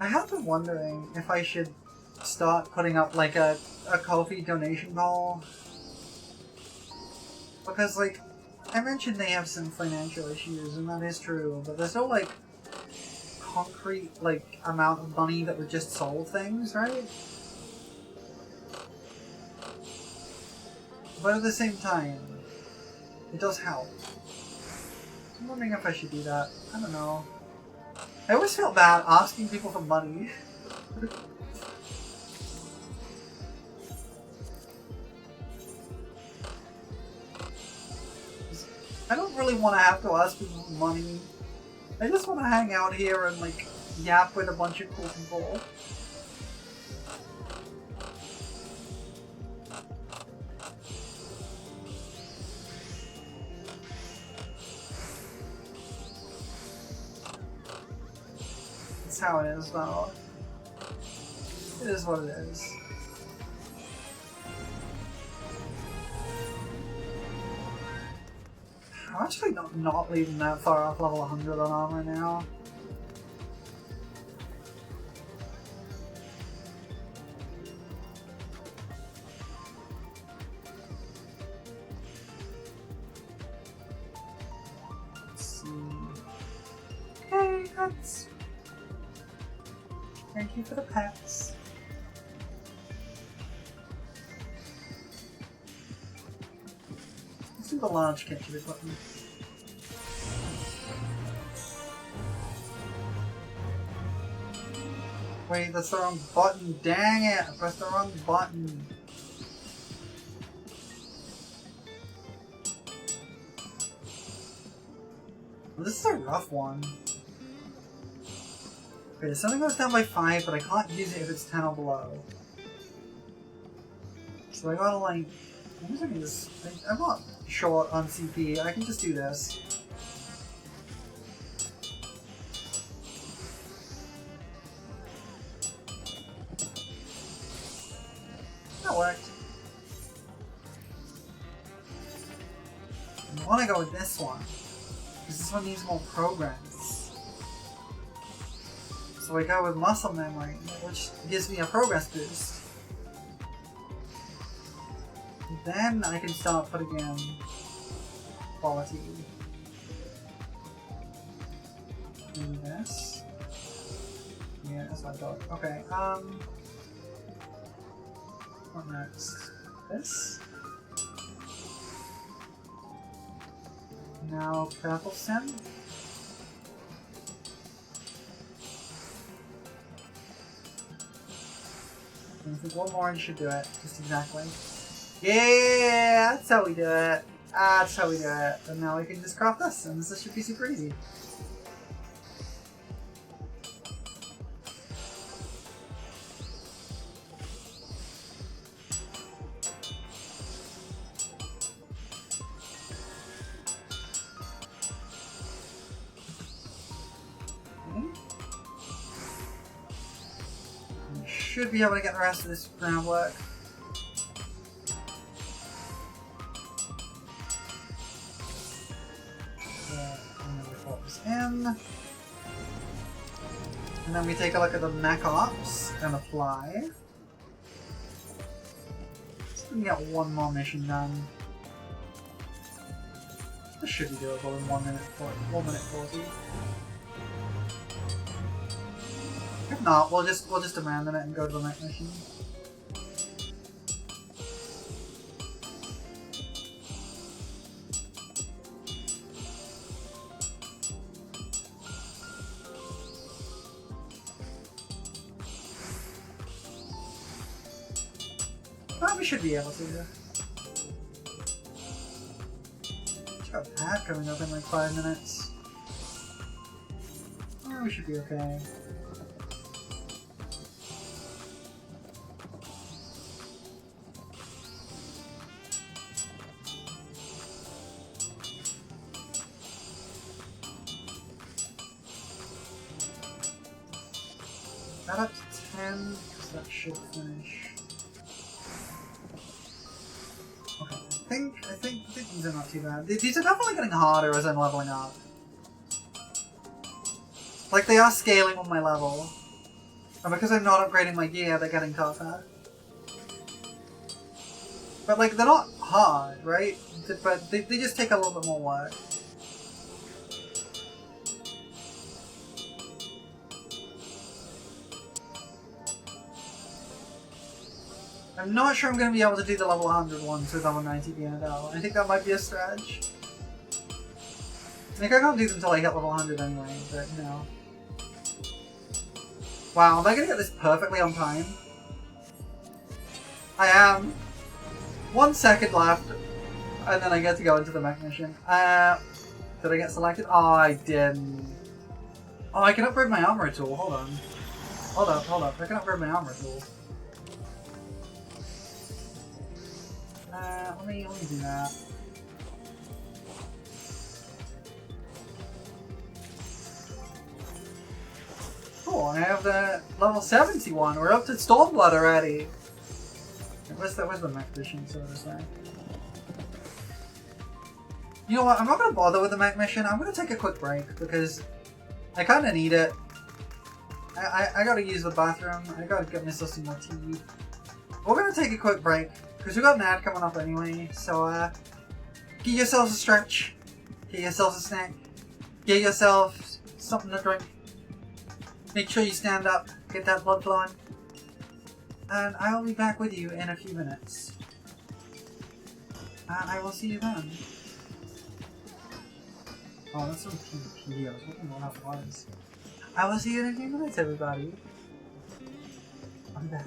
I have been wondering if I should start putting up a Ko-fi donation goal. Because I mentioned they have some financial issues, and that is true, but there's no concrete amount of money that would just solve things, right? But at the same time, it does help. So I'm wondering if I should do that. I don't know. I always felt bad asking people for money. I don't really want to have to ask people for money. I just want to hang out here and, like, yap with a bunch of cool people. That's how it is, though. It is what it is. I'm actually not leaving that far off level 100 on armor now. Let's see. Hey, pets! Thank you for the pets. Let's do the large kit to this button. Wait, that's the wrong button. Dang it! I pressed the wrong button. Well, this is a rough one. Okay, something goes down by 5, but I can't use it if it's 10 or below. So I gotta, like... I'm not short on CP, I can just do this. That worked. I want to go with this one, because this one needs more progress. So I go with muscle memory, which gives me a progress boost. Then I can start putting in quality. Do this. Yeah, that's what I thought. Okay, what next? This? Now purple sim. I think one more and should do it. Just exactly. Yeah, that's how we do it. That's how we do it. And now we can just craft this, and this should be super easy. Should be able to get the rest of this groundwork. In. And then we take a look at the mech ops and apply. So we can get one more mission done. This should be doable in 1 minute 40. If not, we'll just abandon it and go to the next mission. We should be able to. Just got a pad coming up in like 5 minutes. Oh, we should be okay. That up to 10, because that should finish. I think these are not too bad. These are definitely getting harder as I'm leveling up. Like, they are scaling on my level. And because I'm not upgrading my gear, they're getting tougher. But, like, they're not hard, right? But they just take a little bit more work. I'm not sure I'm going to be able to do the level 100 ones with level 90 being though. I think that might be a stretch. Like, I can't do them until I hit level 100 anyway, but no. Wow, am I going to get this perfectly on time? I am. 1 second left. And then I get to go into the mech mission. Did I get selected? Oh, I didn't. Oh, I can upgrade my armor tool. Hold on. Hold up. I can upgrade my armor tool. Let me do that. Cool, and I have the level 71. We're up to Stormblood already. Where's the mech mission, so to say? You know what? I'm not gonna bother with the mech mission. I'm gonna take a quick break because I kind of need it. I gotta use the bathroom. I gotta get myself some more tea. We're gonna take a quick break because we got an ad coming up anyway. So get yourselves a stretch, get yourselves a snack, get yourself something to drink. Make sure you stand up, get that blood flowing, and I will be back with you in a few minutes. And I will see you then. Oh, that's some PvP. I was wondering what that was. I will see you in a few minutes, everybody. I'm back.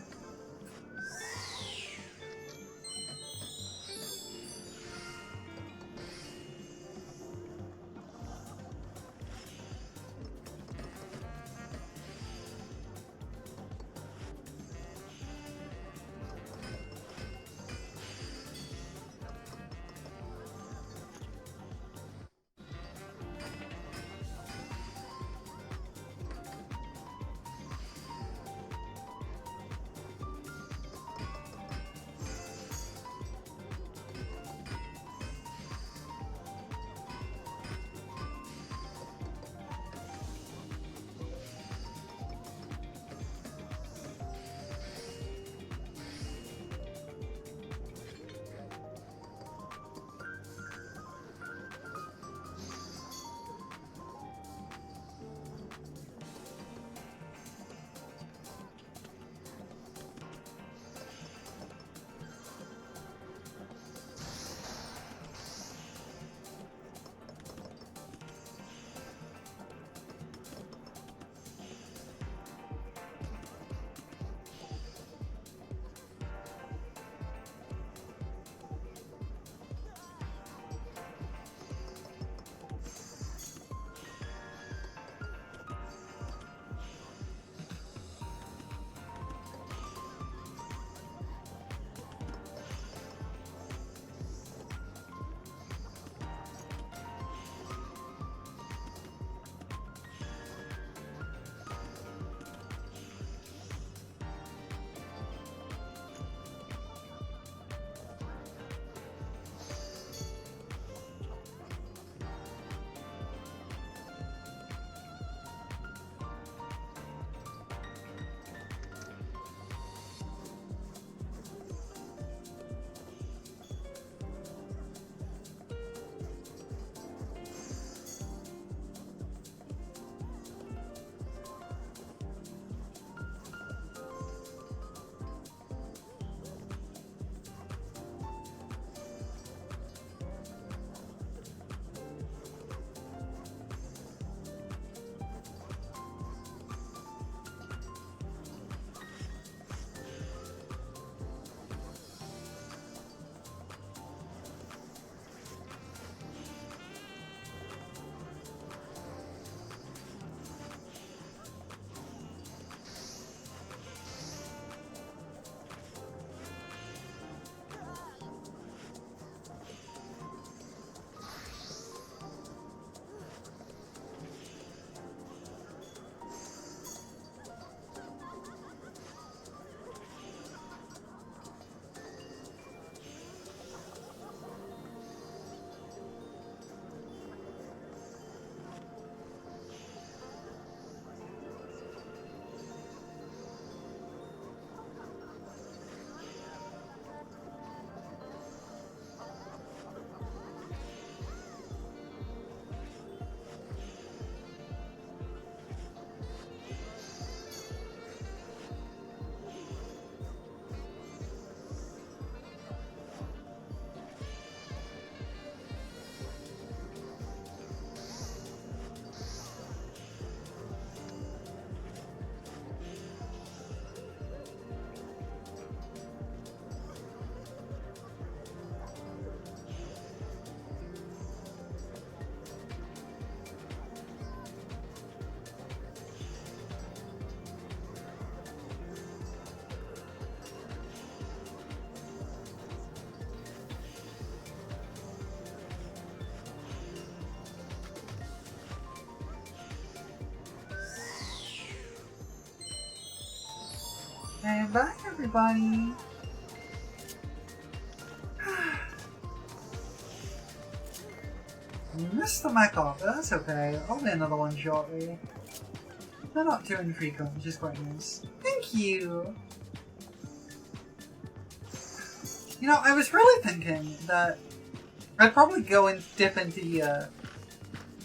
And bye, everybody. Missed the mic off, but that's okay. I'll be another one shortly. They're not too infrequent, which is quite nice. Thank you! You know, I was really thinking that I'd probably go and dip into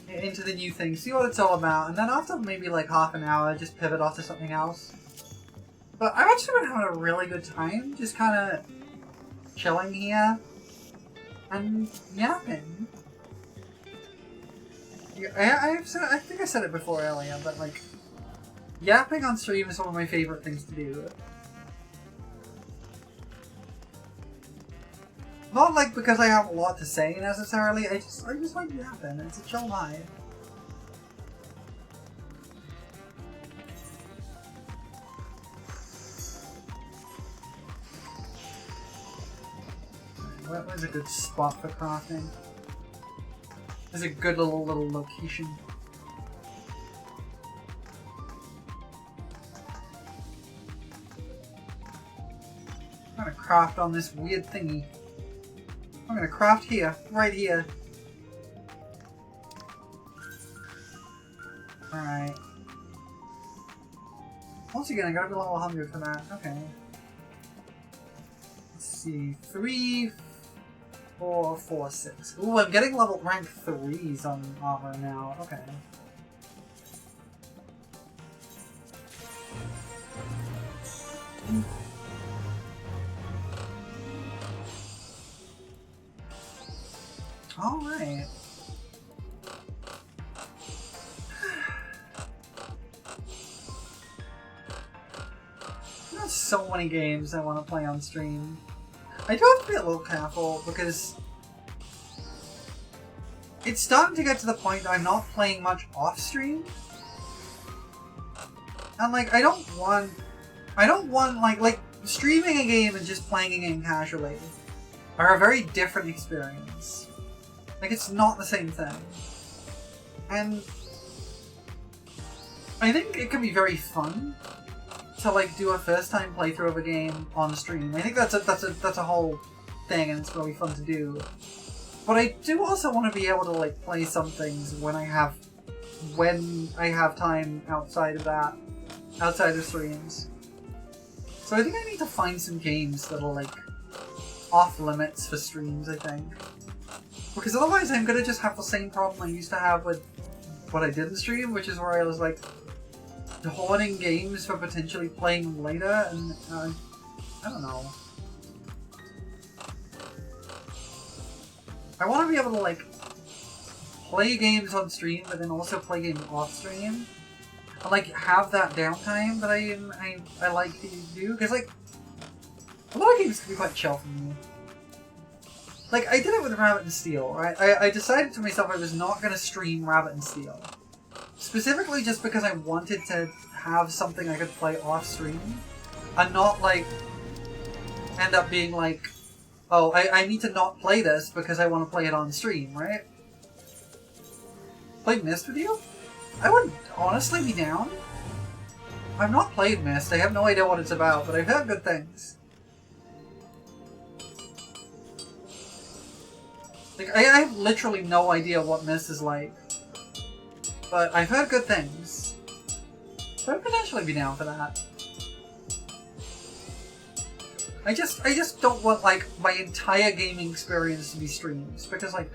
the new thing, see what it's all about, and then after maybe like half an hour, just pivot off to something else. But I've actually been having a really good time, just kind of chilling here and yapping. I think I said it before earlier, but like, yapping on stream is one of my favorite things to do. Not like because I have a lot to say necessarily, I just like yapping, it's a chill vibe. Where's a good spot for crafting? There's a good little location. I'm gonna craft on this weird thingy. I'm gonna craft here, right here. Alright. Once again, I gotta be level 100 for that. Okay. Let's see. 3, 4, 4, 6. Ooh, I'm getting rank 3s on armor now. Okay. Alright. There's so many games I want to play on stream. I do have to be a little careful because it's starting to get to the point that I'm not playing much off stream. And like, I don't want like streaming a game and just playing a game casually are a very different experience. Like, it's not the same thing. And I think it can be very fun to like do a first time playthrough of a game on stream. I think that's a whole thing, and it's really fun to do. But I do also want to be able to like play some things when I have time outside of streams. So I think I need to find some games that are like off limits for streams, I think. Because otherwise I'm gonna just have the same problem I used to have with what I did in stream, which is where I was like hoarding games for potentially playing them later, and I don't know. I want to be able to like play games on stream, but then also play games off stream, and like have that downtime that I like to do, because like a lot of games can be quite chill for me. Like, I did it with Rabbit and Steel, right? I decided to myself I was not going to stream Rabbit and Steel. Specifically just because I wanted to have something I could play off stream. And not, like, end up being like, oh, I need to not play this because I want to play it on stream, right? Play Myst with you? I would honestly be down. I've not played Myst, I have no idea what it's about, but I've heard good things. Like, I have literally no idea what Myst is like. But I've heard good things. So I'd potentially be down for that. I just don't want, like, my entire gaming experience to be streams. Because, like,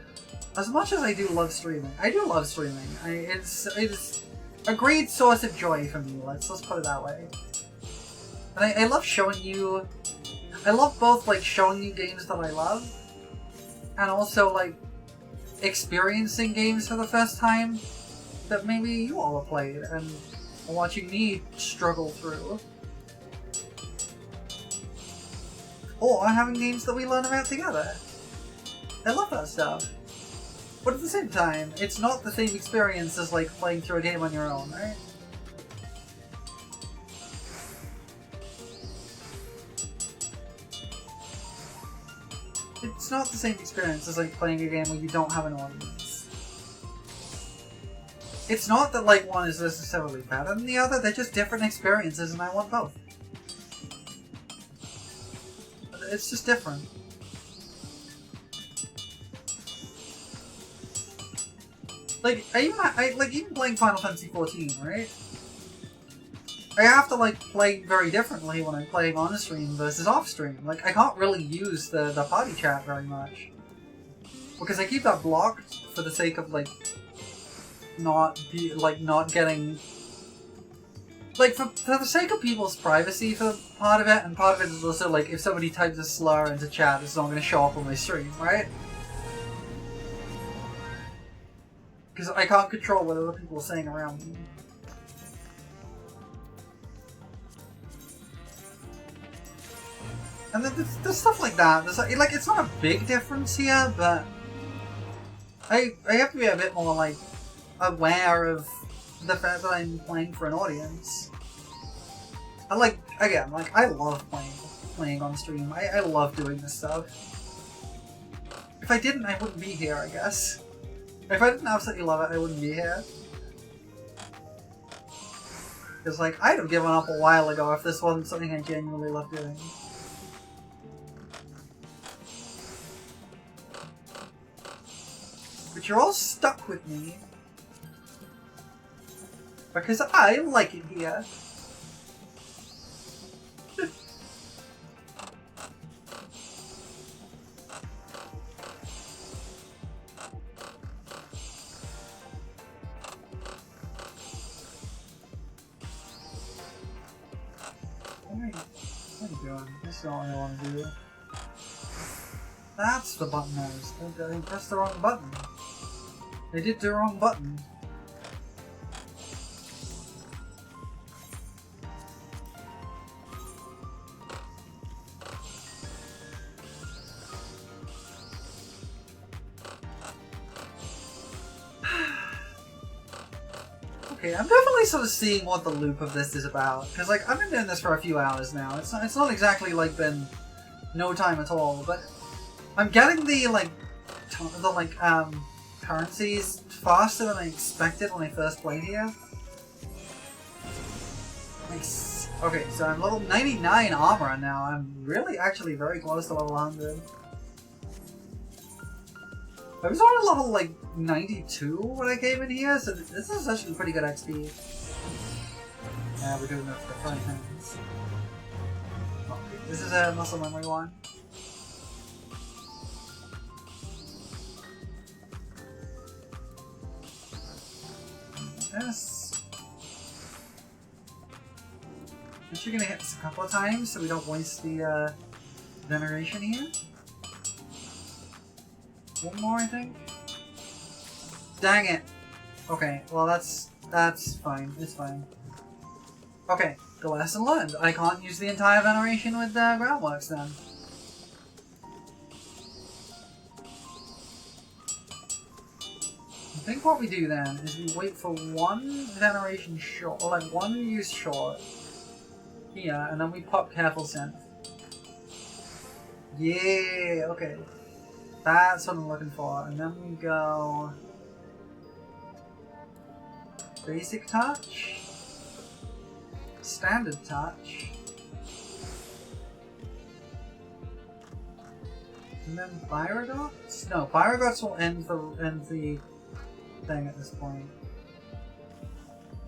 as much as I do love streaming, it's a great source of joy for me, let's put it that way. And I love showing you... I love both, like, showing you games that I love, and also, like, experiencing games for the first time that maybe you all have played, and watching me struggle through. Or having games that we learn about together. I love that stuff. But at the same time, it's not the same experience as, like, playing through a game on your own, right? It's not the same experience as, like, playing a game where you don't have an audience. It's not that, like, one is necessarily better than the other, they're just different experiences, and I want both. it's just different. Like, even playing Final Fantasy XIV, right? I have to, like, play very differently when I'm playing on stream versus off stream. Like, I can't really use the party chat very much. Because I keep that blocked for the sake of, like, not getting... Like, for the sake of people's privacy for part of it, and part of it is also, like, if somebody types a slur into chat, it's not going to show up on my stream, right? Because I can't control what other people are saying around me. And then there's stuff like that. There's like it's not a big difference here, but I have to be a bit more like aware of the fact that I'm playing for an audience. I like I love playing on stream. I love doing this stuff. If I didn't, I wouldn't be here, I guess. If I didn't absolutely love it, I wouldn't be here. Because like I'd have given up a while ago if this wasn't something I genuinely loved doing. But you're all stuck with me. Because I like it here. What are you doing? This is all I want to do. That's the button I pressed the wrong button. I did the wrong button. Okay, I'm definitely sort of seeing what the loop of this is about. Because, like, I've been doing this for a few hours now. It's not exactly, like, been no time at all, but I'm getting the currencies faster than I expected when I first played here. Nice. Okay, so I'm level 99 armor now. I'm really actually very close to level 100. I was on level like 92 when I came in here, so this is actually pretty good XP. Yeah, we're doing the front hands. Okay, this is a muscle memory one. Yes. I'm actually gonna hit this a couple of times so we don't waste the veneration here. One more, I think. Dang it. Okay, well that's fine. It's fine. Okay, the lesson learned. I can't use the entire veneration with groundworks then. I think what we do then is we wait for one veneration short, or like one use short here, and then we pop careful synth. Yeah, okay. That's what I'm looking for. And then we go basic touch, standard touch, and then Pyrogots? No, Pyrogots will end the thing at this point.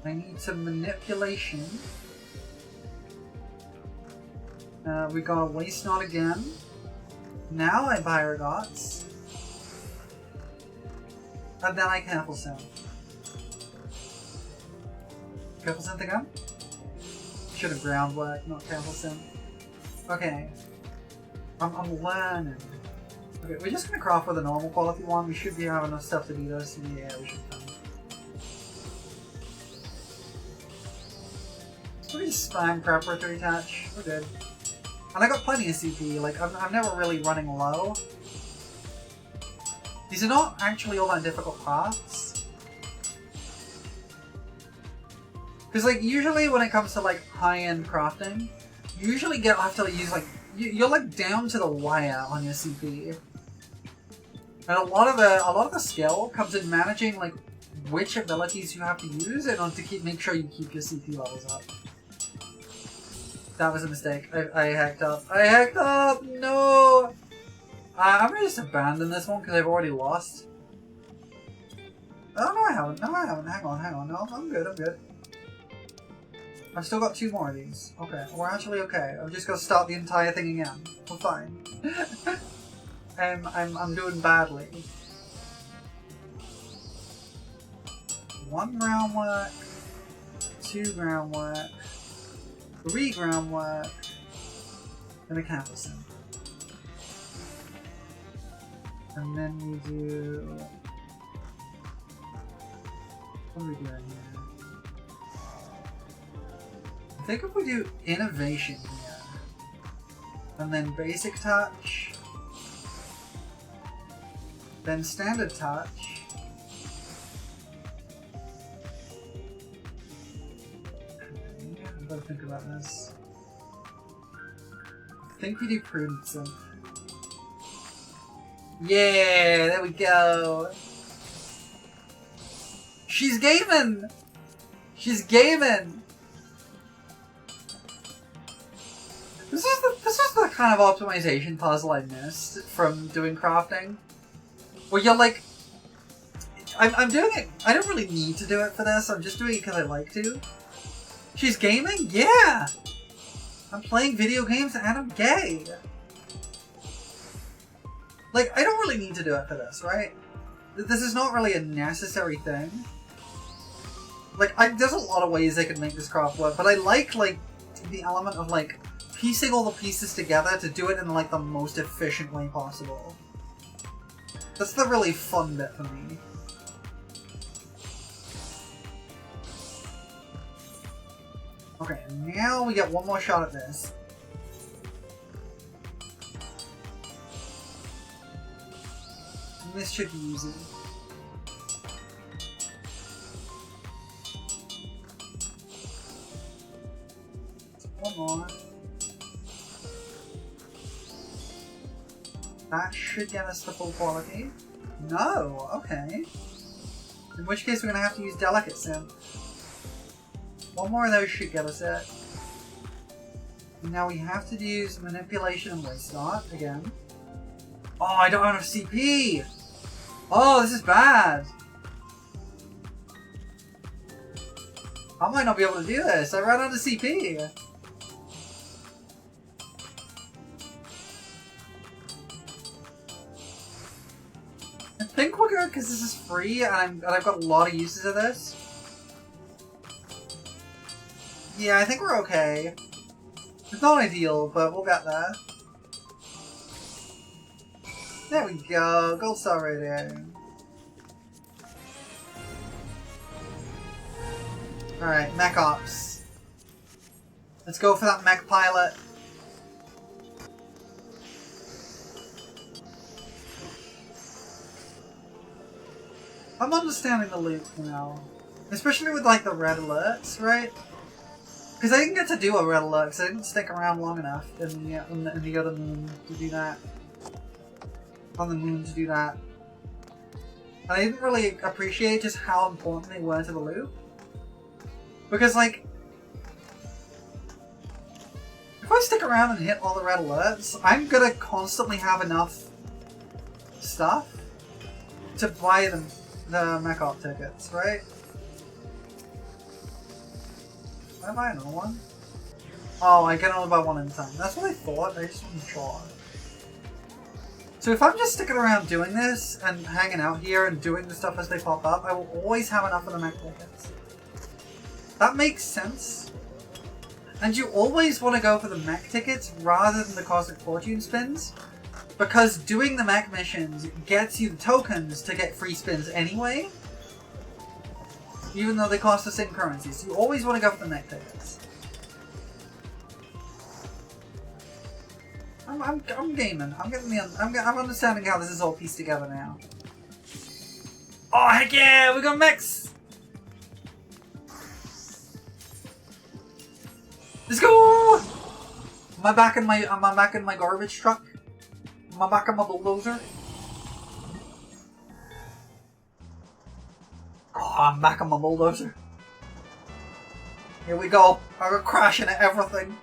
I need some manipulation. We got a waste knot again. Now I Pyrogots. And then I careful synth. Careful synth again? Should have groundwork, not careful synth. Okay. I'm learning. Okay, we're just gonna craft with a normal quality one. We should be having enough stuff to do this. Yeah, we should come. So we just spam preparatory touch. We're good. And I got plenty of CP. Like I'm never really running low. These are not actually all that difficult paths. Because like usually when it comes to like high-end crafting, you usually have to use like you're like down to the wire on your CP. And a lot of the skill comes in managing like which abilities you have to use in order to make sure you keep your CP levels up. That was a mistake. I hacked up. I hacked up! No! I'm gonna just abandon this one because I've already lost. Oh, no I haven't. No I haven't. Hang on. No, I'm good, I'm good. I've still got 2 more of these. Okay, we're actually okay. I've just got to start the entire thing again. We're fine. I'm doing badly. 1 groundwork, 2 groundwork, 3 groundwork, and a capital sim. And then we do... What are we doing here? I think if we do innovation here, and then basic touch, then standard touch, I've got to think about this. I think we do prudence. Yeah, there we go. She's gaming! She's gaming! This is the kind of optimization puzzle I missed from doing crafting. Where you're like... I'm doing it... I don't really need to do it for this, I'm just doing it because I like to. She's gaming? Yeah! I'm playing video games and I'm gay! Like, I don't really need to do it for this, right? This is not really a necessary thing. Like, there's a lot of ways I could make this craft work, but I like, the element of, like, piecing all the pieces together to do it in, like, the most efficient way possible. That's the really fun bit for me. Okay, now we get one more shot at this. And this should be easy. One more. That should get us the full quality. No, okay. In which case we're gonna have to use Delicate Sim. One more of those should get us it. Now we have to use Manipulation and Waste Art again. Oh, I don't have enough CP! Oh, this is bad! I might not be able to do this. I ran out of CP. I think we're good because this is free and I've got a lot of uses of this. Yeah, I think we're okay. It's not ideal, but we'll get there. There we go, gold star rating. Alright, mech ops. Let's go for that mech pilot. I'm understanding the loop now. Especially with like the red alerts, right? Because I didn't get to do a red alert because I didn't stick around long enough in the other moon to do that. On the moon to do that. And I didn't really appreciate just how important they were to the loop. Because like, if I stick around and hit all the red alerts, I'm gonna constantly have enough stuff to buy the mech op tickets, right? Can I buy another one? Oh, I can only buy one at a time. That's what I thought, I just wasn't sure. So if I'm just sticking around doing this and hanging out here and doing the stuff as they pop up, I will always have enough of the mech tickets. That makes sense. And you always want to go for the mech tickets rather than the Cosmic Fortune spins, because doing the mech missions gets you the tokens to get free spins anyway, even though they cost the same currency. So you always want to go for the mech tickets. I'm gaming. I'm getting the. I'm understanding how this is all pieced together now. Oh heck yeah! We got mechs. Let's go! Am I back in my garbage truck? Am I back in my bulldozer? Oh, I'm back on my bulldozer. Here we go. I'm crashing at everything.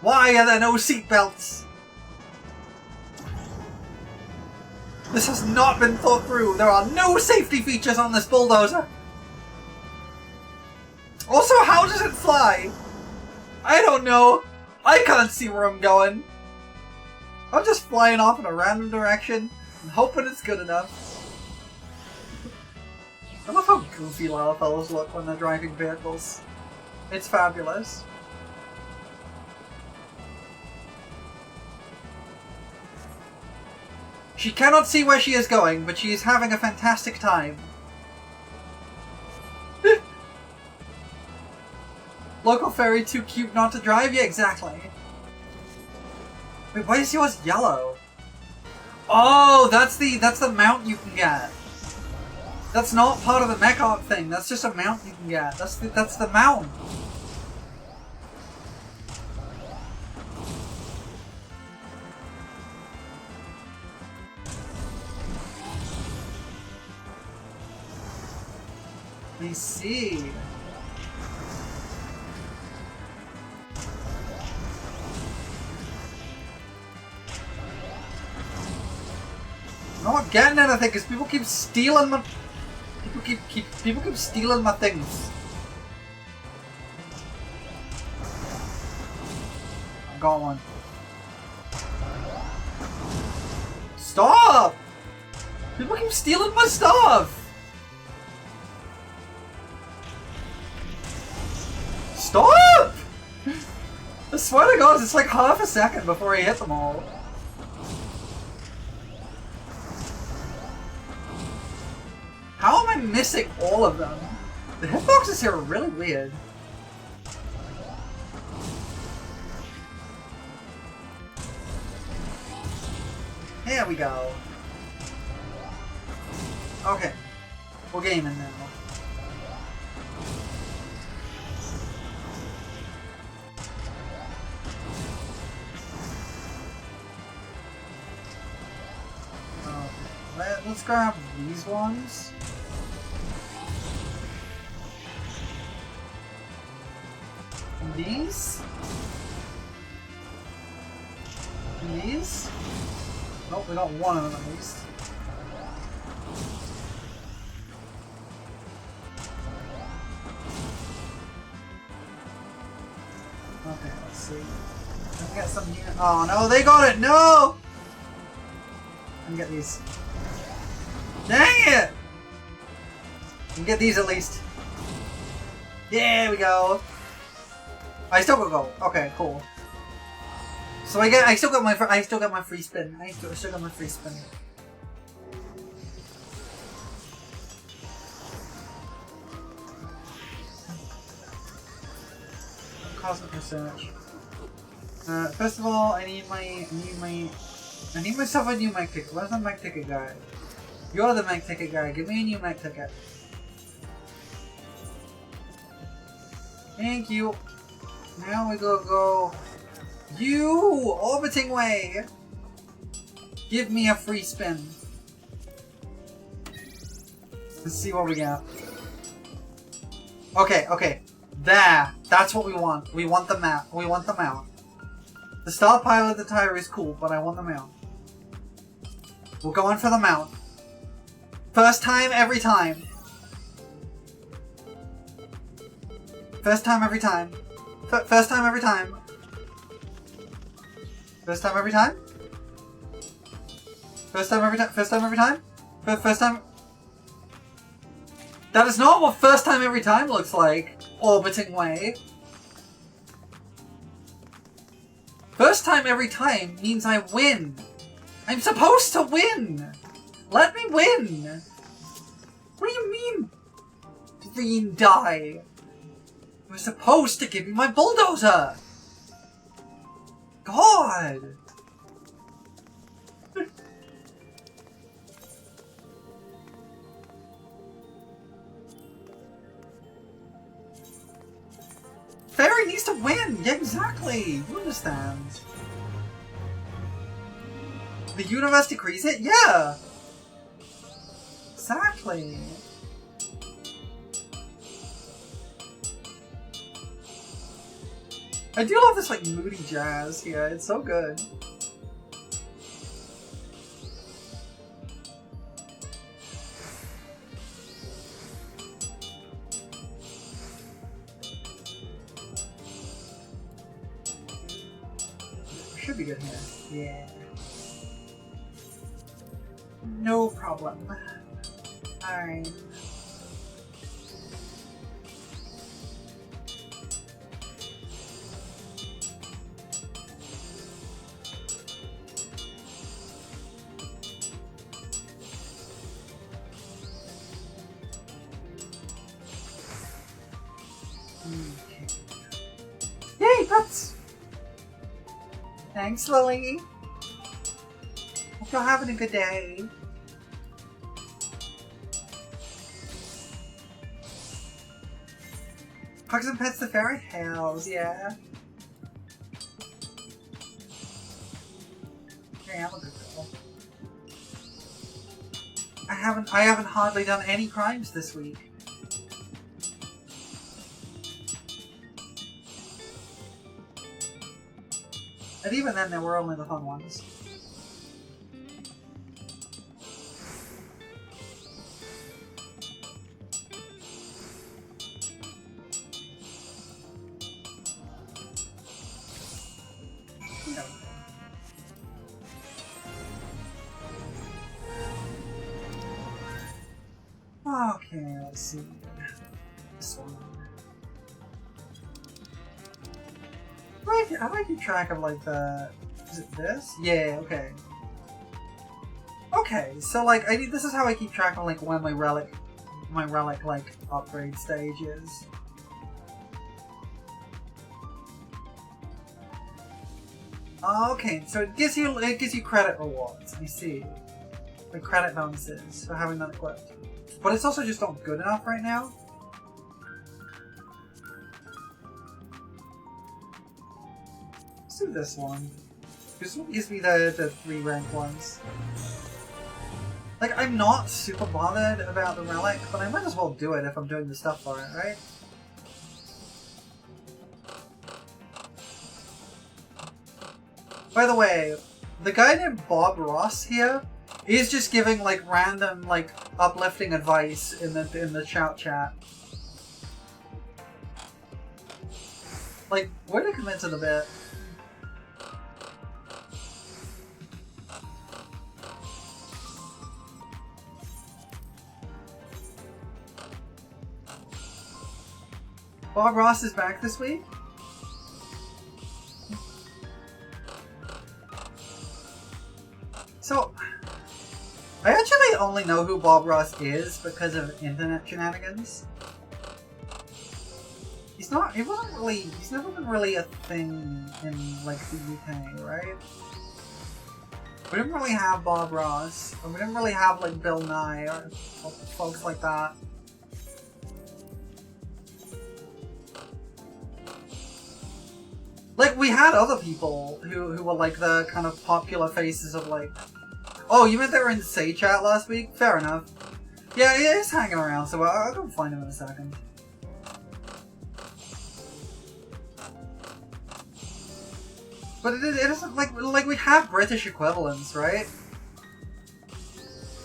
Why are there no seatbelts? This has not been thought through. There are no safety features on this bulldozer. Also, how does it fly? I don't know. I can't see where I'm going. I'm just flying off in a random direction and hoping it's good enough. I love how goofy Lalafells look when they're driving vehicles. It's fabulous. She cannot see where she is going, but she is having a fantastic time. Local ferry too cute not to drive? Yeah, exactly. Wait, why is yours yellow? Oh, that's the mount you can get. That's not part of the mech art thing. That's just a mount you can get. That's the mount. I see. I'm not getting anything because people keep stealing my people keep stealing my things. I got one. Stop! People keep stealing my stuff. Stop! I swear to God, it's like half a second before I hit them all. How am I missing all of them? The hitboxes here are really weird. Here we go. Okay. We're gaming now. Let's grab these ones. And these? And these? Nope, we got one of them at least. Okay, let's see. Let's get some here. Oh no, they got it! No! Let me get these. Dang it! We can get these at least. There we go. I still got gold. Okay, cool. So I still got my free spin. I still got my free spin. Cosmic research. First of all, I need myself a new mech ticket. Where's the mech ticket guy? You're the mech ticket guy. Give me a new mech ticket. Thank you. Now we go. You orbiting way. Give me a free spin. Let's see what we got. Okay. There. That's what we want. We want the mount. We want the mount. The Star Pilot the tire is cool, but I want the mount. We're going for the mount. First time, every time. First time, every time. First time, every time. First time, every time? First time, every time? First time, every time? First time... That is not what first time, every time looks like. Orbiting way. First time, every time means I win. I'm supposed to win. Let me win! What do you mean? Green die. You're supposed to give me my bulldozer! God! Fairy needs to win! Yeah, exactly! You understand. The universe decrees it? Yeah! Exactly. I do love this like moody jazz here. It's so good. Should be good here. Yeah. No problem. Alright. Okay. Yay, pets! Thanks, Lily. Hope you're having a good day. Hugs and pets the fairy tales, yeah. Hey, I'm a good girl. I haven't hardly done any crimes this week. And even then, there were only the fun ones. Okay, let's see. This one. How do I keep track of like the... Is it this? Yeah, okay. Okay, so like this is how I keep track of like when my relic like upgrade stage is. Okay, so it gives you credit rewards. I see. Like credit bonuses for having that equipped. But it's also just not good enough right now. Let's do this one. This one gives me the 3 rank ones. Like, I'm not super bothered about the relic, but I might as well do it if I'm doing the stuff for it, right? By the way, the guy named Bob Ross here is just giving like random like uplifting advice in the shout chat. Like, we're to commit to the bit. Bob Ross is back this week? So, I actually only know who Bob Ross is because of internet shenanigans. He's never been really a thing in, like, the UK, right? We didn't really have Bob Ross, and we didn't really have, like, Bill Nye, or folks like that. Like, we had other people who were, like, the kind of popular faces of, like... Oh, you meant they were in Say Chat last week? Fair enough. Yeah, he's hanging around, so I'll go find him in a second. But it isn't, like, we have British equivalents, right?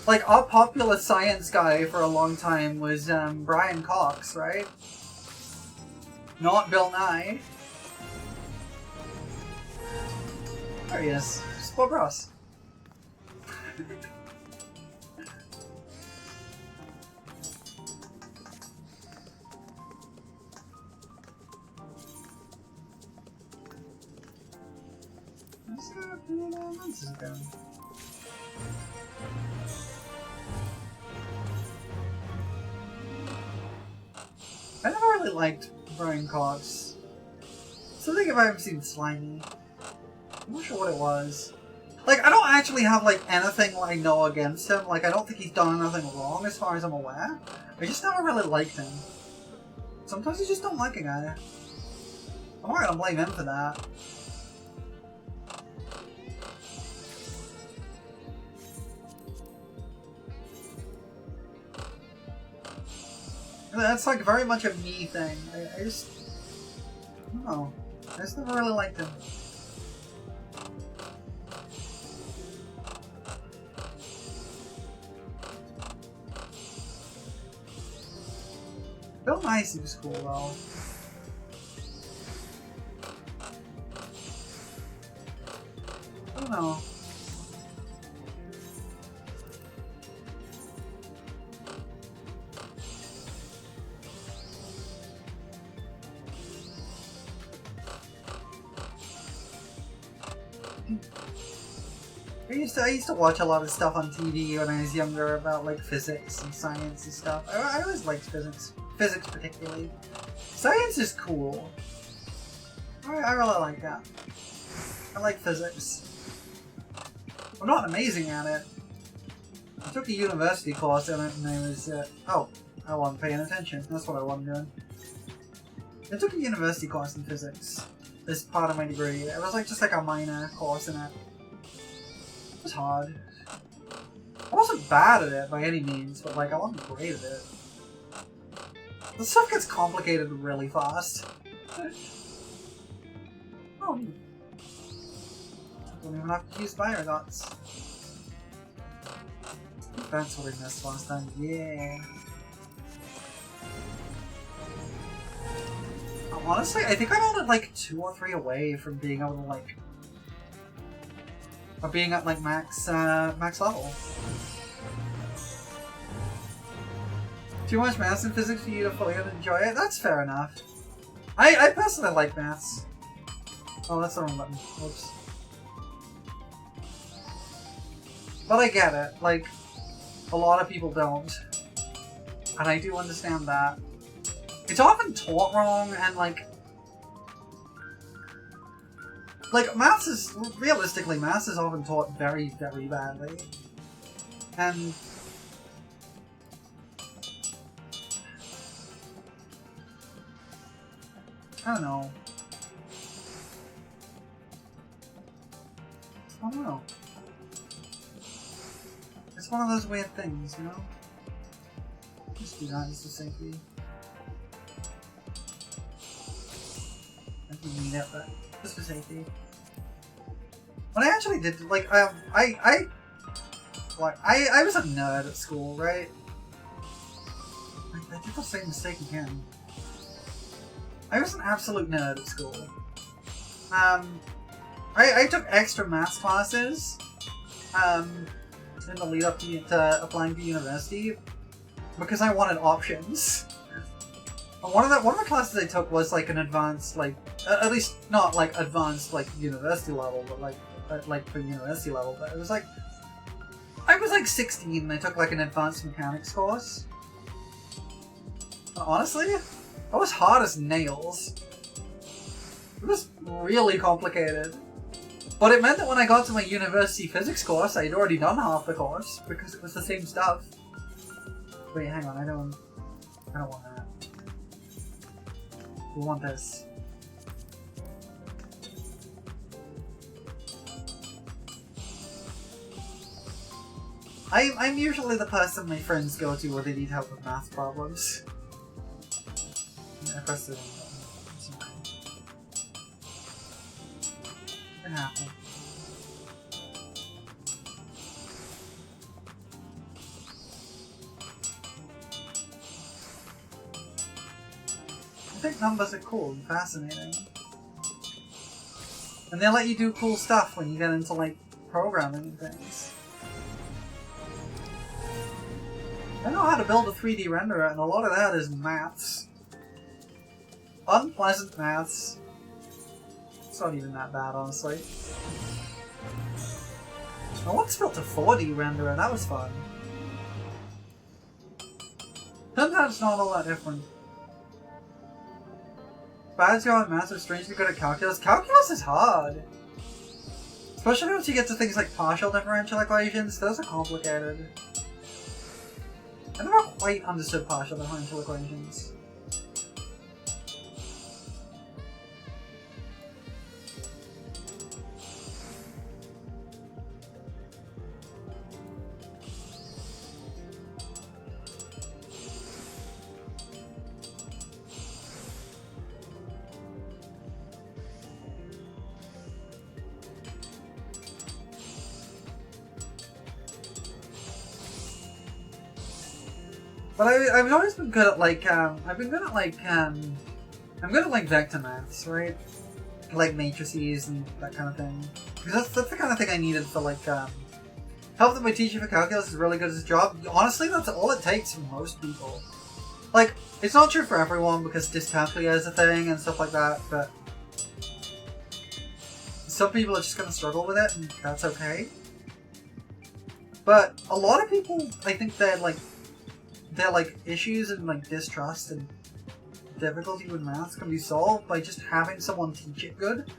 Like, our popular science guy for a long time was, Brian Cox, right? Not Bill Nye. There he is. Just Bob Ross. Where's it going? I never really liked Brian Cox. Something if I ever seen Slimy. I'm not sure what it was. Like, I don't actually have, like, anything I know against him. Like, I don't think he's done anything wrong as far as I'm aware. I just never really liked him. Sometimes you just don't like a guy. I'm not gonna blame him for that. That's, like, very much a me thing. I just... I don't know. I just never really liked him. Bill Nye was cool though. I don't know. I used to watch a lot of stuff on TV when I was younger about like physics and science and stuff. I always liked physics particularly. Science is cool. I really like that. I like physics. I'm not amazing at it. I took a university course in it and I was, oh, I wasn't paying attention. That's what I wasn't doing. I took a university course in physics as part of my degree. It was like just like a minor course in it. It was hard. I wasn't bad at it by any means, but like I wasn't great at it. The stuff gets complicated really fast. Oh, don't even have to use fire dots. That's what I missed last time. Yeah. Honestly, I think I'm only like 2 or 3 away from being able to like, or being at like max level. Too much maths and physics for you to fully enjoy it? That's fair enough. I personally like maths. Oh, that's the wrong button. Whoops. But I get it. Like, a lot of people don't. And I do understand that. It's often taught wrong and like maths is, realistically, maths is often taught very, very badly. And I don't know. I don't know. It's one of those weird things, you know? Just do that just for safety. I didn't need it, but just for safety. When I actually did, like, I was a nerd at school, right? I did the same mistake again. I was an absolute nerd at school. I took extra maths classes, in the lead up to applying to university, because I wanted options. One of the classes I took was like an advanced, like, at least not like advanced like university level, but like for university level. But it was like, I was like 16 and I took like an advanced mechanics course. Honestly, that was hard as nails. It was really complicated. But it meant that when I got to my university physics course, I'd already done half the course because it was the same stuff. Wait, hang on, I don't want that. We want this. I'm usually the person my friends go to when they need help with math problems. I pressed the wrong button. It's fine. It happened. I think numbers are cool and fascinating. And they let you do cool stuff when you get into like programming and things. I know how to build a 3D renderer and a lot of that is maths. Unpleasant maths. It's not even that bad, honestly. I once built a 4D renderer, that was fun. Sometimes it's not all that different. Bazio and maths are strangely good at calculus. Calculus is hard! Especially once you get to things like partial differential equations, those are complicated. I never quite understood partial differential equations. But I've always been good at like, I've been good at like, I'm good at like vector maths, right? Like matrices and that kind of thing. Because that's the kind of thing I needed for like, help that my teacher for calculus is really good at his job. Honestly, that's all it takes for most people. Like, it's not true for everyone because dyscalculia is a thing and stuff like that, but some people are just going to struggle with it, and that's okay. But a lot of people, I think their issues and like distrust and difficulty with maths can be solved by just having someone teach it good.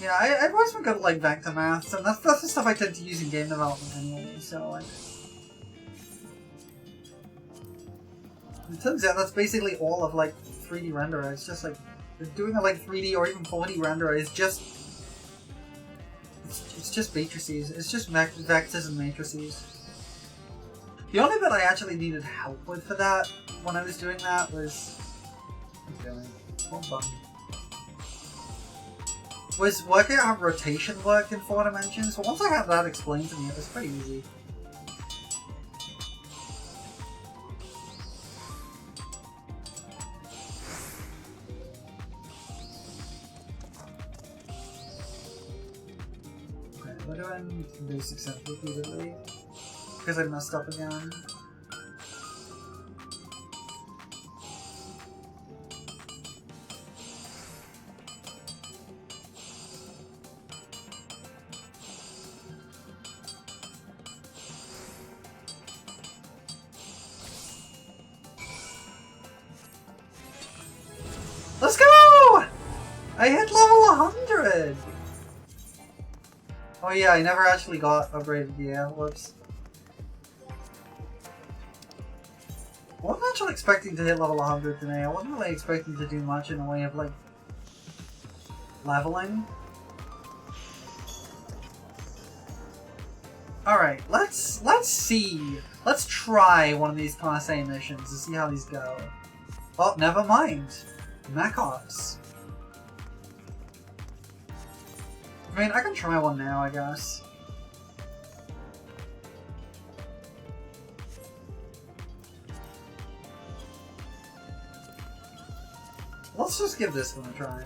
Yeah, I've always been good at like vector maths, and that's the stuff I tend to use in game development anyway, so like... It turns out that's basically all of like 3D renderer. It's just like, doing a like 3D or even 4D renderer is just... It's just matrices. It's just vectors and matrices. The only bit I actually needed help with for that, when I was doing that, was... was working out how rotation worked in 4 dimensions, but once I had that explained to me, it was pretty easy. Okay, what do I need to do successfully repeatedly? Because I messed up again. Let's go! I hit level 100! Oh yeah, I never actually got upgraded, yeah, whoops. I wasn't actually expecting to hit level 100 today. I wasn't really expecting to do much in the way of, like, leveling. Alright, let's see. Let's try one of these Class A missions to see how these go. Oh, never mind. Mech Ops. I mean, I can try one now, I guess. Let's just give this one a try.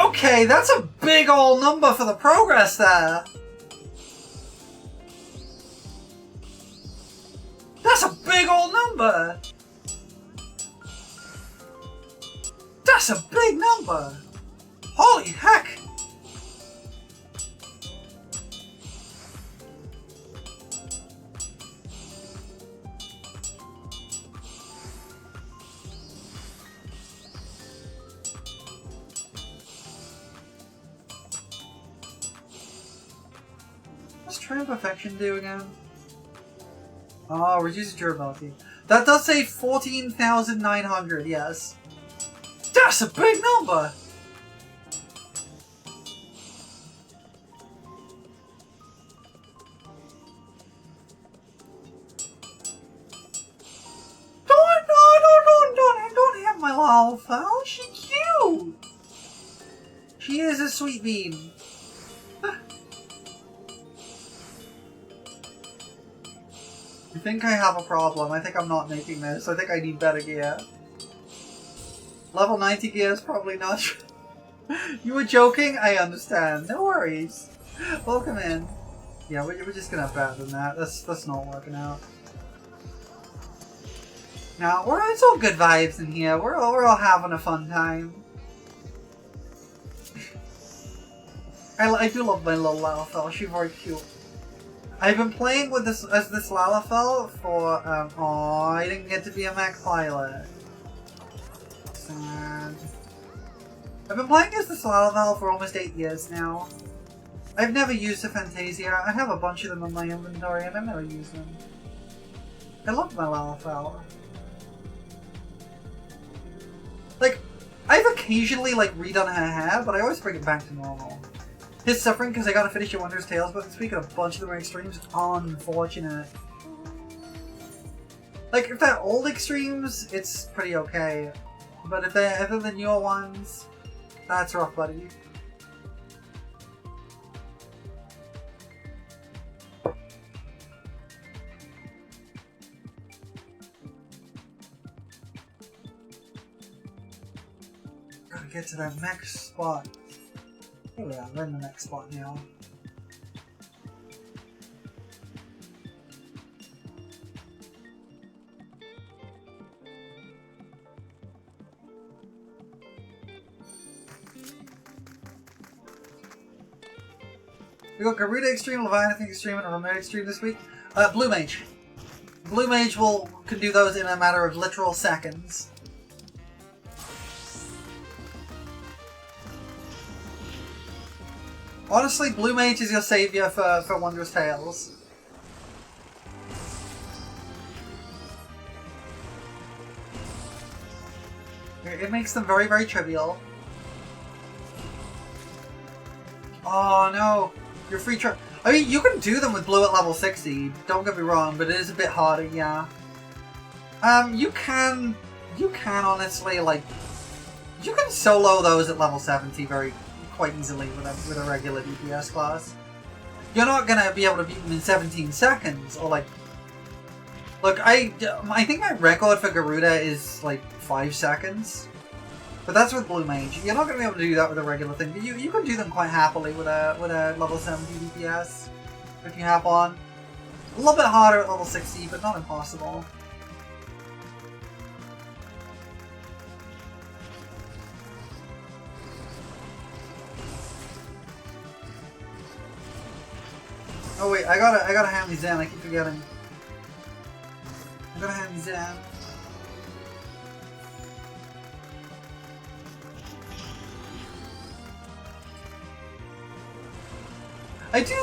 Okay, that's a big ol' number for the progress there! That's a big ol' number! That's a big number! Holy heck! What's True Perfection do again? Oh, reduces durability. That does say 14,900, yes. That's a big number! Don't hit my Lalafell. She's cute! She is a sweet bean. I think I have a problem. I think I'm not making this. I think I need better gear. Level 90 gear is probably not... You were joking? I understand. No worries. Welcome in. Yeah, we're just gonna abandon that. That's not working out. Now, it's all good vibes in here. We're all having a fun time. I do love my little Lalafell. She's very cute. I've been playing with this Lalafell for, aw, I didn't get to be a mech pilot. Sad. I've been playing as this Lalafell for almost 8 years now. I've never used a Fantasia. I have a bunch of them in my inventory and I've never used them. I love my Lalafell. Like, I've occasionally, like, redone her hair, but I always bring it back to normal. His suffering because I gotta finish your Wondrous Tales book this week and a bunch of them are extremes. Unfortunate. Like, if they're old extremes, it's pretty okay. But if they're the newer ones, that's rough, buddy. Gotta get to that next spot. Here we are, we're in the next spot now. We got Garuda Extreme, Leviathan Extreme, and a Remote Extreme this week. Blue Mage. Blue Mage can do those in a matter of literal seconds. Honestly, Blue Mage is your savior for Wondrous Tales. It makes them very, very trivial. Oh no! Your free try. I mean, you can do them with blue at level 60, don't get me wrong, but it is a bit harder, yeah. You can honestly, like, you can solo those at level 70 quite easily with a regular DPS class. You're not gonna be able to beat them in 17 seconds, or like... Look, I think my record for Garuda is, like, 5 seconds. But that's with Blue Mage. You're not going to be able to do that with a regular thing, but you can do them quite happily with a level 70 DPS if you hop on. A little bit harder at level 60, but not impossible. Oh wait, I gotta hand these in. I keep forgetting. I gotta hand these in.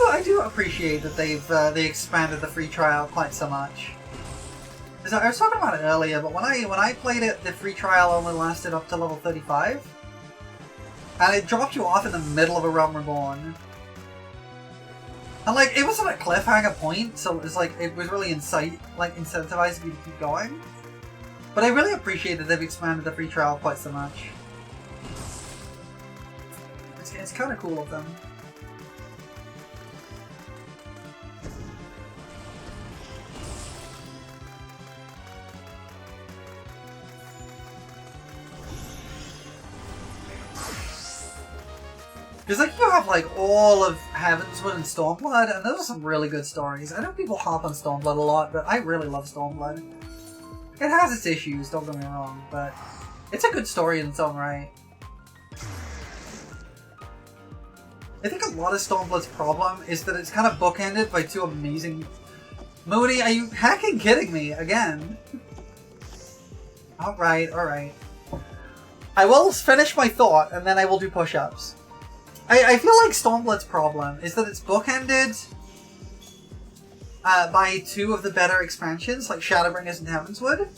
I do appreciate that they expanded the free trial quite so much. I was talking about it earlier, but when I played it, the free trial only lasted up to level 35, and it dropped you off in the middle of a Realm Reborn. And like, it wasn't a cliffhanger point, so it was like it was really incentivizing you to keep going. But I really appreciate that they've expanded the free trial quite so much. It's kind of cool of them. Because like you have like all of Heavenswood and Stormblood, and those are some really good stories. I know people hop on Stormblood a lot, but I really love Stormblood. It has its issues, don't get me wrong, but it's a good story in its own right. I think a lot of Stormblood's problem is that it's kind of bookended by two amazing... Moody, are you heckin' kidding me again? Alright, alright. I will finish my thought, and then I will do push-ups. I feel like Stormblood's problem is that it's bookended by two of the better expansions, like Shadowbringers and Heavenswood.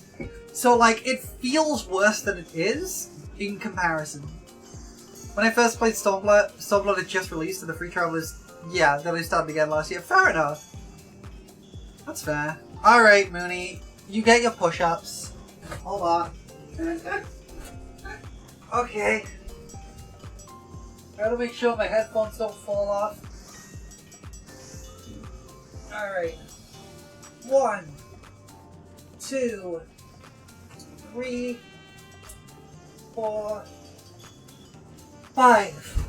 So, like, it feels worse than it is in comparison. When I first played Stormblood had just released, and the free trial was, yeah, then I started again last year. Fair enough. That's fair. Alright, Mooney, you get your push-ups. Hold on. Okay. Gotta make sure my headphones don't fall off. Alright. 1, 2, 3, 4, 5.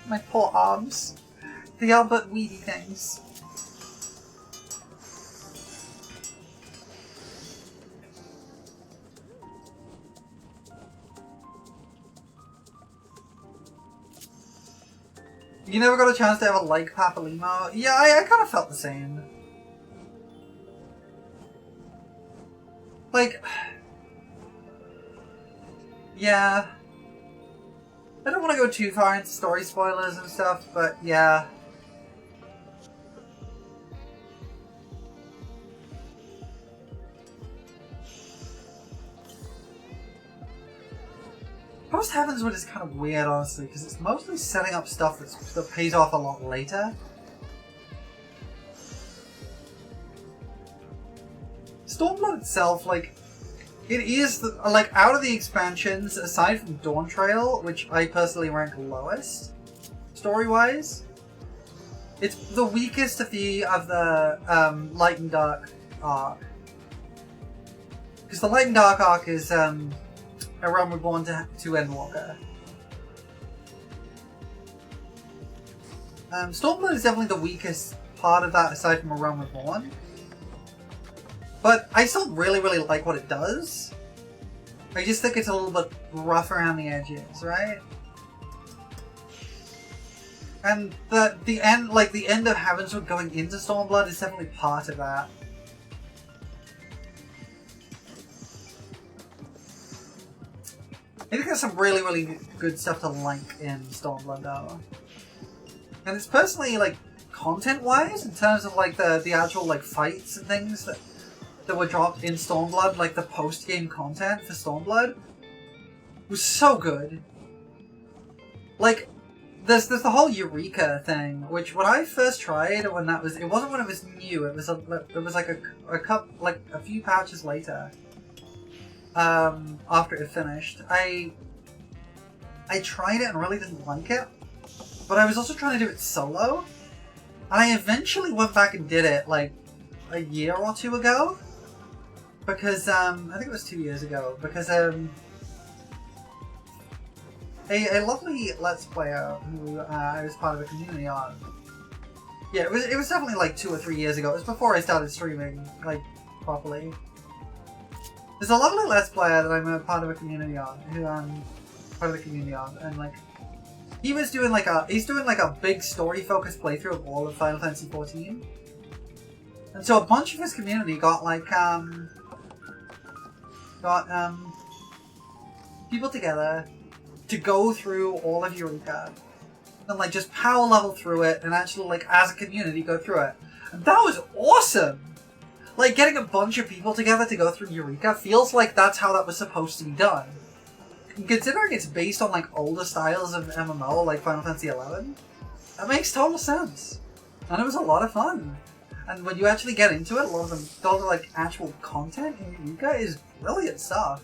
My poor arms. They are but weedy things. You never got a chance to ever like Papalimo? Yeah, I kind of felt the same. Like... Yeah. I don't want to go too far into story spoilers and stuff, but yeah. Post Heavenswood is kind of weird, honestly, because it's mostly setting up stuff that pays off a lot later. Stormblood itself, like, it is, like, out of the expansions, aside from Dawn Trail, which I personally rank lowest, story-wise, it's the weakest of the Light and Dark arc. Because the Light and Dark arc is, A Realm Reborn to Endwalker. Stormblood is definitely the weakest part of that, aside from A Realm Reborn. But I still really, really like what it does. I just think it's a little bit rough around the edges, right? And the end, like the end of Heavensward going into Stormblood is definitely part of that. I think there's some really, really good stuff to like in Stormblood though. And it's personally, like, content-wise, in terms of like the actual like fights and things that were dropped in Stormblood, like the post-game content for Stormblood, was so good. Like, there's the whole Eureka thing, which when I first tried, it wasn't when it was new. It was like a few patches later, after it finished. I tried it and really didn't like it, but I was also trying to do it solo, and I eventually went back and did it like a year or two ago. Because, I think it was 2 years ago, because, a lovely Let's Player who I was part of a community on. Yeah, it was definitely like 2 or 3 years ago. It was before I started streaming, like, properly. There's a lovely Let's Player that I'm a part of a community on, and like, he's doing like a big story-focused playthrough of all of Final Fantasy XIV. And so a bunch of his community got like, people together to go through all of Eureka and like just power level through it and actually like as a community go through it. And that was awesome! Like getting a bunch of people together to go through Eureka feels like that's how that was supposed to be done. And considering it's based on like older styles of MMO like Final Fantasy XI, that makes total sense. And it was a lot of fun. And when you actually get into it, a lot of the like actual content in Eureka is brilliant stuff.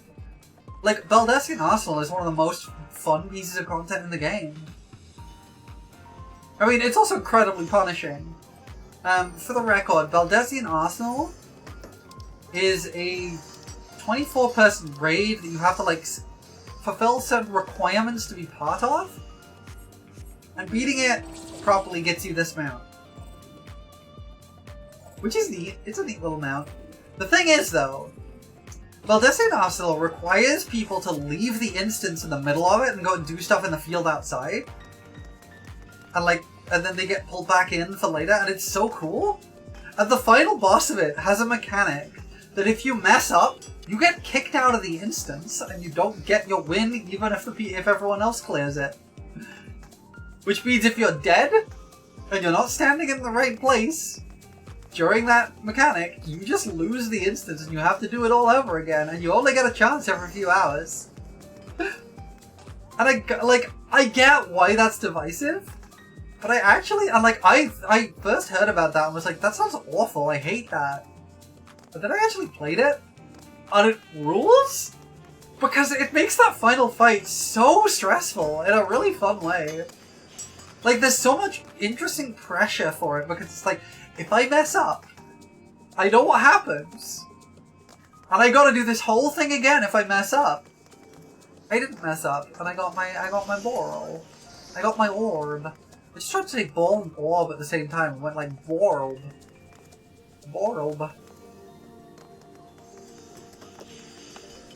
Like, Baldesion Arsenal is one of the most fun pieces of content in the game. I mean, it's also incredibly punishing. For the record, Baldesion Arsenal is a 24-person raid that you have to, like, fulfill certain requirements to be part of. And beating it properly gets you this mount. Which is neat. It's a neat little mount. The thing is, though, Baldesion Arsenal requires people to leave the instance in the middle of it and go and do stuff in the field outside. And then they get pulled back in for later, and it's so cool. And the final boss of it has a mechanic that if you mess up, you get kicked out of the instance, and you don't get your win even if everyone else clears it. Which means if you're dead, and you're not standing in the right place during that mechanic, you just lose the instance and you have to do it all over again, and you only get a chance every few hours. And I get why that's divisive, but I first heard about that and was like, that sounds awful, I hate that. But then I actually played it, and it rules? Because it makes that final fight so stressful in a really fun way. Like, there's so much interesting pressure for it, because it's like, if I mess up, I know what happens. And I gotta do this whole thing again if I mess up. I didn't mess up, and I got my ball. I got my orb. I just tried to say ball and orb at the same time. It went like borb. Borb.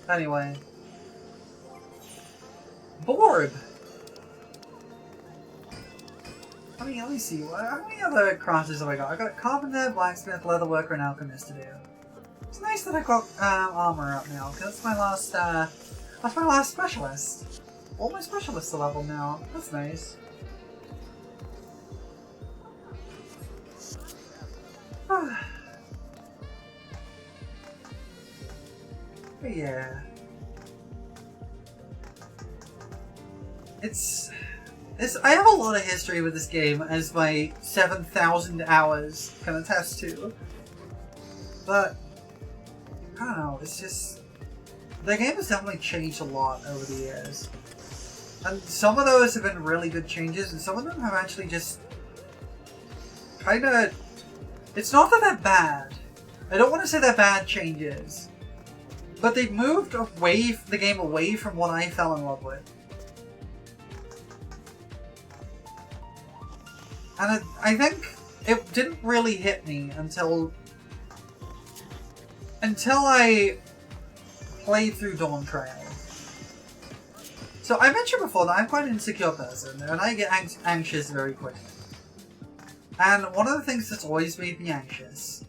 Anyway. Borb! Let me see. How many other crafts have I got? I got carpenter, blacksmith, leatherworker, and alchemist to do. It's nice that I got armor up now, because that's my last specialist. All my specialists are level now. That's nice. But yeah. I have a lot of history with this game, as my 7,000 hours can attest to. But I don't know, it's just... The game has definitely changed a lot over the years. And some of those have been really good changes, and some of them have actually just... kinda... It's not that they're bad. I don't want to say they're bad changes. But they've moved the game away from what I fell in love with. And I think it didn't really hit me until I played through Dawn Trail. So I mentioned before that I'm quite an insecure person, and I get anxious very quickly. And one of the things that's always made me anxious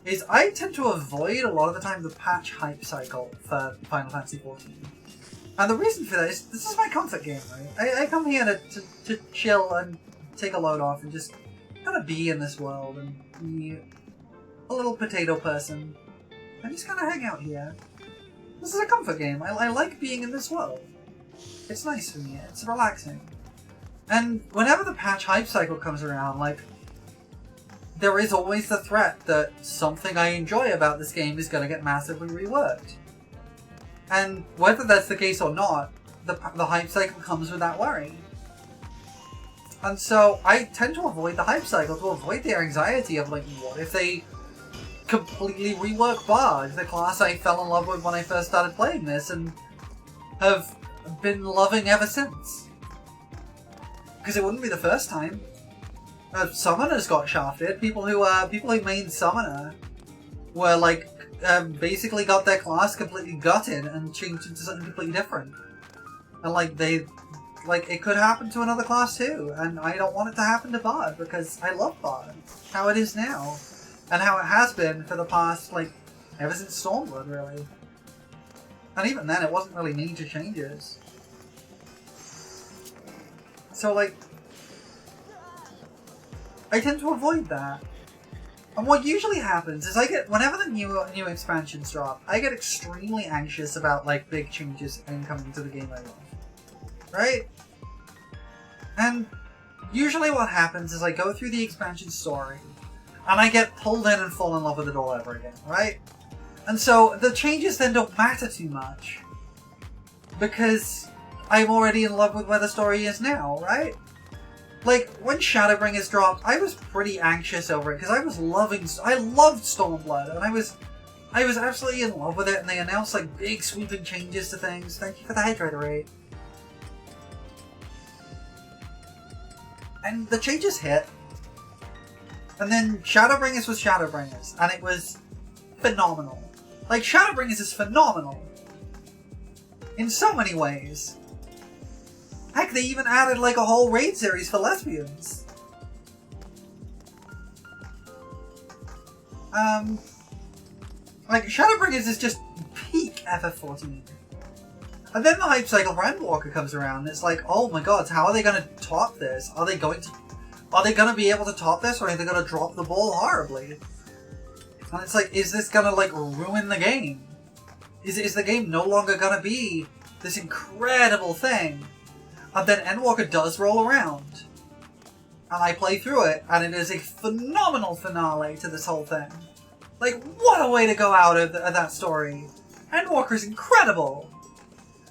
is I tend to avoid a lot of the time the patch hype cycle for Final Fantasy XIV. And the reason for that is this is my comfort game, right? I come here to chill and take a load off and just kind of be in this world and be a little potato person and just kind of hang out here. This is a comfort game. I like being in this world. It's nice for me. It's relaxing. And whenever the patch hype cycle comes around, like, there is always the threat that something I enjoy about this game is going to get massively reworked. And whether that's the case or not, the hype cycle comes with that worry. And so I tend to avoid the hype cycle to avoid the anxiety of, like, what if they completely rework Bard, the class I fell in love with when I first started playing this and have been loving ever since. Because it wouldn't be the first time. Summoners got shafted. People who main Summoner were like basically got their class completely gutted and changed into something completely different. And it could happen to another class too. And I don't want it to happen to Bard because I love Bard. How it is now. And how it has been for the past, ever since Stormblood, really. And even then, it wasn't really major changes. So, I tend to avoid that. And what usually happens is whenever the new expansions drop, I get extremely anxious about, big changes coming to the game I love. Right? And usually what happens is I go through the expansion story, and I get pulled in and fall in love with it all over again, right? And so the changes then don't matter too much, because I'm already in love with where the story is now, right? When Shadowbringers dropped, I was pretty anxious over it, because I loved Stormblood, and I was absolutely in love with it, and they announced, big sweeping changes to things. Thank you for the hydrator rate. And the changes hit, and then Shadowbringers was Shadowbringers, and it was phenomenal. Shadowbringers is phenomenal. In so many ways. Heck, they even added, a whole raid series for lesbians. Shadowbringers is just peak FF14. And then the hype cycle for Endwalker comes around, and it's oh my god, how are they going to top this? Are they going to be able to top this, or are they going to drop the ball horribly? And it's is this going to, ruin the game? Is the game no longer going to be this incredible thing? And then Endwalker does roll around. And I play through it, and it is a phenomenal finale to this whole thing. What a way to go out of that story. Endwalker is incredible.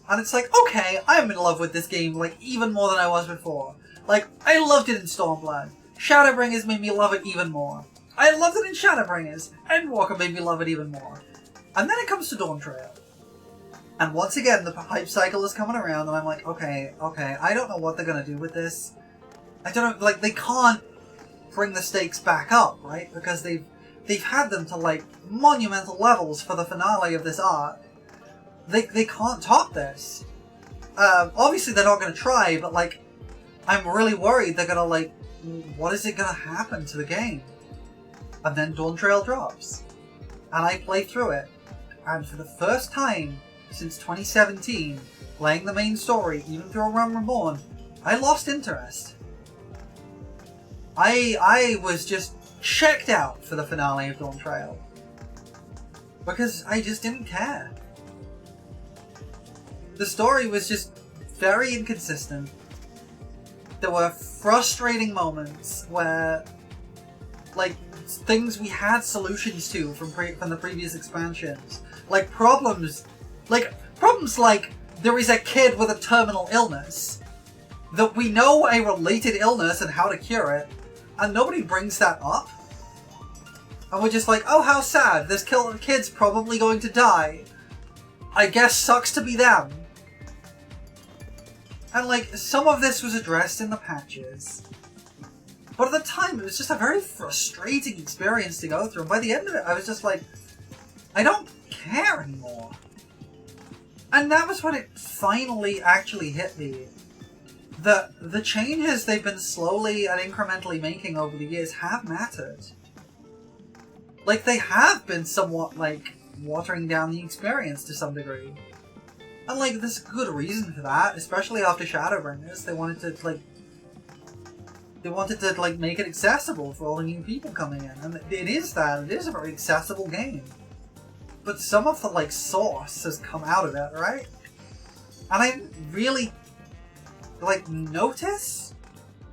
And it's okay, I'm in love with this game, even more than I was before. I loved it in Stormblood. Shadowbringers made me love it even more. I loved it in Shadowbringers. Endwalker made me love it even more. And then it comes to Dawn Trail. And once again, the hype cycle is coming around, and I'm okay, I don't know what they're going to do with this. I don't know, they can't bring the stakes back up, right? Because they've had them to, monumental levels for the finale of this arc. They can't top this. Obviously they're not going to try, but, I'm really worried they're going to, what is it going to happen to the game? And then Dawn Trail drops. And I play through it. And for the first time since 2017, playing the main story, even through A Realm Reborn, I lost interest. I was just checked out for the finale of Dawn Trail. Because I just didn't care. The story was just very inconsistent. There were frustrating moments where, things we had solutions to from the previous expansions Like problems like there is a kid with a terminal illness, that we know a related illness and how to cure it, and nobody brings that up. And we're just like, oh, how sad, this kid's probably going to die. I guess sucks to be them. And like, some of this was addressed in the patches. But at the time, it was just a very frustrating experience to go through. And by the end of it, I was just like, I don't care anymore. And that was when it finally actually hit me. The changes they've been slowly and incrementally making over the years have mattered. Like, they have been somewhat, like, watering down the experience to some degree. And, like, there's a good reason for that, especially after Shadowbringers. They wanted to, like, make it accessible for all the new people coming in. And it is that. It is a very accessible game. But some of the, like, sauce has come out of it, right? And I didn't really, like, notice,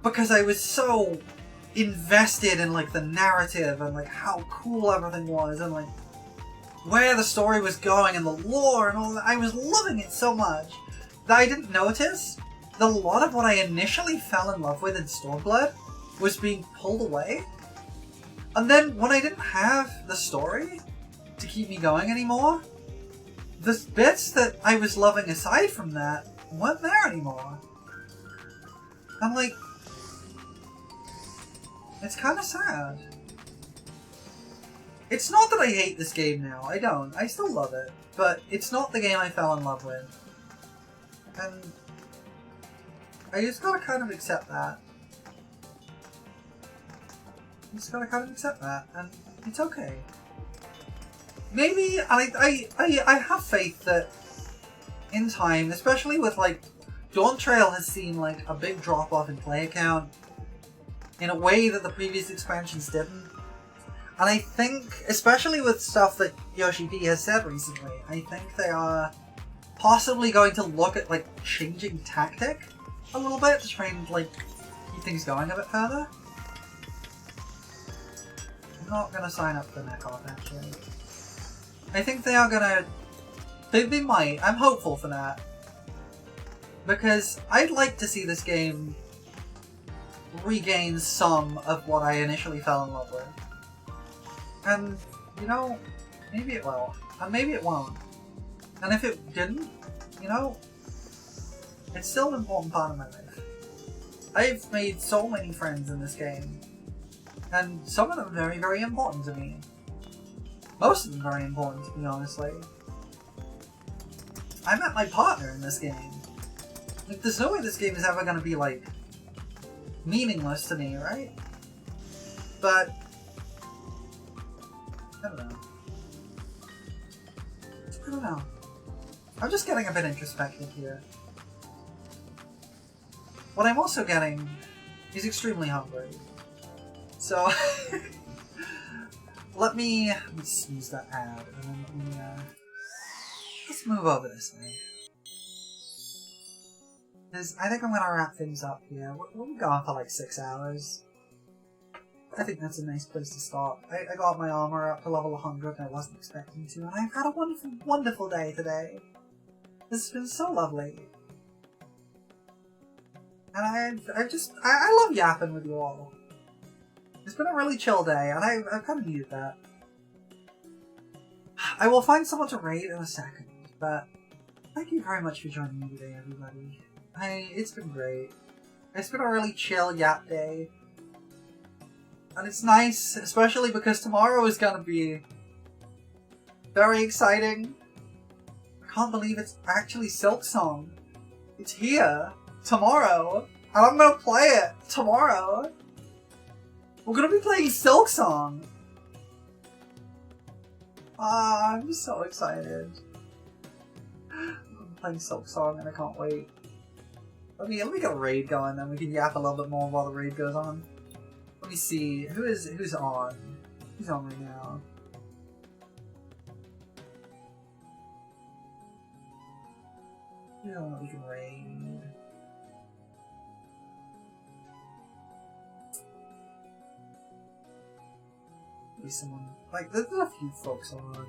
because I was so invested in, like, the narrative and, like, how cool everything was and, like, where the story was going and the lore and all that. I was loving it so much that I didn't notice that a lot of what I initially fell in love with in Stormblood was being pulled away. And then when I didn't have the story to keep me going anymore, the bits that I was loving aside from that weren't there anymore. I'm like, it's kind of sad. It's not that I hate this game now, I don't. I still love it. But it's not the game I fell in love with. And I just gotta kind of accept that. And it's okay. Maybe, I have faith that in time, especially with, like, Dawn Trail has seen, like, a big drop-off in player count in a way that the previous expansions didn't. And I think, especially with stuff that Yoshi P has said recently, I think they are possibly going to look at, like, changing tactic a little bit to try and, like, keep things going a bit further. I'm not gonna sign up for the Nekop, actually. I think they are gonna... They might. I'm hopeful for that. Because I'd like to see this game regain some of what I initially fell in love with. And, you know, maybe it will. And maybe it won't. And if it didn't, you know, it's still an important part of my life. I've made so many friends in this game. And some of them very, very important to me. Most of them very important to me, honestly. I met my partner in this game. Like, there's no way this game is ever going to be, like, meaningless to me, right? But I don't know. I'm just getting a bit introspective here. What I'm also getting is extremely hungry. So, let me snooze that ad, and then let's move over this way. I think I'm gonna wrap things up here. We'll go on for like 6 hours. I think that's a nice place to stop. I got my armor up to level 100 and I wasn't expecting to, and I've had a wonderful, wonderful day today. This has been so lovely. And I love yapping with you all. It's been a really chill day, and I've kind of needed that. I will find someone to raid in a second, but thank you very much for joining me today, everybody. It's been great. It's been a really chill yap day. And it's nice, especially because tomorrow is gonna be very exciting. I can't believe it's actually Silksong. It's here tomorrow, and I'm gonna play it tomorrow. We're gonna be playing Silksong. Ah, I'm so excited. I'm playing Silksong and I can't wait. Let me get a raid going, then we can yap a little bit more while the raid goes on. Let me see, who's on? Who's on right now? Yeah, we can raid. Maybe someone, like, there's a few folks on.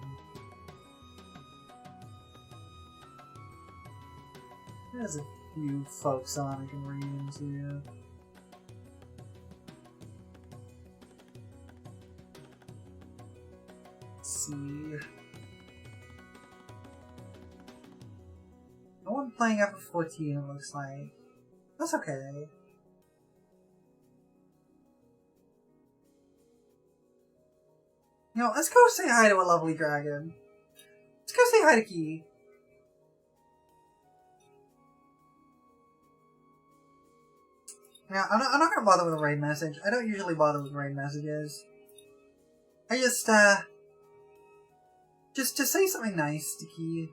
There's a few folks on I can read into. Let's see. No one playing FF14, it looks like. That's okay. You know, let's go say hi to a lovely dragon. Let's go say hi to Key. Yeah, I'm not gonna bother with a raid message. I don't usually bother with raid messages. I just say something nice to Key.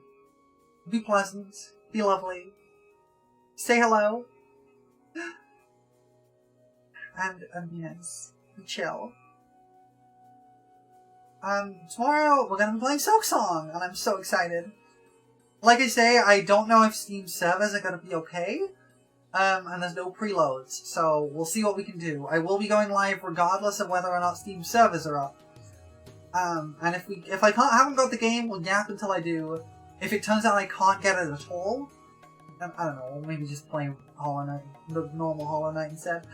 Be pleasant. Be lovely. Say hello. And yes, be chill. Tomorrow we're gonna be playing Silksong, and I'm so excited. Like I say, I don't know if Steam servers are gonna be okay. And there's no preloads, so we'll see what we can do. I will be going live regardless of whether or not Steam servers are up. And if I haven't got the game, we'll gap until I do. If it turns out I can't get it at all, then I don't know, we'll maybe just play Hollow Knight, the normal Hollow Knight instead.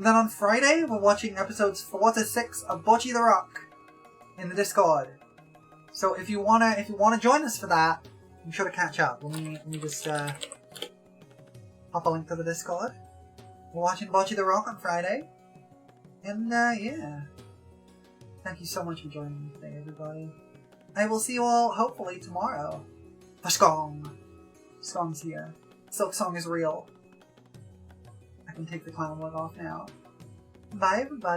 Then on Friday, we're watching episodes 4 to 6 of Bocce the Rock in the Discord. So if you wanna join us for that, be sure to catch up. Let me just pop a link to the Discord. We're watching Bocce the Rock on Friday. And yeah. Thank you so much for joining me today, everybody. I will see you all hopefully tomorrow. For Skong. Skong's here. Silksong is real. I can take the clown wig off now. Bye everybody.